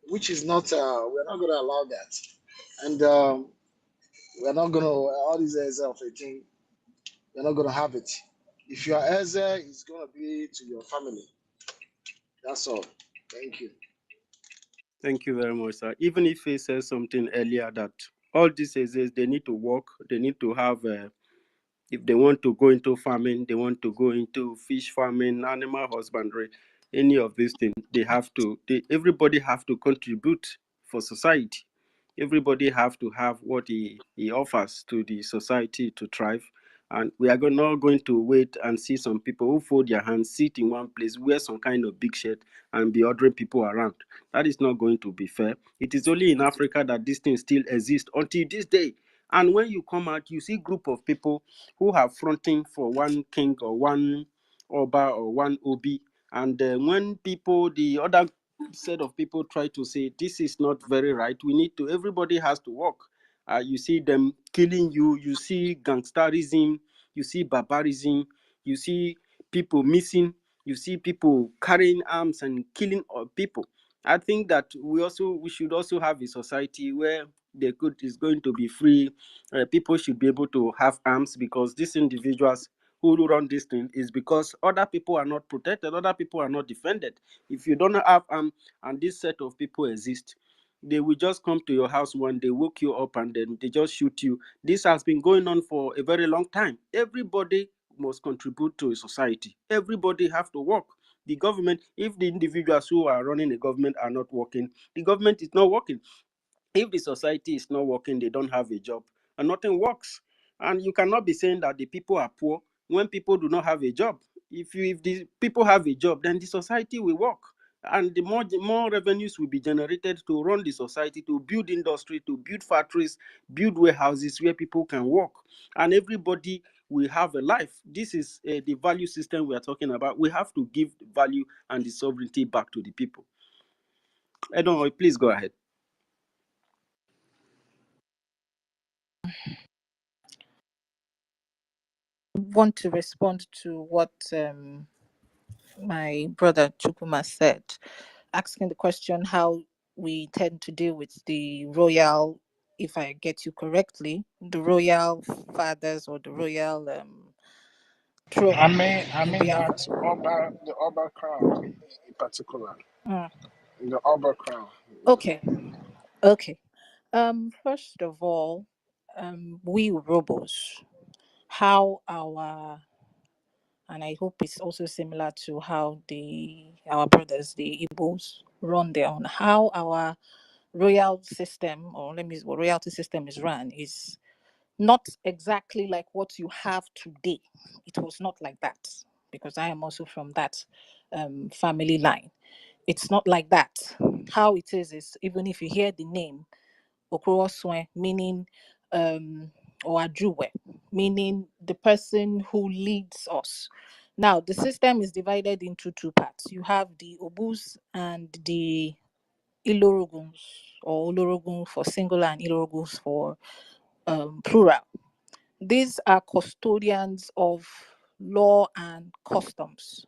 which is not. We're not going to allow that, and we're not going to all these airs of a thing. We're not going to have it. If you are Eze, it's going to be to your family. That's all. Thank you. Thank you very much, sir. Even if he says something earlier that all these is they need to work, they need to have if they want to go into farming, they want to go into fish farming, animal husbandry, any of these things, everybody have to contribute for society. Everybody have to have what he offers to the society to thrive. And we are not going to wait and see some people who fold their hands, sit in one place, wear some kind of big shirt, and be ordering people around. That is not going to be fair. It is only in Africa that this thing still exists until this day. And when you come out, you see group of people who are fronting for one king or one Oba or one Obi. And when the other set of people try to say, this is not very right, everybody has to work. You see them killing you, you see gangsterism, you see barbarism, you see people missing, you see people carrying arms and killing people. I think that we should also have a society where is going to be free. People should be able to have arms, because these individuals who run this thing is because other people are not protected, other people are not defended. If you don't have and this set of people exist, they will just come to your house one day, woke you up, and then they just shoot you. This has been going on for a very long time. Everybody must contribute to a society. Everybody have to work. The government, if the individuals who are running the government are not working, the government is not working. If the society is not working, they don't have a job, and nothing works. And you cannot be saying that the people are poor when people do not have a job. If the people have a job, then the society will work, and the more revenues will be generated to run the society, to build industry, to build factories, build warehouses where people can work, and everybody will have a life. This is the value system we are talking about. We have to give value and the sovereignty back to the people. I don't know, please go ahead. Want to respond to what my brother Chukuma said, asking the question how we tend to deal with the royal, if I get you correctly, the royal fathers or the royal throne I mean in that Biafra. the Oba crown in particular. Mm. The Oba crown. Okay, okay. First of all, we Urobos, how our, and I hope it's also similar to how our brothers, the Igbos, run their own. How our royal system, or let me, royalty system is run is not exactly like what you have today. It was not like that, because I am also from that family line. It's not like that. How it is even if you hear the name Okoroswe, meaning or Ajuwe, meaning the person who leads us. Now the system is divided into two parts. You have the Obus and the Iloroguns, or Olorogun for singular and Iloroguns for plural. These are custodians of law and customs.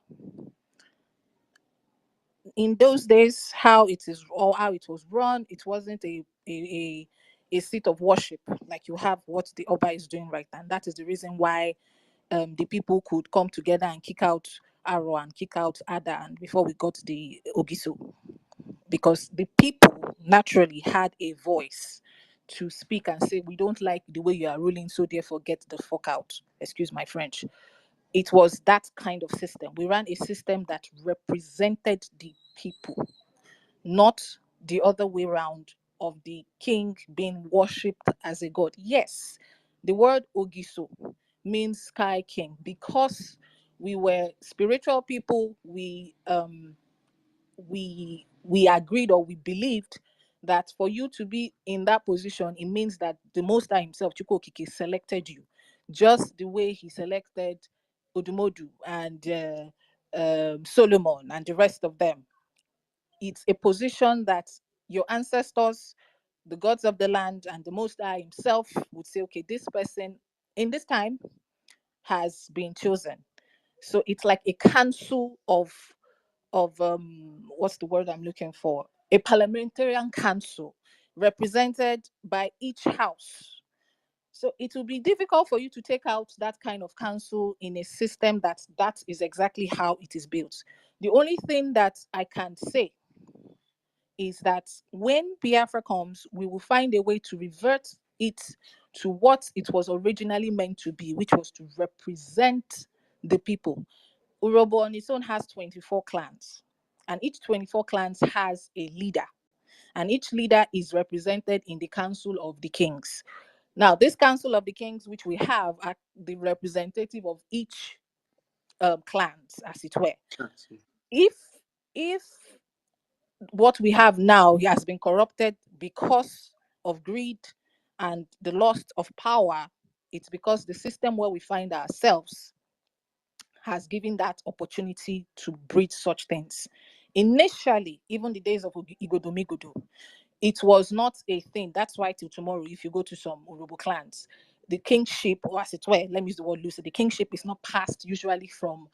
In those days, how it is, or how it was run, it wasn't a seat of worship like you have what the Oba is doing right now. And that is the reason why the people could come together and kick out Aro and kick out Ada, and before we got the Ogiso, because the people naturally had a voice to speak and say, we don't like the way you are ruling, so therefore get the fuck out. Excuse my French. It was that kind of system. We ran a system that represented the people, not the other way around of the king being worshipped as a god. Yes, the word Ogiso means sky king, because we were spiritual people. We agreed, or we believed, that for you to be in that position, it means that the Most High himself, Chukwokike, selected you, just the way he selected Odumodu and Solomon and the rest of them. It's a position that your ancestors, the gods of the land, and the Most High himself would say, okay, this person in this time has been chosen. So it's like a council of what's the word I'm looking for? A parliamentarian council represented by each house. So it will be difficult for you to take out that kind of council in a system that is exactly how it is built. The only thing that I can say is that when Biafra comes, we will find a way to revert it to what it was originally meant to be, which was to represent the people. Urobo on its own has 24 clans, and each 24 clans has a leader, and each leader is represented in the Council of the Kings. Now, this Council of the Kings, which we have, are the representative of each clans, as it were. If what we have now has been corrupted because of greed and the loss of power, it's because the system where we find ourselves has given that opportunity to breed such things. Initially, even the days of Igodomigodo, it was not a thing. That's why till tomorrow, if you go to some Urobo clans, the kingship, or as it were, let me use the word loosely, the kingship is not passed usually from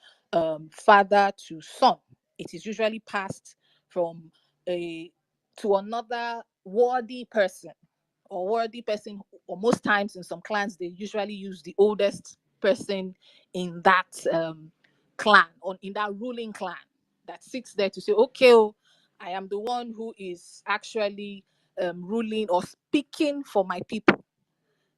father to son. It is usually passed from a to another worthy person, or most times in some clans they usually use the oldest person in that clan, or in that ruling clan, that sits there to say, okay, oh, I am the one who is actually ruling or speaking for my people.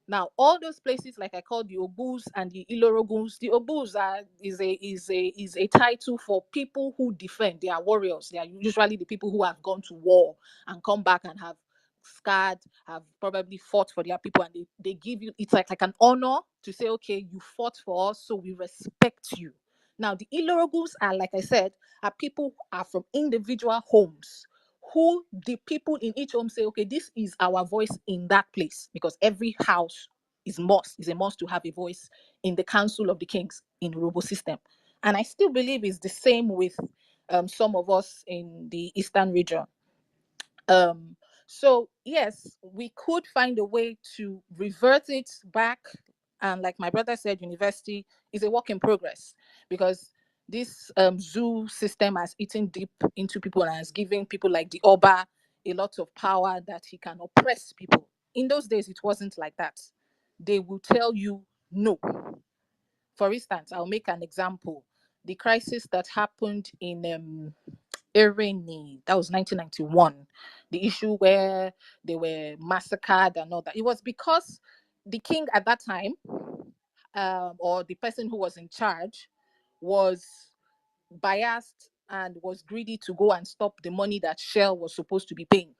Now, all those places, like I called the Obus and the Iloroguns, the Obus is a title for people who defend. They are warriors. They are usually the people who have gone to war and come back and have scarred, have probably fought for their people, and they give you, it's like an honor to say, okay, you fought for us, so we respect you. Now, the Iloroguns are, like I said, are people who are from individual homes, who the people in each home say, okay, this is our voice in that place, because every house is a must to have a voice in the Council of the Kings in the Urobo system. And I still believe it's the same with some of us in the Eastern region. So yes, we could find a way to revert it back. And like my brother said, university is a work in progress, because this zoo system has eaten deep into people and has given people like the Oba a lot of power that he can oppress people. In those days, it wasn't like that. They will tell you no. For instance, I'll make an example. The crisis that happened in Irene, that was 1991. The issue where they were massacred and all that. It was because the king at that time, or the person who was in charge, was biased and was greedy to go and stop the money that Shell was supposed to be paying.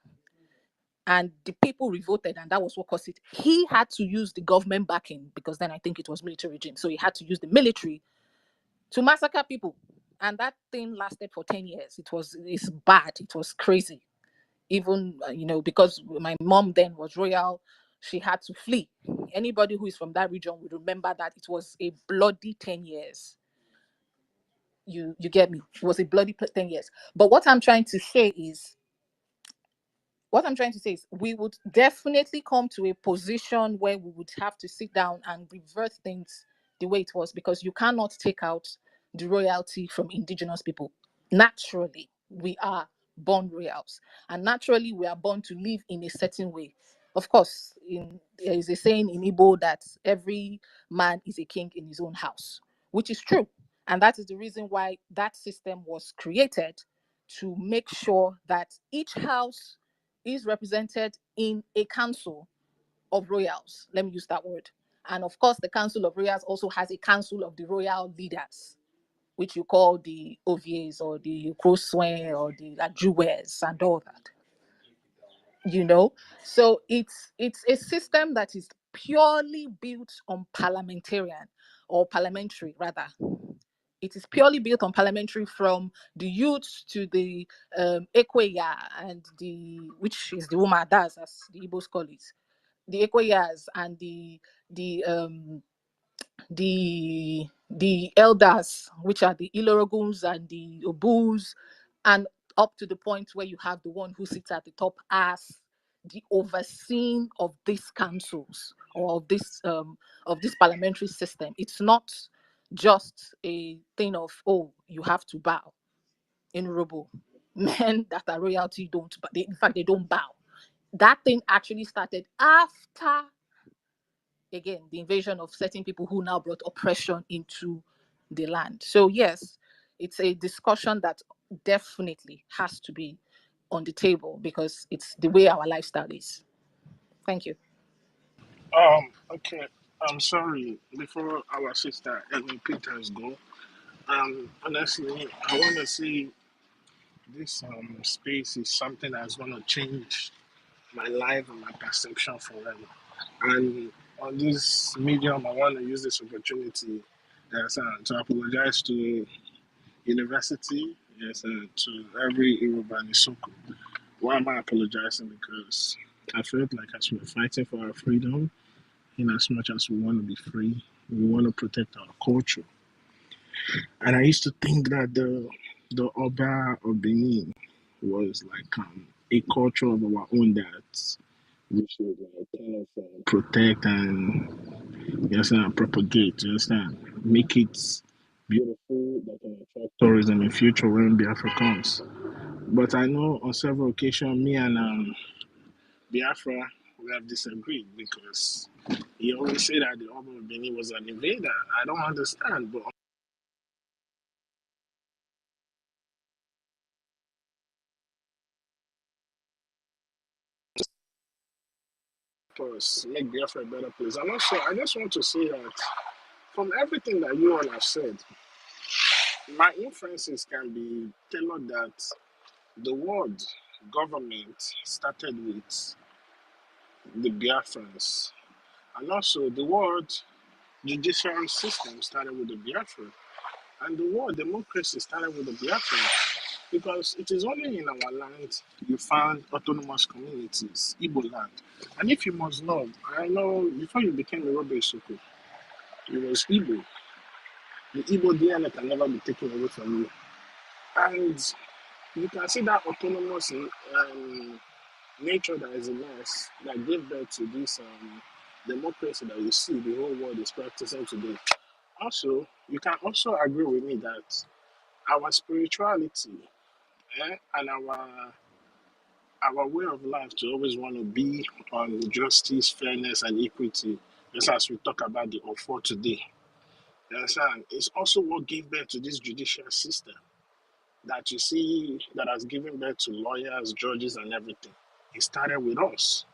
And the people revolted, and that was what caused it. He had to use the government backing, because then I think it was military regime. So he had to use the military to massacre people. And that thing lasted for 10 years. It's bad. It was crazy. Even, because my mom then was royal, she had to flee. Anybody who is from that region would remember that it was a bloody 10 years. You get me? It was a bloody 10 years. But what I'm trying to say is, we would definitely come to a position where we would have to sit down and revert things the way it was, because you cannot take out the royalty from indigenous people. Naturally, we are born royals, and naturally we are born to live in a certain way. Of course, there is a saying in Igbo that every man is a king in his own house, which is true. And that is the reason why that system was created, to make sure that each house is represented in a council of royals. Let me use that word. And of course, the council of royals also has a council of the royal leaders, which you call the Oviers or the Crossoin or the Lajues and all that. So it's a system that is purely built on parliamentary rather. It is purely built on parliamentary, from the youth to the Ekweya and which is the woman das, as the Igbos call it, the Ekweyas and the elders, which are the Iloroguns and the Obus, and up to the point where you have the one who sits at the top as the overseeing of these councils, or of this parliamentary system. It's not just a thing of, oh, you have to bow. In Urobo, men that are royalty don't, but in fact they don't bow. That thing actually started after, again, the invasion of certain people who now brought oppression into the land. So yes, it's a discussion that definitely has to be on the table, because it's the way our lifestyle is. Thank you. Okay. I'm sorry. Before our sister Ellen Peters go, honestly, I want to say this space is something that's going to change my life and my perception forever. And on this medium, I want to use this opportunity to apologize to university, to every Yoruba and Isoko. Why am I apologizing? Because I felt like as we're fighting for our freedom, in as much as we want to be free, we want to protect our culture. And I used to think that the Oba of Benin was like a culture of our own that we should kind of protect and propagate, make it beautiful, that can attract tourism in future when Biafra comes. But I know on several occasions, me and Biafra, we have disagreed, because he always said that the Oba of Benin was an invader. I don't understand, but us make Biafra a better place. And also, I just want to say that from everything that you all have said, my inferences can be tailored that the word government started with the Biafrans, and also the word judicial system started with the Biafra, and the word democracy started with the Biafra, because it is only in our land you find autonomous communities, Igbo land. And if you must know, I know before you became a Urobo Isoko, it was Igbo. The Igbo DNA can never be taken away from you. And you can see that autonomous nature that is in us that gave birth to this democracy that you see the whole world is practicing today. Also, you can also agree with me that our spirituality and our way of life to always want to be on justice, fairness, and equity, just as we talk about the offer today, You understand? It's also what gave birth to this judicial system that you see that has given birth to lawyers, judges, and everything. It started with us.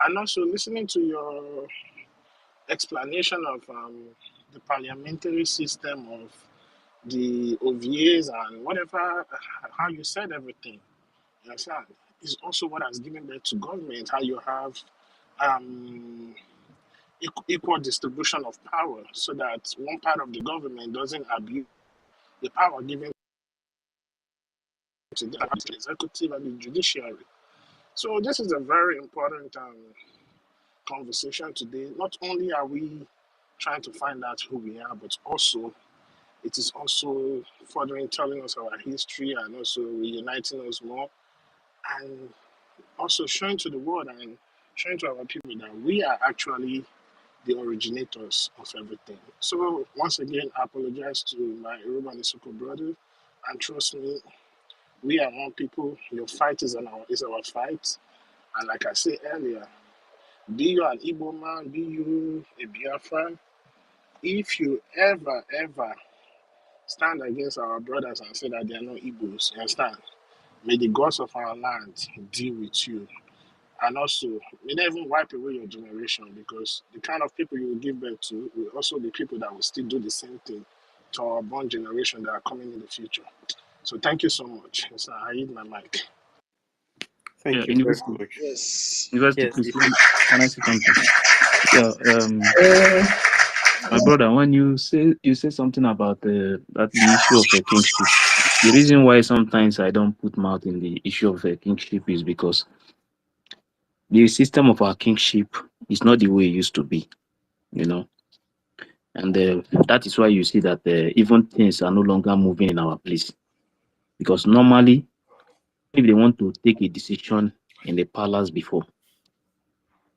And also listening to your explanation of the parliamentary system of the OVAs and whatever, how you said everything, you understand, is also what has given birth to government, how you have um, equal distribution of power so that one part of the government doesn't abuse the power given to the executive and the judiciary. So this is a very important conversation today. Not only are we trying to find out who we are, but also it is also furthering telling us our history and also reuniting us more and also showing to the world and showing to our people that we are actually the originators of everything. So once again, I apologize to my Urobo and Isoko brothers, and trust me, we are one people. Your fight is our fight, and like I said earlier, be you an Igbo man, be you a Biafran, if you ever stand against our brothers and say that they are not Igbos, you understand? May the gods of our land deal with you. And also, may they even wipe away your generation because the kind of people you will give birth to will also be people that will still do the same thing to our born generation that are coming in the future. So thank you so much. So I hit my mic. Yeah, Thank you very university, much. Yes. university, Yes. please, can I say something? Yeah, my brother, when you say something about the issue of a kingship, the reason why sometimes I don't put mouth in the issue of a kingship is because the system of our kingship is not the way it used to be, you know, and that is why you see that even things are no longer moving in our place. Because normally, if they want to take a decision in the palace before,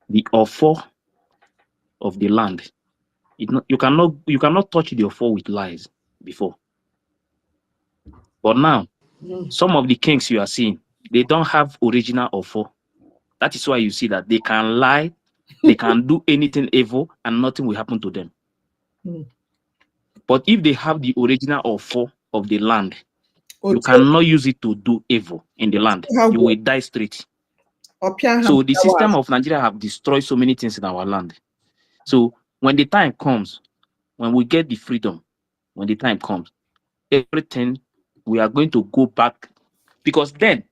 the offer of the land, you cannot touch the offer with lies before. But now, some of the kings you are seeing, they don't have original offer. That is why you see that they can lie, they can do anything evil, and nothing will happen to them. But if they have the original offer of the land, you cannot use it to do evil in the land. You will die straight. So the system of Nigeria have destroyed so many things in our land. So when the time comes, when we get the freedom, when the time comes, everything we are going to go back, because then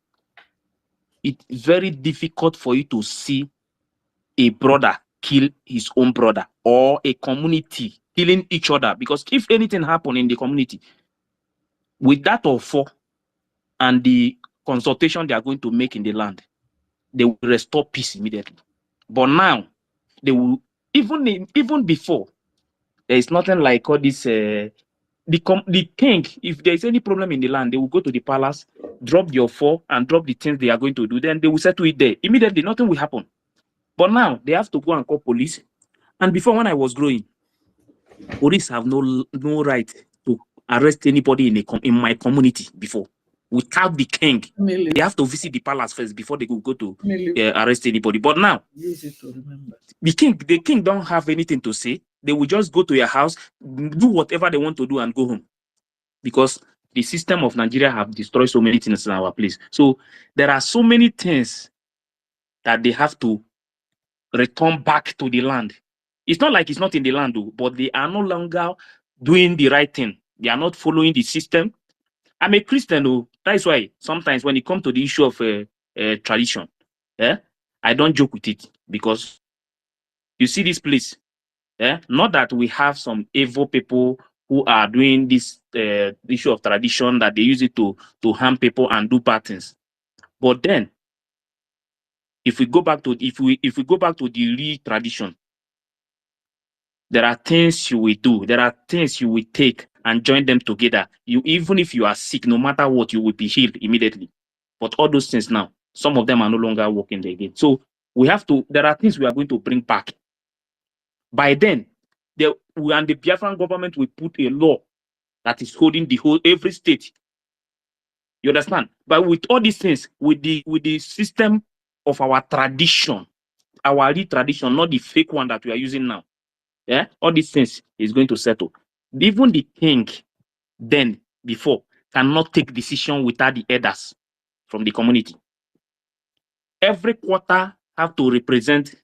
it's very difficult for you to see a brother kill his own brother or a community killing each other. Because if anything happen in the community, with that offer and the consultation they are going to make in the land, they will restore peace immediately. But now, they will, even before, there is nothing like all this. The king, if there is any problem in the land, they will go to the palace, drop the offer, and drop the things they are going to do. Then they will settle it there. Immediately, nothing will happen. But now, they have to go and call police. And before, when I was growing, police have no right to arrest anybody in my community before. Without the king, they have to visit the palace first before they go to arrest anybody. But now, the king don't have anything to say. They will just go to your house, do whatever they want to do, and go home. Because the system of Nigeria have destroyed so many things in our place. So there are so many things that they have to return back to the land. It's not like it's not in the land, though, but they are no longer doing the right thing. They are not following the system. I'm a Christian, though. That's why sometimes when it comes to the issue of tradition, I don't joke with it. Because you see this place, not that we have some evil people who are doing this issue of tradition, that they use it to harm people and do bad things. But then, if we go back to the real tradition, there are things you will do, there are things you will take and join them together. Even if you are sick, no matter what, you will be healed immediately. But all those things now, some of them are no longer working again. So there are things we are going to bring back. By then, the Biafran government will put a law that is holding every state. You understand? But with all these things, with the system of our tradition, our real tradition, not the fake one that we are using now, all these things is going to settle. Even the king then before cannot take decision without the elders from the community. Every quarter have to represent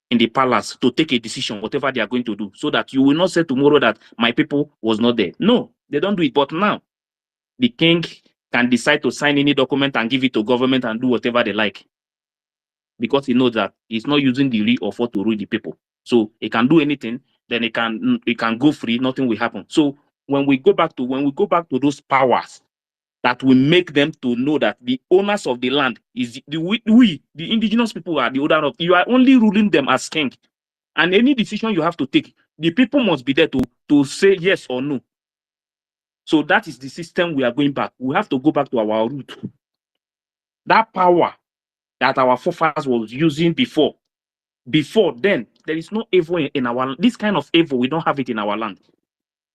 in the palace to take a decision, whatever they are going to do, so that you will not say tomorrow that my people was not there. No, they don't do it. But now the king can decide to sign any document and give it to government and do whatever they like, because he knows that he's not using the real offer to rule the people. So he can do anything, then he can go free, nothing will happen. So when we go back to those powers that will make them to know that the owners of the land is the indigenous people are the owner of. You are only ruling them as king, and any decision you have to take, the people must be there to say yes or no. So that is the system we are going back. We have to go back to our root. That power that our forefathers was using before then, there is no evil in our land. This kind of evil, we don't have it in our land.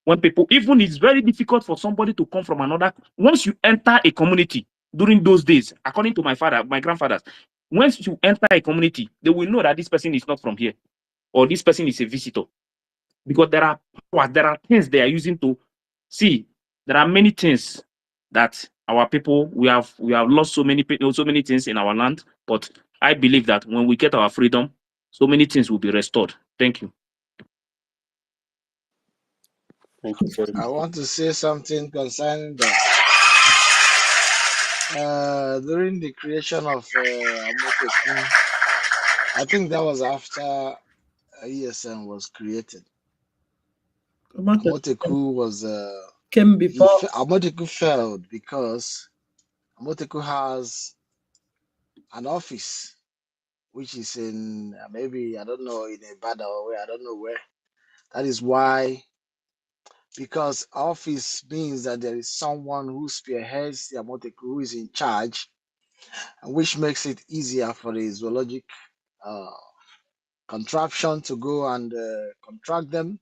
When people, even it's very difficult for somebody to come from another. Once you enter a community during those days, according to my grandfathers, once you enter a community, they will know that this person is not from here or this person is a visitor, because there are powers, there are things they are using to see. There are many things that our people, we have lost so many things in our land, but I believe that when we get our freedom, so many things will be restored. Thank you. Thank you very I much. want to say something concerning that. During the creation of Amotekun, I think that was after ESN was created. Amoteku was came before. Amoteku failed because Amoteku has an office which is in maybe, I don't know, in Ibadan or where, I don't know where. That is why, because office means that there is someone who spearheads the Amoteku, who is in charge, and which makes it easier for the zoologic contraption to go and contract them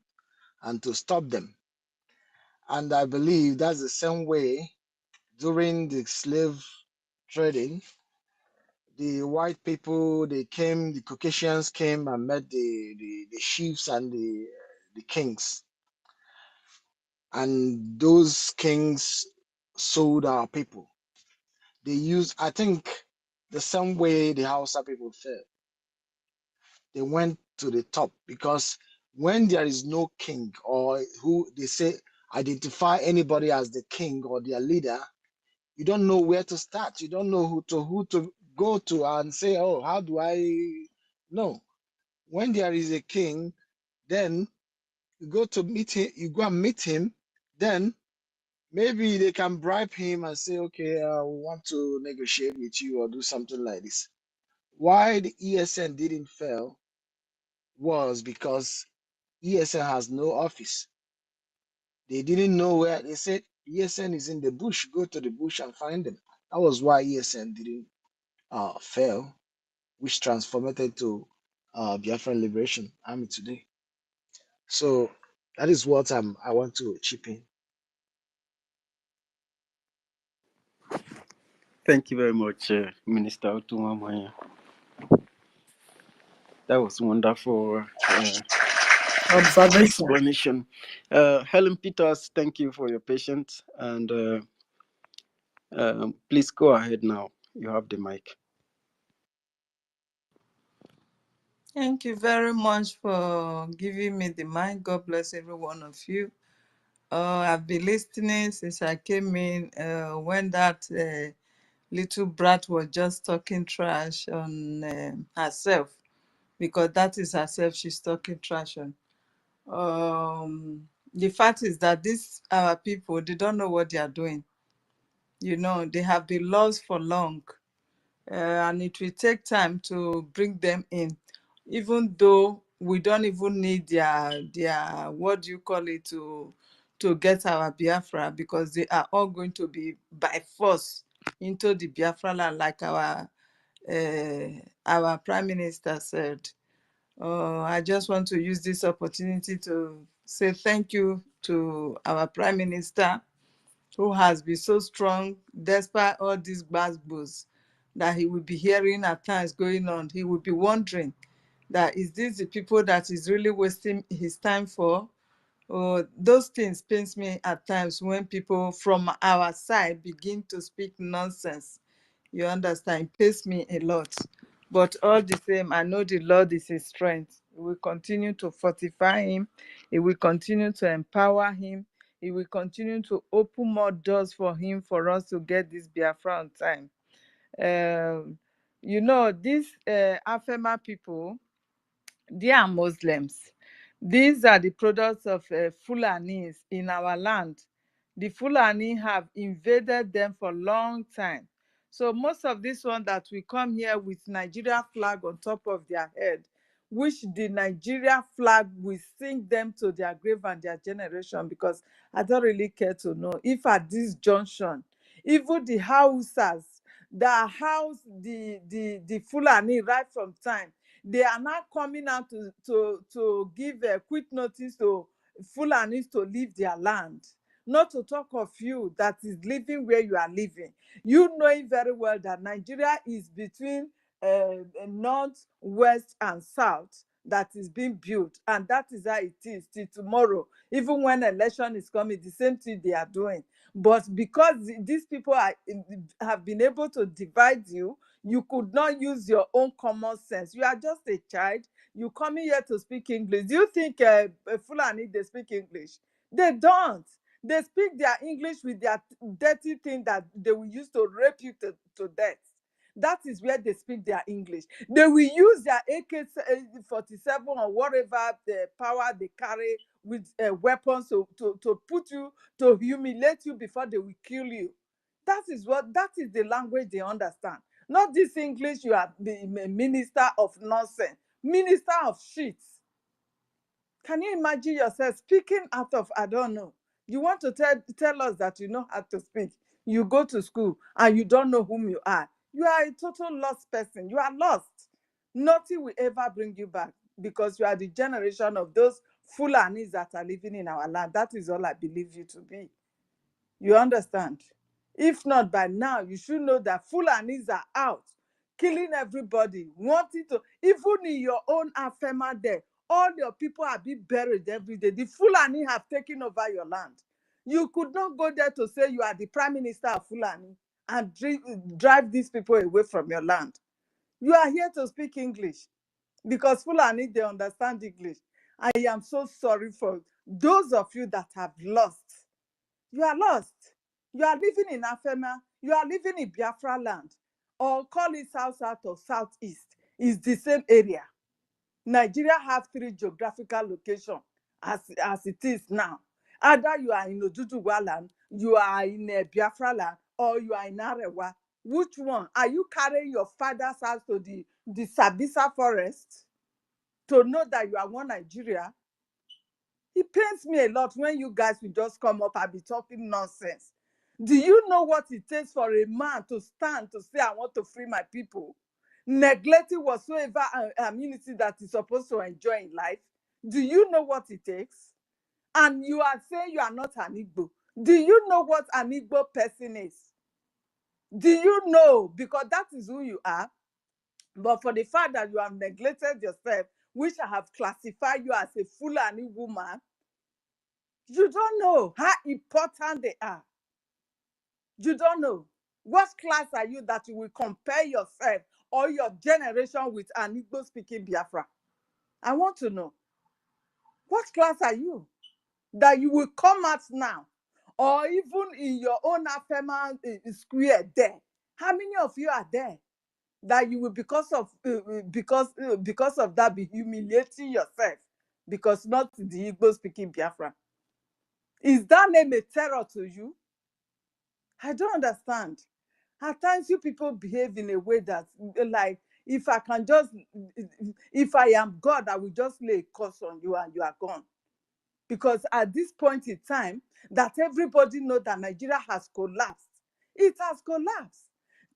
and to stop them. And I believe that's the same way during the slave trading. The white people, they came, the Caucasians came and met the chiefs and the kings. And those kings sold our people. They used, I think, the same way the Hausa people felt. They went to the top, because when there is no king, or who they say identify anybody as the king or their leader, you don't know where to start. You don't know who to go to and say, oh, how do I know? When there is a king, then you go to meet him, you go and meet him, then maybe they can bribe him and say, okay, we want to negotiate with you or do something like this. Why the ESN didn't fail was because ESN has no office. They didn't know where. They said ESN is in the bush. Go to the bush and find them. That was why ESN didn't fail, which transformed it to Biafran Liberation Army today. So that is what I want to chip in. Thank you very much, Minister Otumamaya. That was wonderful Observation. explanation. Helen Peters, thank you for your patience. And please go ahead now. You have the mic. Thank you very much for giving me the mic. God bless every one of you. I've been listening since I came in when that little brat was just talking trash on herself, because that is herself she's talking trash on. The fact is that these our people, they don't know what they are doing. You know, they have been lost for long, and it will take time to bring them in, even though we don't even need their what do you call it, to get our Biafra, because they are all going to be by force into the Biafra land, like our Prime Minister said. I just want to use this opportunity to say thank you to our Prime Minister, who has been so strong despite all these bad that he will be hearing at times going on. He will be wondering that, is this the people that is really wasting his time for? Oh, those things pains me at times when people from our side begin to speak nonsense. You understand? It pains me a lot. But all the same, I know the Lord is his strength. He will continue to fortify him. He will continue to empower him. He will continue to open more doors for him for us to get this Biafra on time. You know, these Afema people, they are Muslims. These are the products of Fulanis in our land. The Fulani have invaded them for a long time. So most of this one that we come here with Nigeria flag on top of their head, which the Nigeria flag will sink them to their grave and their generation, because I don't really care to know if at this junction, even the Hausas that house the Fulani right from time, they are now coming out to give a quick notice to Fulanis to leave their land. Not to talk of you that is living where you are living. You know it very well that Nigeria is between north, west, and south that is being built, and that is how it is till tomorrow. Even when election is coming, the same thing they are doing. But because these people have been able to divide you, you could not use your own common sense. You are just a child. You coming here to speak English. Do you think Fulani, they speak English? They don't. They speak their English with their dirty thing that they will use to rape you to death. That is where they speak their English. They will use their AK-47 or whatever the power they carry with weapons to put you, to humiliate you before they will kill you. That is the language they understand. Not this English, you are the minister of nonsense, minister of shit. Can you imagine yourself speaking out of, I don't know. You want to tell us that you know how to speak. You go to school and you don't know whom you are. You are a total lost person. You are lost. Nothing will ever bring you back, because you are the generation of those Fulanis that are living in our land. That is all I believe you to be. You understand? If not, by now, you should know that Fulanis are out, killing everybody, wanting to, even in your own Afema there, all your people are being buried every day. The Fulani have taken over your land. You could not go there to say you are the prime minister of Fulani and drive these people away from your land. You are here to speak English because Fulani, they understand English. I am so sorry for those of you that have lost. You are lost. You are living in Afema. You are living in Biafra land. Or call it south or southeast. It's the same area. Nigeria have 3 geographical locations as it is now. Either you are in Oduduwa land, you are in Biafra land, or you are in Arewa. Which one? Are you carrying your father's house to the Sabisa forest to know that you are one Nigeria? It pains me a lot when you guys will just come up and be talking nonsense. Do you know what it takes for a man to stand to say, I want to free my people, neglecting whatsoever immunity that is supposed to enjoy in life? Do you know what it takes? And you are saying you are not an Igbo. Do you know what an Igbo person is? Do you know? Because that is who you are. But for the fact that you have neglected yourself, which I have classified you as a Fulani woman, you don't know how important they are. You don't know. What class are you that you will compare yourself or your generation with an Igbo speaking Biafra? I want to know. What class are you that you will come out now, or even in your own Afema square there? How many of you are there that you will, because of that, be humiliating yourself because not the Igbo speaking Biafra? Is that name a terror to you? I don't understand. At times you people behave in a way that, like, if I am God, I will just lay a curse on you and you are gone. Because at this point in time, that everybody knows that Nigeria has collapsed. It has collapsed.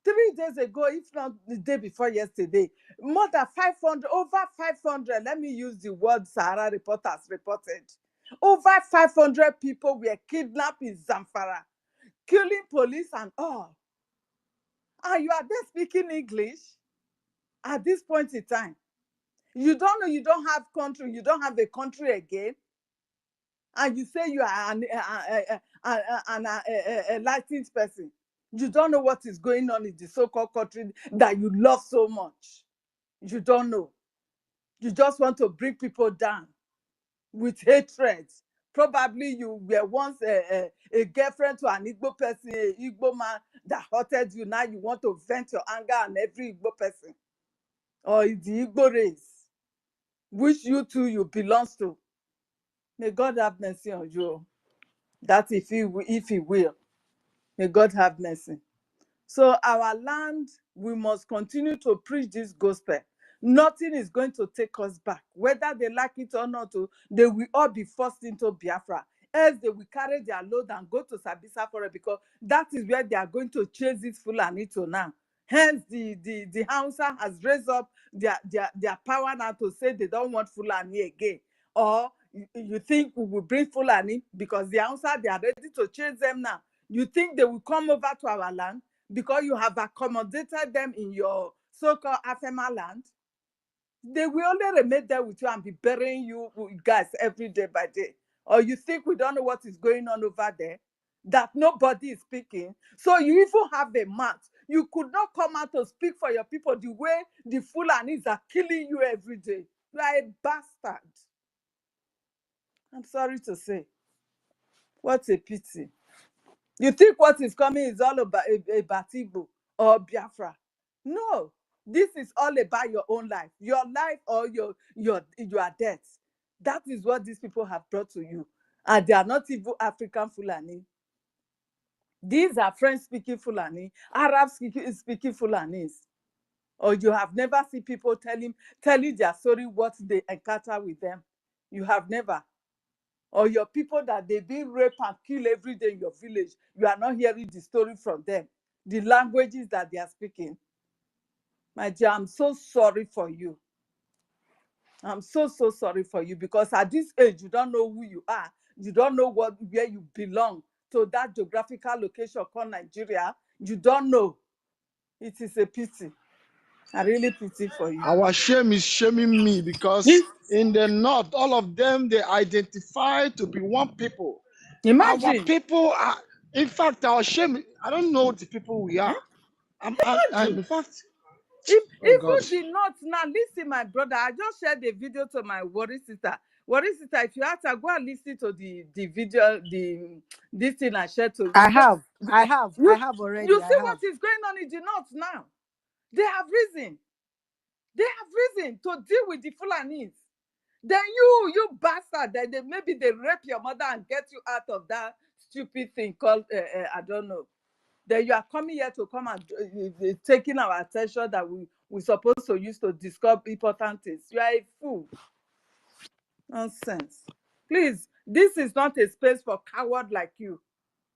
3 days ago, if not the day before yesterday, more than 500, over 500, let me use the word Sahara reporters reported. Over 500 people were kidnapped in Zamfara, killing police and all. And you are there speaking English at this point in time. You don't know you don't have country, you don't have a country again. and you say you are a licensed person. You don't know what is going on in the so-called country that you love so much. You don't know. You just want to bring people down with hatred. Probably you were once a girlfriend to an Igbo person, a Igbo man that hurted you. Now you want to vent your anger on every Igbo person or the Igbo race, which you belongs to. May God have mercy on you. That if he will, may God have mercy. So our land, we must continue to preach this gospel. Nothing is going to take us back. Whether they like it or not, they will all be forced into Biafra. Else they will carry their load and go to Sabisa Forest, because that is where they are going to chase this Fulani to now. Hence, the Hausa has raised up their power now to say they don't want Fulani again. Or you think we will bring Fulani because the Hausa, they are ready to chase them now. You think they will come over to our land because you have accommodated them in your so-called Afema land? They will only remain there with you and be burying you guys every day by day. Or you think we don't know what is going on over there? That nobody is speaking. So you even have a mouth. You could not come out to speak for your people the way the Fulanis are killing you every day. You are a bastard. I'm sorry to say. What a pity. You think what is coming is all about Igbo or Biafra? No, this is all about your own life or your death. That is what these people have brought to you, and they are not even African Fulani. These are French-speaking Fulani, Arab-speaking Fulanis. Or you have never seen people telling their story what they encounter with them. You have never. Or your people that they being raped and killed every day in your village, you are not hearing the story from them, the languages that they are speaking. My dear, I'm so sorry for you. I'm so sorry for you, because at this age, you don't know who you are. You don't know where you belong to that geographical location called Nigeria. You don't know. It is a pity. I really pity for you. Our shame is shaming me, because in the north, all of them, they identify to be one people. Imagine. Our people are, in fact, our shame, I don't know the people we are. I'm in fact, Even God. the north now, listen, my brother. I just shared the video to my worry sister. Worry sister, if you have to go and listen to the video, this thing I shared to you. I have already. You see what is going on in the north now? They have reason. They have reason to deal with the Fulanis. Then you bastard, maybe they rape your mother and get you out of that stupid thing called, I don't know. Then you are coming here to come and taking our attention that we're supposed to use to discuss important things. You are a fool. Nonsense. Please, this is not a space for coward like you.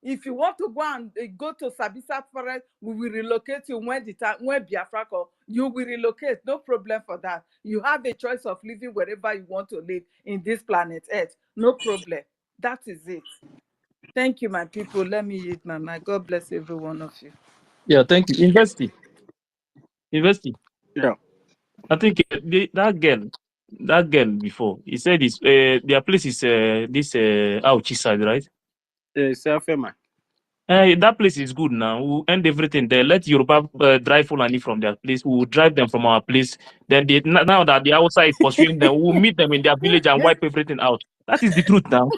If you want to go and go to Sabisa Forest, we will relocate you when Biafra comes. You will relocate, no problem for that. You have a choice of living wherever you want to live in this planet Earth. No problem. That is it. Thank you, my people. Let me eat my mind. God bless every one of you. Yeah, thank you. Investing. Yeah. I think that girl before, he said this, their place is this Auchi side, right? Self-man. That place is good now. We'll end everything there. Let Yoruba drive Fulani from their place. We will drive them from our place. Then now that the outside is pursuing them, we'll meet them in their village and wipe everything out. That is the truth now.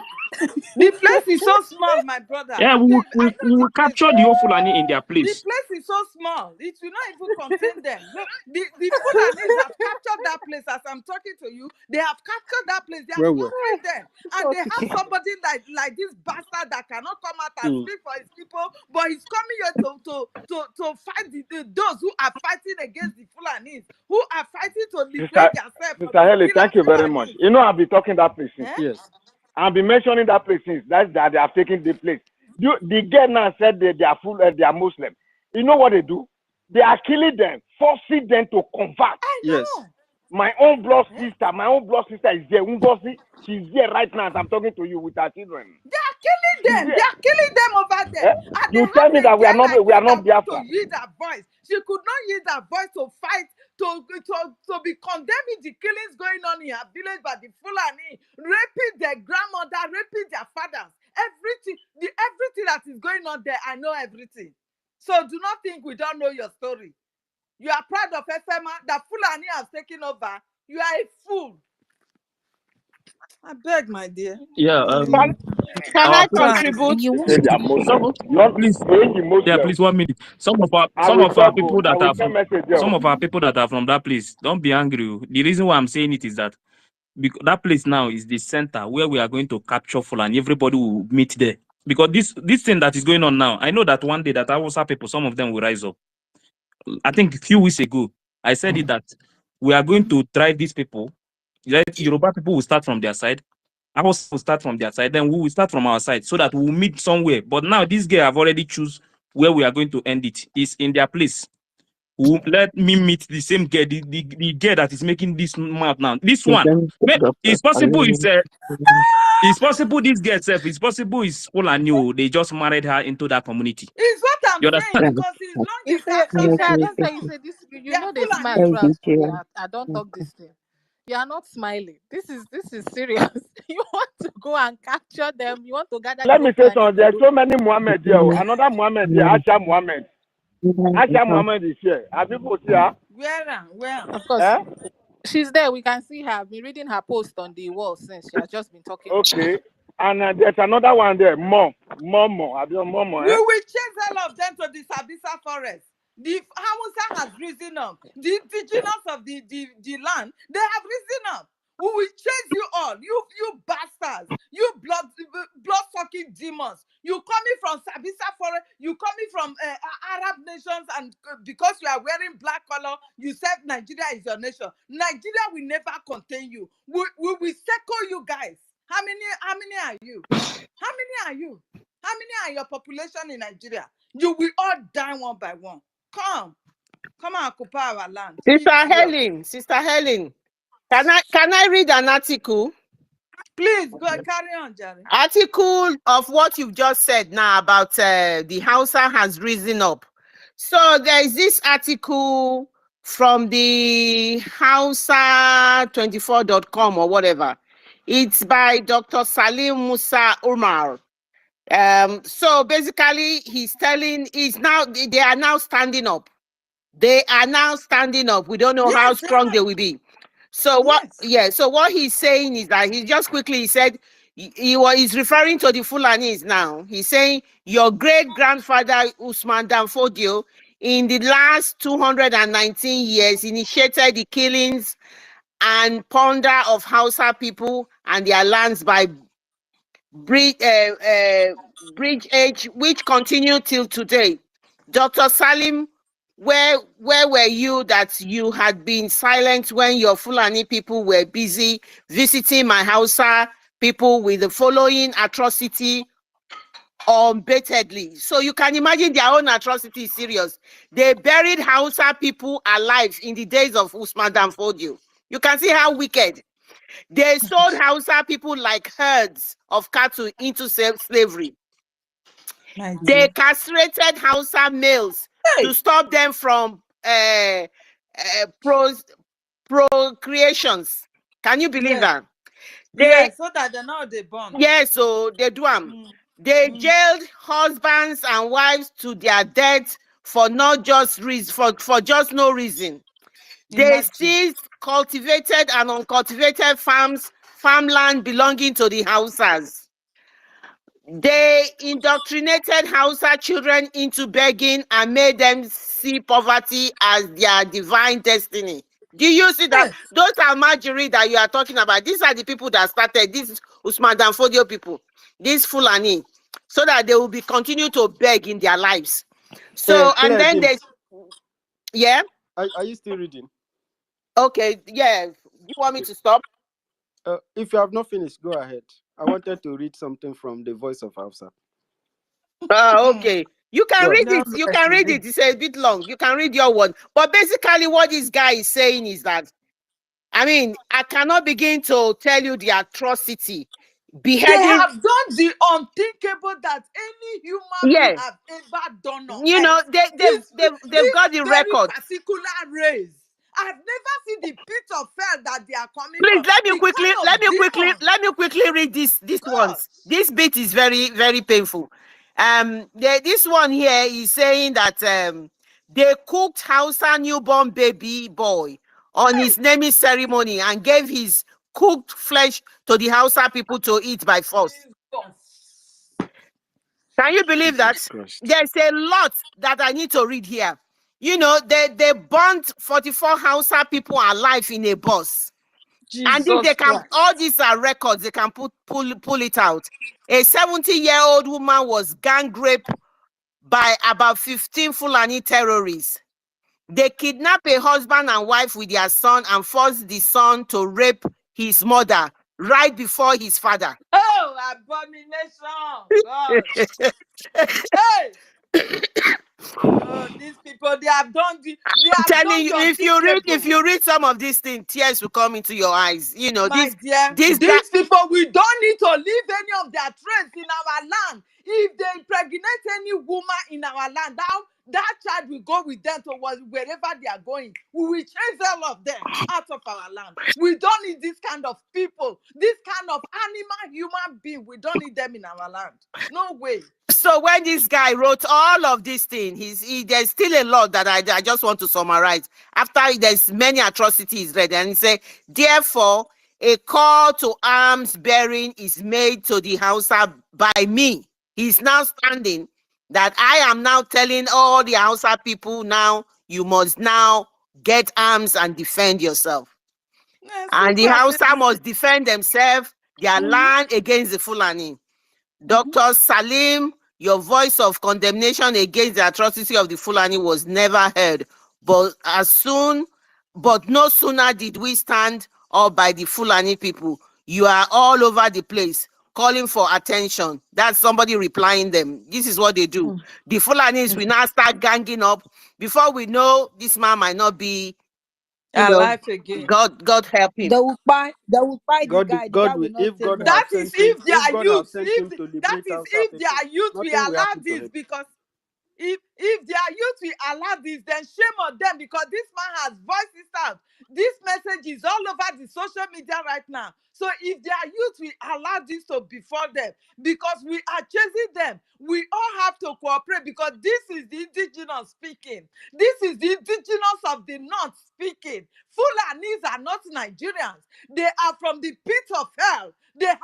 The place is so small, my brother. Yeah, we will capture the whole Fulani in their The place. place is so small. It will not even contain them. The Fulanis have captured that place as I'm talking to you. They have captured that place. They are suffering them. And they have somebody like this bastard that cannot come out and speak for his people, but he's coming here to fight those who are fighting against the Fulanis, who are fighting to liberate themselves. Mr. Haley, thank you very much. You know, I've been talking that place since. Yes. I've been mentioning that place since. That they have taken the place. The girl now said they are full, they are Muslim. You know what they do? They are killing them, forcing them to convert. Yes. My own blood sister is there. Ngozi, she's there right now as I'm talking to you with her children. They are killing them. They are killing them over there. And You tell me that we are not Biafra. To use her voice. She could not use her voice to fight, to to be condemning the killings going on in her village by the Fulani, raping their grandmother, raping their fathers, everything that is going on there, I know everything. So do not think we don't know your story. You are proud of FMA, that Fulani has taken over. You are a fool. I beg, my dear. Yeah. Can Our I people, contribute? Say they are Muslim. Not please. going in Yeah, Muslim. please 1 minute. Some of our people I that will are send from message there. that place, don't be angry. The reason why I'm saying it is that because that place now is the center where we are going to capture Fulani. Everybody will meet there. Because this thing that is going on now, I know that one day that Hausa people, some of them will rise up. I think a few weeks ago, I said it that we are going to drive these people. Yoruba people will start from their side. Hausa will start from their side. Then we will start from our side so that we will meet somewhere. But now these guys have already choose where we are going to end it. It's in their place. Let me meet the same girl, the girl that is making this map now. This one, it's possible. It's possible this girl itself. It's possible it's Fulani. They just married her into that community. It's what I'm You saying, understand? because it's long If I don't tell you, say this, you know they smile throughout the day. I don't talk this thing. You are not smiling. This is serious. You want to go and capture them. You want to gather Let the me whole say something. There's so many Muhammad here. Another Muhammad here, Asha Muhammad. Asha Muhammad is here. Have people see her? Where? Of course, she's there. We can see her. I've been reading her post on the wall since she has just been talking. Okay. And there's another one there. Momo. I don't know Momo. We will chase all of them to the Sabisa forest. The Hausa has risen up. The indigenous of the land, they have risen up. We will chase you all. You bastards. You blood-sucking demons. You coming from Sabisa forest. You coming from Arab nations, and because you are wearing black color, you said Nigeria is your nation. Nigeria will never contain you. We will circle you guys. How many are you? How many are you? How many are your population in Nigeria? You will all die one by one. Come and occupy our land. Sister Helen, can I read an article? Please go carry on, Jerry. Article of what you've just said now about the Hausa has risen up. So there is this article from the Hausa24.com or whatever. It's by Dr. Salim Musa Umar. So basically they are now standing up. They are now standing up. We don't know how strong they will be. So what he's saying is that he said he's referring to the Fulanis now. He's saying your great-grandfather Usman Dan Fodio in the last 219 years initiated the killings and plunder of Hausa people and their lands by bridge age, which continue till today. Dr. Salim, where were you that you had been silent when your Fulani people were busy visiting my Hausa people with the following atrocity unbatedly? So you can imagine their own atrocity is serious. They buried Hausa people alive in the days of Usman Dan Fodio. You can see how wicked. They sold Hausa people like herds of cattle into slavery. They castrated Hausa males to stop them from procreations. Can you believe that? So that they're not they born. Yes, so they do them. They jailed husbands and wives to their death for just no reason. They seized cultivated and uncultivated farmland belonging to the Hausas. They indoctrinated Hausa children into begging and made them see poverty as their divine destiny. Do you see that? Those are Marjorie that you are talking about. These are the people that started. These Usman Dan Fodio people. These Fulani. So that they will be continue to beg in their lives. So, and then they... Yeah? Are you still reading? Okay, yeah. You want me to stop? If you have not finished, go ahead. I wanted to read something from the Voice of Hausa. Okay. You can read it. You can read it. It's a bit long. You can read your one. But basically what this guy is saying is that, I mean, I cannot begin to tell you the atrocity. Beheading. They have done the unthinkable that any human being have ever done on you know, earth. they've got the very record. Particular race I've never seen the pit of hell that they are coming Please from. The kind of let me quickly read this ones. This bit is very, very painful. This one here is saying that they cooked Hausa newborn baby boy on his naming ceremony and gave his cooked flesh to the Hausa people to eat by force. Can you believe that? There's a lot that I need to read here. You know, they burnt 44 Hausa people alive in a bus. And if they can, all these are records, they can pull it out. A 70-year-old woman was gang raped by about 15 Fulani terrorists. They kidnapped a husband and wife with their son and forced the son to rape his mother right before his father. Oh, abomination! God. Hey! Oh, these people, they have done the. They have I'm telling done you, the if you read some of these things, tears will come into your eyes. You know, My dear, these people, we don't need to leave any of their traits in our land. If they impregnate any woman in our land, that child will go with them to wherever they are going. We will chase all of them out of our land. We don't need this kind of people, this kind of animal human being. We don't need them in our land. No way. So when this guy wrote all of these things, there's still a lot that I just want to summarize. After there's many atrocities read, and he said, therefore, a call to arms bearing is made to the Hausa by me. He's now standing that I am now telling all the Hausa people now, you must now get arms and defend yourself. And the Hausa must defend themselves, their land against the Fulani. Dr. Salim, your voice of condemnation against the atrocity of the Fulani was never heard. But no sooner did we stand up by the Fulani people, you are all over the place calling for attention. That's somebody replying them. This is what they do. The Fulanis will now start ganging up. Before we know, this man might not be alive again. God help him. They will buy the guy. The guy will not if say God no. That has is sent him, if their God youth, has sent him to liberate Hausa people, their youth will nothing will allow happen to this, him. because if their youth will allow this, then shame on them, because this man has voiced it out. This message is all over the social media right now. So if their youth will allow this to befall them, because we are chasing them, we all have to cooperate, because this is the indigenous speaking. This is the indigenous of the north speaking. Fulanis are not Nigerians. They are from the pit of hell. They are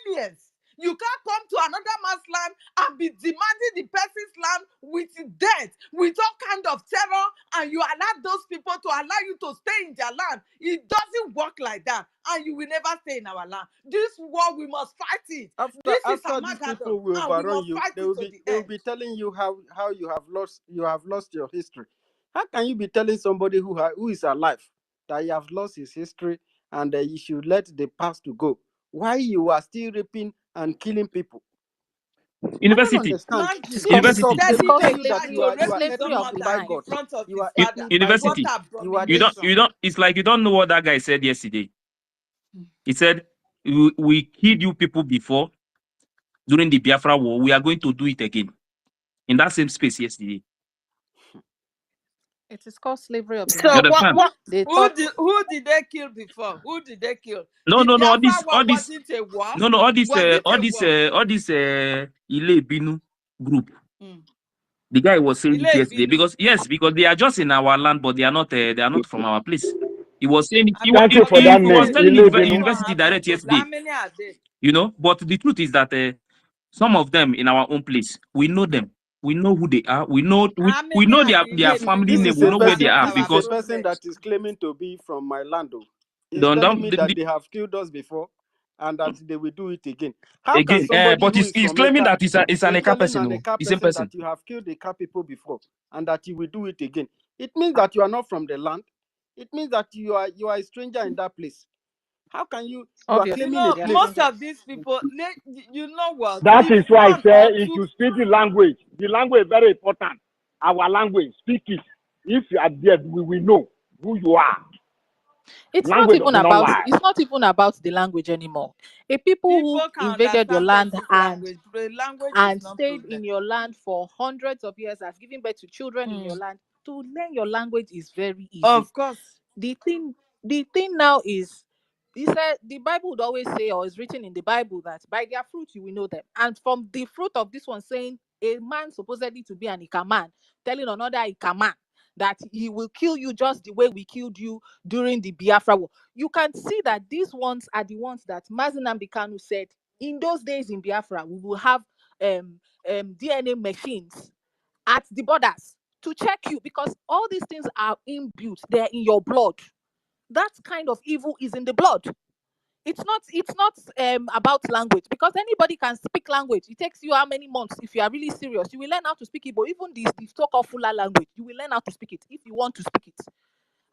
aliens. You can't come to another man's land and be demanding the person's land with death, with all kind of terror, and you allow those people to allow you to stay in their land. It doesn't work like that, and you will never stay in our land. This war, we must fight it. This is After these people Armageddon, will and we overrun must you, fight they it will to the they will end. be telling you how you have lost your history. How can you be telling somebody who is alive that you have lost his history and that you should let the past to go? Why you are still raping and killing people? University. I don't understand. They will tell you that you are slavery of the by mind. God. You are University. You are You don't. It's like you don't know what that guy said yesterday. He said, "We killed you people before during the Biafra war. We are going to do it again." In that same space yesterday. It is called slavery of the So mind. Who did they kill before? Who did they kill? No, The all Biafra war this. wasn't a war. No, all this Ile Binu group. The guy was saying it yesterday because they are just in our land, but they are not from our place. He was saying he was telling the university direct yesterday. How many are they? You know, but the truth is that some of them in our own place, we know them. We know who they are. We know their family name. We know where they are this because is a person that is claiming to be from my land. He's Don't- telling me don't- that they have killed us before and that they will do it again. How can somebody but who he's is from claiming Eka, that it's an Eka person, an Eka the same person person. that you have killed the Eka people before and that you will do it again? It means that you are not from the land. It means that you are a stranger in that place. How can you are claiming a place? Most of these people, you know what? That is why I one say or if two- you speak the language is very important. Our language, speak it. If you are there, we will know who you are. It's Language not does not lie. even about the language anymore. A people who can invaded your understand land basic and language. The language and is not stayed problem. in your land for hundreds of years, has given birth to children in your land, To learn your language is very easy. Of course. The thing now is, he said the Bible would always say, or is written in the Bible, that by their fruit you will know them. And from the fruit of this one saying a man supposedly to be an Ikaman telling another Ikaman that he will kill you just the way we killed you during the Biafra war. You can see that these ones are the ones that Mazi Nnamdi Kanu said in those days in Biafra we will have DNA machines at the borders to check you, because all these things are inbuilt, they're in your blood. That kind of evil is in the blood. It's not about language, because anybody can speak language. It takes you how many months? If you are really serious, you will learn how to speak Igbo. Even the so-called Fula language, you will learn how to speak it if you want to speak it.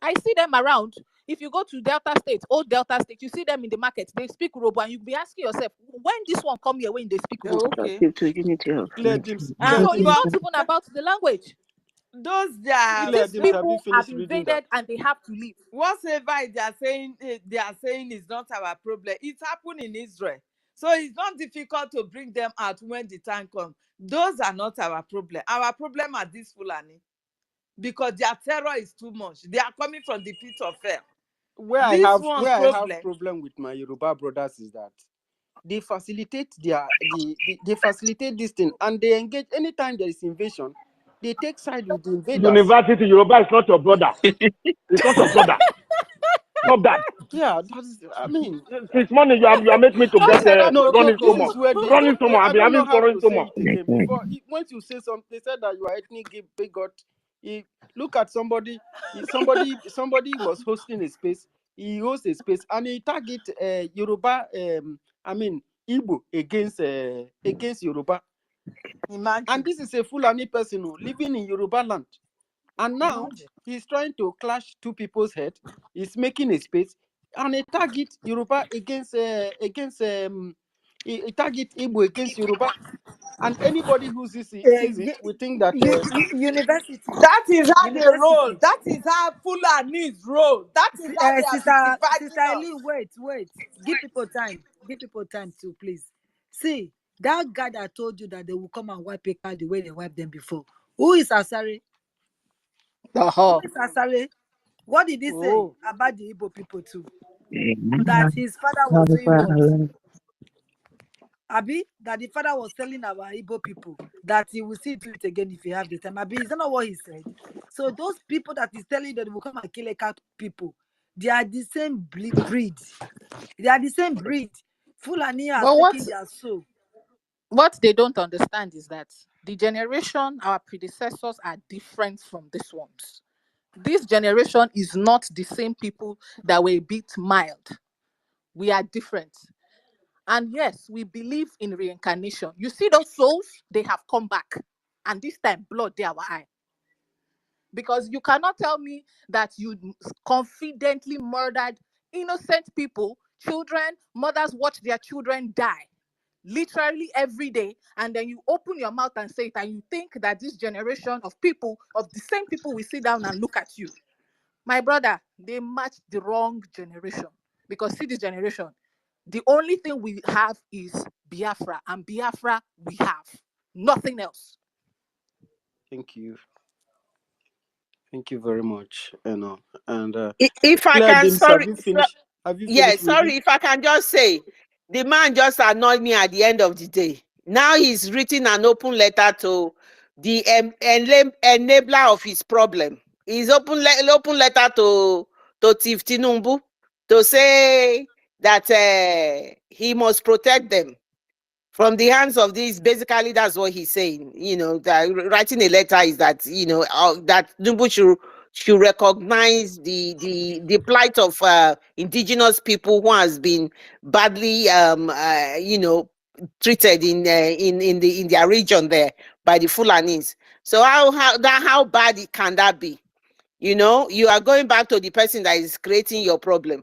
I see them around. If you go to Delta State, old Delta State, you see them in the market. They speak Urobo, and you'll be asking yourself, when this one come here, when they speak Urobo? Okay. Let him, So let it's him, not even about the language. Those their let These him, have you people have finished reading invaded that? and they have to leave. whatever they are saying is not our problem. It happened in Israel. So it's not difficult to bring them out when the time comes. Those are not our problem. Our problem are these Fulani. Because their terror is too much. They are coming from the pit of hell. Where I This have one's where I have problem. problem with my Yoruba brothers is that they facilitate they facilitate this thing, and they engage anytime there is invasion. They take side with the invaders. University Yoruba is not your brother. It's not your brother. Stop that. Yeah, that's, I mean, Since morning you are making me to Don't get say that no, running this stomach. is where they, Running stomach. I've I been don't know having how running to say stomach. it again. Before, once you say something, they said that you are ethnic bigot. Look at somebody. Somebody was hosting a space. He hosts a space and he target Yoruba. I mean Igbo against Yoruba. Imagine. And this is a Fulani person living in Yoruba land. And now he's trying to clash two people's head. He's making a space and a target Yoruba against he target Igbo against Yoruba. And anybody who sees it will think that University. That is how they roll. University. That is how Fulanis roll. That is how they are Sister dividing us. Eileen, wait. Give people time. Give people time too, please. See, that guy that told you that they will come and wipe a car the way they wiped them before. Who is Asare? Who is Asare? What did he say about the Igbo people too? That his father was doing what? Abi, that the father was telling our Igbo people that he will see to it again if he have the time. Abi, is that not what he said? So those people that is telling that they will come and kill a cat people, they are the same breed. They are the same breed. Fulani has taken their soul. What they don't understand is that the generation, our predecessors, are different from this ones. This generation is not the same people that were a bit mild. We are different. And yes, we believe in reincarnation. You see those souls, they have come back. And this time, blood, they our eye. Because you cannot tell me that you confidently murdered innocent people, children, mothers watch their children die literally every day, and then you open your mouth and say it, and you think that this generation of people, of the same people, will sit down and look at you. My brother, they match the wrong generation. Because see this generation, the only thing we have is Biafra, and Biafra we have. Nothing else. Thank you. Thank you very much. And If I Claire can, Dims, have you finished? Have you finished reading? if I can just say, the man just annoyed me at the end of the day. Now he's written an open letter to the enabler of his problem. He's open letter to Tif Tinumbu to say that he must protect them from the hands of these. Basically, that's what he's saying. That writing a letter is that that Tinubu should recognize the plight of indigenous people who has been badly treated in their region there by the Fulanis. So how bad can that be? You are going back to the person that is creating your problem.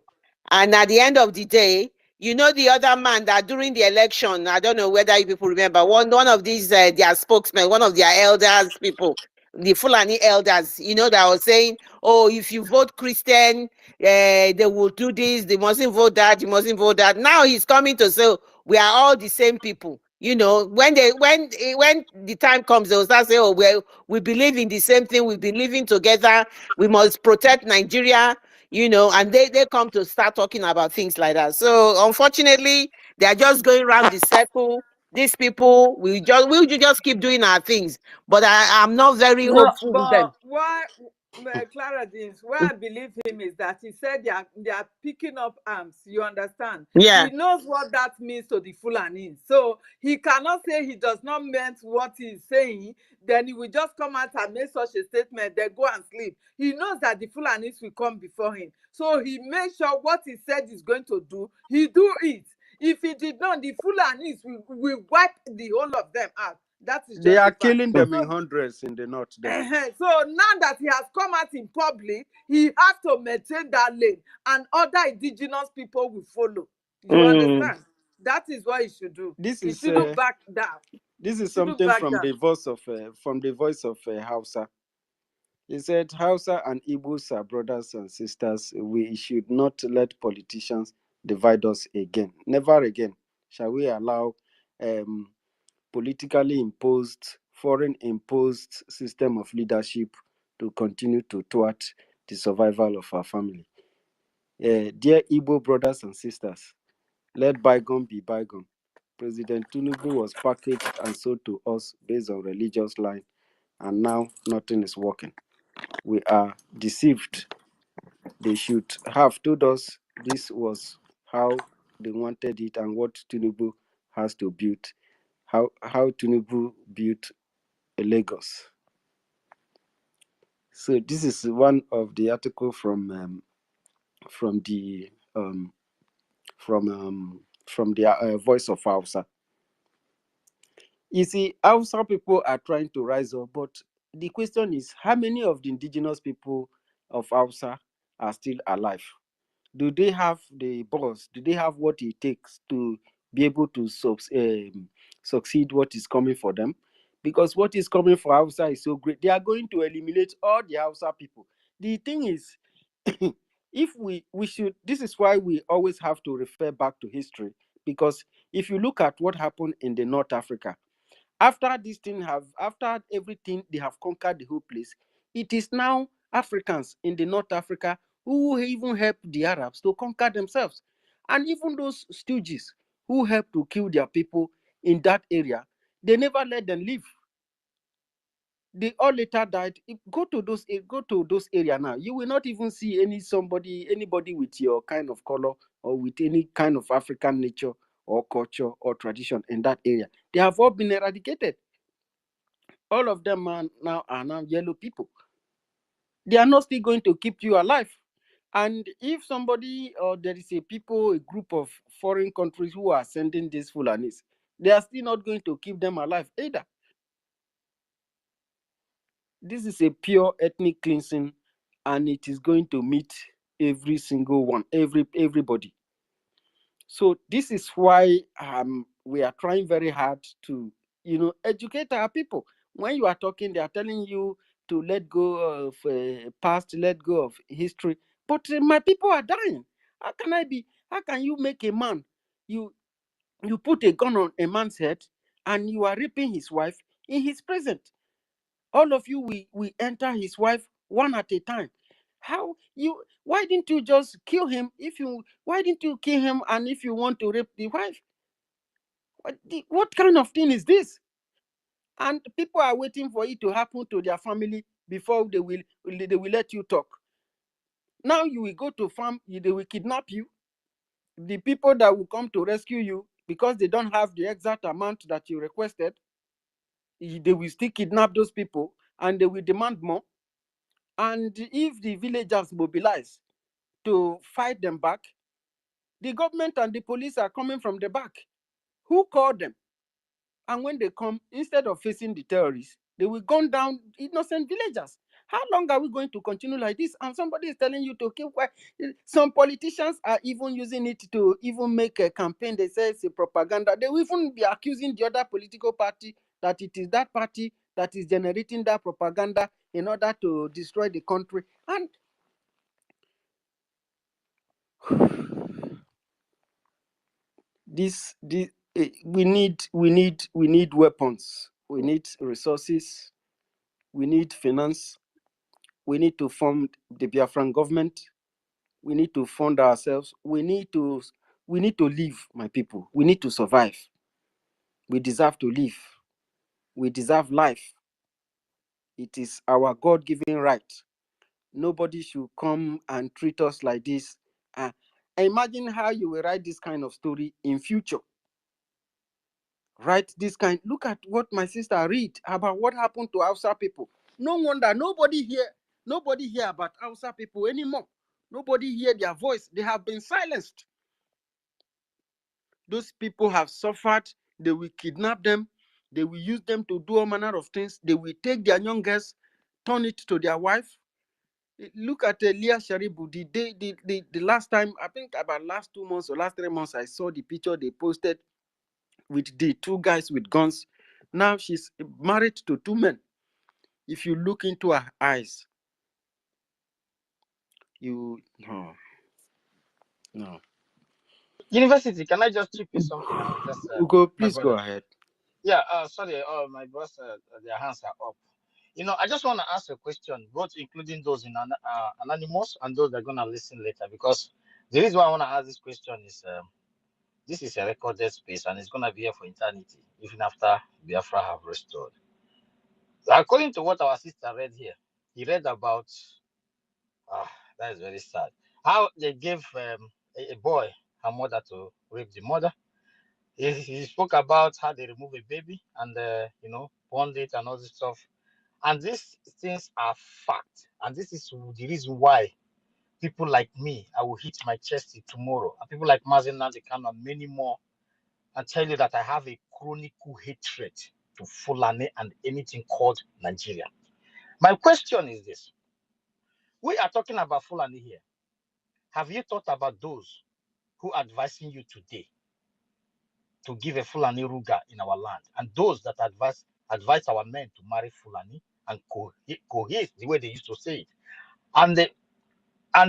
And at the end of the day, the other man that during the election, I don't know whether you people remember, one of these, their spokesmen, one of their elders people, the Fulani elders, that was saying, oh, if you vote Christian, they will do this, they mustn't vote that, you mustn't vote that. Now he's coming to say, we are all the same people. You know, when the time comes, they'll start saying, "Oh, we believe in the same thing. We believe in together. We must protect Nigeria." You know, and they come to start talking about things like that. So unfortunately, they are just going around the circle. These people we'll just keep doing our things. But I'm not very No, hopeful with them. but why, Clara Deans, why I believe him is that he said they are picking up arms. You understand? Yeah. He knows what that means to the Fulani. So he cannot say he does not mean what he's saying. Then he will just come out and make such a statement. Then go and sleep. He knows that the Fulanis will come before him. So he made sure what he said he's going to do, he do it. If he did not, the Fulanis will wipe the whole of them out. That is They just are the fact. killing them in hundreds in the north there. So now that he has come out in public, he has to maintain that lane, and other indigenous people will follow. You understand? That is what he should do. This He is shouldn't back down. this is He shouldn't something back from down. the voice of Hausa. He said, Hausa and Igbos are brothers and sisters. We should not let politicians divide us again. Never again shall we allow politically imposed, foreign imposed system of leadership to continue to thwart the survival of our family. Dear Igbo brothers and sisters, let bygone be bygone. President Tinubu was packaged and sold to us based on religious line, and now nothing is working. We are deceived. They should have told us this was how they wanted it and what Tinubu has to build. How Tinubu built a Lagos. So this is one of the article from the Voice of Hausa. You see, Hausa people are trying to rise up, but the question is, how many of the indigenous people of Hausa are still alive? Do they have the balls? Do they have what it takes to be able to succeed what is coming for them? Because what is coming for Hausa is so great. They are going to eliminate all the Hausa people. The thing is, if we should, this is why we always have to refer back to history. Because if you look at what happened in the North Africa, after everything, they have conquered the whole place. It is now Africans in the North Africa who even help the Arabs to conquer themselves. And even those stooges who help to kill their people in that area, they never let them live. They all later died. Go to those areas now. You will not even see anybody with your kind of color or with any kind of African nature or culture or tradition in that area. They have all been eradicated. All of them are now yellow people. They are not still going to keep you alive. And if somebody or there is a group of foreign countries who are sending these Fulanis, they are still not going to keep them alive either. This is a pure ethnic cleansing, and it is going to meet every single one, everybody. So this is why we are trying very hard to, educate our people. When you are talking, they are telling you to let go of past, let go of history. But my people are dying. How can you make a man, you put a gun on a man's head and you are raping his wife in his present? All of you, we enter his wife one at a time. Why didn't you just kill him? Why didn't you kill him? And if you want to rape the wife, what kind of thing is this? And people are waiting for it to happen to their family before they will let you talk. Now you will go to farm, they will kidnap you. The people that will come to rescue you, because they don't have the exact amount that you requested, they will still kidnap those people and they will demand more. And if the villagers mobilize to fight them back, the government and the police are coming from the back. Who called them? And when they come, instead of facing the terrorists, they will gun down innocent villagers. How long are we going to continue like this? And somebody is telling you to keep quiet. Some politicians are even using it to even make a campaign. They say it's a propaganda. They will even be accusing the other political party that it is that party that is generating that propaganda in order to destroy the country. And this We need weapons. We need resources. We need finance. We need to form the Biafran government. We need to fund ourselves. We need to live, my people. We need to survive. We deserve to live. We deserve life. It is our God-given right. Nobody should come and treat us like this. Imagine how you will write this kind of story in future. Write this kind. Look at what my sister read about what happened to Hausa people. No wonder nobody hear about Hausa people anymore. Nobody hear their voice. They have been silenced. Those people have suffered. They will kidnap them. They will use them to do all manner of things. They will take their young girls, turn it to their wife. Look at Leah Sharibu. The last time, I think about last 2 months or last 3 months, I saw the picture they posted with the 2 guys with guns. Now she's married to 2 men. If you look into her eyes, no. University, can I just chip in something now? Just Ugo, my please go brother. ahead. Yeah, sorry, my boss, their hands are up. I just want to ask a question, both including those in Anonymous and those that are going to listen later, because the reason why I want to ask this question is this is a recorded space and it's going to be here for eternity, even after Biafra have restored. According to what our sister read here, he read about, that is very sad, how they gave a boy her mother to rape the mother. He spoke about how they remove a baby and bond it and all this stuff. And these things are fact. And this is the reason why people like me, I will hit my chest tomorrow. And people like Mazen Nandekano and many more, and tell you that I have a chronic hatred to Fulani and anything called Nigeria. My question is this. We are talking about Fulani here. Have you thought about those who are advising you today to give a Fulani Ruga in our land, and those that advise our men to marry Fulani and cohere the way they used to say it? And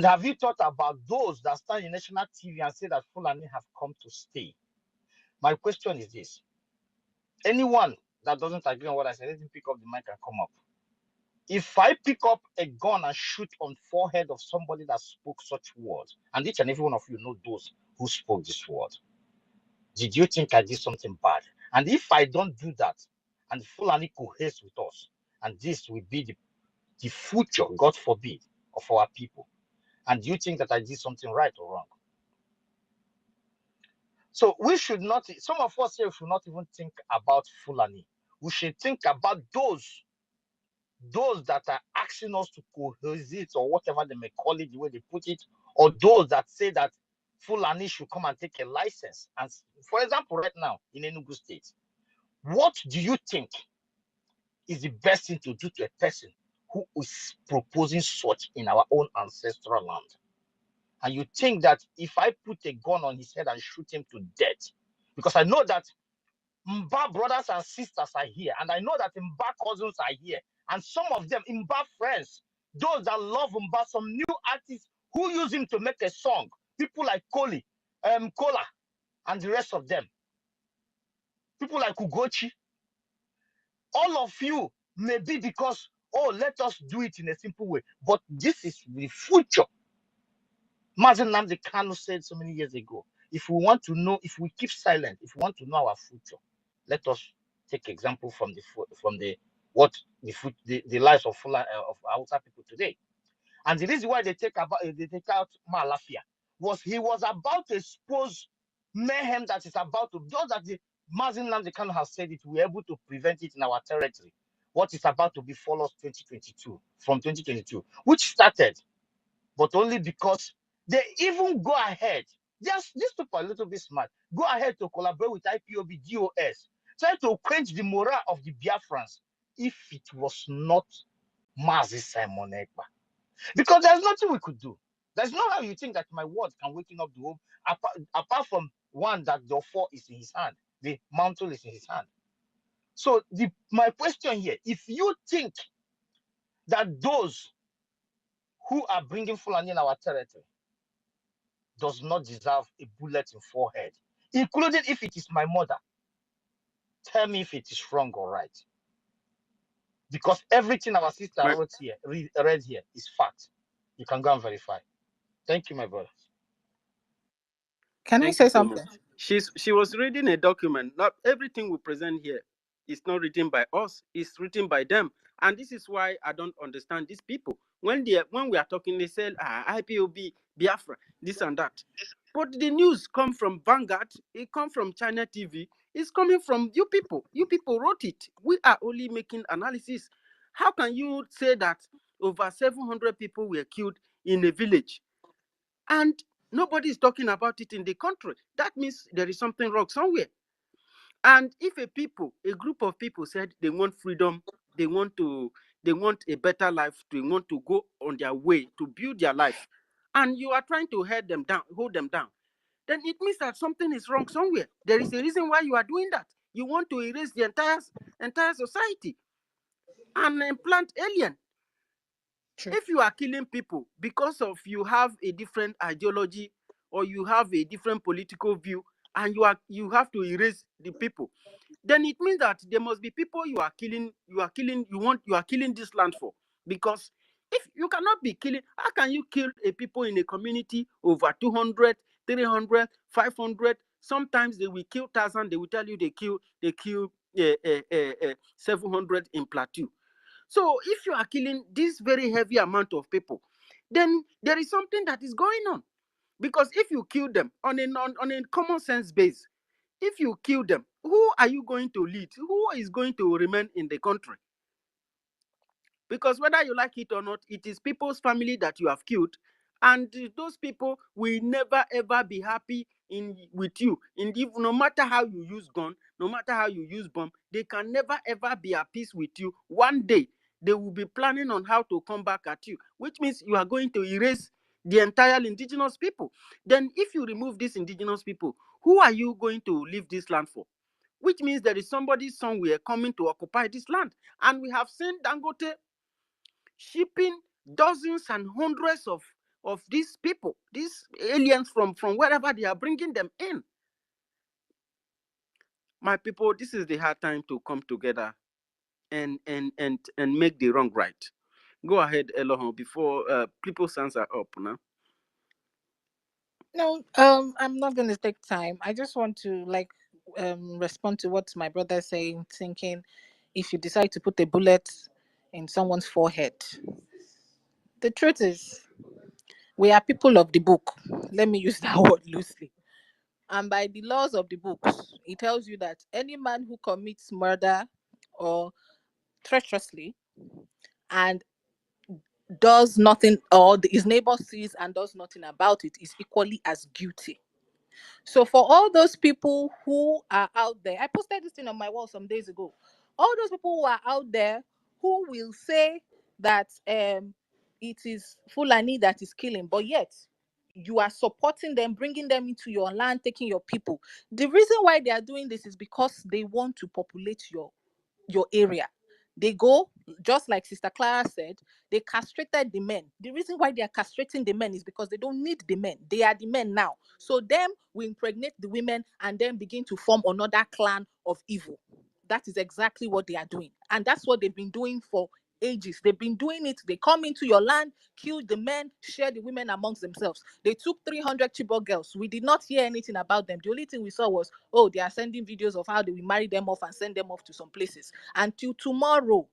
have you thought about those that stand in national TV and say that Fulani have come to stay? My question is this. Anyone that doesn't agree on what I said, let him pick up the mic and come up. If I pick up a gun and shoot on forehead of somebody that spoke such words, and each and every one of you know those who spoke this word, did you think I did something bad? And if I don't do that, and Fulani coheres with us, and this will be the future, God forbid, of our people, and do you think that I did something right or wrong? So we should not, some of us here should not even think about Fulani. We should think about those that are asking us to cohesive or whatever they may call it, the way they put it, or those that say that Fulani should come and take a license. And for example, right now in Enugu State, what do you think is the best thing to do to a person who is proposing such in our own ancestral land? And you think that if I put a gun on his head and shoot him to death, because I know that Mba brothers and sisters are here, and I know that Mba cousins are here, and some of them, Mba friends, those that love Mba, some new artists who use him to make a song, people like Kola, and the rest of them, people like Ugochi, all of you may be because, let us do it in a simple way, but this is the future. Mazen Nnamdi Kanu said so many years ago, if we want to know, if we keep silent, if we want to know our future, let us take example from the lives of Hausa people today. And the reason why they take out Malafia was he was about to expose mayhem that is about to, just that the Mazen Nnamdi Kanu has said it, we're able to prevent it in our territory. What is about to befall us 2022, which started, but only because they even go ahead. These people are a little bit smart. Go ahead to collaborate with IPOB, DOS, try to quench the morale of the Biafrans. If it was not Mazi Simon Ekpa, because there's nothing we could do. There's no how you think that my word can waken up the home, apart from one that the four is in his hand, the mantle is in his hand. So my question here: if you think that those who are bringing Fulani in our territory does not deserve a bullet in forehead, including if it is my mother. Tell me if it is wrong or right. Because everything our sister My, wrote here, read here, is fact. You can go and verify. Thank you, my brother. Can I thank you say so much. something? She was reading a document. Not everything we present here is not written by us. It's written by them. And this is why I don't understand these people. When we are talking, they say IPOB, Biafra, this and that. But the news come from Vanguard. It come from China TV. It's coming from you people. You people wrote it. We are only making analysis. How can you say that over 700 people were killed in a village? And nobody is talking about it in the country. That means there is something wrong somewhere. And if a group of people said they want freedom, they want a better life, they want to go on their way to build their life, and you are trying to hold them down, then it means that something is wrong somewhere. There is a reason why you are doing that. You want to erase the entire society and implant alien. True. If you are killing people because of you have a different ideology or you have a different political view and you have to erase the people, then it means that there must be people you are killing this land for. Because if you cannot be killing, how can you kill a people in a community over 200, 300, 500? Sometimes they will kill 1,000. They will tell you they kill 700 in Plateau. So if you are killing this very heavy amount of people, then there is something that is going on. Because if you kill them on a common sense base, if you kill them, who are you going to lead? Who is going to remain in the country? Because whether you like it or not, it is people's family that you have killed, and those people will never ever be happy with you. No matter how you use gun, no matter how you use bomb, they can never ever be at peace with you. One day they will be planning on how to come back at you, which means you are going to erase the entire indigenous people. Then if you remove these indigenous people, who are you going to leave this land for? Which means there is somebody somewhere coming to occupy this land. And we have seen Dangote shipping dozens and hundreds of these people, these aliens from wherever they are, bringing them in. My people, this is the hard time to come together and make the wrong right. Go ahead, Elohim, before people's hands are up now. No, I'm not going to take time. I just want to respond to what my brother is saying, thinking if you decide to put a bullet in someone's forehead. The truth is, we are people of the book. Let me use that word loosely. And by the laws of the books, it tells you that any man who commits murder or treacherously and does nothing, or his neighbor sees and does nothing about it, is equally as guilty. So for all those people who are out there, I posted this thing on my wall some days ago. All those people who are out there who will say that it is Fulani that is killing, but yet you are supporting them, bringing them into your land, taking your people. The reason why they are doing this is because they want to populate your area. They go, just like Sister Clara said, they castrated the men. The reason why they are castrating the men is because they don't need the men. They are the men now. So them will impregnate the women and then begin to form another clan of evil. That is exactly what they are doing. And that's what they've been doing for ages. They've been doing it. They come into your land, kill the men, share the women amongst themselves. They took 300 Chibok girls. We did not hear anything about them. The only thing we saw was, oh, they are sending videos of how they will marry them off and send them off to some places. Until tomorrow,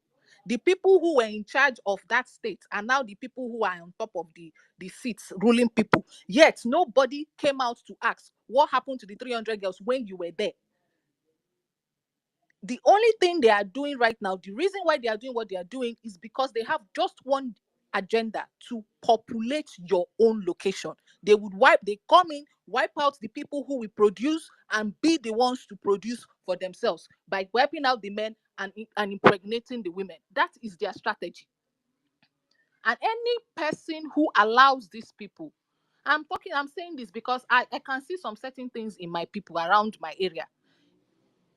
the people who were in charge of that state are now the people who are on top of the seats, ruling people. Yet nobody came out to ask what happened to the 300 girls when you were there. The only thing they are doing right now, the reason why they are doing what they are doing, is because they have just one agenda: to populate your own location. They come in, wipe out the people who will produce, and be the ones to produce for themselves by wiping out the men and impregnating the women. That is their strategy. And any person who allows these people, I'm saying this because I can see some certain things in my people around my area.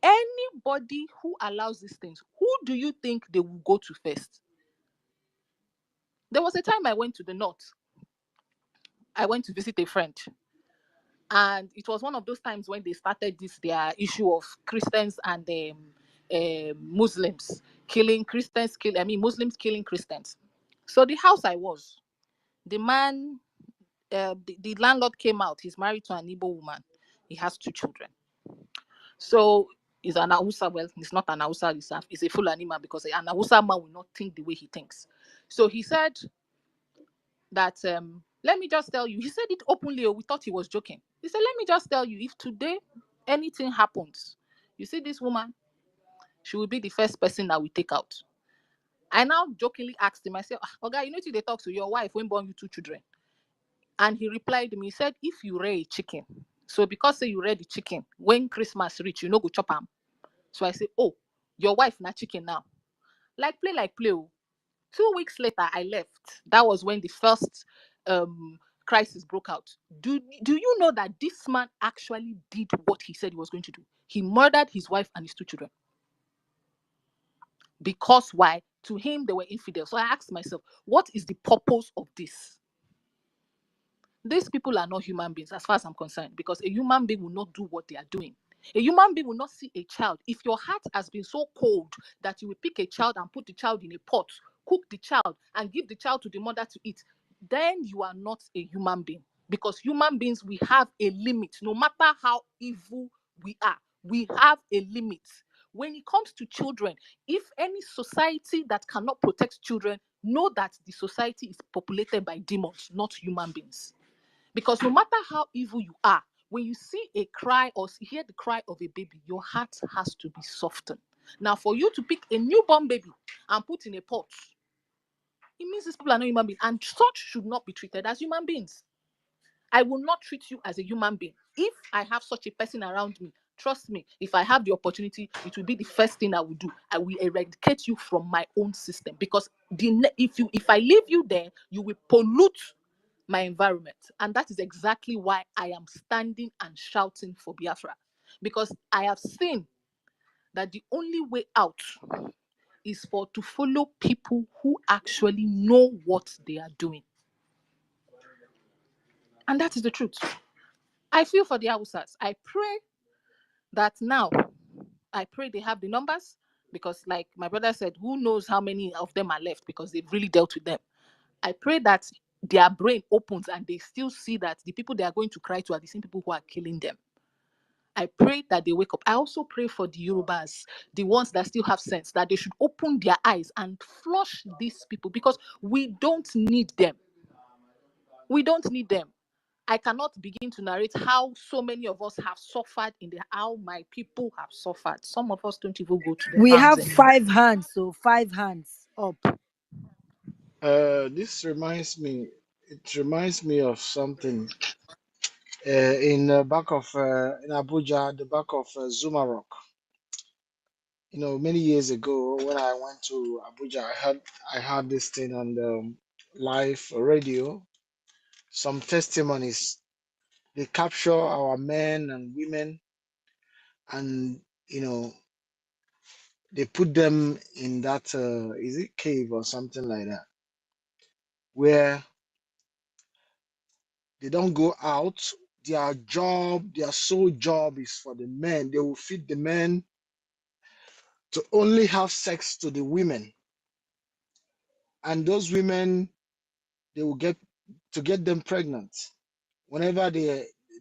Anybody who allows these things, who do you think they will go to first? There was a time I went to the north. I went to visit a friend. And it was one of those times when they started their issue of Christians and Muslims killing Christians, Muslims killing Christians. So the house I was, the man, the landlord came out. He's married to an Igbo woman. He has 2 children. So he's an Hausa. Well, he's not an Hausa. He's a Fulani man, because an Hausa man will not think the way he thinks. So he said that, let me just tell you, he said it openly. We thought he was joking. He said, let me just tell you, if today anything happens, you see this woman, she will be the first person that we take out. I now jokingly asked him, I said, Oga, you know, they talk to your wife when born you 2 children. And he replied to me, he said, if you rear a chicken, so because say you rear the chicken, when Christmas reach, you know, go chop them. So I said, oh, your wife na chicken now. Like play. 2 weeks later, I left. That was when the first crisis broke out. Do you know that this man actually did what he said he was going to do? He murdered his wife and his 2 children. Because why? To him, they were infidels. So I asked myself, what is the purpose of this? These people are not human beings as far as I'm concerned, because a human being will not do what they are doing. A human being will not see a child. If your heart has been so cold that you will pick a child and put the child in a pot, cook the child and give the child to the mother to eat, then you are not a human being. Because human beings, we have a limit. No matter how evil we are, we have a limit. When it comes to children, if any society that cannot protect children, know that the society is populated by demons, not human beings. Because no matter how evil you are, when you see a cry or hear the cry of a baby, your heart has to be softened. Now, for you to pick a newborn baby and put in a pot, it means these people are not human beings, and such should not be treated as human beings. I will not treat you as a human being. If I have such a person around me, trust me, if I have the opportunity, it will be the first thing I will do. I will eradicate you from my own system, because if I leave you there, you will pollute my environment. And that is exactly why I am standing and shouting for Biafra, because I have seen that the only way out is to follow people who actually know what they are doing. And that is the truth. I feel for the Hausas. I pray that now, they have the numbers, because like my brother said, who knows how many of them are left, because they've really dealt with them. I pray that their brain opens and they still see that the people they are going to cry to are the same people who are killing them. I pray that they wake up. I also pray for the Yorubas, the ones that still have sense, that they should open their eyes and flush these people, because we don't need them. We don't need them. I cannot begin to narrate how so many of us have suffered how my people have suffered. Some of us don't even go to the We farms have anymore. 5 hands, so 5 hands up. This reminds me. It reminds me of something. In the back of in Abuja, the back of Zuma Rock. You know, many years ago when I went to Abuja, I had this thing on the live radio. Some testimonies. They capture our men and women, and you know, they put them in that is it cave or something like that, where they don't go out. Their sole job is for the men. They will feed the men to only have sex to the women, and those women, they will get them pregnant whenever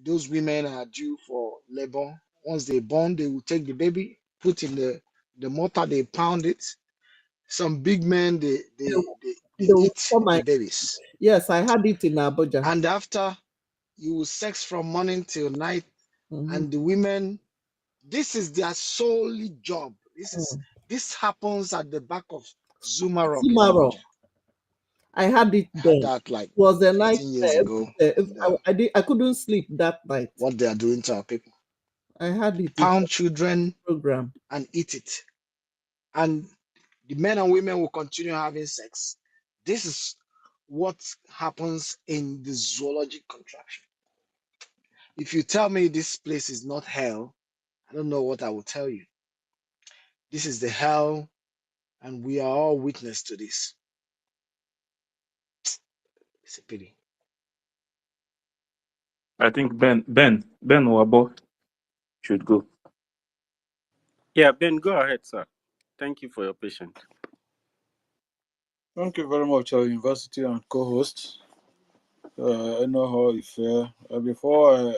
those women are due for labor. Once they born, they will take the baby, put in the mortar, they pound it. Some big men, they They will eat come the and babies, yes, I had it in Abuja. and after, you will sex from morning till night. And the women, this is their solely job. This happens at the back of Zuma Rock in Zimaro, Abuja. I had it I had then. that like It was a 15 years nightmare. ago. And, I couldn't sleep that night. what they are doing to our people. I had it. Pound children Program and eat it. And the men and women will continue having sex. This is what happens in the zoologic contraction. If you tell me this place is not hell, I don't know what I will tell you. This is the hell, and we are all witness to this. It's a pity. I think Ben Wabo should go. Yeah, Ben, go ahead, sir. Thank you for your patience. Thank you very much, our university and co-host. I know how you feel. Before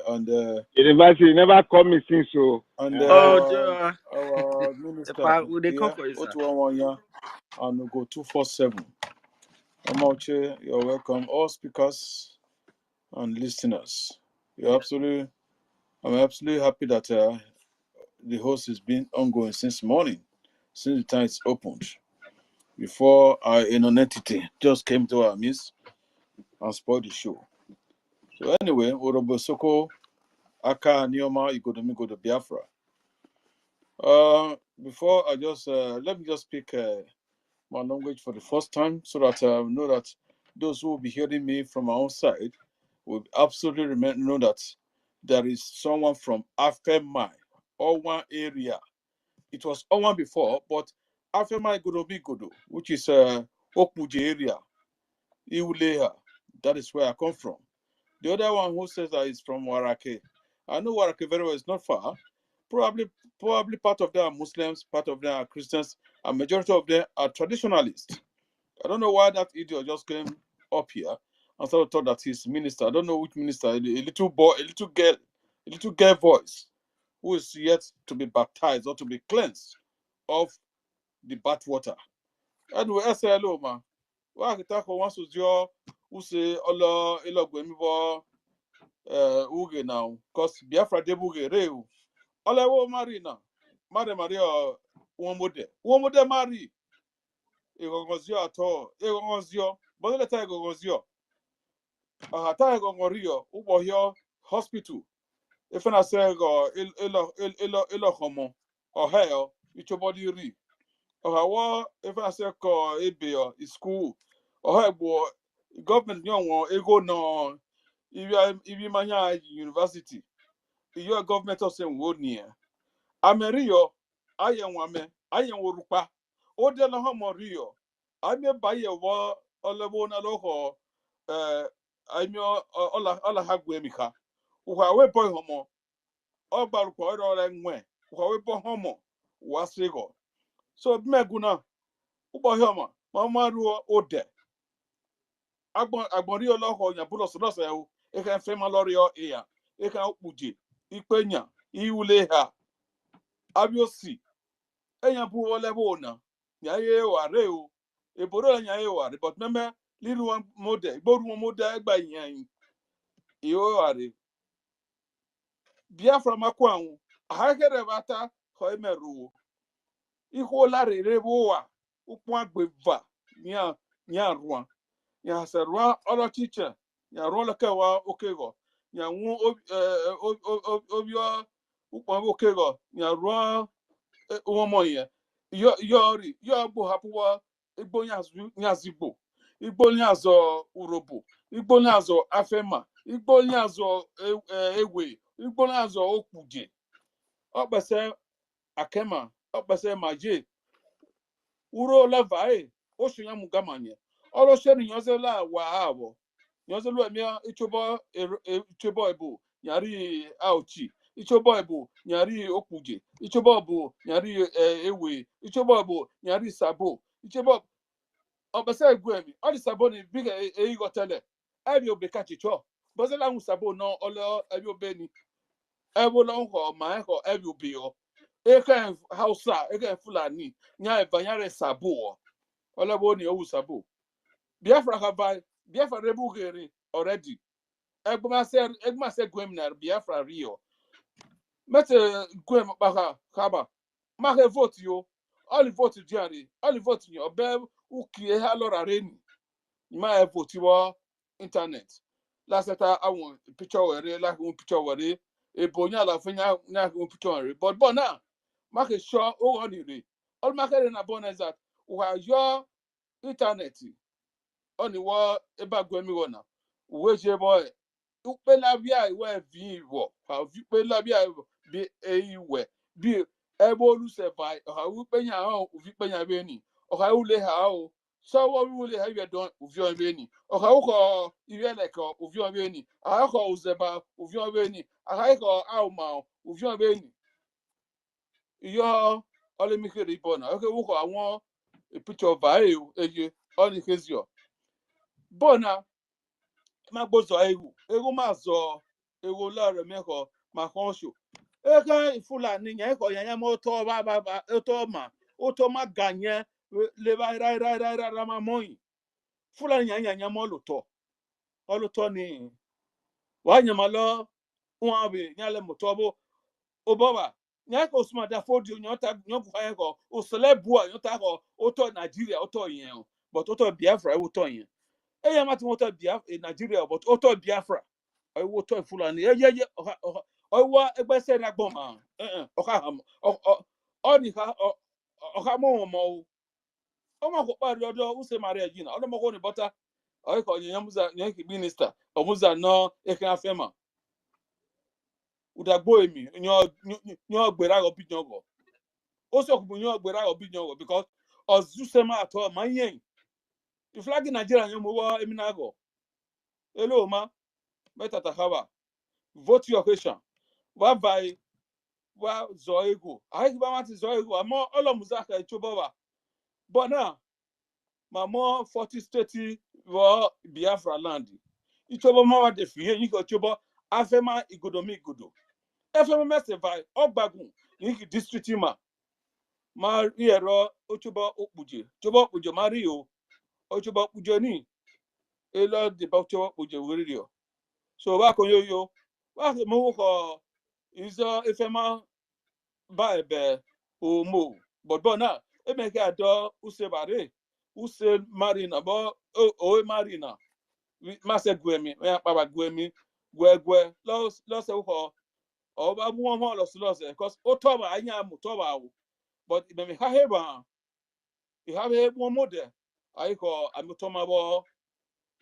University never call me since so. our minister Will they come here, for you, sir? 211 year, and we go 247. Amauche, you're welcome. All speakers and listeners, I'm absolutely happy that the host has been ongoing since morning, since the time it's opened. Before a non-entity just came to our midst and spoiled the show. So anyway, Urobo Isoko, Aka Nioma Igodomigodo Biafra. Before I just let me just speak my language for the first time so that I know that those who will be hearing me from my own side will absolutely know that there is someone from Afemai, Owan area. It was Owan before, but Afemai Igodomigodo, which is Okmuje area, Iuleha. That is where I come from. The other one who says that is from Warake. I know Warake very well, it's not far. Probably part of them are Muslims, part of them are Christians, and majority of them are traditionalists. I don't know why that idiot just came up here and sort of thought that he's minister. I don't know which minister, a little boy, a little girl voice, who is yet to be baptized or to be cleansed of the bath water. Anyway, I say hello, man. Why I talk once with you who say Allah uge now, because Biafra de buge reu. Allah wo marry now. Marry one mode marry. Egongozio at all. Egongozio. But let I egongozio. Ahata egongorio. Ubo here hospital. If I say go ilo homo or hell, it's your body re. Or how if I say ko ebe is school or how government young one ego no. If you manya university, your government of saying would near. Amerio, I am wame, I am worupa. O de la homo rio. I may buy a war or levona loho. I know all hagwemika. Uhawe boy homo, all baruko or langwe. Uhawe boy homo, was rigo. So meguna, uba homo, mama ruo ode. Agborio loho, yabulos roseo, a can femalorio ea, a can uji, Ipenya, Iuleha, Abiosi. Enya bu wole bona nya ye ware o eboro nya ye ware but remember little one mode boru one mode egba yan yo ware Biafra makwa hu ahakere bata ho emeru iho la rere boa upon agbeva nya ruan nya se ruan olo teacher nya ruan lekewa okego nya wu obio upon okego nya ruan womo ye yori yo bo hapuwa igbo nyazigbo igbo nyazo urobo igbo nyazo afema igbo nyazo ewe igbo nyazo okuje okpese akema okpese maje uro levae oshunya mugamanye oro sheni nyozela wa abo nyozelu emia ichobo ebo nyari auchi ichobo ebo nyari okuje ichobo ebo nyari ewe ichobo ebo nyari sabo ichobo obese egwemi all the sabo ni big igotele ebi obekachicho bozela un sabo no olo ebi obeni ebo lo ho ma ho ebi obio eken hausa eken fulani nya evanyare sabo olebo ni owu sabo Biafra have Biafra rebugere already. Egma se gwem na Biafra rio. Mete gwem baka kaba. Make vote yo. All vote diari. All vote yo. Be ukie ha lora reni. Ma vote yo internet. La seta awon picture were like un picture were. E bonya la fenya na un picture were. But bona make sure o oni re. All make na bona is that wa your internet. Oni wo eba gwemi wona uwe je boy upe la bia iwe vi wo ha upe la bia bi eiwe bi ebo lu se vai ha upe nya ha upe nya be ni o ha ule ha o So what we will have you done with your veni. Okay, okay, if you like with your veni. I call Uzeba with your veni. I call Alma with your veni. You're only make a report. Okay, okay, I want a picture of value. Only case you. Bona, my boss are ego maso, ego la remeko, my conscious. Eka Fulani, Yako Yamamoto, Baba, Otoma, Otoma Ganya, Leva Rama Fulani Yamoluto, Olutoni, Wanyamalo, Uabi, Yale Motobo, Obaba, Yako Smada Fodio, Yota, Yoko, Uselebua, Yotako, Oto Nigeria, Oto Yen, but Oto Biafra, Oto Yen. Eyamati Oto Biafra in Nigeria, but Oto Biafra. I will talk Fulani, wa egbe se na gbon ma oka ham oni ka oka mo mo o ma ko pari odo u se mare gina odo mo ko ni bota o ko yen muza yen ki minister o muza no e kan afema udagbo emi nyo gbera go pijon go o so ku nyo gbera go pijon go because ozu se ma ato ma yen the flag in Nigeria nyo mo wa emi na go hello ma meta takaba vote your question wa vai wa zoego I ba ma ti zoego amo olomuzaka echoboba but now my more 40 state wa Biafra land echobo ma wa de fiye yi ko chobo afema Igodomigodo afema mese vai ogbagun yi district ma riero ochobo okpuje chobo okpuje ma ri o ochobo okpuje ni elo de ba chobo okpuje wiri o so wa ko yo wa mo ko izo afema ba ebe omo but now e make ado usebare use marina bo o marina ma se gwemi me pa ba gwemi gwegwe lo se ko o ba mu mo lo se because o to ba anya mu to ba wo but me ha heba e ha be mo mode ai ko amuto ma bo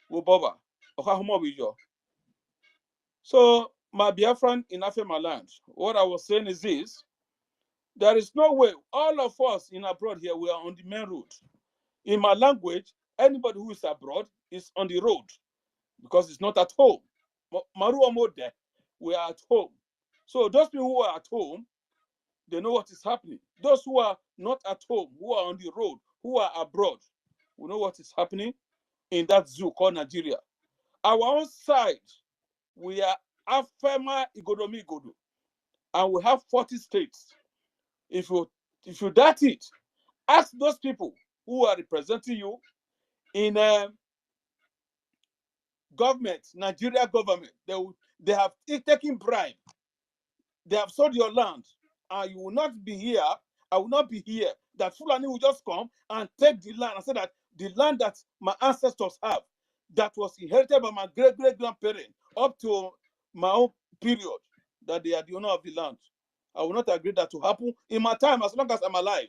wo boba o ka mo bi yo so my Biafran in Afema land what I was saying is this. There is no way all of us in abroad here we are on the main road. In my language, anybody who is abroad is on the road because it's not at home. Maru Amode, we are at home. So those people who are at home, they know what is happening. Those who are not at home, who are on the road, who are abroad, we know what is happening in that zoo called Nigeria. Our own side, we are Afema Igodomigodo, and we have 40 states. If you doubt it, ask those people who are representing you in government, Nigeria government. They have taken bribe. They have sold your land, and you will not be here. I will not be here. That Fulani will just come and take the land and say that the land that my ancestors have, that was inherited by my great-great-grandparent up to my own period, that they are the owner of the land. I will not agree that to happen in my time as long as I'm alive.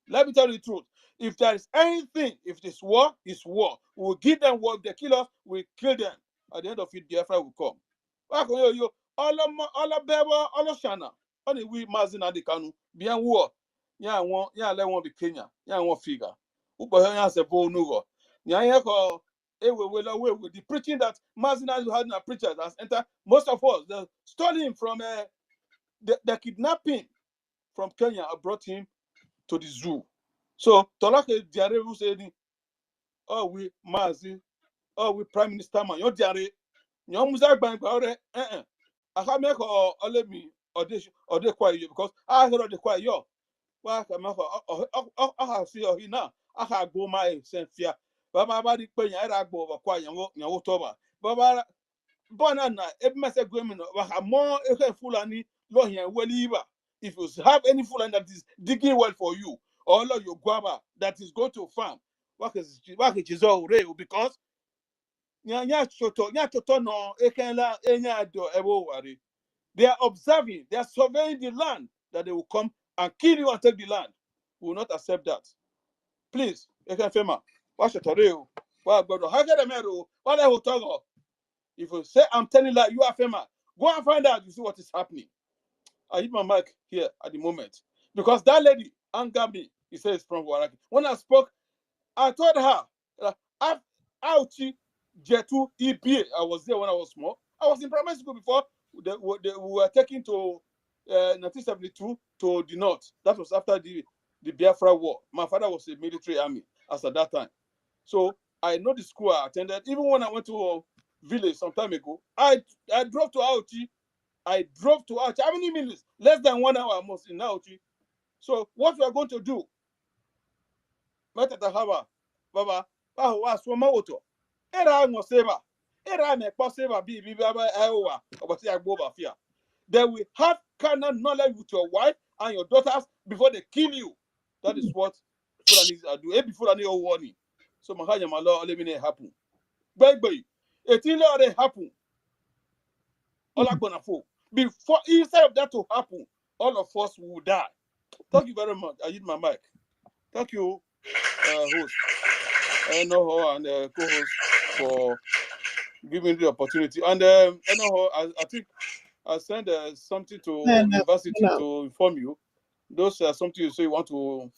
Let me tell you the truth. If there is anything, if it is war, it's war. We will give them war. If they kill us, we kill them. At the end of it, Biafra will come. All Shana. Only we Mazina de Kanu. Bien war. Ya let one be Kenya. Ya one figure. Upo ya se bo nugo. Ya ko with the preaching that Mazina had a preacher that's entered. Most of us, they stole him from the kidnapping from Kenya. I brought him to the zoo. So Tolake Diare who said, oh we Mazi, oh we Prime Minister man, you're Diare, you're Muzak Bank, I can't make or let me or they quiet you because I heard the quiet yo. Well, I have see you now. I have go my sense fear. Baba body pen ya go over quiet and toba. Baba Banana, every message women have more Fulani law here well either. If you have any Fulani that is digging well for you, or your guava that is going to farm, what is all real because they are observing, they are surveying the land that they will come and kill you and take the land. We will not accept that. Please, Fema, what's your real? Well, brother, how get a medal? What I will talk of? If you say I'm telling you, you are Fema, go and find out. You see what is happening. I hit my mic here at the moment because that lady angered me. He says from Waraki. When I spoke, I told her, Auchi, Jetu, EPA. I was there when I was small. I was in primary school before we were taken to 1972 to the north. That was after the Biafra war. My father was a military army as at that time. So I know the school I attended. Even when I went to a village some time ago, I drove to Auchi. I drove to Auchi. How many minutes? Less than 1 hour almost in Auchi. So what we are going to do? Baba, was one motor. Era no saver. Era me possible be baba Iowa. But I go over fear. They will have carnal knowledge with your wife and your daughters before they kill you. That is what Fulanis are doing. Before any warning. So Mahanya Malo eliminate happen. Baby, it will already happen. All I'm gonna fall. Before instead of that to happen, all of us will die. Thank you very much. I use my mic. Thank you, host. I know her and co-host for giving the opportunity. And I know her, I think I sent something to university to inform you. Those are something you say you want to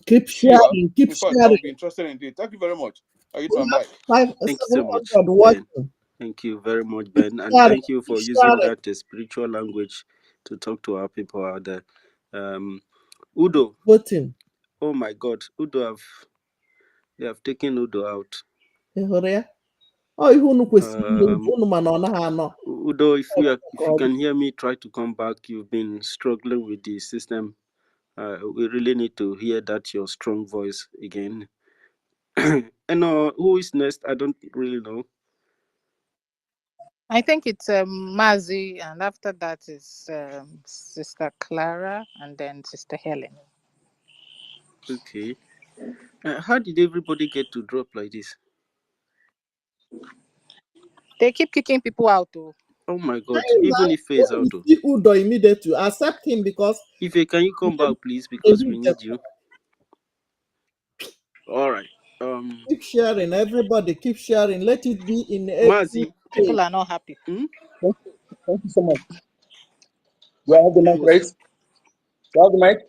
Keep share. sharing. Keep In fact, sharing. I'll be interested in it. Thank you very much. I use my mic. Thank you so much, 700 Ben. watching. Thank you very much, Keep Ben, and sharing. thank you for Keep using sharing. that spiritual language to talk to our people out there. Udo. Voting. Oh my God, they have taken Udo out. Udo, if you can hear me, try to come back. You've been struggling with the system. We really need to hear that your strong voice again. And who is next? I don't really know. I think it's Mazi, and after that is Sister Clara, and then Sister Helen. Okay. How did everybody get to drop like this? They keep kicking people out, though. Oh my God! Even if is out, you see Udo immediately accept him because. Ife, can you come back, please? Because we need you. All right. Keep sharing, everybody. Keep sharing. Let it be in Mazi. People are not happy. Thank you so much. Do I have the mic, right? Do I have the mic?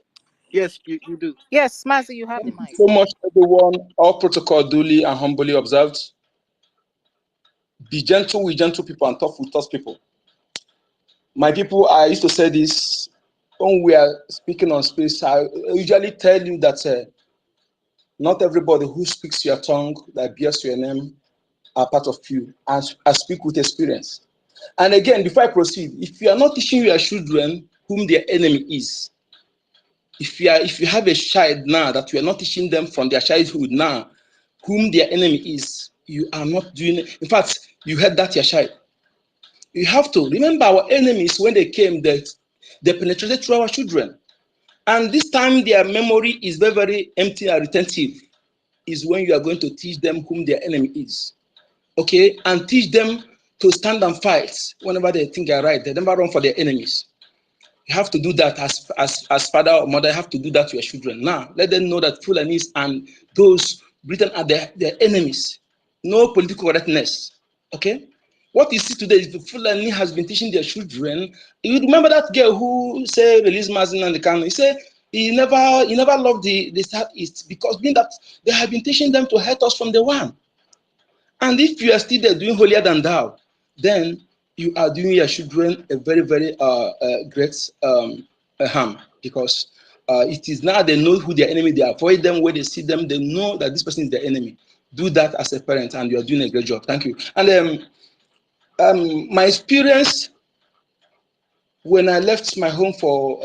Yes, you do. Yes, Mazi, you have the Thank mic. you so much, everyone. All protocol duly and humbly observed. Be gentle with gentle people and tough with tough people. My people, I used to say this when we are speaking on space. I usually tell you that not everybody who speaks your tongue, that bears your name, are part of you. And I speak with experience. And again, before I proceed, if you are not teaching your children whom their enemy is, if you have a child now that you are not teaching them from their childhood now whom their enemy is, you are not doing it. In fact, you heard that your child. You have to remember our enemies when they came, that they penetrated through our children. And this time their memory is very, very empty and retentive, is when you are going to teach them whom their enemy is. Okay? And teach them to stand and fight whenever they think they are right. They never run for their enemies. You have to do that as father or mother. You have to do that to your children. Now, let them know that Fulanis and those Britain are their enemies. No political correctness. Okay? What you see today is the Fulani has been teaching their children. You remember that girl who said release Mazin and the Kano? He said he never loved the Southeast because being that they have been teaching them to hate us from the one. And if you are still there doing holier than thou, then you are doing your children a very, very great harm, because it is now they know who their enemy, they avoid them. Where they see them, they know that this person is their enemy. Do that as a parent, and you are doing a great job. Thank you. And my experience when I left my home for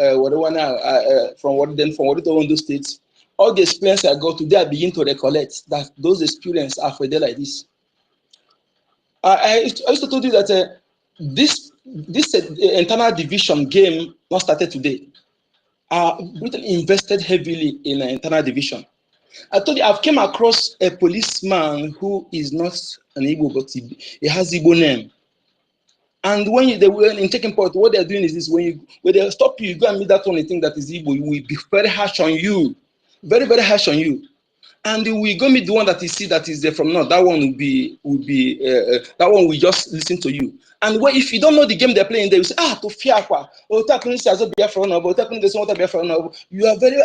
from Ondo State, all the experience I got today, I begin to recollect that those experiences are for a day like this. I used to tell you that this internal division game not started today. Britain invested heavily in internal division. I told you I've came across a policeman who is not an Igbo, but he has Igbo name. And when they were in taking part, what they're doing is this: when they stop you, you go and meet that one, think that is Igbo, will be very harsh on you, very, very harsh on you. And we go meet the one that you see that is there from north. That one will be that one will just listen to you. And if you don't know the game they're playing, they will say, to fiakwa, or Biafra, you are very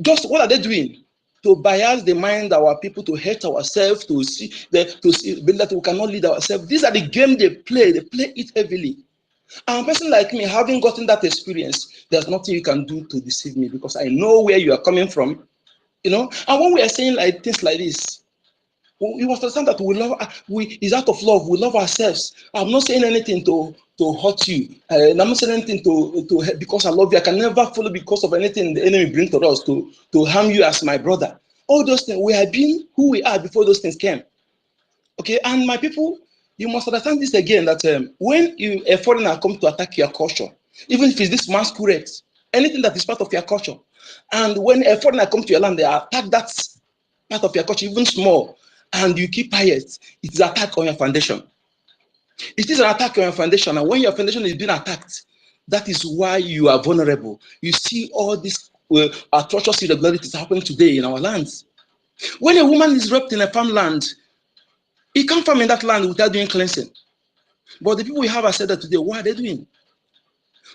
just what are they doing? to bias the mind of our people, to hate ourselves, to see that we cannot lead ourselves. These are the games they play. They play it heavily. And a person like me, having gotten that experience, there's nothing you can do to deceive me because I know where you are coming from. You know, and when we are saying like things like this, you must understand that is out of love. We love ourselves. I'm not saying anything to hurt you. I'm not saying anything to because I love you. I can never follow because of anything the enemy bring to us to harm you as my brother. All those things, we have been who we are before those things came. Okay, and my people, you must understand this again, that when a foreigner come to attack your culture, even if it's this masquerade, anything that is part of your culture, and when a foreigner come to your land, they attack that part of your culture, even small, and you keep quiet, it is an attack on your foundation. It is an attack on your foundation, and when your foundation is being attacked, that is why you are vulnerable. You see all these atrocious irregularities happening today in our lands. When a woman is raped in a farmland, he can't farm in that land without doing cleansing. But the people we have said that today, what are they doing?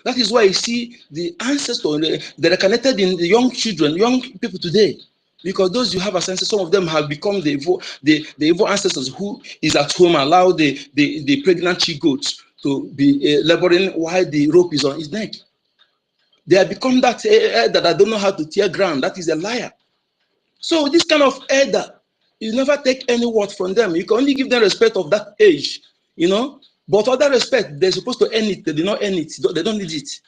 That is why you see the ancestors, they are connected in the young children, young people today. Because those you have as ancestors, some of them have become the evil ancestors who is at home, allow the pregnant she goats to be laboring while the rope is on his neck. They have become that that I don't know how to tear ground. That is a liar. So this kind of elder, you never take any word from them. You can only give them respect of that age, you know. But other respect, they're supposed to earn it. They do not earn it. They don't need it.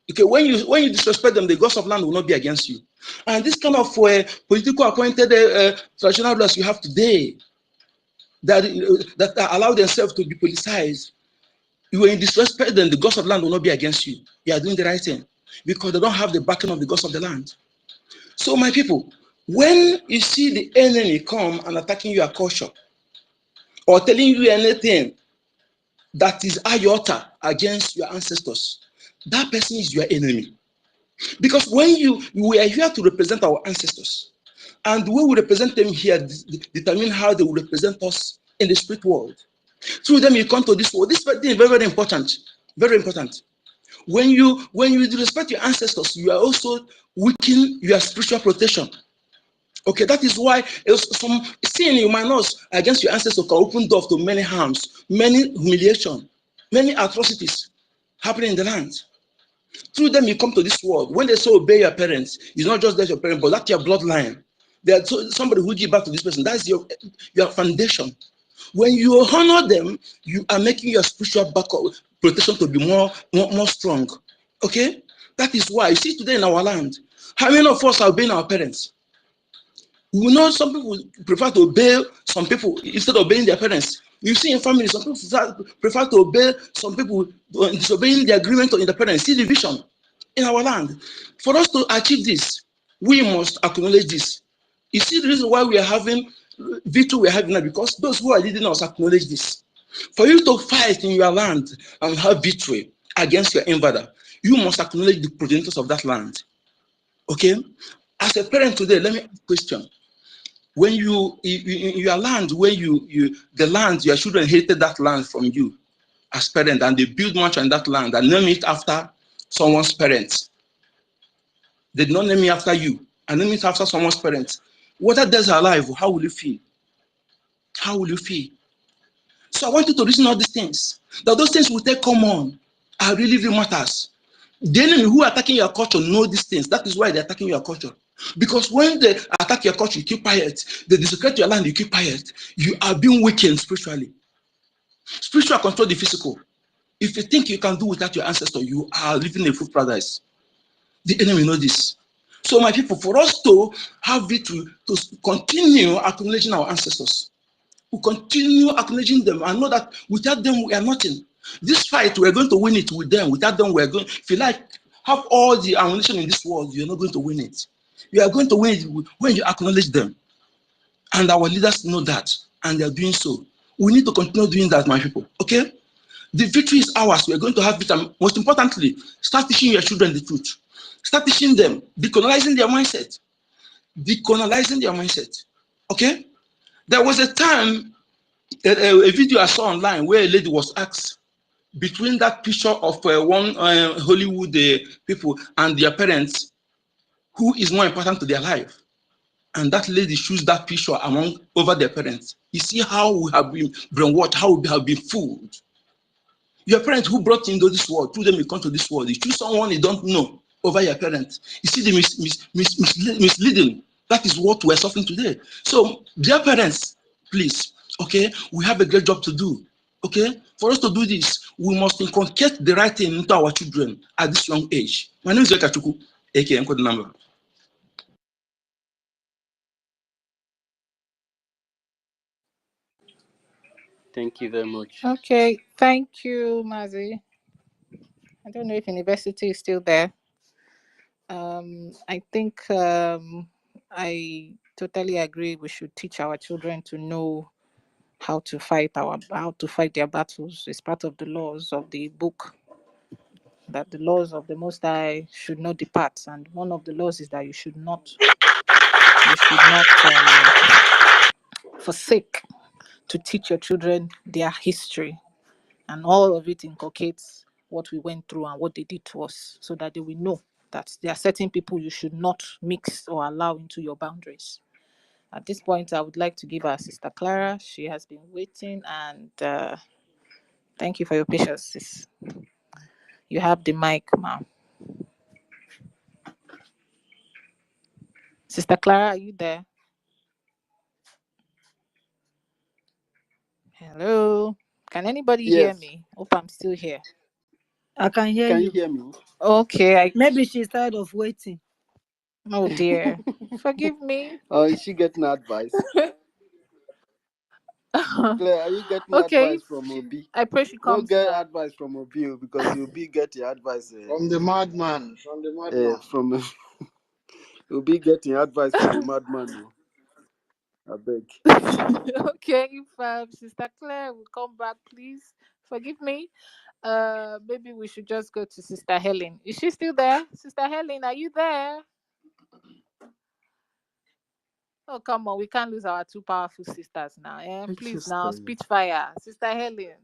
Okay, when you disrespect them, the gods of land will not be against you. And this kind of political appointed traditional rulers you have today that allow themselves to be politicized, you will disrespect them, the gods of land will not be against you. You are doing the right thing because they don't have the backing of the gods of the land. So my people, when you see the enemy come and attacking your culture or telling you anything that is iota against your ancestors, that person is your enemy. Because when we are here to represent our ancestors, and the way we represent them here determine how they will represent us in the spirit world. Through them you come to this world. This thing is very, very important. Very important. When you respect your ancestors, you are also weakening your spiritual protection. Okay, that is why some sin you might not against your ancestors can open doors to many harms, many humiliation, many atrocities happening in the land. Through them you come to this world. When they say obey your parents, it's not just that your parents, but that's your bloodline. There's somebody who give back to this person. That's your foundation. When you honor them, you are making your spiritual backup protection to be more strong. Okay, that is why you see today in our land, how many of us are obeying our parents? We know some people prefer to obey some people instead of obeying their parents. You see in families, some people prefer to obey some people, disobeying the agreement of the parents. See the vision in our land. For us to achieve this, we must acknowledge this. You see the reason why we are having victory we are having now, because those who are leading us acknowledge this. For you to fight in your land and have victory against your invader, you must acknowledge the progenitors of that land. Okay? As a parent today, let me ask a question. When in your land, where the land, your children hated that land from you as parents, and they build much on that land and name it after someone's parents. They did not name it after you, and name it after someone's parents. Whether they're alive, how will you feel? How will you feel? So I want you to listen to all these things. That those things will take common are really matters. The enemy who are attacking your culture know these things. That is why they're attacking your culture. Because when they attack your culture, you keep quiet. They desecrate your land, you keep quiet. You are being weakened spiritually. Spiritual control the physical. If you think you can do without your ancestor, you are living in a food paradise. The enemy knows this. So my people, for us to have it to continue acknowledging our ancestors, we continue acknowledging them and know that without them we are nothing. This fight, we're going to win it with them. Without them, we're going, if you like, have all the ammunition in this world, you're not going to win it. You are going to win it when you acknowledge them. And our leaders know that, and they're doing so. We need to continue doing that, my people, okay? The victory is ours. We're going to have it. And most importantly, start teaching your children the truth. Start teaching them, decolonizing their mindset. Decolonizing their mindset, okay? There was a time, a video I saw online where a lady was asked between that picture of one Hollywood people and their parents, who is more important to their life? and that lady choose that picture among over their parents. You see how we have been brainwashed, how we have been fooled. Your parents who brought you into this world, through them you come to this world. You choose someone you don't know over your parents. You see the misleading. That is what we're suffering today. So, dear parents, please, okay, we have a great job to do. Okay, for us to do this, we must inculcate the right thing into our children at this young age. My name is Yekachuku, aka Code Number. Thank you very much. Okay, thank you, Mazi. I don't know if university is still there. I think I totally agree. We should teach our children to know how to fight their battles. It's part of the laws of the book, that the laws of the Most High should not depart, and one of the laws is that you should not forsake to teach your children their history, and all of it inculcates what we went through and what they did to us, so that they will know that there are certain people you should not mix or allow into your boundaries. At this point, I would like to give our sister Clara. She has been waiting, and thank you for your patience, sis. You have the mic, ma'am. Sister Clara, are you there? Hello? Can anybody hear Yes. me? Hope I'm still here. I can hear Can you you. hear me? Okay. Maybe she's tired of waiting. Oh dear. Forgive me. Or is she getting advice? Claire, are you getting Okay. advice from Obi? I pray she No comes get back. advice from Obi because Obi get your advice From the madman. from Obi getting advice from the madman. I beg. Okay, if Sister Claire will come back, please forgive me. Maybe we should just go to Sister Helen. Is she still there? Sister Helen, are you there? Oh, come on, we can't lose our two powerful sisters now. Please Just now, tell you. Spitfire. Sister Helen.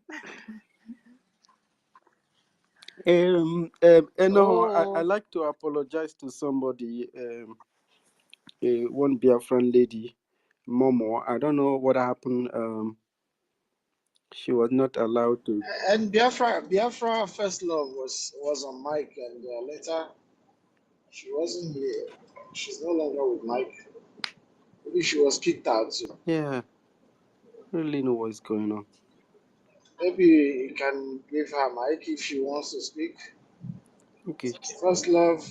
No, I Oh, like to apologize to somebody, one Biafran lady, Momo. I don't know what happened. She was not allowed to. And Biafra First Love was on mic, and later she wasn't here. She's no longer with Mike. Maybe she was kicked out too. Yeah, I really know what's going on. Maybe you can give her mic if she wants to speak. Okay. First Love.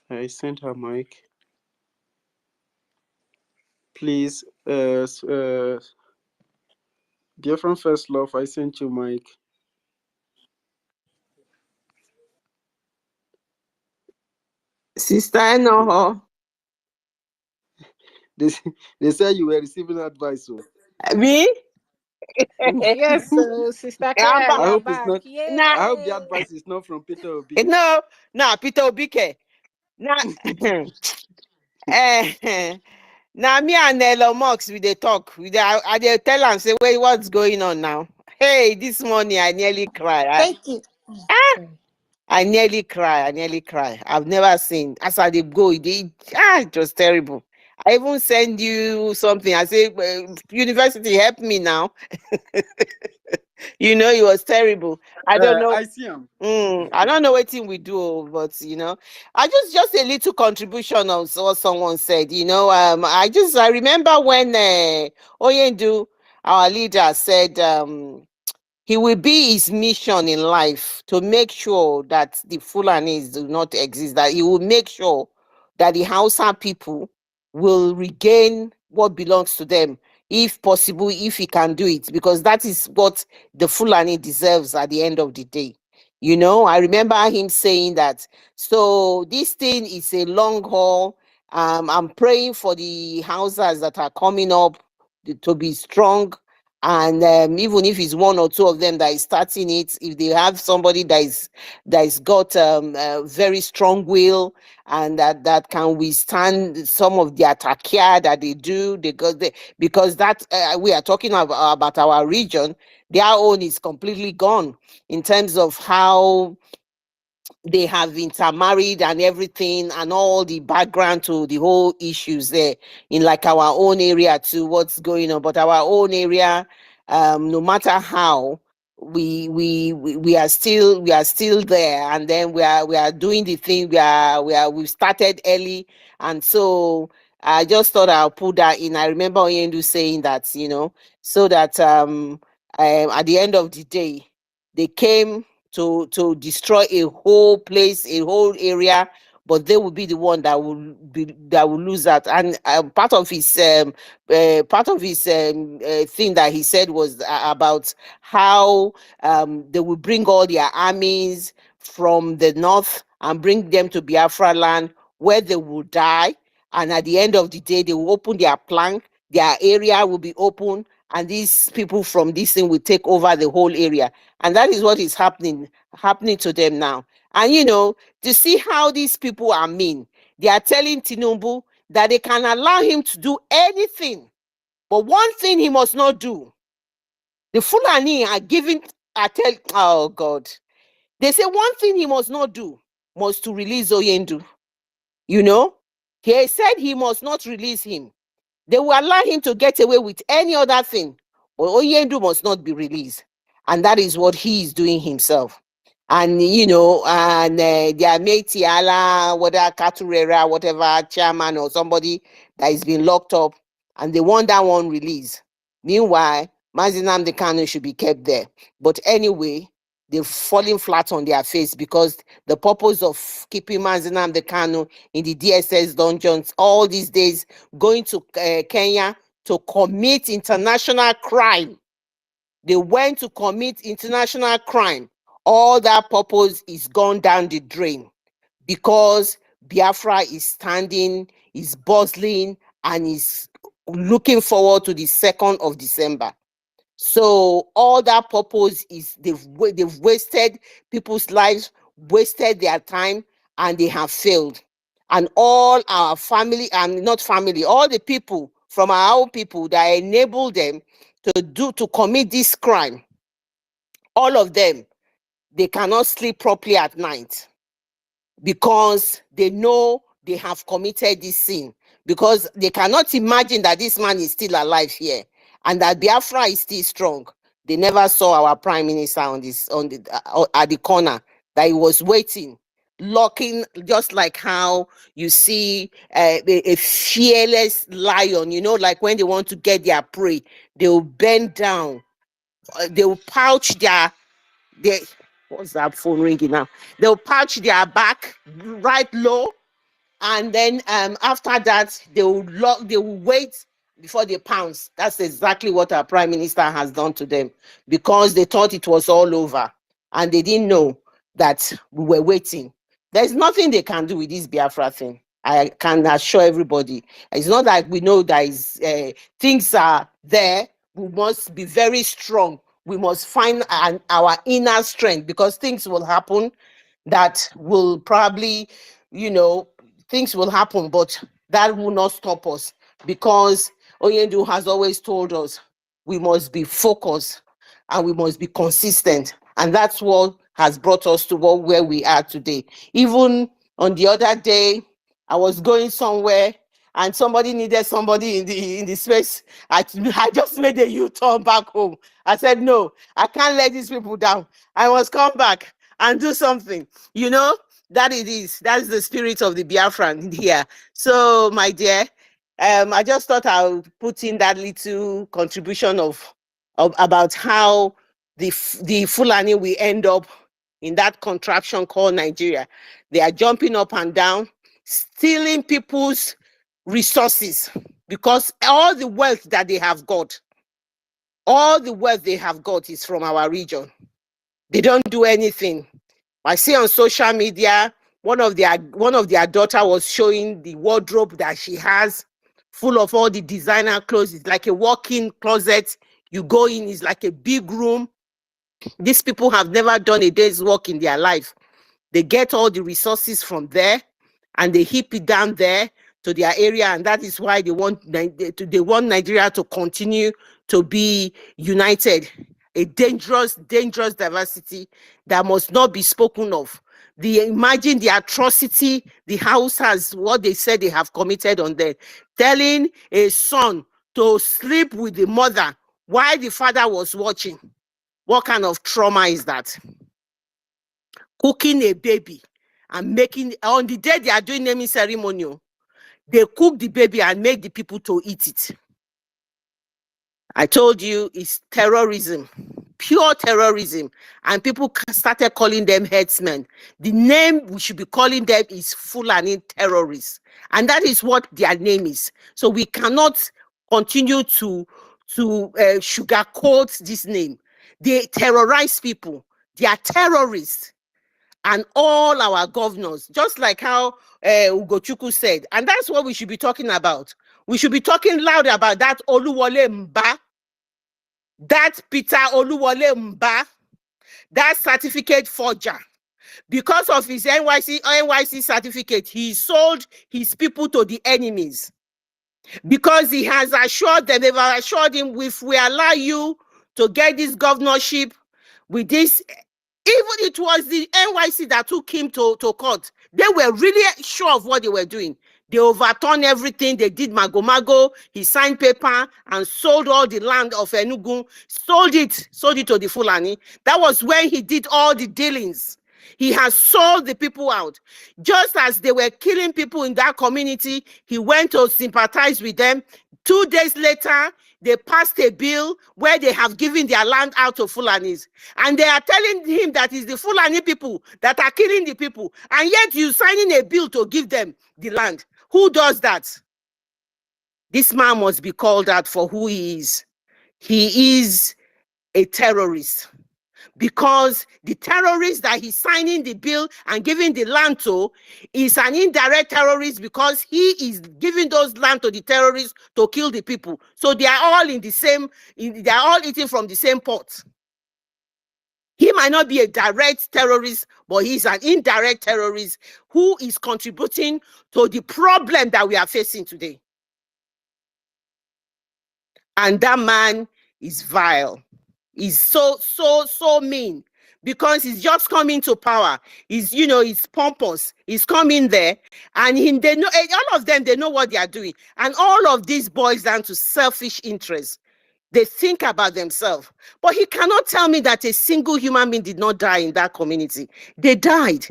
I sent her mic. Please, Biafran First Love, I sent you mic. Sister, I know her. They said you were receiving advice. So. Me? yes, Sister I'm Claire, back. we I are hope it's back. not. Nah, I hope the Yay! advice is not from Peter Obi. no, nah, Peter Obike. Nah, now me and Elon Musk we dey talk. I dey tell am say, wait, what's going on now? Hey, this morning I nearly cry. Thank you. I nearly cry. I've never seen. As I dey go, it was terrible. I even send you something. I say, university, help me now. It was terrible. I don't know. I see him. I don't know what thing we do, but I just a little contribution of what someone said. I remember when Oyendu, our leader, said he will be his mission in life to make sure that the Fulanis do not exist, that he will make sure that the Hausa people will regain what belongs to them, if possible, if he can do it, because that is what the Fulani deserves at the end of the day. I remember him saying that. So this thing is a long haul. I'm praying for the Hausas that are coming up to be strong, and even if it's one or two of them that is starting it, if they have somebody that is got a very strong will, and that can withstand some of the attackia that they do, because that we are talking about our region, their own is completely gone in terms of how they have intermarried and everything, and all the background to the whole issues there in like our own area to what's going on. But our own area, no matter how, we are still there, and then we are doing the thing. We started early, and so I just thought I'll put that in. I remember Oyendu saying that, so that at the end of the day, they came to destroy a whole place, a whole area, but they will be the one that will lose that. And part of his thing that he said was about how they will bring all their armies from the north and bring them to Biafra land, where they will die. And at the end of the day, they will open their plank, their area will be open, and these people from this thing will take over the whole area. And that is what is happening to them now. And to see how these people are mean, they are telling Tinubu that they can allow him to do anything, but one thing he must not do. The Fulani are giving, oh God, they say one thing he must not do was to release Oyendu. He said he must not release him. They will allow him to get away with any other thing, but Oyendu must not be released. And that is what he is doing himself. And, their mate, whether Katurera, whatever, chairman or somebody that is being locked up, and they want that one released. Meanwhile, Mazi Nnamdi Kanu should be kept there. But anyway, they're falling flat on their face, because the purpose of keeping Mazi Nnamdi Kanu in the DSS dungeons all these days, going to Kenya to commit international crime. They went to commit international crime. All that purpose is gone down the drain, because Biafra is standing, is bustling, and is looking forward to the 2nd of December. So all that purpose is they've wasted people's lives, wasted their time, and they have failed. And all our family, and not family, all the people from our own people that enable them to commit this crime, all of them, they cannot sleep properly at night, because they know they have committed this sin, because they cannot imagine that this man is still alive here and that Biafra is still strong. They never saw our prime minister at the corner, that he was waiting, locking, just like how you see a fearless lion, like when they want to get their prey, they will bend down, they will pouch their what's that phone ringing now? They'll pouch their back right low, and then after that they will wait before they pounce. That's exactly what our prime minister has done to them, because they thought it was all over and they didn't know that we were waiting. There's nothing they can do with this Biafra thing. I can assure everybody. It's not like we know that things are there. We must be very strong. We must find our inner strength, because things will happen that will probably, things will happen, but that will not stop us, because Oyendu has always told us we must be focused and we must be consistent. And that's what has brought us to where we are today. Even on the other day, I was going somewhere and somebody needed somebody in the space. I just made a U-turn back home. I said, no, I can't let these people down. I must come back and do something. That it is. That's the spirit of the Biafran here. So, my dear, I just thought I'll put in that little contribution of about how the Fulani will end up in that contraption called Nigeria. They are jumping up and down, stealing people's resources, because all the wealth that they have got, is from our region. They don't do anything. I see on social media, one of their daughter was showing the wardrobe that she has, full of all the designer clothes. It's like a walk-in closet. You go in, it's like a big room. These people have never done a day's work in their life. They get all the resources from there and they heap it down there to their area, and that is why they want Nigeria to continue to be united. A dangerous diversity that must not be spoken of, imagine the atrocity the house has, what they said they have committed on them. Telling a son to sleep with the mother while the father was watching. What kind of trauma is that? Cooking a baby and making, on the day they are doing naming ceremony, they cook the baby and make the people to eat it. I told you it's terrorism, pure terrorism. And people started calling them headsmen. The name we should be calling them is Fulani terrorists. And that is what their name is. So we cannot continue to sugarcoat this name. They terrorize people. They are terrorists. And all our governors, just like how Ugochukwu said, and that's what we should be talking about. We should be talking loud about that Oluwole Mba, that Peter Oluwole Mba, that certificate forger. Because of his NYC certificate, he sold his people to the enemies. Because he has assured them, they've assured him, if we allow you to get this governorship with this, even it was the NYC that took him to court. They were really sure of what they were doing. They overturned everything. They did mago. He signed paper and sold all the land of Enugu, sold it to the Fulani. That was when he did all the dealings. He has sold the people out. Just as they were killing people in that community, he went to sympathize with them. 2 days later, they passed a bill where they have given their land out to Fulanis. And they are telling him that it's the Fulani people that are killing the people. And yet you signing a bill to give them the land. Who does that? This man must be called out for who he is. He is a terrorist. Because the terrorist that he's signing the bill and giving the land to is an indirect terrorist, because he is giving those land to the terrorists to kill the people. So they are all in the same, they are all eating from the same pot. He might not be a direct terrorist, but he's an indirect terrorist who is contributing to the problem that we are facing today. And that man is vile. He's so mean, because he's just coming to power. He's pompous. He's coming there, and they know, all of them, they know what they are doing. And all of this boils down to selfish interests. They think about themselves. But he cannot tell me that a single human being did not die in that community. They died.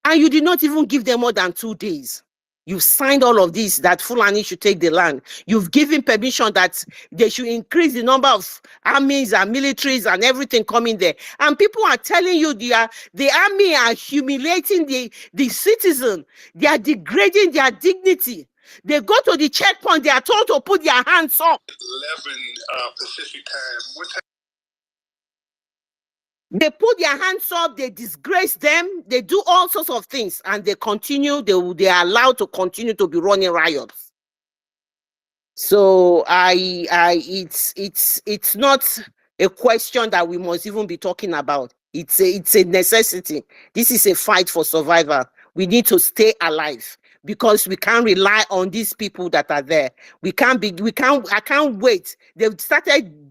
And you did not even give them more than 2 days. You've signed all of this, that Fulani should take the land. You've given permission that they should increase the number of armies and militaries and everything coming there. And people are telling you the army are humiliating the citizen. They are degrading their dignity. They go to the checkpoint, they are told to put their hands up. 11 Pacific time. What time? They put their hands up, they disgrace them, they do all sorts of things, and they continue, they are allowed to continue to be running riots. So it's not a question that we must even be talking about. It's a necessity. This is a fight for survival. We need to stay alive, because we can't rely on these people that are there. I can't wait. They've started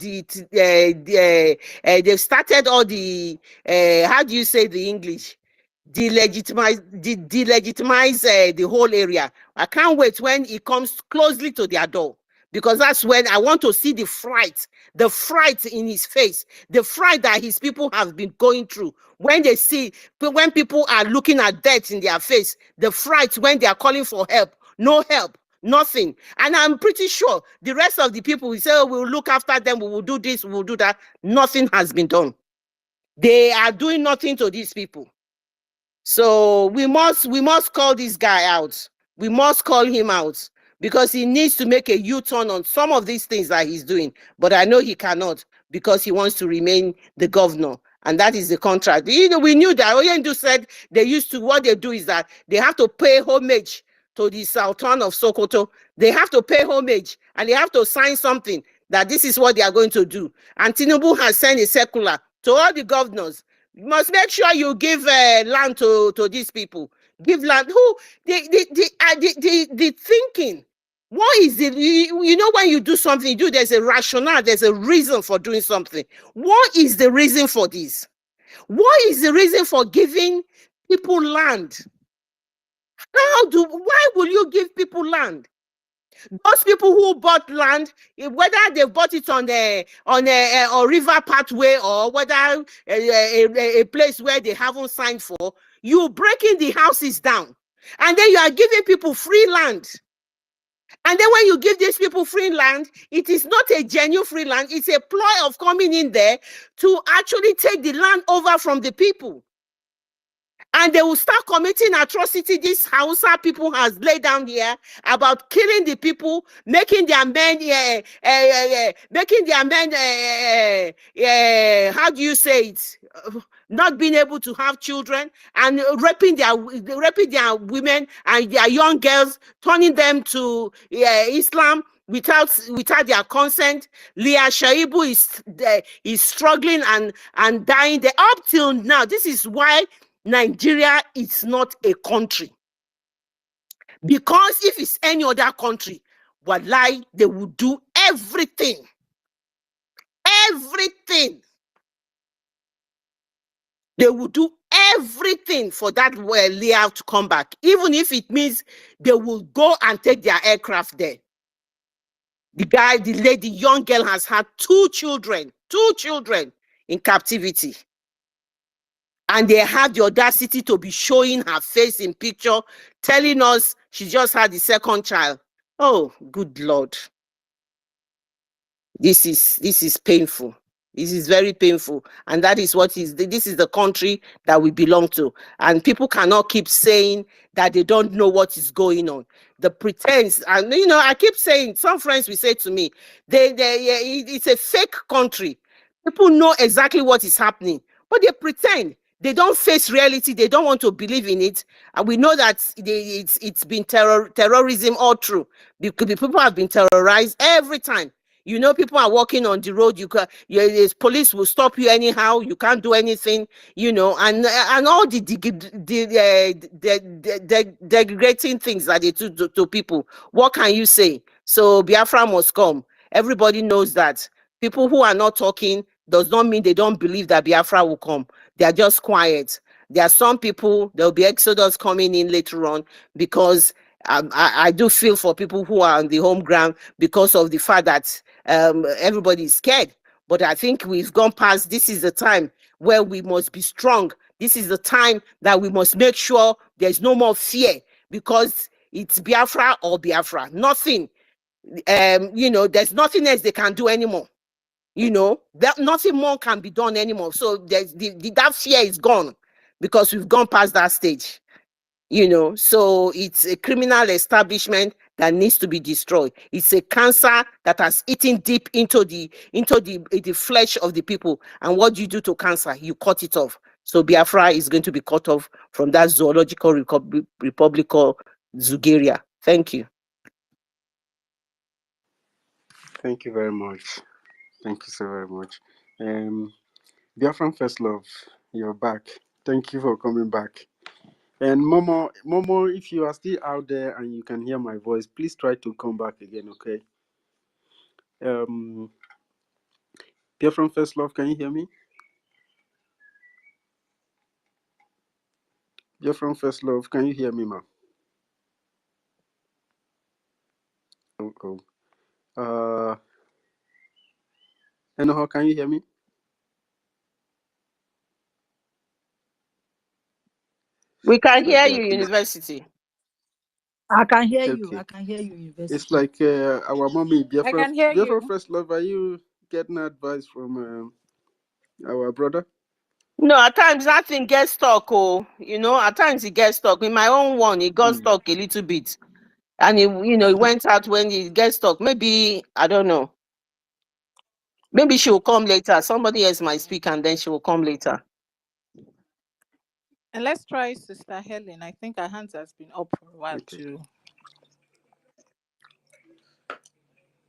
they've started all the how do you say the English? Delegitimize the whole area. I can't wait when it comes closely to their door, because that's when I want to see the fright in his face, the fright that his people have been going through. When people are looking at death in their face, the fright when they are calling for help, no help, nothing. And I'm pretty sure the rest of the people will say, oh, we'll look after them, we will do this, we will do that. Nothing has been done. They are doing nothing to these people. So we must call this guy out. We must call him out, because he needs to make a U-turn on some of these things that he's doing. But I know he cannot, because he wants to remain the governor. And that is the contract. We knew that. Oyendu said what they do is that they have to pay homage to the Sultan of Sokoto. They have to pay homage, and they have to sign something that this is what they are going to do. And Tinubu has sent a circular to all the governors. You must make sure you give land to these people. Give land. The thinking. What is it? When you do something, there's a rationale, there's a reason for doing something. What is the reason for this? What is the reason for giving people land? Why will you give people land? Those people who bought land, whether they bought it on a river pathway or whether a place where they haven't signed for, you breaking the houses down, and then you are giving people free land. And then when you give these people free land, it is not a genuine free land. It's a ploy of coming in there to actually take the land over from the people. And they will start committing atrocity. This Hausa people has laid down here about killing the people, making their men, how do you say it? Not being able to have children and raping their women and their young girls, turning them to Islam without their consent. Leah Shaibu is struggling and dying there up till now. This is why Nigeria is not a country. Because if it's any other country, wallahi, they would do everything. Everything. They will do everything for that layout to come back, even if it means they will go and take their aircraft there. The young girl has had two children in captivity. And they have the audacity to be showing her face in picture, telling us she just had the second child. Oh, good Lord. This is painful. This is very painful. And that is this is the country that we belong to. And people cannot keep saying that they don't know what is going on. The pretense, and I keep saying, some friends will say to me, it's a fake country. People know exactly what is happening, but they pretend. They don't face reality. They don't want to believe in it. And we know that it's been terrorism all through. People have been terrorized every time. People are walking on the road. Police will stop you anyhow. You can't do anything. And all the degrading things that they do to people. What can you say? So Biafra must come. Everybody knows that. People who are not talking does not mean they don't believe that Biafra will come. They are just quiet. There are some people, there will be exodus coming in later on, because I do feel for people who are on the home ground because of the fact that everybody is scared. But I think we've gone past. This is the time where we must be strong. This is the time that we must make sure there's no more fear, because it's Biafra or Biafra. Nothing, there's nothing else they can do anymore. That nothing more can be done anymore. So that fear is gone, because we've gone past that stage. So it's a criminal establishment that needs to be destroyed. It's a cancer that has eaten deep into the flesh of the people. And what do you do to cancer? You cut it off. So Biafra is going to be cut off from that zoological republical Zugeria. Thank you. Thank you very much. Thank you so very much. Biafran First Love, you're back. Thank you for coming back. And Momo, if you are still out there and you can hear my voice, please try to come back again, okay? Biafran First Love, can you hear me? Biafran First Love, can you hear me, ma'am? Enoho, can you hear me? We can hear you, University. I can hear you. Okay. I can hear you, University. It's like our mommy, I can hear you. Biafran First Love, are you getting advice from our brother? No, at times that thing gets stuck. At times it gets stuck. In my own one, it got stuck a little bit. And it went out when it gets stuck. Maybe, I don't know. Maybe she will come later. Somebody else might speak and then she will come later. And let's try Sister Helen. I think her hands has been up for a while too.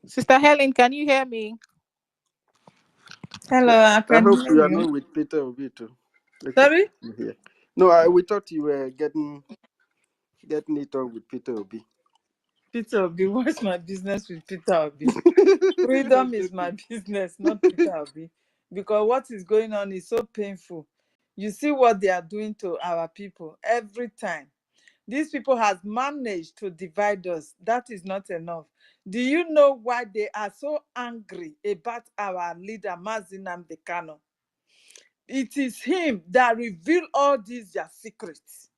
Sister Helen, can you hear me? Hello, I can hope hear you are you. not with Peter Obi too. Okay. Sorry? Yeah. No, we thought you were getting it on with Peter Obi. Peter Obi, what's my business with Peter Obi? Freedom is my business, not Peter Obi. Because what is going on is so painful. You see what they are doing to our people every time. These people has managed to divide us. That is not enough. Do you know why they are so angry about our leader, Mazi Nnamdi Kanu? It is him that revealed all these their secrets.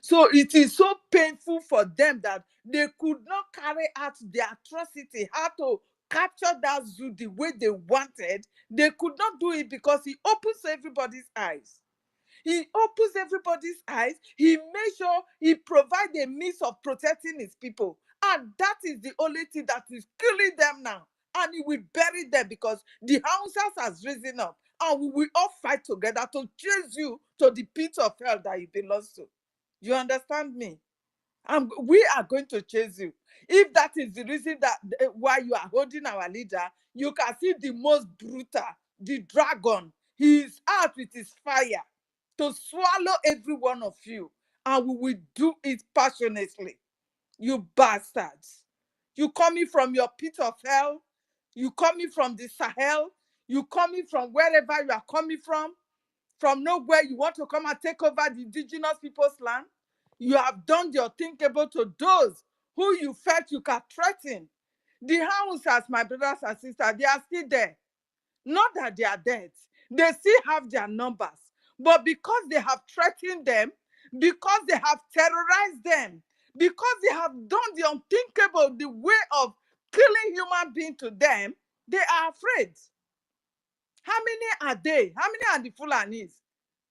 So it is so painful for them that they could not carry out the atrocity, how to capture that zoo the way they wanted. They could not do it because he opens everybody's eyes. He opens everybody's eyes. He makes sure he provides a means of protecting his people. And that is the only thing that is killing them now. And he will bury them because the Hausas has risen up. And we will all fight together to chase you to the pit of hell that you belong to. You understand me? And we are going to chase you. If that is the reason that why you are holding our leader, you can see the most brutal, the dragon. He is out with his fire to swallow every one of you. And we will do it passionately. You bastards. You coming from your pit of hell. You coming from the Sahel. You coming from wherever you are coming from nowhere you want to come and take over the indigenous people's land. You have done your thinkable to those who you felt you can threaten. The Hausas, my brothers and sisters, they are still there. Not that they are dead. They still have their numbers. But because they have threatened them, because they have terrorized them, because they have done the unthinkable, the way of killing human beings to them, they are afraid. How many are they? How many are the Fulanis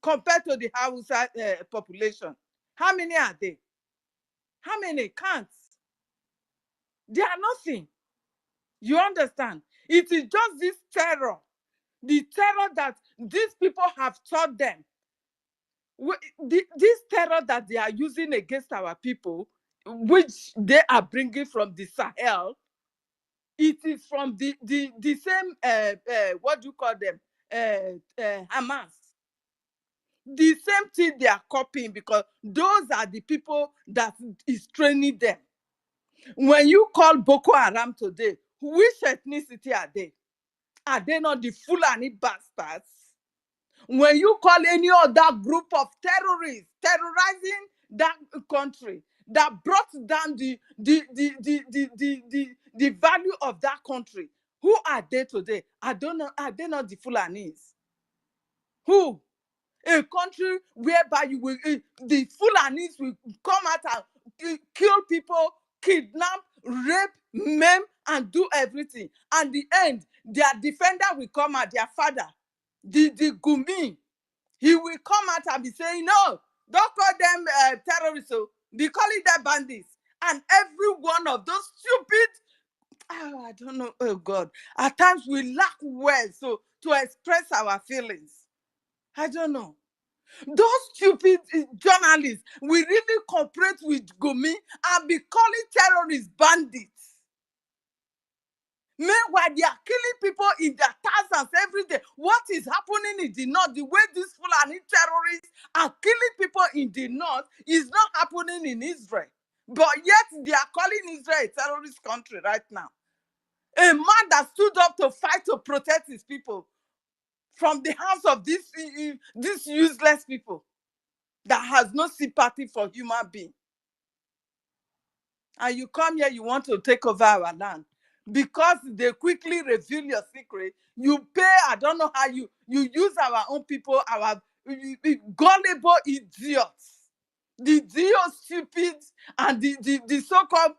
compared to the Hausa population? How many are they? How many? Can't. They are nothing. You understand? It is just this terror, the terror that these people have taught them. This terror that they are using against our people, which they are bringing from the Sahel, it is from the same, what do you call them, Hamas. The same thing they are copying because those are the people that is training them. When you call Boko Haram today, which ethnicity are they? Are they not the Fulani bastards? When you call any other group of terrorists terrorizing that country that brought down the value of that country, who are they today? I don't know. Are they not the Fulanis? Who? A country whereby you will the Fulanis will come out and kill people, kidnap, rape, maim, and do everything. And the end, their defender will come out, their father, the Gumi. He will come out and be saying, no, don't call them terrorists, so be calling them bandits. And every one of those stupid, I don't know, oh God, at times we lack words so to express our feelings. I don't know. Those stupid journalists will really cooperate with Gumi and be calling terrorists bandits. Meanwhile, they are killing people in their thousands every day. What is happening in the north, the way these Fulani terrorists are killing people in the north, is not happening in Israel. But yet, they are calling Israel a terrorist country right now. A man that stood up to fight to protect his people from the hands of these useless people that has no sympathy for human beings. And you come here, you want to take over our land. Because they quickly reveal your secret, you pay, I don't know how you use our own people, our gullible idiots. The stupid and the so-called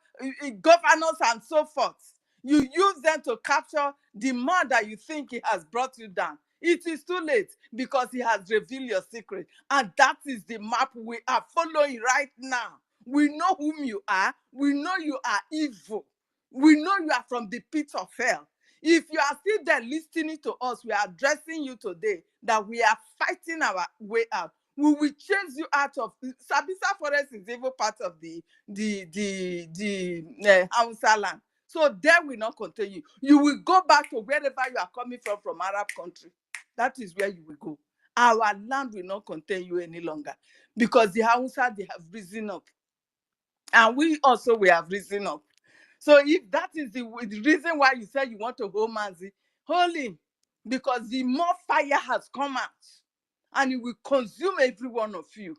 governors and so forth. You use them to capture the man that you think he has brought you down. It is too late because he has revealed your secret. And that is the map we are following right now. We know whom you are. We know you are evil. We know you are from the pit of hell. If you are still there listening to us, we are addressing you today that we are fighting our way out. We will chase you out of Sabisa Forest is even part of the Hausa land. So there will not continue. You will go back to wherever you are coming from Arab country. That is where you will go. Our land will not contain you any longer because the Hausa, they have risen up. And we also, we have risen up. So if that is the reason why you say you want to hold Mazi, hold him. Because the more fire has come out. and it will consume every one of you.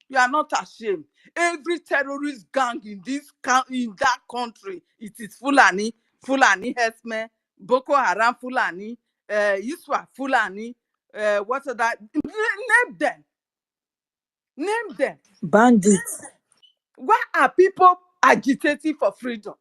You are not ashamed. Every terrorist gang in that country, it is Fulani, Fulani Hesme, Boko Haram Fulani, Iswa Fulani, what are that? Name them. Name them. Bandits. Why are people agitating for freedom?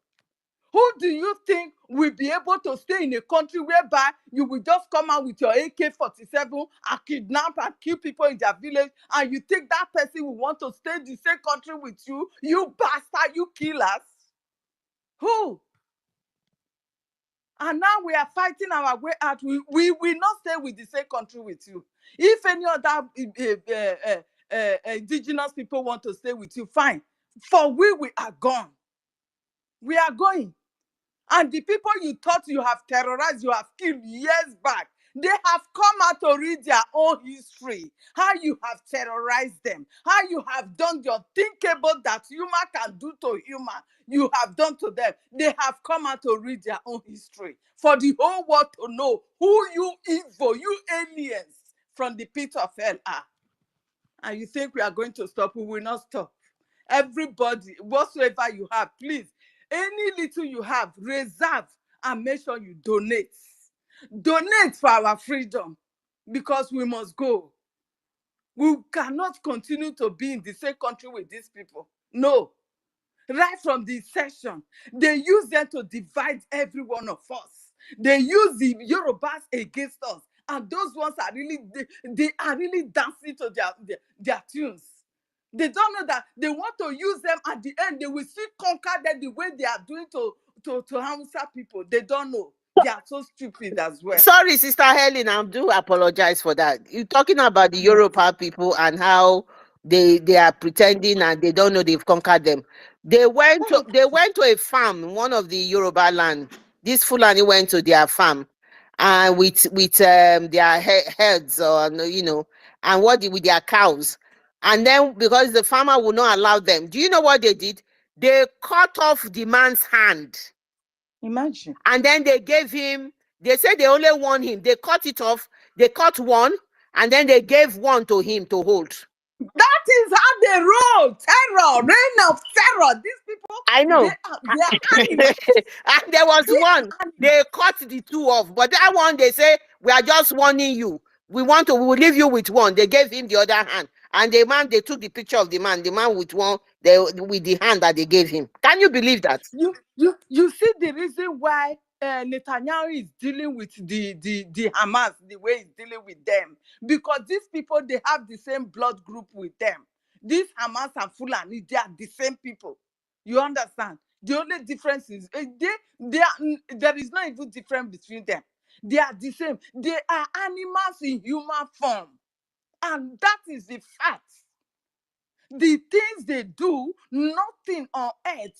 Who do you think will be able to stay in a country whereby you will just come out with your AK-47 and kidnap and kill people in their village, and you think that person will want to stay in the same country with you? You bastard, you killers. Who? And now we are fighting our way out. We will not stay with the same country with you. If any other indigenous people want to stay with you, fine. For we are gone. We are going. And the people you thought you have terrorized, you have killed years back, they have come out to read their own history. How you have terrorized them. How you have done the unthinkable that human can do to human. You have done to them. They have come out to read their own history. For the whole world to know who you evil, you aliens from the pit of hell are. And you think we are going to stop? We will not stop. Everybody, whatsoever you have, please, any little you have, reserve and make sure you donate. Donate for our freedom, because we must go. We cannot continue to be in the same country with these people. No. Right from the session, they use them to divide every one of us. They use the Yorubas against us. And those ones are really, they are really dancing to their tunes. They don't know that they want to use them at the end. They will still conquer them the way they are doing to Hausa people. They don't know. They are so stupid as well. Sorry, Sister Helen, I do apologize for that. You're talking about the Yoruba people and how they are pretending and they don't know they've conquered them. They went to a farm, one of the Yoruba land. This Fulani went to their farm and with their heads, or and with their cows. And then because the farmer would not allow them, do you know what they did? They cut off the man's hand. Imagine. And then they gave him, they said they only want him. They cut it off. They cut one, and then they gave one to him to hold. That is how they roll. Terror, reign of terror. These people, I know. They are animals. And there was one, they cut the two off. But that one, they say, we are just warning you. We will leave you with one. They gave him the other hand. And the man, they took the picture of the man with one, with the hand that they gave him. Can you believe that? You see the reason why Netanyahu is dealing with the Hamas the way he's dealing with them, because these people, they have the same blood group with them. These Hamas and Fulani, they are the same people. You understand? The only difference is there is no even difference between them. They are the same. They are animals in human form, and that is the fact. The things they do, nothing on earth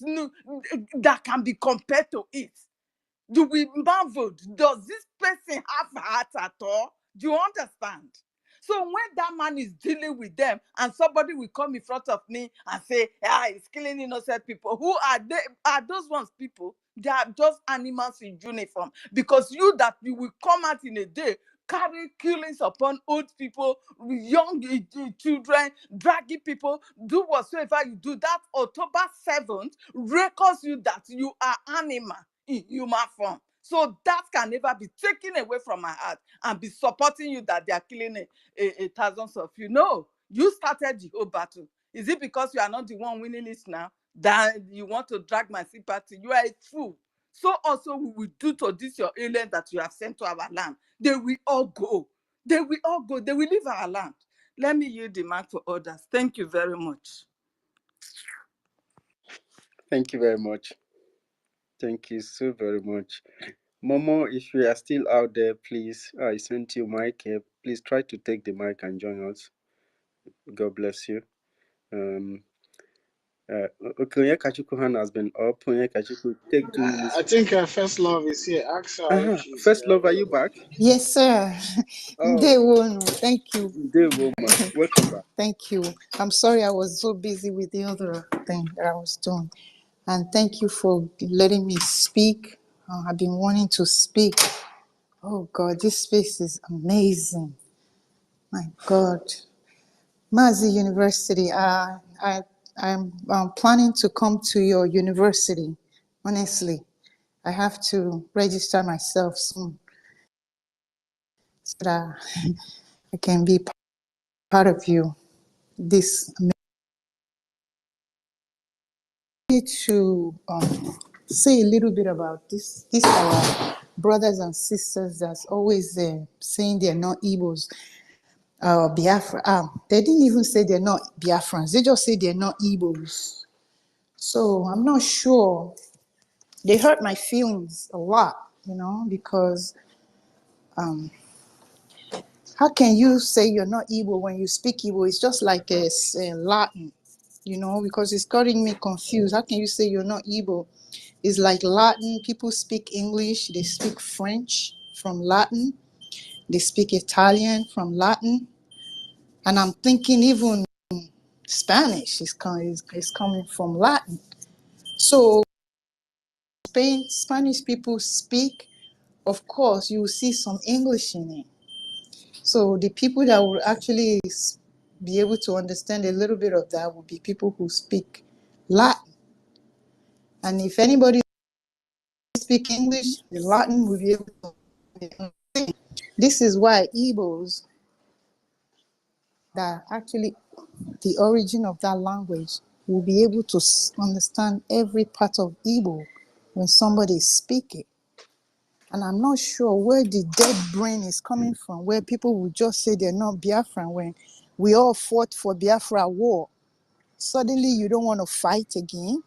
that can be compared to it. Do we marvel? Does this person have heart at all? Do you understand? So when that man is dealing with them and somebody will come in front of me and say, he's killing innocent people. Who are they? Are those ones people? They are just animals in uniform. Because you will come out in a day, carry killings upon old people, young children, dragging people, do whatsoever you do. That October 7th records you that you are animal in human form. So that can never be taken away from my heart and be supporting you that they are killing thousands of you. No, you started the whole battle. Is it because you are not the one winning it now that you want to drag my sympathy? You are a fool. So also we will do to this your alien that you have sent to our land. They will all go. They will all go. They will leave our land. Let me yield the mic for others. Thank you very much. Thank you very much. Thank you so very much. Momo, if you are still out there, please, I sent you mic. Please try to take the mic and join us. God bless you. Okay, Onye Kachuku has been up. Onye Kachuku, take 2 minutes. I think First Love is here. Ask her if she's First Love, are you back? Yes, sir. Day one. Thank you. Day one, welcome back. Thank you. I'm sorry I was so busy with the other thing that I was doing. And thank you for letting me speak. I've been wanting to speak. Oh, God, this space is amazing. My God. Mazi University, I'm planning to come to your university, honestly. I have to register myself soon so that I can be part of you. This need to say a little bit about this. These are brothers and sisters that's always saying they're not Igbos. Biafra. They didn't even say they're not Biafrans. They just say they're not Igbos. So I'm not sure. They hurt my feelings a lot, because how can you say you're not Igbo when you speak Igbo? It's just like Latin, because it's getting me confused. How can you say you're not Igbo? It's like Latin. People speak English. They speak French from Latin. They speak Italian from Latin. And I'm thinking even Spanish is coming from Latin. So Spanish people speak, of course, you will see some English in it. So the people that will actually be able to understand a little bit of that would be people who speak Latin. And if anybody speak English, the Latin will be able to understand. This is why Igbos, that actually the origin of that language, will be able to understand every part of Igbo when somebody is speaking. And I'm not sure where the dead brain is coming from, where people will just say they're not Biafran when we all fought for Biafra war. Suddenly you don't want to fight again.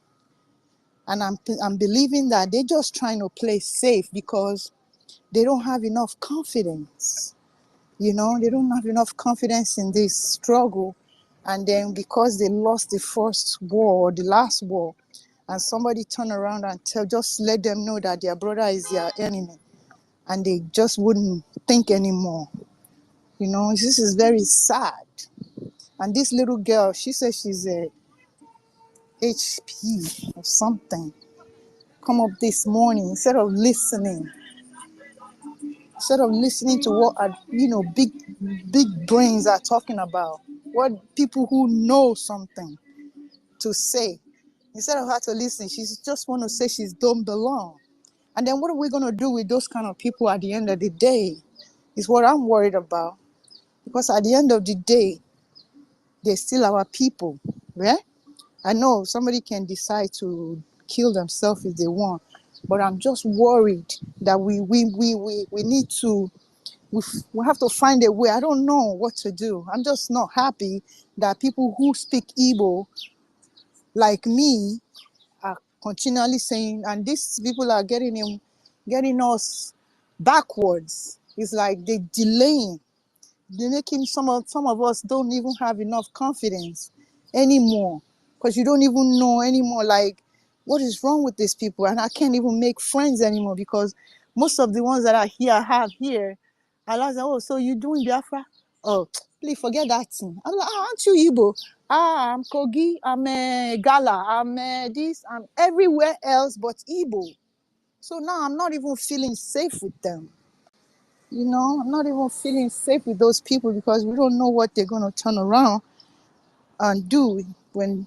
And I'm believing that they're just trying to play safe because they don't have enough confidence. They don't have enough confidence in this struggle. And then because they lost the first war or the last war, and somebody turn around and just let them know that their brother is their enemy, and they just wouldn't think anymore. This is very sad. And this little girl, she says she's a HP or something. Come up this morning instead of listening to what big brains are talking about, what people who know something to say. Instead of her to listen, she just want to say she don't belong. And then what are we going to do with those kind of people at the end of the day is what I'm worried about. Because at the end of the day, they're still our people. Yeah? I know somebody can decide to kill themselves if they want, but I'm just worried that we need to, we have to find a way. I don't know what to do. I'm just not happy that people who speak Igbo like me are continually saying, and these people are getting us backwards. It's like they're delaying. They're making some of us don't even have enough confidence anymore, because you don't even know anymore, like, what is wrong with these people. And I can't even make friends anymore because most of the ones that have here, I like, oh, so you doing Biafra? Oh, please forget that thing. I'm like, aren't you Igbo? I'm Kogi, I'm Gala, I'm this, I'm everywhere else but Igbo. So now I'm not even feeling safe with them. I'm not even feeling safe with those people because we don't know what they're going to turn around and do when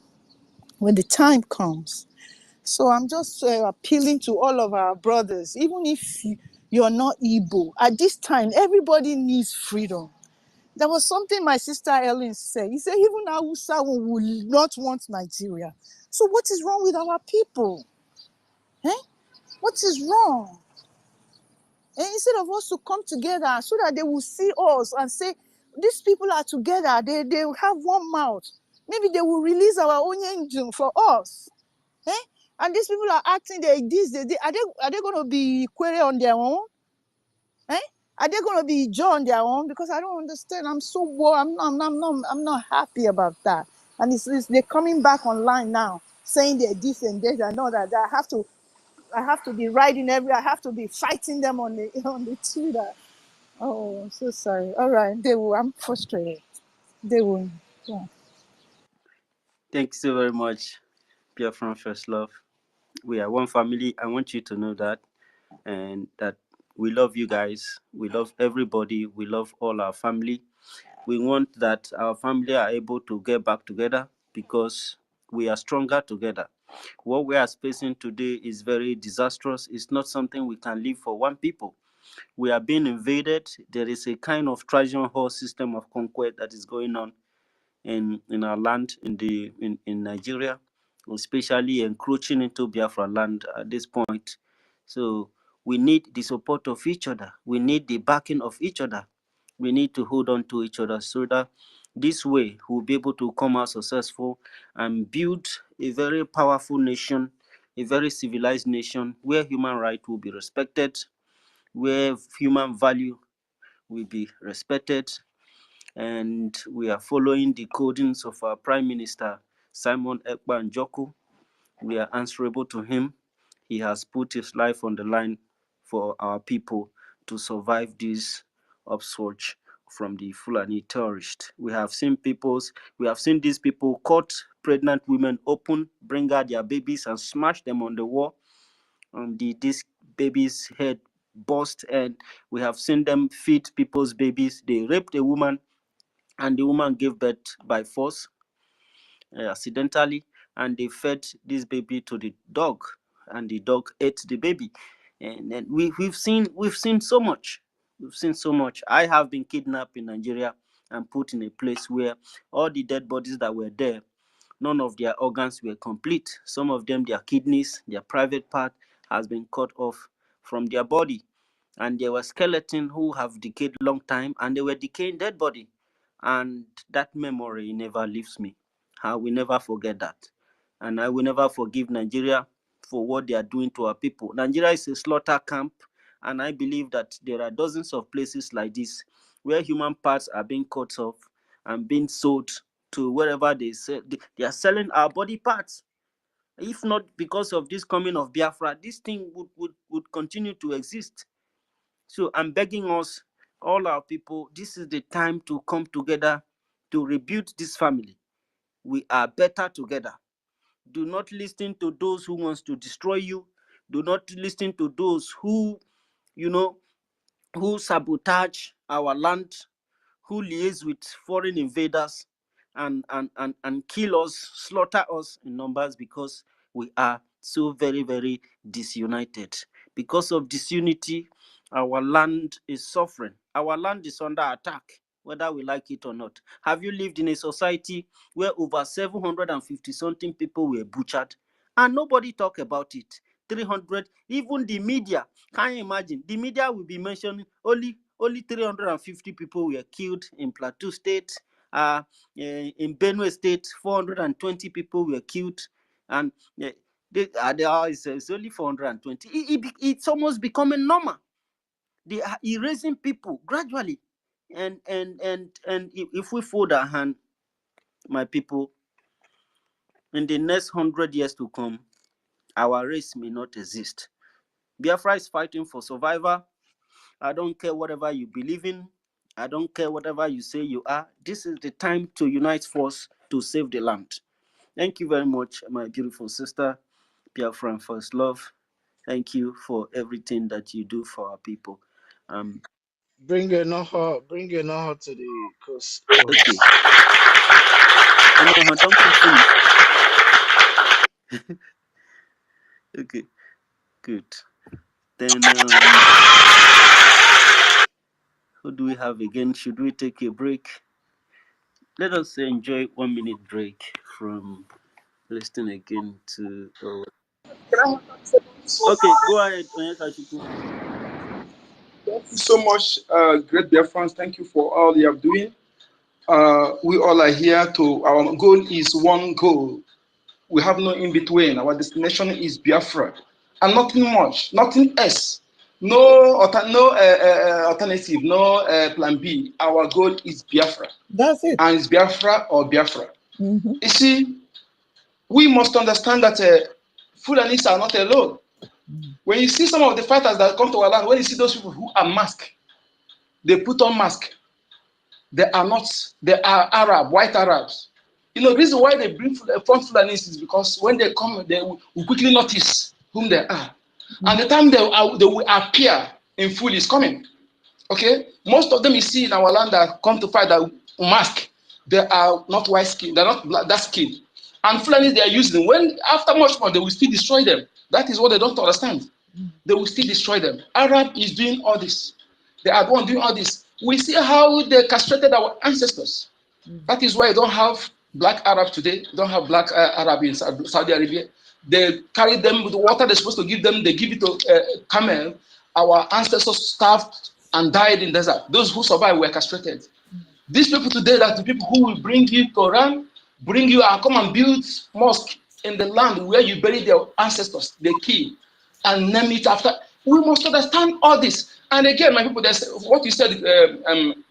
the time comes. So I'm just appealing to all of our brothers, even if you're not Igbo, at this time, everybody needs freedom. There was something my sister Ellen said. He said, even Hausa will not want Nigeria. So what is wrong with our people? Eh? What is wrong? And instead of us to come together so that they will see us and say, these people are together, they will have one mouth. Maybe they will release our own angel for us. Eh? And these people are acting like this. Are they going to be query on their own? Eh? Are they going to be Joe on their own? Because I don't understand. I'm so bored. I'm not happy about that. And they're coming back online now, saying they're this and that and all that. I have to be writing I have to be fighting them on the Twitter. Oh, I'm so sorry. All right, I'm frustrated. They will. Yeah. Thank you so very much, Pierre from First Love. We are one family. I want you to know that, and that we love you guys. We love everybody. We love all our family. We want that our family are able to get back together because we are stronger together. What we are facing today is very disastrous. It's not something we can leave for one people. We are being invaded. There is a kind of Trojan horse system of conquest that is going on in our land in Nigeria, especially encroaching into Biafra land at this point. So we need the support of each other. We need the backing of each other. We need to hold on to each other so that this way we'll be able to come out successful and build a very powerful nation, a very civilized nation where human rights will be respected, where human value will be respected, and we are following the codings of our Prime Minister Simon Ekpa Njoku. We are answerable to him. He has put his life on the line for our people to survive this upsurge from the Fulani terrorists. We have seen these people cut pregnant women open, bring out their babies and smash them on the wall. And this baby's head burst, and we have seen them feed people's babies. They raped a woman, and the woman gave birth by force, accidentally, and they fed this baby to the dog, and the dog ate the baby. And then we've seen so much. We've seen so much. I have been kidnapped in Nigeria and put in a place where all the dead bodies that were there, none of their organs were complete. Some of them, their kidneys, their private part has been cut off from their body. And there were skeletons who have decayed long time, and they were decaying dead body. And that memory never leaves me. I will never forget that. And I will never forgive Nigeria for what they are doing to our people. Nigeria is a slaughter camp, and I believe that there are dozens of places like this where human parts are being cut off and being sold to wherever they sell. They are selling our body parts. If not because of this coming of Biafra, this thing would continue to exist. So I'm begging us, all our people, this is the time to come together to rebuild this family. We are better together. Do not listen to those who wants to destroy you. Do not listen to those who sabotage our land, who liaise with foreign invaders and kill us, slaughter us in numbers, because we are so very, very disunited. Because of disunity, our land is suffering. Our land is under attack, whether we like it or not. Have you lived in a society where over 750 something people were butchered and nobody talk about it? 300, even the media, can you imagine? The media will be mentioning only 350 people were killed in Plateau State. In Benue State, 420 people were killed, and it's only 420. It's almost becoming normal. They are erasing people gradually, and if we fold our hand, my people, in the next 100 years to come, our race may not exist. Biafra is fighting for survival. I don't care whatever you believe in. I don't care whatever you say you are. This is the time to unite force to save the land. Thank you very much, my beautiful sister, Biafran First Love. Thank you for everything that you do for our people. Bring a Noho to the coast. Okay. No, don't finish. Okay, good. Then who do we have again? Should we take a break? Let us enjoy 1 minute break from listening again to. Okay, go ahead, Onyeka. Thank you so much, great Biafrans. Thank you for all you are doing. We all are here to, our goal is one goal. We have no in between. Our destination is Biafra, and nothing much, nothing else. No alternative, no plan B. Our goal is Biafra. That's it. And it's Biafra or Biafra. Mm-hmm. You see, we must understand that Fulanis are not alone. When you see some of the fighters that come to our land, when you see those people who are masked, they put on mask. They are Arab, white Arabs. You know, the reason why they bring front Fulanis is because when they come, they will quickly notice whom they are. And the time they will appear in full is coming. Okay? Most of them you see in our land that come to fight, that mask, they are not white skin, they're not dark skin. And Fulani they are using, when after much more, they will still destroy them. That is what they don't understand. They will still destroy them. Arab is doing all this. They are the one doing all this. We see how they castrated our ancestors. That is why you don't have black Arab today. You don't have black Arab in Saudi Arabia. They carry them with the water they're supposed to give them. They give it to camel. Our ancestors starved and died in desert. Those who survived were castrated. These people today, that the people who will bring you Quran, bring you and come and build mosque in the land where you bury their ancestors, they kill, and name it after. We must understand all this. And again, my people, there's what you said,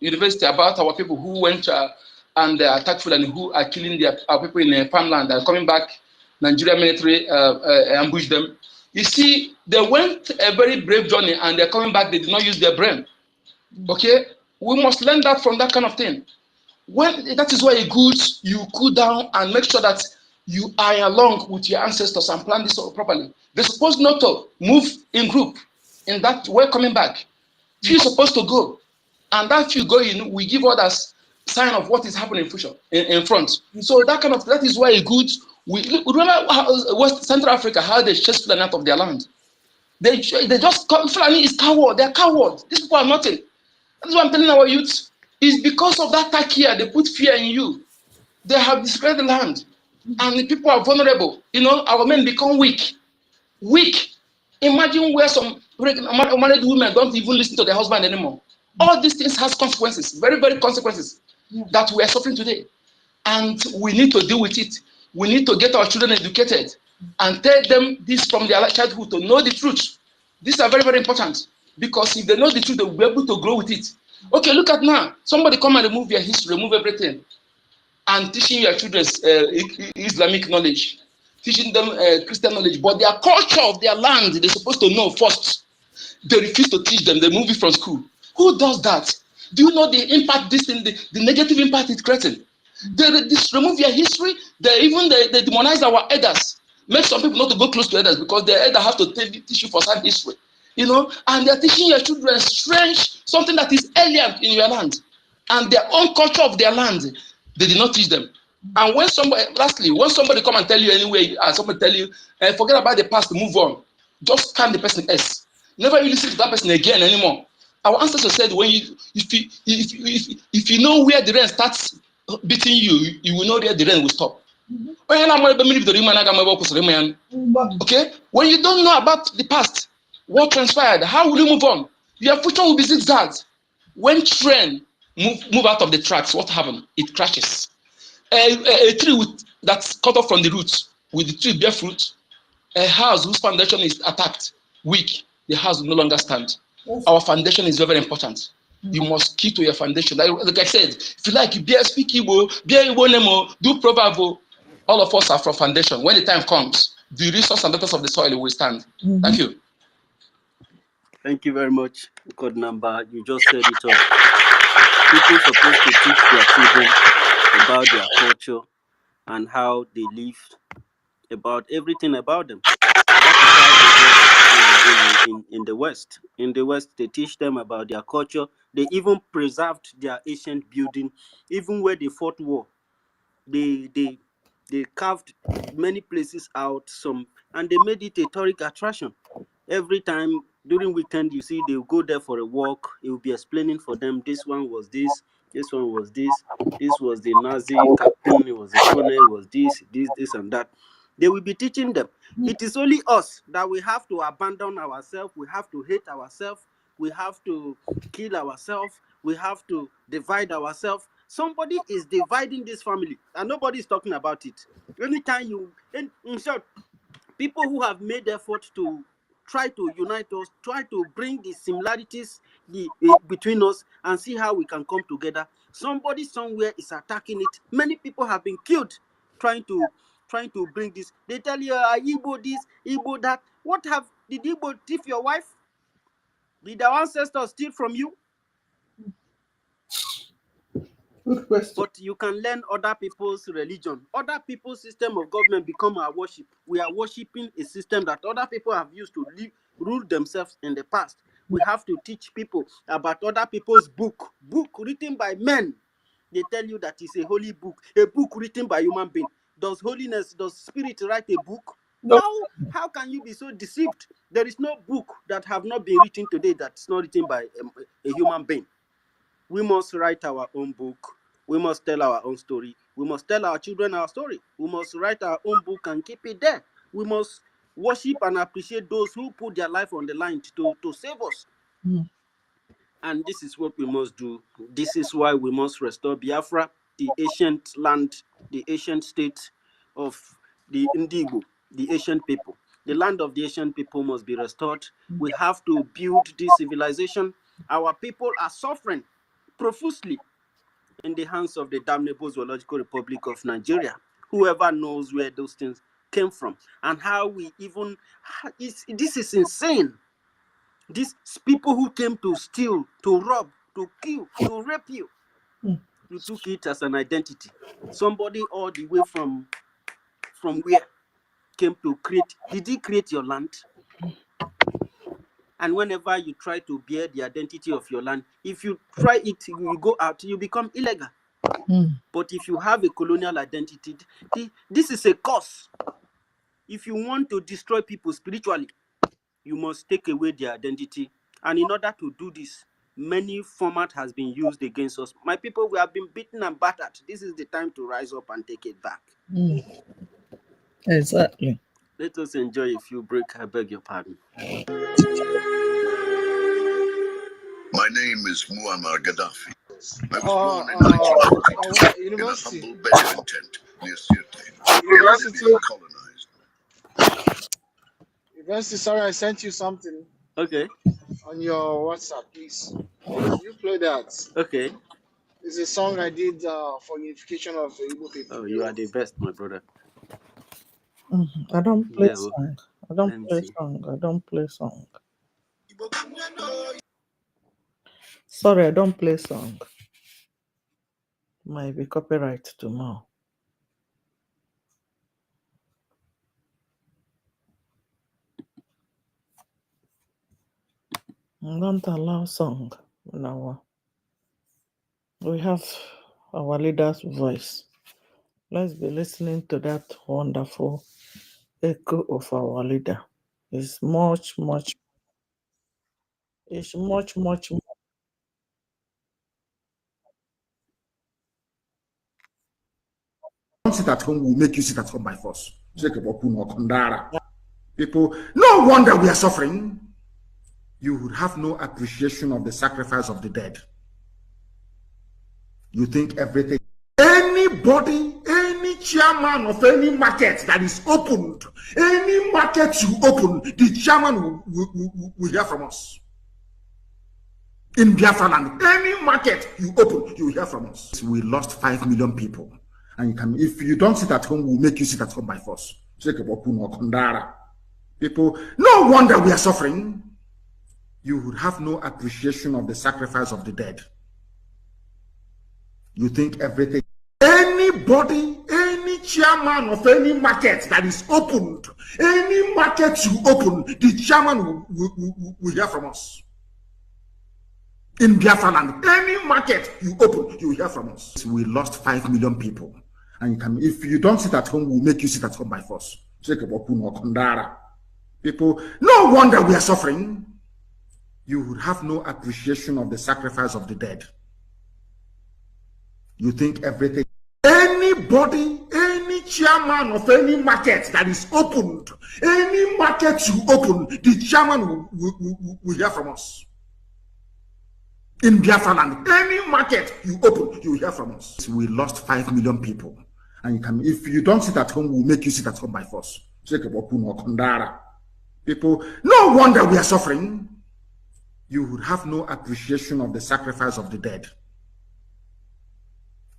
university, about our people who went and attacked Fulani, who are killing our people in farmland and coming back. Nigerian military ambushed them. You see, they went a very brave journey and they're coming back. They did not use their brain. Okay, we must learn that from that kind of thing. When that is why it's good you cool down and make sure that you are along with your ancestors and plan this properly. They're supposed not to move in group. In that way, coming back, few supposed to go, and that few going, we give others sign of what is happening in future in front. So that is why it's good. We remember how West Central Africa, how they chase Fulani out of their land. They just come. Fulani is coward. They're coward. These people are nothing. That's what I'm telling our youth. It's because of that attack here. They put fear in you. They have destroyed the land, and the people are vulnerable. You know, our men become weak. Weak. Imagine where some married women don't even listen to their husband anymore. All these things has consequences, very, very consequences that we are suffering today. And we need to deal with it. We need to get our children educated and tell them this from their childhood to know the truth. These are very, very important, because if they know the truth, they will be able to grow with it. Okay, look at now. Somebody come and remove your history, remove everything, and teaching your children Islamic knowledge, teaching them Christian knowledge, but their culture of their land, they're supposed to know first. They refuse to teach them. They move it from school. Who does that? Do you know the impact this thing, the negative impact it's creating? They remove your history. They demonize our elders. Make some people not to go close to elders because their elder have to teach you for some history. You know, and they're teaching your children strange, something that is alien in your land, and their own culture of their land. They did not teach them. And when somebody come and tell you anyway, and somebody tell you, forget about the past, move on. Just scan the person S. Never you listen to that person again anymore. Our ancestors said, if you know where the rain starts beating you, you will know where the rain will stop. Okay? When you don't know about the past, what transpired, how will you move on? Your future will be zigzagged. When train move out of the tracks, what happens? It crashes. A tree that's cut off from the roots, with the tree bear fruit, a house whose foundation is attacked, weak, the house will no longer stand. Our foundation is very, very important. You must keep to your foundation. Like I said, if you like, speak Igbo, Nemo, do proverb. All of us are from foundation. When the time comes, the resource and data of the soil will stand. Thank you. Thank you very much, Code Number. You just said it all. People supposed to teach their children about their culture and how they live, about everything about them. That is how they work in the West. In the West, they teach them about their culture. They even preserved their ancient building, even where they fought war. They carved many places out, and they made it a tourist attraction. Every time during weekend, you see, they'll go there for a walk. It will be explaining for them, this one was this one was this was the Nazi captain, it was the colonel, it was this and that. They will be teaching them. It is only us that we have to abandon ourselves, we have to hate ourselves, we have to kill ourselves, we have to divide ourselves. Somebody is dividing this family and nobody is talking about it. Anytime in short, people who have made effort to try to unite us, try to bring the similarities between us and see how we can come together. Somebody somewhere is attacking it. Many people have been killed trying to bring this. They tell you, Igbo this, Igbo that. Did Igbo thief your wife? Did our ancestors steal from you? Good question. But you can learn other people's religion, other people's system of government become our worship. We are worshiping a system that other people have used to rule themselves in the past. We have to teach people about other people's book written by men. they tell you that it's a holy book, a book written by human being. Does spirit write a book? No. How can you be so deceived? There is no book that have not been written today that's not written by a human being. We must write our own book. We must tell our own story. We must tell our children our story. We must write our own book and keep it there. We must worship and appreciate those who put their life on the line to save us. And this is what we must do. This is why we must restore Biafra, the ancient land, the ancient state of the Indigo, the ancient people. The land of the ancient people must be restored. We have to build this civilization. Our people are suffering profusely in the hands of the damnable Zoological Republic of Nigeria. Whoever knows where those things came from and how we even, this is insane. These people who came to steal, to rob, to kill, to rape you, you took it as an identity. Somebody all the way from where came to create, did he create your land? And whenever you try to bear the identity of your land, if you try it, you go out, you become illegal. But if you have a colonial identity, this is a curse. If you want to destroy people spiritually, you must take away their identity. And in order to do this, many format has been used against us. My people, we have been beaten and battered. This is the time to rise up and take it back. Exactly. Let us enjoy a few break. I beg your pardon. My name is Muammar Gaddafi. I was born in 1952 in a humble Bedouin tent near Sirte, University. colonized. University, sorry, I sent you something. Okay. On your WhatsApp, please. You play that. Okay. It's a song I did for unification of the Igbo people. Oh, you are the best, my brother. I don't play Yeah, song. I don't play song. I don't play song. Sorry, I don't play song. Might be copyright tomorrow. Don't allow song now. We have our leader's voice. Let's be listening to that wonderful echo of our leader. It's much more. Don't sit at home, we'll make you sit at home by force. People, no wonder we are suffering. You would have no appreciation of the sacrifice of the dead. You think everything. Anybody, any chairman of any market that is opened, any market you open, the chairman will hear from us. In Biafra land, any market you open, you will hear from us. We lost 5 million people. And you can, if you don't sit at home, we'll make you sit at home by force. People, no wonder we are suffering. You would have no appreciation of the sacrifice of the dead. You think everything. Anybody, any chairman of any market that is opened, any market you open, the chairman will hear from us. In Biafra land, any market you open, you will hear from us. We lost 5 million people. And you can, if you don't sit at home, we'll make you sit at home by force. People, no wonder we are suffering. You would have no appreciation of the sacrifice of the dead. You think everything. Anybody, any chairman of any market that is opened, any market you open, the chairman will hear from us. In Biafra land, any market you open, you will hear from us. We lost 5 million people. And you can, if you don't sit at home, we'll make you sit at home by force. People, no wonder we are suffering. You would have no appreciation of the sacrifice of the dead.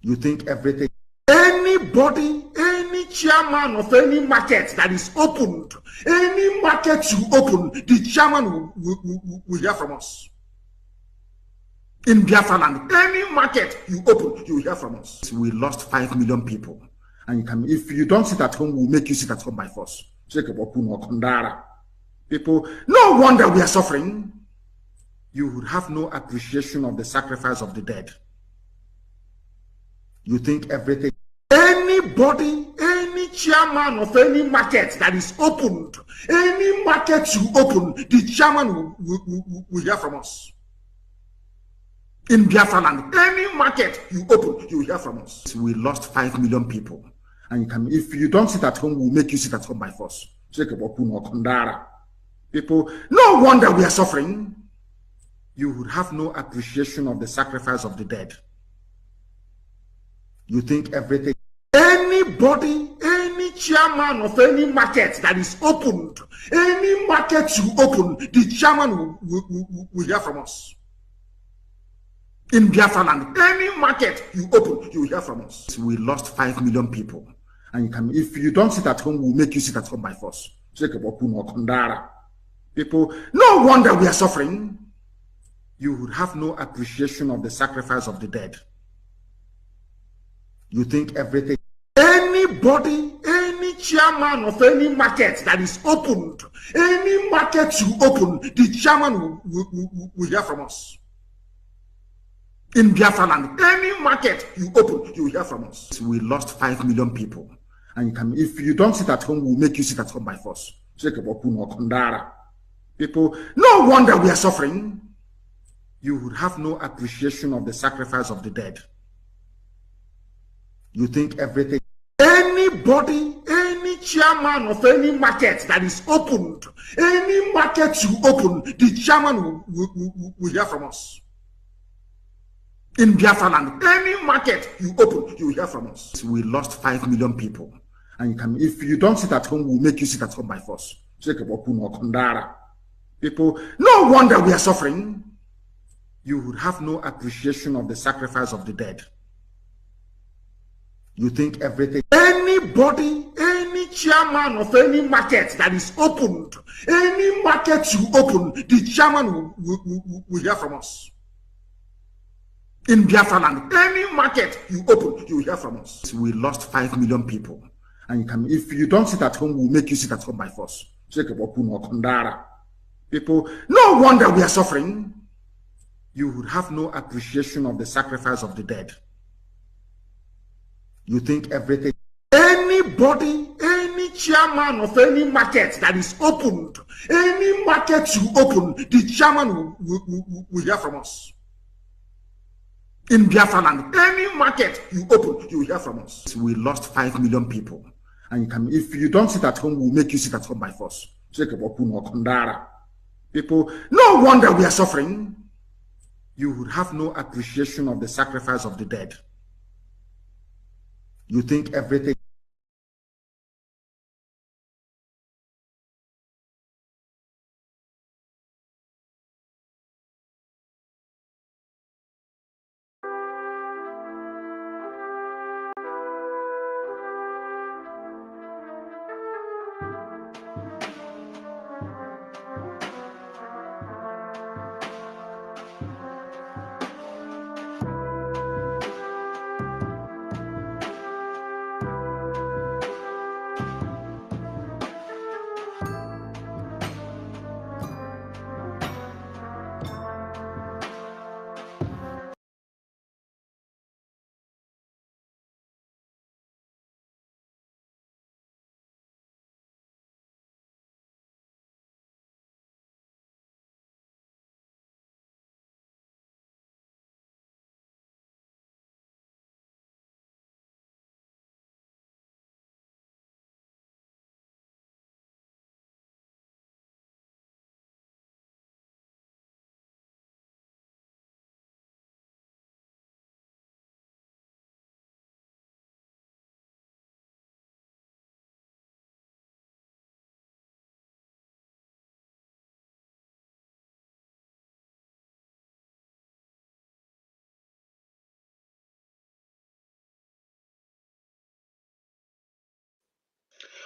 You think everything. Anybody, any chairman of any market that is opened, any market you open, the chairman will hear from us. In Biafra land, any market you open, you will hear from us. We lost 5 million people. And you can, if you don't sit at home, we'll make you sit at home by force. People, no wonder we are suffering. You would have no appreciation of the sacrifice of the dead. You think everything. Anybody, any chairman of any market that is opened, any market you open, the chairman will hear from us. In Biafra land, any market you open, you will hear from us. We lost 5 million people. And you can, if you don't sit at home, we'll make you sit at home by force. People, no wonder we are suffering. You would have no appreciation of the sacrifice of the dead. You think everything. Anybody, any chairman of any market that is opened, any market you open, the chairman will hear from us. In Biafra land, any market you open, you will hear from us. We lost 5 million people. And you can, if you don't sit at home, we'll make you sit at home by force. People, no wonder we are suffering. You would have no appreciation of the sacrifice of the dead. You think everything. Anybody, any chairman of any market that is opened, any market you open, the chairman will hear from us. In Biafra land, any market you open, you will hear from us. We lost 5 million people. And you can, if you don't sit at home, we'll make you sit at home by force. People, no wonder we are suffering. You would have no appreciation of the sacrifice of the dead. You think everything. Anybody, any chairman of any market that is opened, any market you open, the chairman will hear from us. In Biafra land, any market you open, you will hear from us. We lost 5 million people. And you can, if you don't sit at home, we'll make you sit at home by force. People, no wonder we are suffering. You would have no appreciation of the sacrifice of the dead. You think everything. Anybody, any chairman of any market that is opened, any market you open, the chairman will hear from us. In Biafra land, any market you open, you will hear from us. We lost 5 million people. And you can, if you don't sit at home, we'll make you sit at home by force. People, no wonder we are suffering. You would have no appreciation of the sacrifice of the dead. You think everything. Anybody, any chairman of any market that is opened, any market you open, the chairman will hear from us. In Biafra land, any market you open, you will hear from us. We lost 5 million people. And you can, if you don't sit at home, we'll make you sit at home by force. People, no wonder we are suffering. You would have no appreciation of the sacrifice of the dead. You think everything.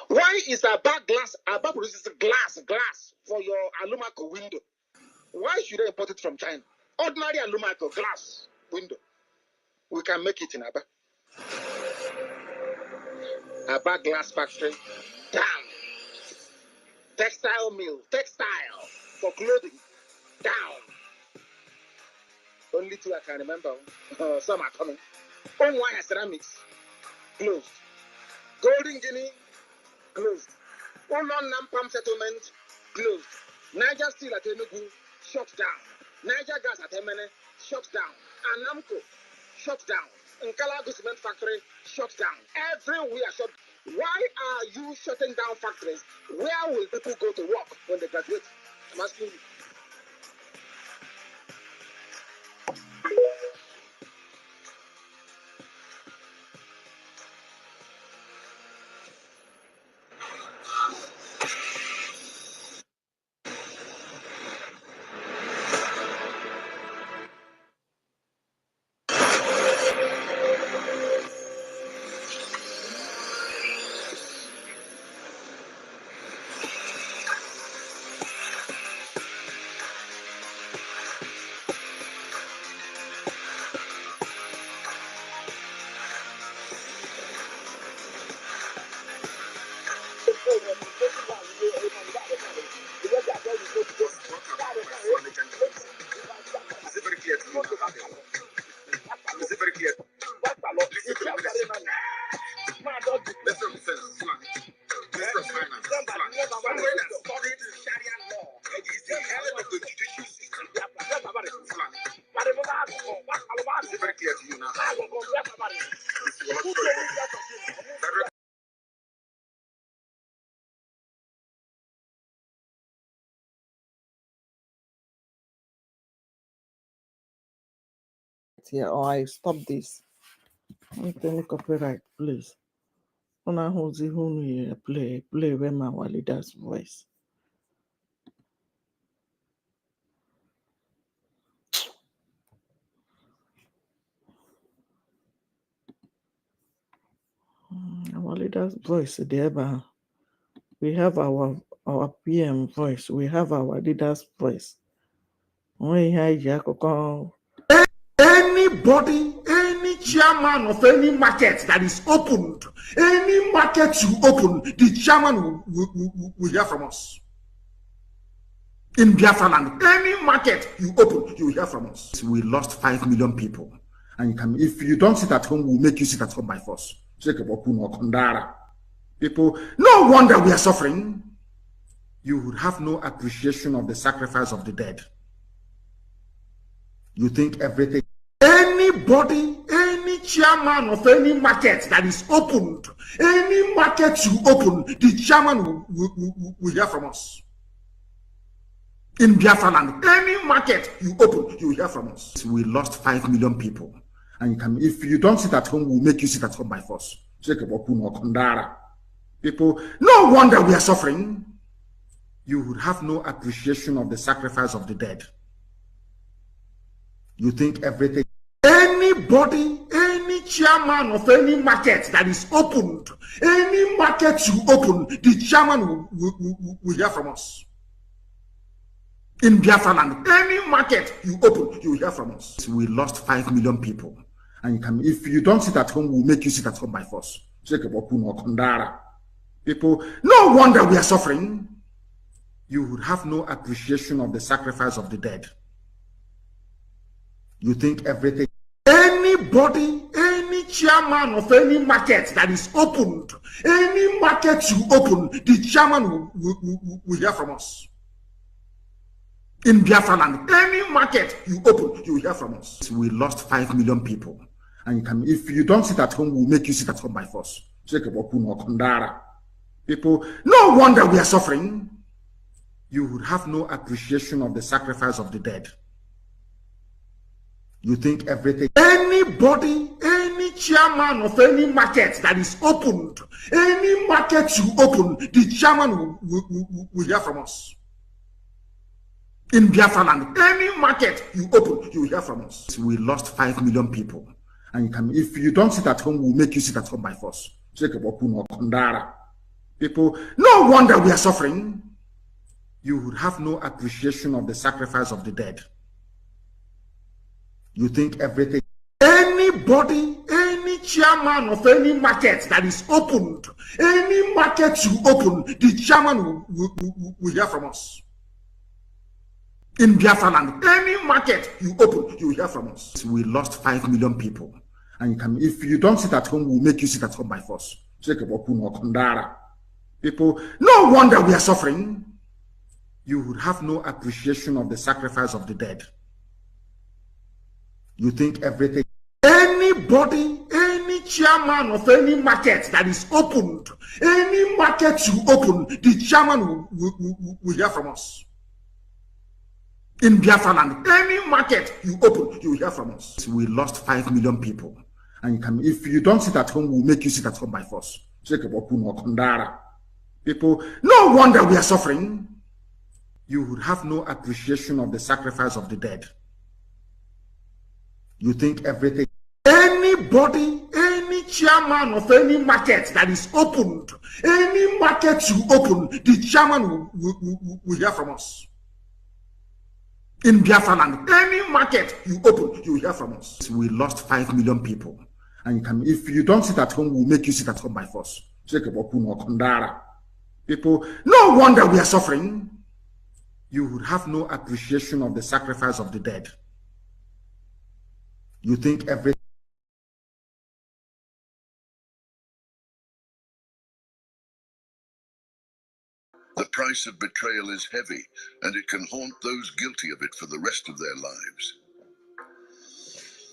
Why is Aba glass? Aba produces glass for your Alumaco window. Why should they import it from China? Ordinary Alumaco glass window. We can make it in Aba. Aba glass factory. Down. Textile mill. Textile for clothing. Down. Only two I can remember. Some are coming. Onwaya Ceramics, closed. Golden Guinea, closed. Olon Nampam Settlement, closed. Niger Steel at Enugu, shut down. Niger Gas at Emene, shut down. Anamco, shut down. Nkalagu Cement Factory, shut down. Everywhere shut. Why are you shutting down factories? Where will people go to work when they graduate? I'm asking you. Here, or I stop this. Any copyright, please. Una who's who play where my leader's voice. Our leader's voice there, but we have our PM voice. We have our leader's voice. Anybody, any chairman of any market that is opened, any market you open, the chairman will hear from us. In Biafra land, any market you open, you will hear from us. We lost 5 million people. And you can, if you don't sit at home, we'll make you sit at home by force. People, no wonder we are suffering. You would have no appreciation of the sacrifice of the dead. You think everything. Anybody, any chairman of any market that is opened, any market you open, the chairman will hear from us. In Biafra land, any market you open, you will hear from us. We lost 5 million people. And you can, if you don't sit at home, we'll make you sit at home by force. People, no wonder we are suffering. You would have no appreciation of the sacrifice of the dead. You think everything. Anybody, any chairman of any market that is opened, any market you open, the chairman will hear from us. In Biafra land, any market you open, you will hear from us. We lost 5 million people. And you can, if you don't sit at home, we'll make you sit at home by force. People, no wonder we are suffering. You would have no appreciation of the sacrifice of the dead. You think everything. Anybody, any chairman of any market that is opened, any market you open, the chairman will hear from us. In Biafra land, any market you open, you will hear from us. We lost 5 million people. And you can, if you don't sit at home, we'll make you sit at home by force. People, no wonder we are suffering. You would have no appreciation of the sacrifice of the dead. You think everything. Anybody, any chairman of any market that is opened, any market you open, the chairman will hear from us. In Biafra land, any market you open, you will hear from us. We lost 5 million people. And you can, if you don't sit at home, we'll make you sit at home by force. People, no wonder we are suffering. You would have no appreciation of the sacrifice of the dead. You think everything. Anybody, any chairman of any market that is opened, any market you open, the chairman will hear from us. In Biafra land, any market you open, you will hear from us. We lost 5 million people. And you can, if you don't sit at home, we'll make you sit at home by force. People, no wonder we are suffering. You would have no appreciation of the sacrifice of the dead. You think everything. Anybody, any chairman of any market that is opened, any market you open, the chairman will hear from us. In Biafra land, any market you open, you will hear from us. We lost 5 million people. And you can, if you don't sit at home, we'll make you sit at home by force. People, no wonder we are suffering. You would have no appreciation of the sacrifice of the dead. You think everything. Anybody, any chairman of any market that is opened, any market you open, the chairman will hear from us. In Biafra land, any market you open, you will hear from us. We lost 5 million people. And you can, if you don't sit at home, we'll make you sit at home by force. People, no wonder we are suffering. You would have no appreciation of the sacrifice of the dead. You think everything. The price of betrayal is heavy, and it can haunt those guilty of it for the rest of their lives.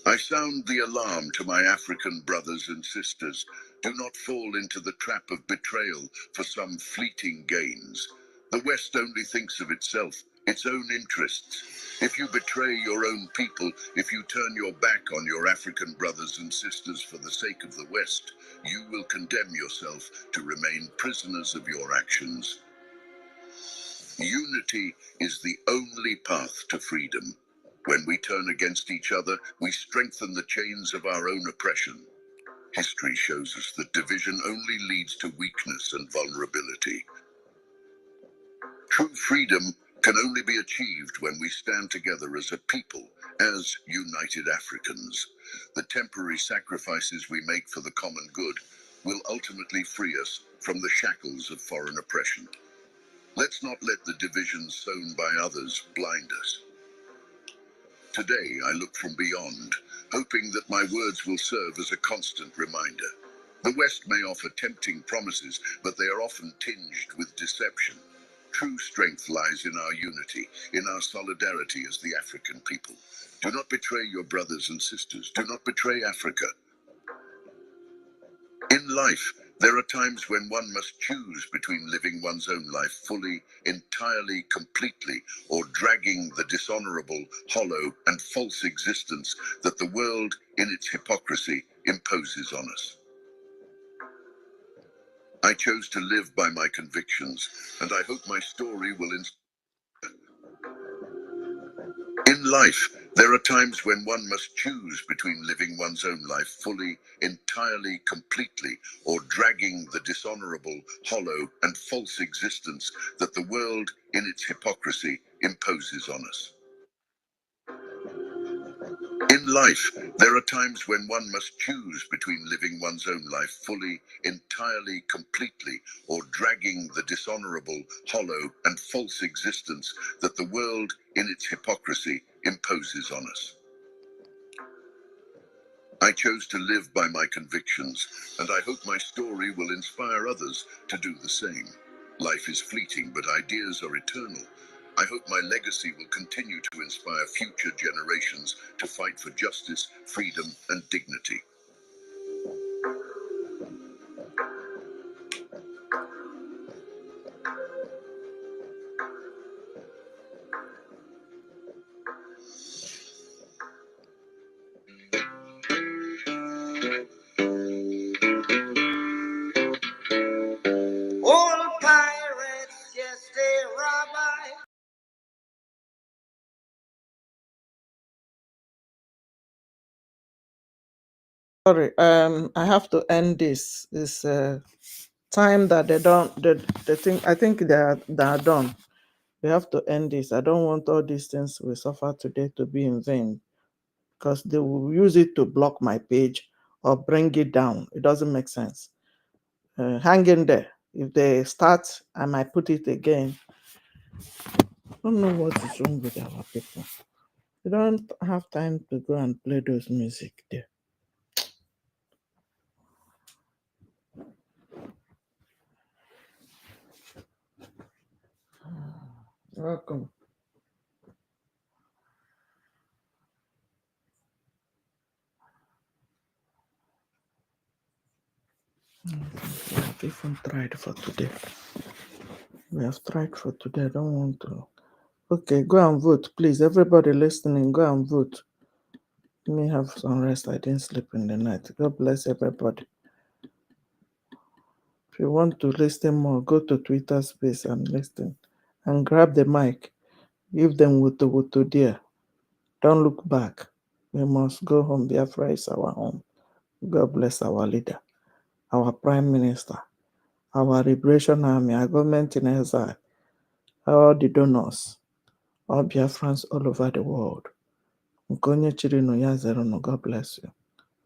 I sound the alarm to my African brothers and sisters. Do not fall into the trap of betrayal for some fleeting gains. The West only thinks of itself, its own interests. If you betray your own people, if you turn your back on your African brothers and sisters for the sake of the West, you will condemn yourself to remain prisoners of your actions. Unity is the only path to freedom. When we turn against each other, we strengthen the chains of our own oppression. History shows us that division only leads to weakness and vulnerability. True freedom can only be achieved when we stand together as a people, as united Africans. The temporary sacrifices we make for the common good will ultimately free us from the shackles of foreign oppression. Let's not let the divisions sown by others blind us. Today I look from beyond, hoping that my words will serve as a constant reminder. The West may offer tempting promises, but they are often tinged with deception. True strength lies in our unity, in our solidarity as the African people. Do not betray your brothers and sisters. Do not betray Africa. In life, there are times when one must choose between living one's own life fully, entirely, completely, or dragging the dishonorable, hollow, and false existence that the world, in its hypocrisy, imposes on us. I chose to live by my convictions, and I hope my story will inspire. In life, there are times when one must choose between living one's own life fully, entirely, completely, or dragging the dishonorable, hollow, and false existence that the world, in its hypocrisy, imposes on us. In life, there are times when one must choose between living one's own life fully, entirely, completely, or dragging the dishonorable, hollow, and false existence that the world, in its hypocrisy, imposes on us. I chose to live by my convictions, and I hope my story will inspire others to do the same. Life is fleeting, but ideas are eternal. I hope my legacy will continue to inspire future generations to fight for justice, freedom, and dignity. All pirates, yes, they rabbi. Sorry, I have to end this. It's time that they think, I think they are done. We have to end this. I don't want all these things we suffer today to be in vain, because they will use it to block my page or bring it down. It doesn't make sense. Hang in there. If they start, I might put it again. I don't know what is wrong with our people. They don't have time to go and play those music there. Welcome. We have even tried for today. We have tried for today. I don't want to. Okay, go and vote, please. Everybody listening, go and vote. Let me have some rest. I didn't sleep in the night. God bless everybody. If you want to listen more, go to Twitter space and listen. And grab the mic. Give them wuto there. Don't look back. We must go home. Biafra is our home. God bless our leader, our prime minister, our liberation army, our government in exile, all the donors, all Biafrans all over the world. Nkonye chiri no ya zero no. God bless you.